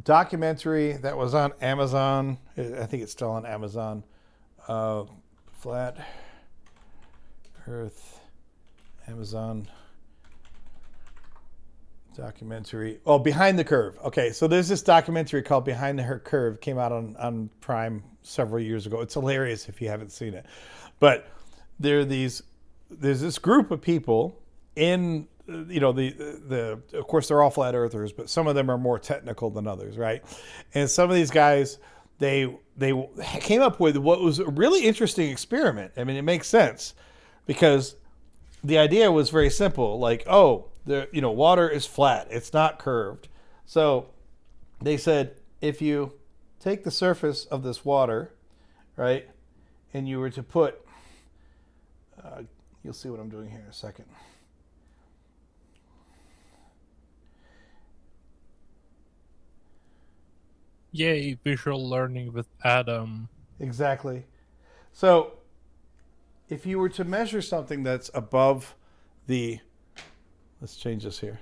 documentary that was on Amazon. I think it's still on Amazon. Flat Earth, Amazon documentary. Oh, Behind the Curve. Okay, so there's this documentary called Behind the Curve. Came out on Prime several years ago. It's hilarious if you haven't seen it. But there's this group of people in, of course they're all flat earthers, but some of them are more technical than others, right? And some of these guys, they came up with what was a really interesting experiment. I mean, it makes sense because the idea was very simple. Like, water is flat. It's not curved. So they said, if you take the surface of this water, right, and you were to put, you'll see what I'm doing here in a second. Yay, visual learning with Adam. Exactly. So if you were to measure something that's above let's change this here.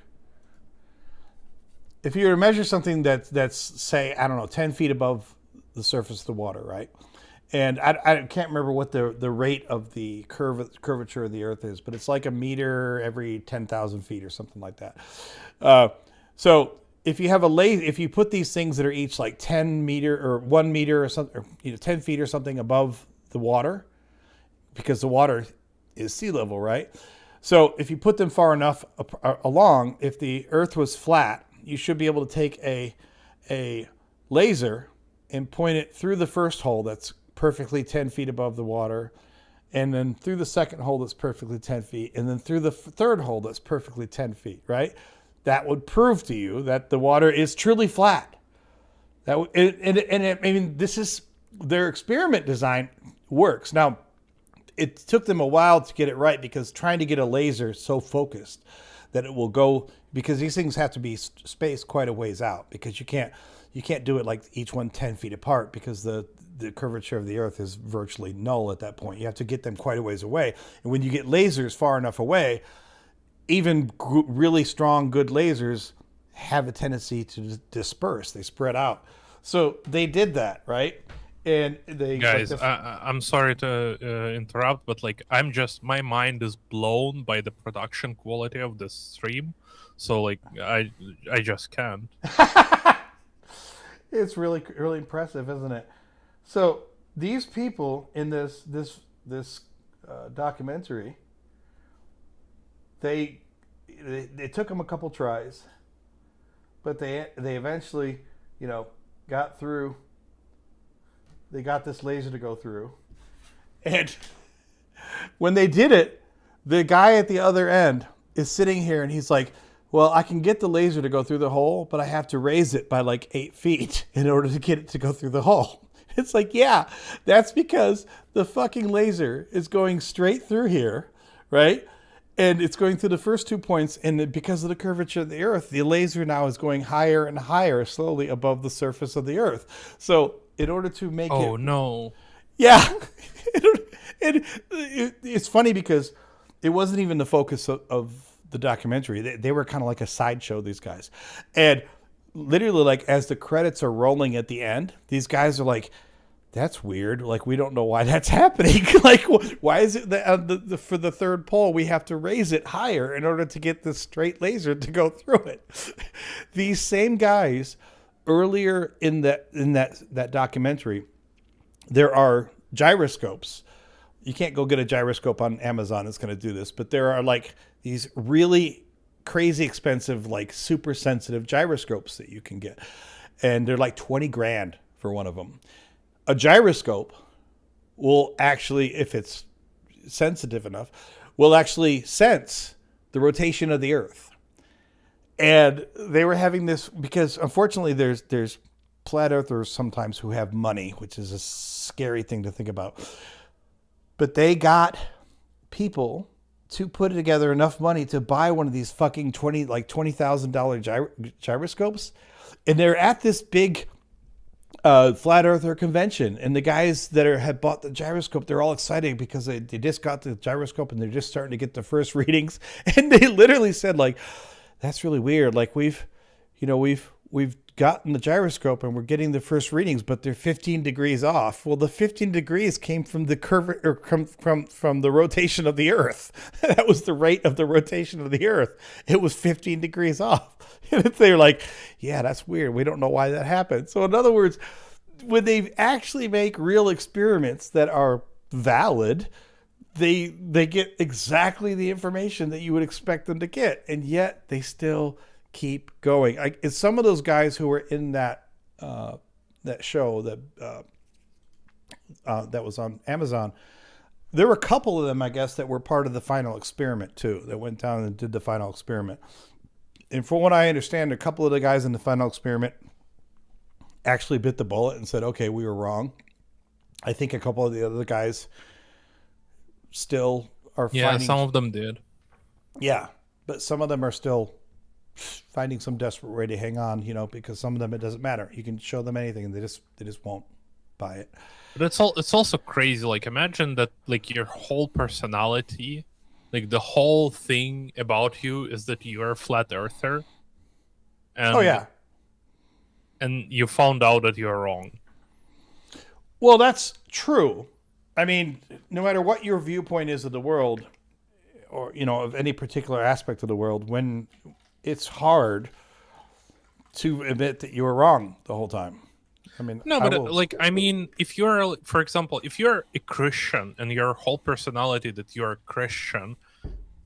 If you were to measure something that's say, I don't know, 10 feet above the surface of the water, right? And I can't remember what the rate of the curvature of the Earth is, but it's like a meter every 10,000 feet or something like that. So if you have if you put these things that are each like 10 meter or 1 meter or something, or 10 feet or something above the water, because the water is sea level, right? So if you put them far enough along, if the Earth was flat, you should be able to take a laser and point it through the first hole that's perfectly 10 feet above the water, and then through the second hole that's perfectly 10 feet, and then through the third hole that's perfectly 10 feet, right? That would prove to you that the water is truly flat. I mean, this is their experiment design works. Now, it took them a while to get it right because trying to get a laser so focused that it will go, because these things have to be spaced quite a ways out, because you can't do it like each one 10 feet apart, because the curvature of the Earth is virtually null at that point. You have to get them quite a ways away. And when you get lasers far enough away, even really strong, good lasers have a tendency to disperse. They spread out. So they did that, right? And they guys, I'm sorry to interrupt, but my mind is blown by the production quality of this stream. So I just can't. It's really, really impressive, isn't it? So these people in this documentary, they took them a couple tries, but they eventually, got through. They got this laser to go through, and when they did it, the guy at the other end is sitting here, and he's like, well, I can get the laser to go through the hole, but I have to raise it by 8 feet in order to get it to go through the hole. It's like, yeah, that's because the fucking laser is going straight through here, right? And it's going through the first 2 points, and because of the curvature of the Earth, the laser now is going higher and higher slowly above the surface of the Earth. So in order to make it... Oh, no. Yeah. It's funny because it wasn't even the focus of the documentary. They were kind of like a sideshow, these guys. And literally, as the credits are rolling at the end, these guys are like, that's weird. We don't know why that's happening. Why is it that for the third pole, we have to raise it higher in order to get this straight laser to go through it? These same guys, earlier in that documentary, there are gyroscopes. You can't go get a gyroscope on Amazon that's going to do this, but there are these really crazy expensive, super sensitive gyroscopes that you can get. And they're $20,000 for one of them. A gyroscope will actually, if it's sensitive enough, will actually sense the rotation of the Earth. And they were having this because, unfortunately, there's flat earthers sometimes who have money, which is a scary thing to think about. But they got people to put together enough money to buy one of these fucking $20,000 gyroscopes, and they're at this big flat earther convention, and the guys that had bought the gyroscope, they're all excited because they just got the gyroscope and they're just starting to get the first readings, and they literally said that's really weird. We've we've gotten the gyroscope and we're getting the first readings, but they're 15 degrees off. Well, the 15 degrees came from the curve or from the rotation of the Earth. That was the rate of the rotation of the Earth. It was 15 degrees off. And they're like, yeah, that's weird. We don't know why that happened. So in other words, when they actually make real experiments that are valid, they get exactly the information that you would expect them to get, and yet they still keep going. It's some of those guys who were in that show that was on Amazon. There were a couple of them, I guess, that were part of the final experiment too, that went down and did the final experiment. And from what I understand, a couple of the guys in the final experiment actually bit the bullet and said, okay, we were wrong. I think a couple of the other guys still are finding... some of them did. Yeah, but some of them are still finding some desperate way to hang on, because some of them, it doesn't matter. You can show them anything and they just won't buy it. But it's also crazy. Like, imagine that, like, your whole personality, like, the whole thing about you is that you're a flat earther. And, oh, yeah. And you found out that you're wrong. Well, that's true. I mean, no matter what your viewpoint is of the world, or, of any particular aspect of the world, when it's hard to admit that you were wrong the whole time. I mean, no, but if you're, for example, if you're a Christian and your whole personality that you're a Christian,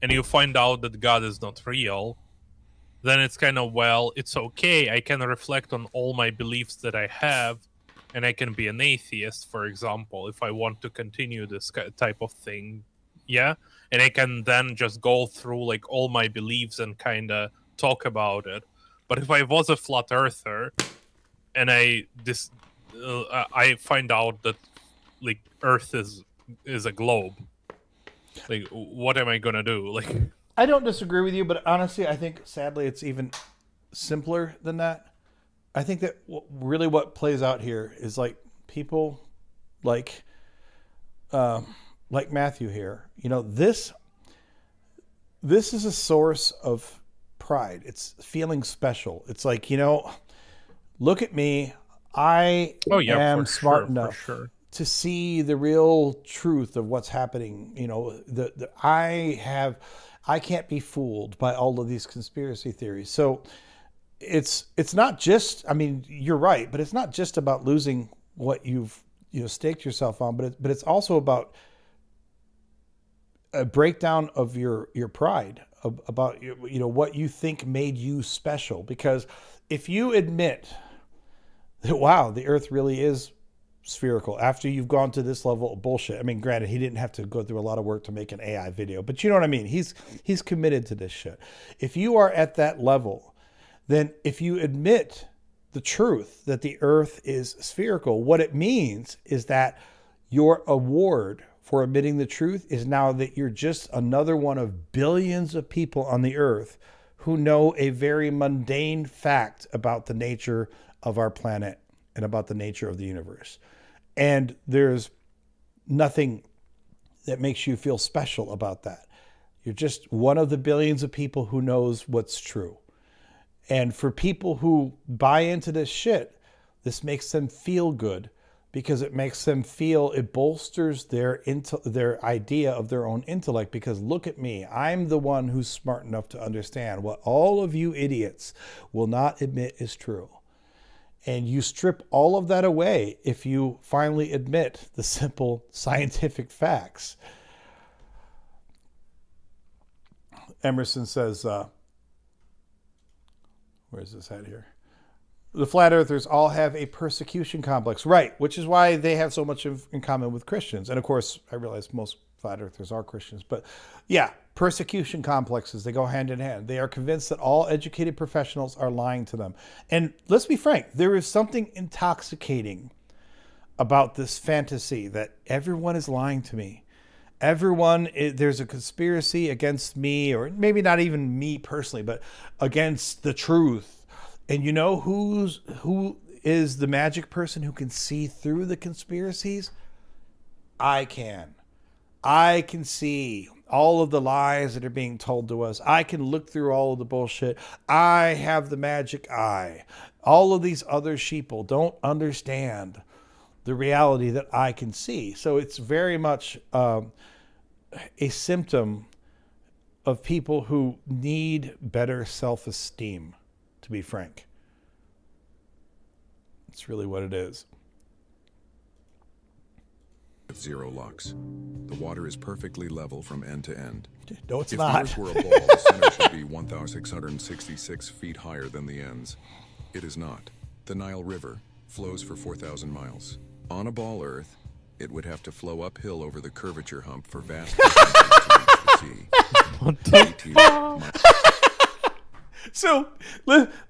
and you find out that God is not real, then it's kind of, well, it's okay. I can reflect on all my beliefs that I have, and I can be an atheist, for example, if I want to continue this type of thing. Yeah. And I can then just go through like all my beliefs and kind of talk about it. But if I was a flat earther and I find out that like Earth is a globe, like, what am I going to do? Like, I don't disagree with you, but honestly, I think sadly it's even simpler than that. I think that really what plays out here is like people like Matthew here. This is a source of pride. It's feeling special. It's like, look at me. I am smart enough to see the real truth of what's happening. I can't be fooled by all of these conspiracy theories. So it's not just, I mean, you're right, but it's not just about losing what you've staked yourself on, but it's also about a breakdown of your pride, about what you think made you special. Because if you admit that, wow, the Earth really is spherical, after you've gone to this level of bullshit. I mean, granted, he didn't have to go through a lot of work to make an AI video, but you know what I mean? He's committed to this shit. If you are at that level, then if you admit the truth that the Earth is spherical, what it means is that your award for admitting the truth is now that you're just another one of billions of people on the Earth who know a very mundane fact about the nature of our planet and about the nature of the universe. And there's nothing that makes you feel special about that. You're just one of the billions of people who knows what's true. And for people who buy into this shit, this makes them feel good, because it makes them feel, it bolsters their idea of their own intellect. Because look at me, I'm the one who's smart enough to understand what all of you idiots will not admit is true. And you strip all of that away if you finally admit the simple scientific facts. Emerson says, where's this at here? The flat earthers all have a persecution complex. Right, which is why they have so much in common with Christians. And of course, I realize most flat earthers are Christians. But yeah, persecution complexes, they go hand in hand. They are convinced that all educated professionals are lying to them. And let's be frank, there is something intoxicating about this fantasy that everyone is lying to me. There's a conspiracy against me, or maybe not even me personally, but against the truth. And you know who is the magic person who can see through the conspiracies? I can. I can see all of the lies that are being told to us. I can look through all of the bullshit. I have the magic eye. All of these other sheeple don't understand the reality that I can see. So it's very much a symptom of people who need better self-esteem, to be frank. It's really what it is. With 0 lux. The water is perfectly level from end to end. No, it's if not. If the Earth were a ball, the center should be 1,666 feet higher than the ends. It is not. The Nile River flows for 4,000 miles. On a ball Earth, it would have to flow uphill over the curvature hump for vast distances to reach the sea. So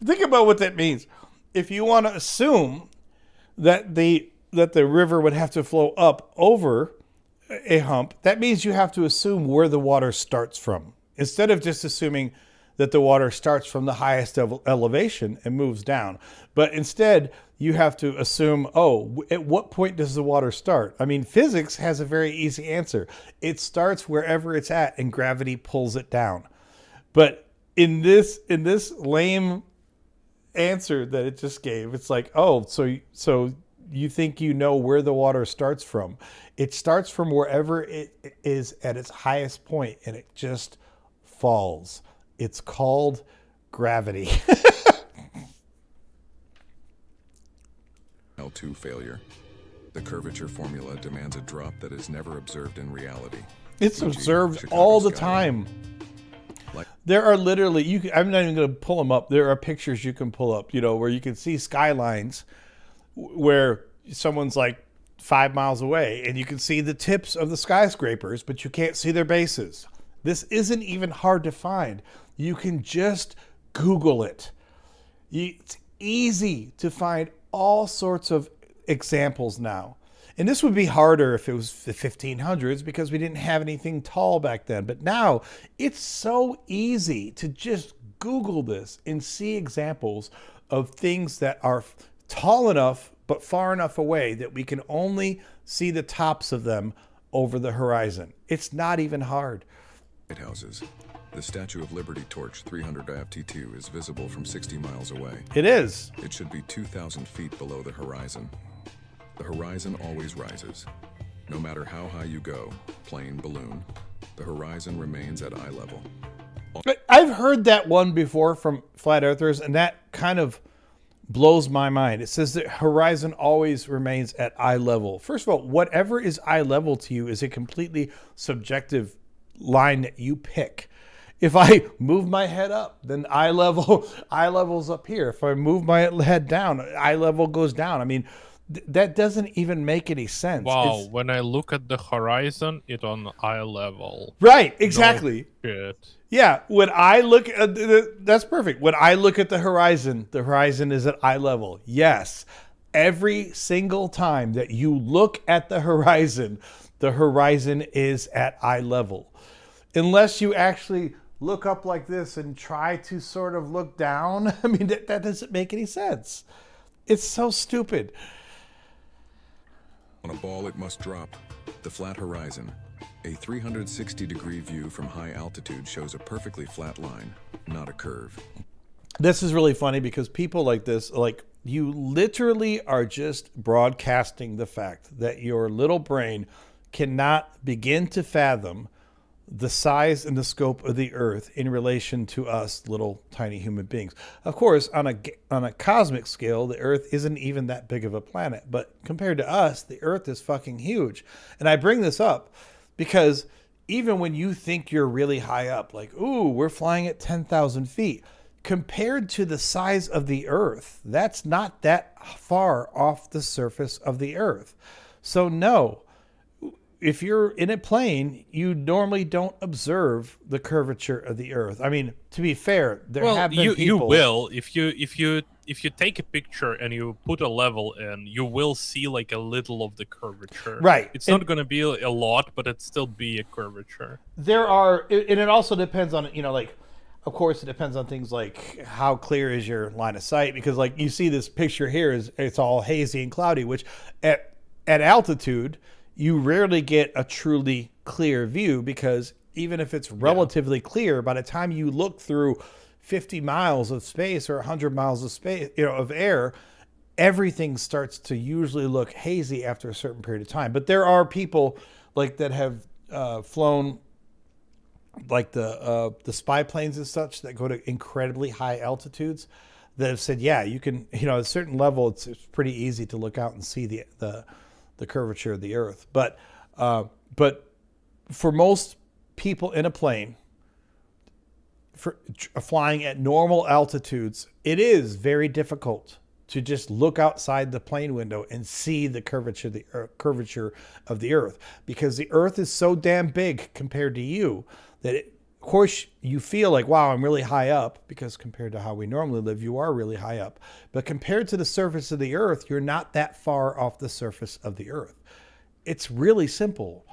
think about what that means. If you want to assume that the river would have to flow up over a hump, that means you have to assume where the water starts from. Instead of just assuming that the water starts from the highest elevation and moves down. But instead, you have to assume, at what point does the water start? I mean, physics has a very easy answer. It starts wherever it's at and gravity pulls it down. But in this lame answer that it just gave, it's like, so you think you know where the water starts from. It starts from wherever it is at its highest point and it just falls. It's called gravity. L2 failure. The curvature formula demands a drop that is never observed in reality. It's e.g., observed Chicago all the skyline. time. There are literally, I'm not even going to pull them up. There are pictures you can pull up, where you can see skylines where someone's like 5 miles away and you can see the tips of the skyscrapers, but you can't see their bases. This isn't even hard to find. You can just Google it. It's easy to find all sorts of examples now. And this would be harder if it was the 1500s because we didn't have anything tall back then. But now it's so easy to just Google this and see examples of things that are tall enough but far enough away that we can only see the tops of them over the horizon. It's not even hard. Lighthouses. The Statue of Liberty torch 300 FT2 is visible from 60 miles away. It is. It should be 2,000 feet below the horizon. The horizon always rises. No matter how high you go, plane, balloon, the horizon remains at eye level. I've heard that one before from flat earthers, and that kind of blows my mind. It says that horizon always remains at eye level. First of all, whatever is eye level to you is a completely subjective line that you pick. If I move my head up, then eye level's up here. If I move my head down, eye level goes down. I mean, that doesn't even make any sense. Wow, when I look at the horizon, it's on eye level. Right, exactly. No shit. Yeah, when I look at that's perfect. When I look at the horizon is at eye level. Yes, every single time that you look at the horizon is at eye level. Unless you actually look up like this and try to sort of look down. I mean, that doesn't make any sense. It's so stupid. On a ball, it must drop. The flat horizon. A 360-degree view from high altitude shows a perfectly flat line, not a curve. This is really funny because people like this, you literally are just broadcasting the fact that your little brain cannot begin to fathom the size and the scope of the earth in relation to us little tiny human beings. Of course, on a cosmic scale, the earth isn't even that big of a planet, but compared to us, the earth is fucking huge. And I bring this up because even when you think you're really high up, like, ooh, we're flying at 10,000 feet, compared to the size of the earth, that's not that far off the surface of the earth. So no, if you're in a plane, you normally don't observe the curvature of the earth. I mean, to be fair, there have been people... you will if you take a picture and you put a level in, you will see like a little of the curvature. Right. It's not going to be a lot, but it still be a curvature. There are, and it also depends on, of course, it depends on things like how clear is your line of sight, because like you see this picture here it's all hazy and cloudy, which at altitude you rarely get a truly clear view, because even if it's relatively clear, by the time you look through 50 miles of space or 100 miles of space, of air, everything starts to usually look hazy after a certain period of time. But there are people like that have flown like the spy planes and such that go to incredibly high altitudes that have said, yeah, you can, at a certain level, it's pretty easy to look out and see the curvature of the earth. But for most people in a plane, for flying at normal altitudes, it is very difficult to just look outside the plane window and see the curvature of the earth, because the earth is so damn big compared to you that of course you feel like, wow, I'm really high up, because compared to how we normally live, you are really high up. But compared to the surface of the earth, you're not that far off the surface of the earth. It's really simple.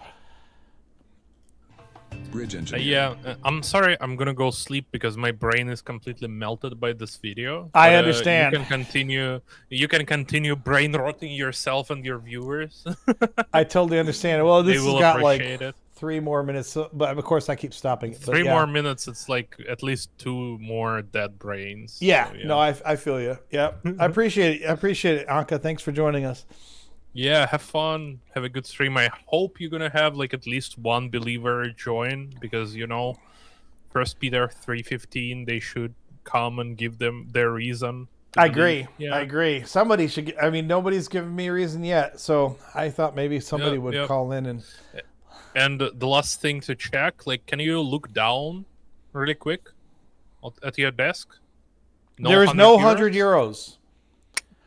Bridge engineer. I'm sorry, I'm gonna go sleep because my brain is completely melted by this video. I understand. You can continue brain rotting yourself and your viewers. I totally understand. Well, this has got like it. 3 more minutes, but of course I keep stopping it. Three more minutes, it's like at least 2 more dead brains. Yeah, so, yeah. No, I feel you. Yeah, I appreciate it. Anka. Thanks for joining us. Yeah, have fun. Have a good stream. I hope you're gonna have like at least one believer join, because 1 Peter 3:15, they should come and give them their reason. I agree. Yeah. I agree. Somebody should. I mean, nobody's given me a reason yet, so I thought maybe somebody would call in and. And the last thing to check, like, can you look down really quick at your desk? There is no 100 euros.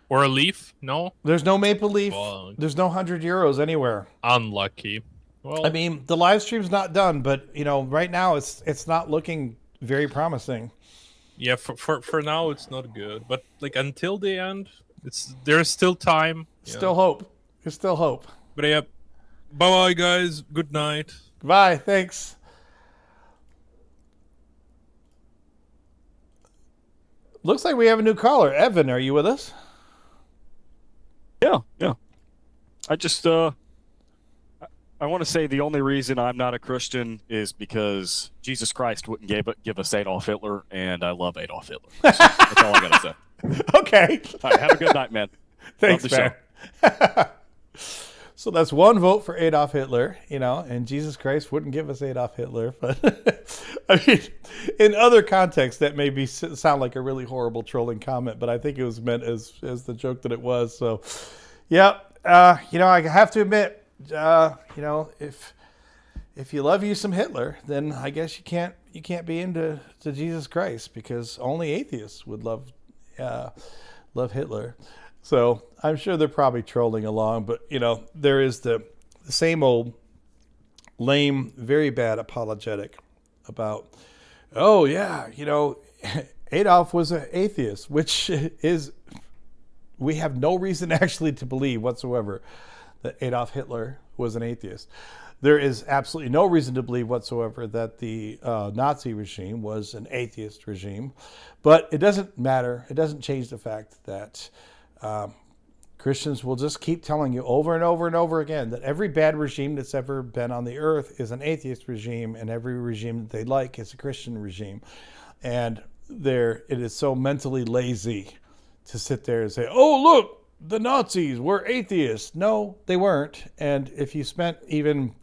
Or a leaf? No? There's no maple leaf. There's no 100 euros anywhere. Unlucky. Well, I mean, the live stream's not done, but right now it's not looking very promising. Yeah, for now it's not good, but like until the end, there's still time. Still hope. There's still hope. But yeah, bye guys. Good night. Bye. Thanks. Looks like we have a new caller. Evan, are you with us? Yeah. I just I want to say the only reason I'm not a Christian is because Jesus Christ wouldn't give us Adolf Hitler, and I love Adolf Hitler. So that's all I gotta say. Okay. All right, have a good night, man. Thanks, love the man. So that's one vote for Adolf Hitler, and Jesus Christ wouldn't give us Adolf Hitler. But I mean, in other contexts, that may sound like a really horrible trolling comment, but I think it was meant as the joke that it was. So, yeah, I have to admit, if you love you some Hitler, then I guess you can't be into Jesus Christ, because only atheists would love Hitler. So I'm sure they're probably trolling along, but there is the same old lame, very bad apologetic about, oh yeah, Adolf was an atheist, which is, we have no reason actually to believe whatsoever that Adolf Hitler was an atheist. There is absolutely no reason to believe whatsoever that the Nazi regime was an atheist regime, but it doesn't matter. It doesn't change the fact that Christians will just keep telling you over and over and over again that every bad regime that's ever been on the earth is an atheist regime, and every regime that they like is a Christian regime. And it is so mentally lazy to sit there and say, oh, look, the Nazis were atheists. No, they weren't. And if you spent even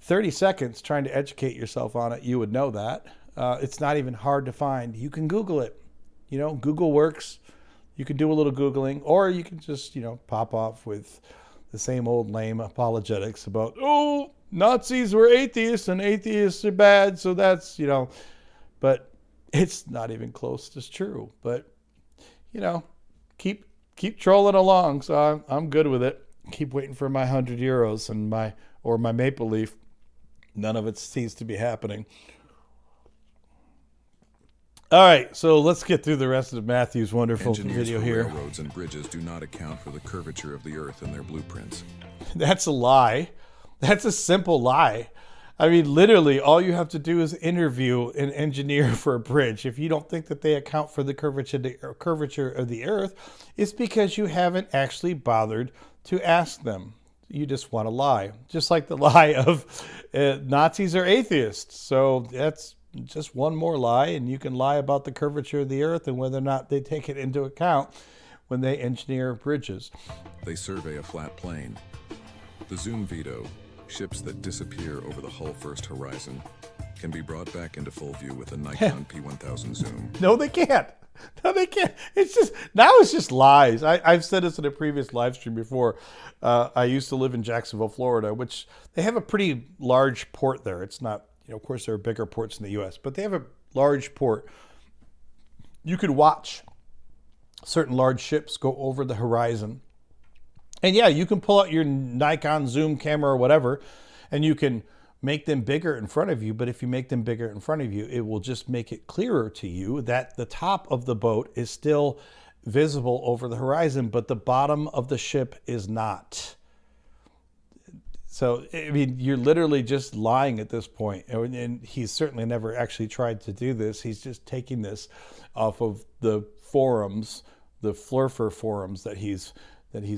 30 seconds trying to educate yourself on it, you would know that. It's not even hard to find. You can Google it. Google works. You can do a little Googling, or you can just, pop off with the same old lame apologetics about, oh, Nazis were atheists and atheists are bad. So that's, but it's not even close to true. But, keep trolling along. So I'm good with it. Keep waiting for my 100 euros and my maple leaf. None of it seems to be happening. All right, so let's get through the rest of Matthew's wonderful video here. Railroads and bridges do not account for the curvature of the earth in their blueprints. That's a lie. That's a simple lie. I mean, literally, all you have to do is interview an engineer for a bridge. If you don't think that they account for the curvature of the earth, it's because you haven't actually bothered to ask them. You just want to lie. Just like the lie of Nazis are atheists. So that's just one more lie, and you can lie about the curvature of the Earth and whether or not they take it into account when they engineer bridges. They survey a flat plane. The Zoom Vito, ships that disappear over the hull first horizon, can be brought back into full view with a Nikon P1000 zoom. No, they can't. No, they can't. It's just lies. I've said this in a previous live stream before. I used to live in Jacksonville, Florida, which they have a pretty large port there. It's not, of course, there are bigger ports in the U.S., but they have a large port. You could watch certain large ships go over the horizon. And yeah, you can pull out your Nikon zoom camera or whatever, and you can make them bigger in front of you. But if you make them bigger in front of you, it will just make it clearer to you that the top of the boat is still visible over the horizon, but the bottom of the ship is not. So, I mean, you're literally just lying at this point. And he's certainly never actually tried to do this. He's just taking this off of the forums, the Flurfer forums that he's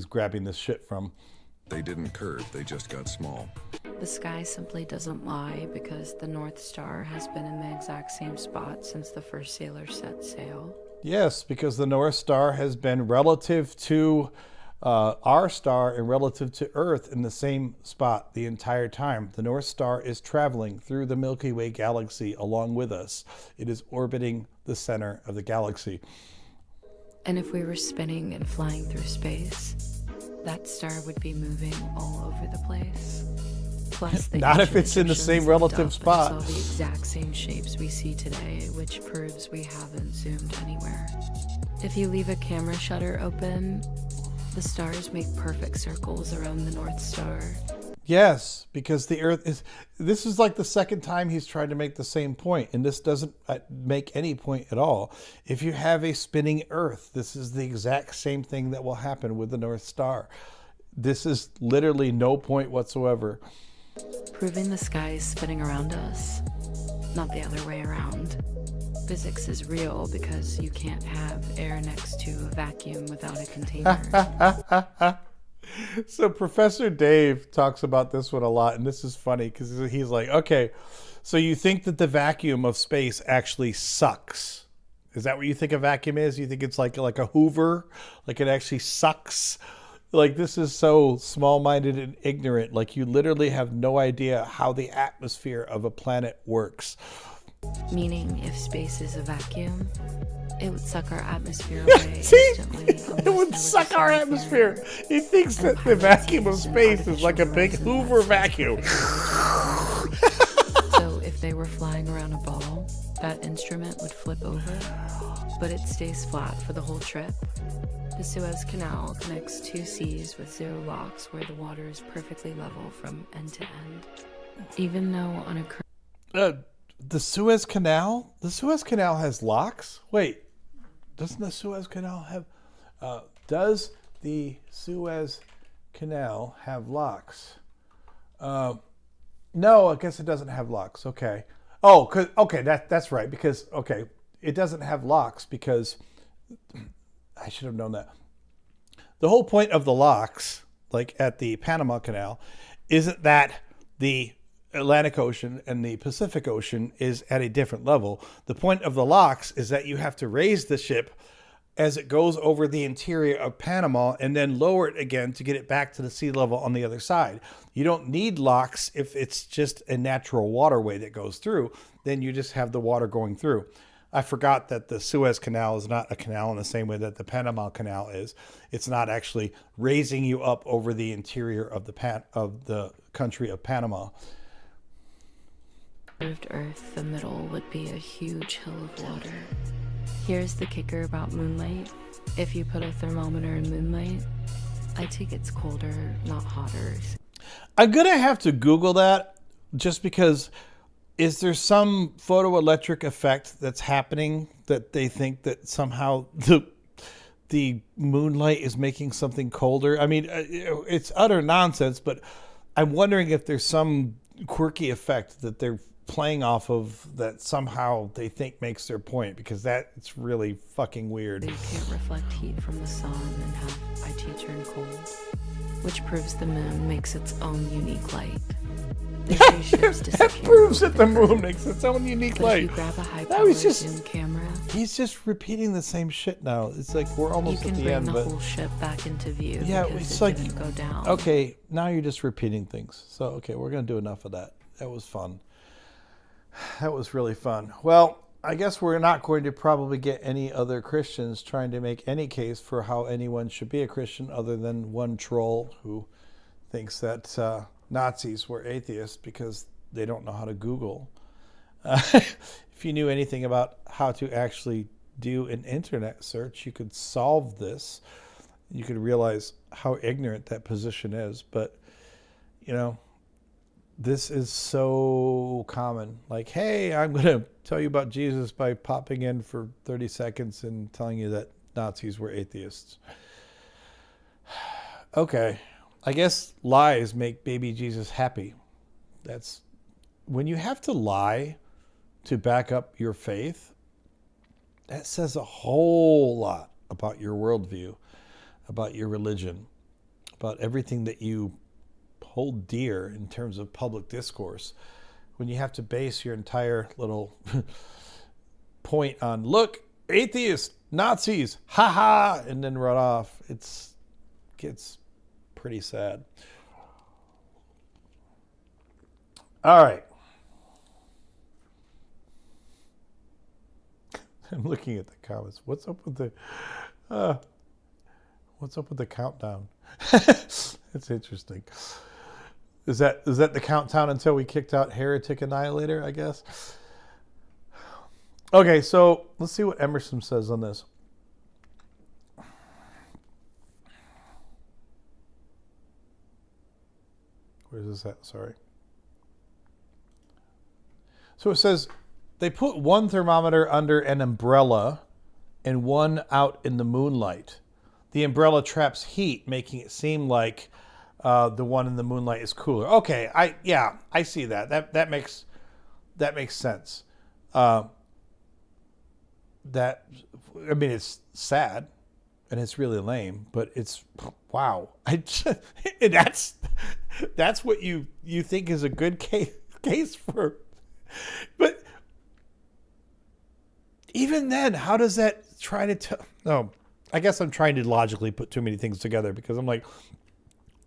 grabbing this shit from. They didn't curve, they just got small. The sky simply doesn't lie because the North Star has been in the exact same spot since the first sailor set sail. Yes, because the North Star has been relative to our star and relative to Earth in the same spot the entire time. The North Star is traveling through the Milky Way galaxy along with us. It is orbiting the center of the galaxy. And if we were spinning and flying through space, that star would be moving all over the place. Plus, the not if it's in the same relative spot. All the exact same shapes we see today, which proves we haven't zoomed anywhere. If you leave a camera shutter open, the stars make perfect circles around the North Star. Yes, because the Earth is... This is like the second time he's tried to make the same point, and this doesn't make any point at all. If you have a spinning Earth, this is the exact same thing that will happen with the North Star. This is literally no point whatsoever. Proving the sky is spinning around us, not the other way around. Physics is real because you can't have air next to a vacuum without a container. So Professor Dave talks about this one a lot, and this is funny because he's like, okay, so you think that the vacuum of space actually sucks. Is that what you think a vacuum is? You think it's like a Hoover? Like it actually sucks? Like, this is so small-minded and ignorant. Like, you literally have no idea how the atmosphere of a planet works. Meaning, if space is a vacuum, it would suck our atmosphere away instantly. It would suck our atmosphere. He thinks that the vacuum of space is like a big Hoover vacuum. So if they were flying around a ball, that instrument would flip over, but it stays flat for the whole trip. The Suez Canal connects two seas with zero locks where the water is perfectly level from end to end. Even though on a... The Suez Canal? The Suez Canal has locks? Wait, doesn't the Suez Canal have... does the Suez Canal have locks? No, I guess it doesn't have locks. Okay. Oh, okay, that's right. Because, okay, it doesn't have locks because... I should have known that. The whole point of the locks, like at the Panama Canal, isn't that the Atlantic Ocean and the Pacific Ocean is at a different level. The point of the locks is that you have to raise the ship as it goes over the interior of Panama and then lower it again to get it back to the sea level on the other side. You don't need locks if it's just a natural waterway that goes through. Then you just have the water going through. I forgot that the Suez Canal is not a canal in the same way that the Panama Canal is. It's not actually raising you up over the interior of the country of Panama. Earth, the middle would be a huge hill of water. Here's the kicker about moonlight. If you put a thermometer in moonlight, I think it's colder, not hotter. I'm gonna have to Google that just because. Is there some photoelectric effect that's happening that they think that somehow the moonlight is making something colder? I mean, it's utter nonsense, but I'm wondering if there's some quirky effect that they're playing off of that somehow they think makes their point, because it's really fucking weird. You can't reflect heat from the sun and have IT turn cold, which proves the moon makes its own unique light. The spaceships That disappear proves over that the the moon curve. makes its own unique But if light. you grab a Now high-powered he's just zoom camera, he's just repeating the same shit now. It's like we're you almost can at the bring end, the but whole ship back into view yeah, because it's it like didn't go down. okay, now you're just repeating things. So okay, we're gonna do enough of that. That was fun. That was really fun. Well, I guess we're not going to probably get any other Christians trying to make any case for how anyone should be a Christian other than one troll who thinks that Nazis were atheists because they don't know how to Google. If you knew anything about how to actually do an internet search, you could solve this. You could realize how ignorant that position is. But, you know, this is so common. Like, hey, I'm going to tell you about Jesus by popping in for 30 seconds and telling you that Nazis were atheists. Okay. I guess lies make baby Jesus happy. That's when you have to lie to back up your faith, that says a whole lot about your worldview, about your religion, about everything that you hold dear in terms of public discourse. When you have to base your entire little point on, look, atheists, Nazis, ha, and then run off, gets pretty sad. All right. I'm looking at the comments. What's up with the countdown? It's interesting. Is that the countdown until we kicked out Heretic Annihilator, I guess? Okay, so let's see what Emerson says on this. Where's this at? Sorry. So it says they put one thermometer under an umbrella and one out in the moonlight. The umbrella traps heat, making it seem like the one in the moonlight is cooler. Okay, I see that. That makes sense. It's sad and it's really lame, but it's wow. That's what you think is a good case for. But even then, how does that try to tell? No, I guess I'm trying to logically put too many things together because I'm like,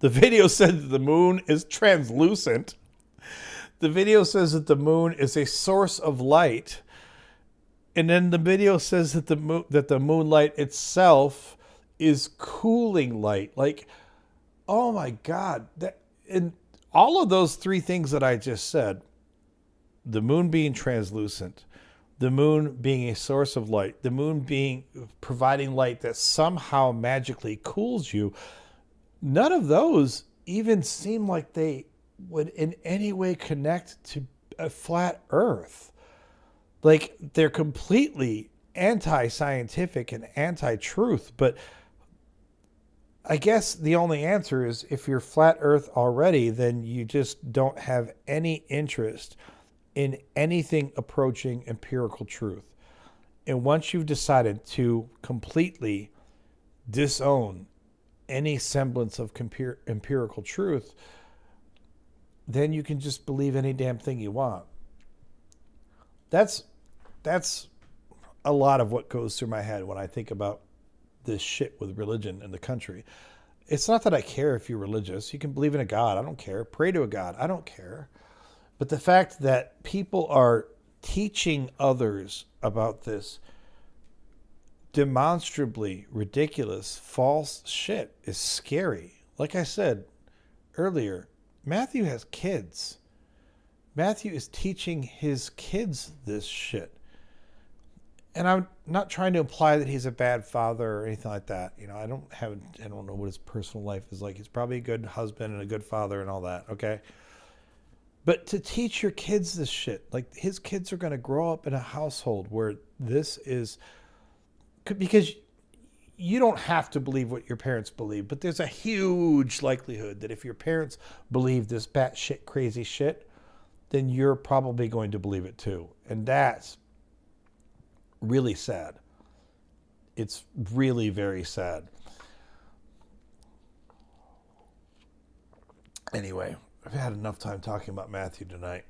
the video said that the moon is translucent. The video says that the moon is a source of light. And then the video says that the moonlight itself is cooling light. Like, oh my God. And all of those three things that I just said, the moon being translucent, the moon being a source of light, the moon providing light that somehow magically cools you, none of those even seem like they would in any way connect to a flat Earth. Like, they're completely anti-scientific and anti-truth, but I guess the only answer is if you're flat Earth already, then you just don't have any interest in anything approaching empirical truth. And once you've decided to completely disown any semblance of empirical truth, then you can just believe any damn thing you want. That's a lot of what goes through my head when I think about this shit with religion in the country. It's not that I care if you're religious. You can believe in a God. I don't care. Pray to a God. I don't care. But the fact that people are teaching others about this demonstrably ridiculous, false shit is scary. Like I said earlier, Matthew has kids. Matthew is teaching his kids this shit. And I'm not trying to imply that he's a bad father or anything like that. You know, I don't know what his personal life is like. He's probably a good husband and a good father and all that, okay? But to teach your kids this shit, like his kids are going to grow up in a household where this is, because you don't have to believe what your parents believe, but there's a huge likelihood that if your parents believe this batshit crazy shit, then you're probably going to believe it too. And that's really sad. It's really very sad. Anyway, I've had enough time talking about Matthew tonight.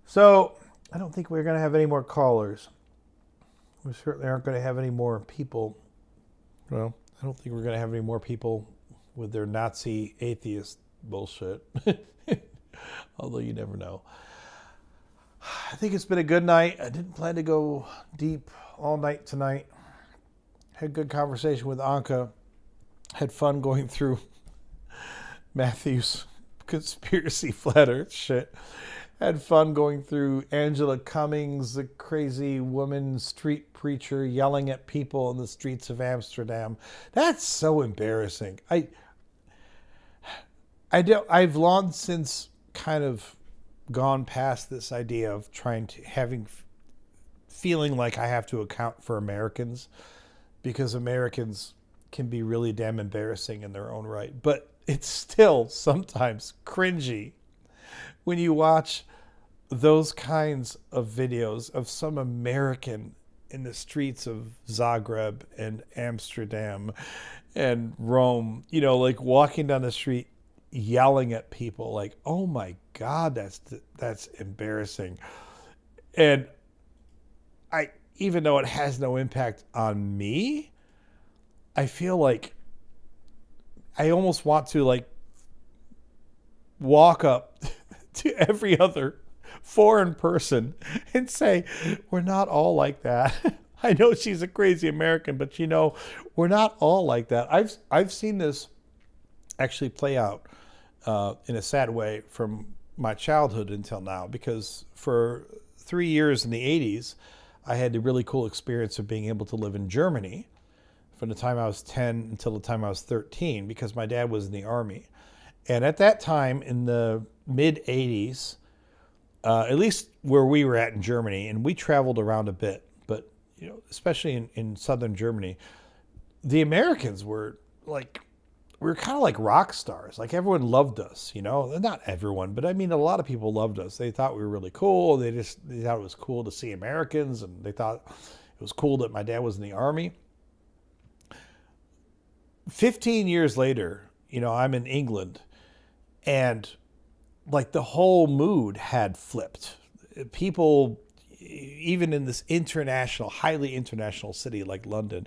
So, I don't think we're going to have any more callers. We certainly aren't going to have any more people. Well, I don't think we're going to have any more people with their Nazi atheist bullshit. Although you never know. I think it's been a good night. I didn't plan to go deep all night tonight. Had a good conversation with Anka. Had fun going through Matthew's conspiracy flat earth shit. Had fun going through Angela Cummings, the crazy woman street preacher yelling at people in the streets of Amsterdam. That's so embarrassing. I've long since kind of gone past this idea of feeling like I have to account for Americans, because Americans can be really damn embarrassing in their own right. But it's still sometimes cringy when you watch those kinds of videos of some American in the streets of Zagreb and Amsterdam and Rome, like walking down the street yelling at people like, oh my God, that's embarrassing. And even though it has no impact on me, I feel like I almost want to walk up to every other foreign person and say, we're not all like that. I know she's a crazy American, but we're not all like that. I've seen this actually play out in a sad way from my childhood until now, because for 3 years in the 80s, I had the really cool experience of being able to live in Germany from the time I was 10 until the time I was 13, because my dad was in the army. And at that time, in the mid 80s, at least where we were at in Germany, and we traveled around a bit, but especially in southern Germany, the Americans were we were kind of like rock stars. Like, everyone loved us, not everyone, but I mean, a lot of people loved us. They thought we were really cool. They thought it was cool to see Americans, and they thought it was cool that my dad was in the army. 15 years later, I'm in England, and the whole mood had flipped. People, even in this highly international city like London,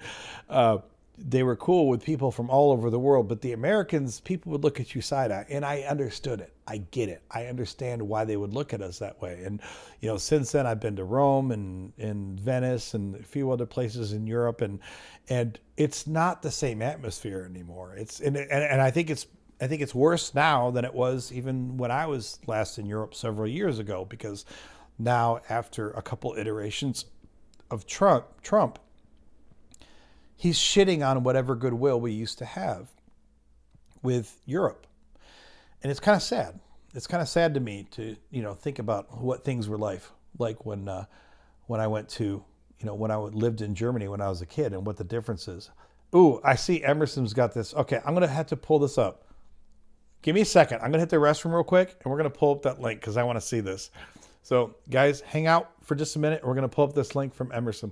they were cool with people from all over the world. But the Americans, people would look at you side-eye, and I understood it. I get it. I understand why they would look at us that way. And, since then I've been to Rome and Venice and a few other places in Europe, and it's not the same atmosphere anymore. And I think it's worse now than it was even when I was last in Europe several years ago, because now, after a couple iterations of Trump, he's shitting on whatever goodwill we used to have with Europe. And it's kind of sad. It's kind of sad to me to, think about what things were like when I went to, when I lived in Germany when I was a kid, and what the difference is. Ooh, I see Emerson's got this. Okay, I'm going to have to pull this up. Give me a second. I'm going to hit the restroom real quick, and we're going to pull up that link because I want to see this. So, guys, hang out for just a minute. We're going to pull up this link from Emerson.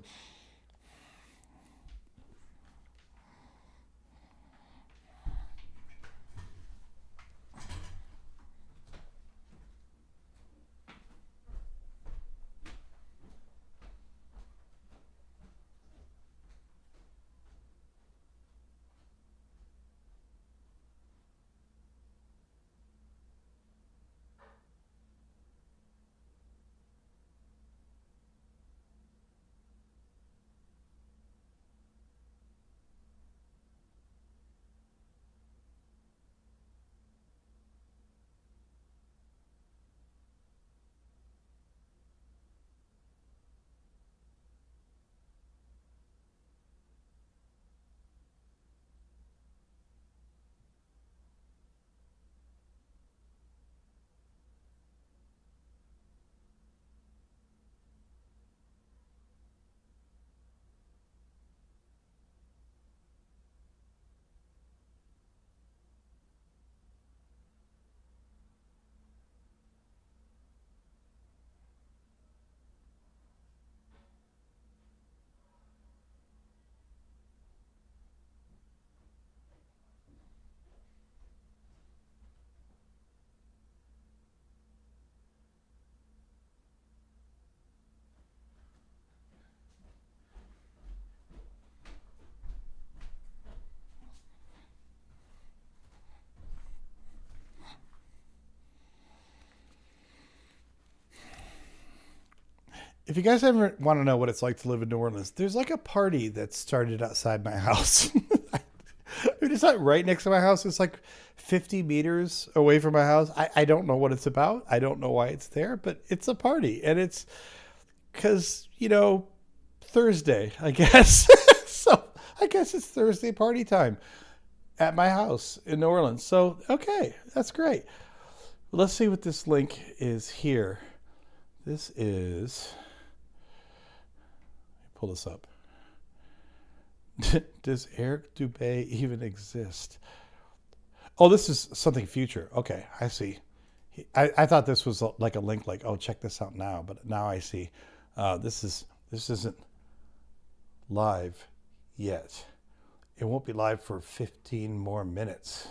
if you guys ever want to know what it's like to live in New Orleans, there's like a party that started outside my house. It's not right next to my house. It's like 50 meters away from my house. I don't know what it's about. I don't know why it's there, but it's a party. And it's because, Thursday, I guess. So I guess it's Thursday party time at my house in New Orleans. So, okay, that's great. Let's see what this link is here. This is, let me pull this up. Does Eric Dubé even exist? Oh, this is something future. Okay, I see. I thought this was like a link, like, oh, check this out now. But now I see this isn't live yet. It won't be live for 15 more minutes.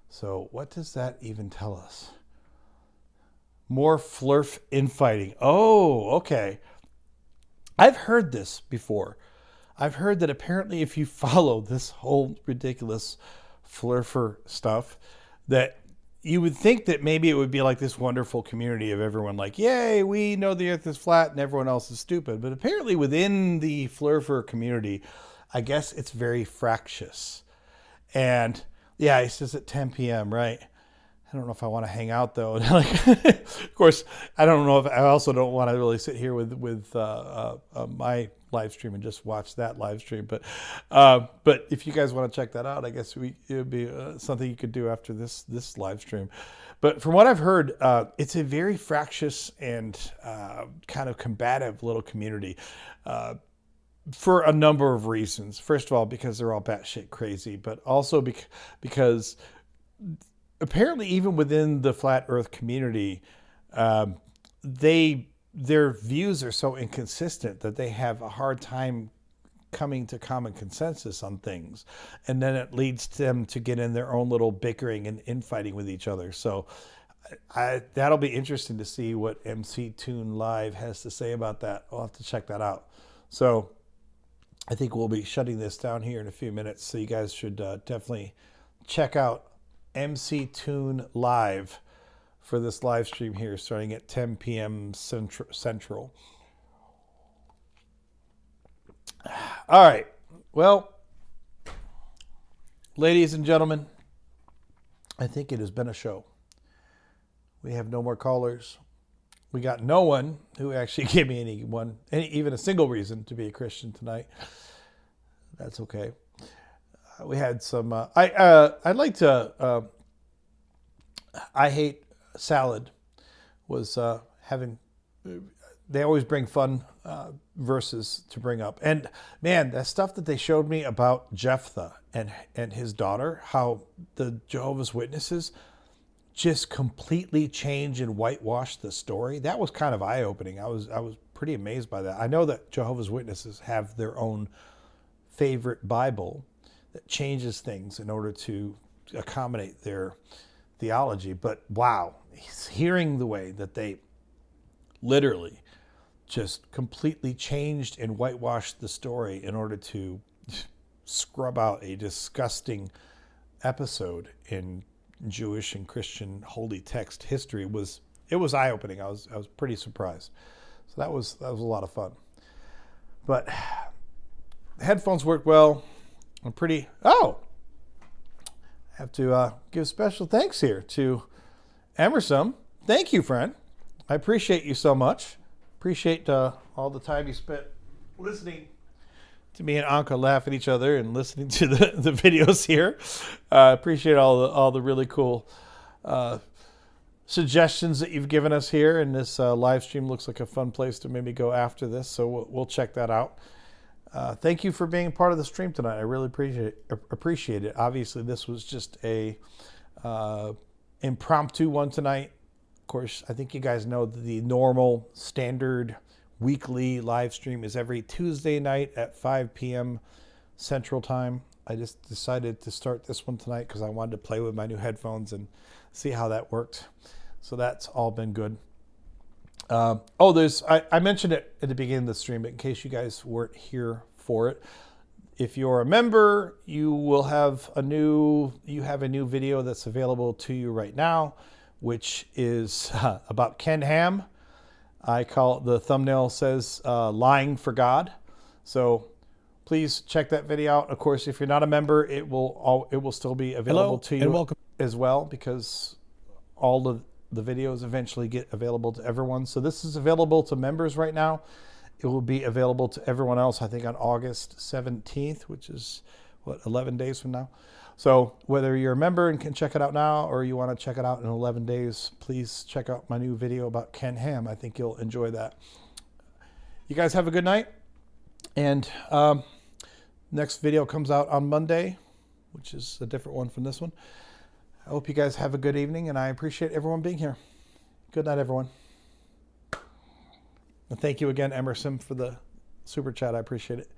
So what does that even tell us? More Flurf infighting. Oh, okay. I've heard this before. I've heard that apparently if you follow this whole ridiculous Flurfer stuff, that you would think that maybe it would be like this wonderful community of everyone like, yay, we know the earth is flat and everyone else is stupid. But apparently within the Flurfer community, I guess it's very fractious. And yeah, he says at 10 p.m., right? I don't know if I want to hang out though. Of course, I don't know if I also don't want to really sit here with my live stream and just watch that live stream. But if you guys want to check that out, I guess it would be something you could do after this live stream. But from what I've heard, it's a very fractious and kind of combative little community. For a number of reasons. First of all, because they're all batshit crazy, but also because apparently even within the flat earth community, their views are so inconsistent that they have a hard time coming to common consensus on things. And then it leads them to get in their own little bickering and infighting with each other. So that'll be interesting to see what MC Toon Live has to say about that. I'll have to check that out. So I think we'll be shutting this down here in a few minutes. So you guys should definitely check out MC Toon Live for this live stream here starting at 10 p.m. Central. All right. Well, ladies and gentlemen, I think it has been a show. We have no more callers. We got no one who actually gave me even a single reason to be a Christian tonight. That's okay. We had some. I'd like to. I hate salad. Was having. They always bring fun verses to bring up, and man, that stuff that they showed me about Jephthah and his daughter, how the Jehovah's Witnesses just completely change and whitewash the story. That was kind of eye-opening. I was pretty amazed by that. I know that Jehovah's Witnesses have their own favorite Bible that changes things in order to accommodate their theology, but wow, hearing the way that they literally just completely changed and whitewashed the story in order to scrub out a disgusting episode in Jewish and Christian holy text history was eye-opening. I was pretty surprised. So that was a lot of fun. But the headphones worked well. I have to give special thanks here to Emerson. Thank you, friend. I appreciate you so much. Appreciate all the time you spent listening to me and Anka laugh at each other and listening to the videos here. Appreciate all the really cool suggestions that you've given us here. And this live stream looks like a fun place to maybe go after this. So we'll check that out. Thank you for being part of the stream tonight. I really appreciate it. Obviously, this was just a impromptu one tonight. Of course, I think you guys know that the normal standard weekly live stream is every Tuesday night at 5 p.m. Central Time. I just decided to start this one tonight because I wanted to play with my new headphones and see how that worked. So that's all been good. I mentioned it at the beginning of the stream, but in case you guys weren't here for it, if you're a member, you have a new video that's available to you right now, which is about Ken Ham. I call the thumbnail says Lying for God. So please check that video out. Of course, if you're not a member, it will still be available to you and welcome as well, because all of the videos eventually get available to everyone. So this is available to members right now. It will be available to everyone else, I think, on August 17th, which is, 11 days from now. So whether you're a member and can check it out now, or you want to check it out in 11 days, please check out my new video about Ken Ham. I think you'll enjoy that. You guys have a good night. And next video comes out on Monday, which is a different one from this one. I hope you guys have a good evening, and I appreciate everyone being here. Good night, everyone. And thank you again, Emerson, for the super chat. I appreciate it.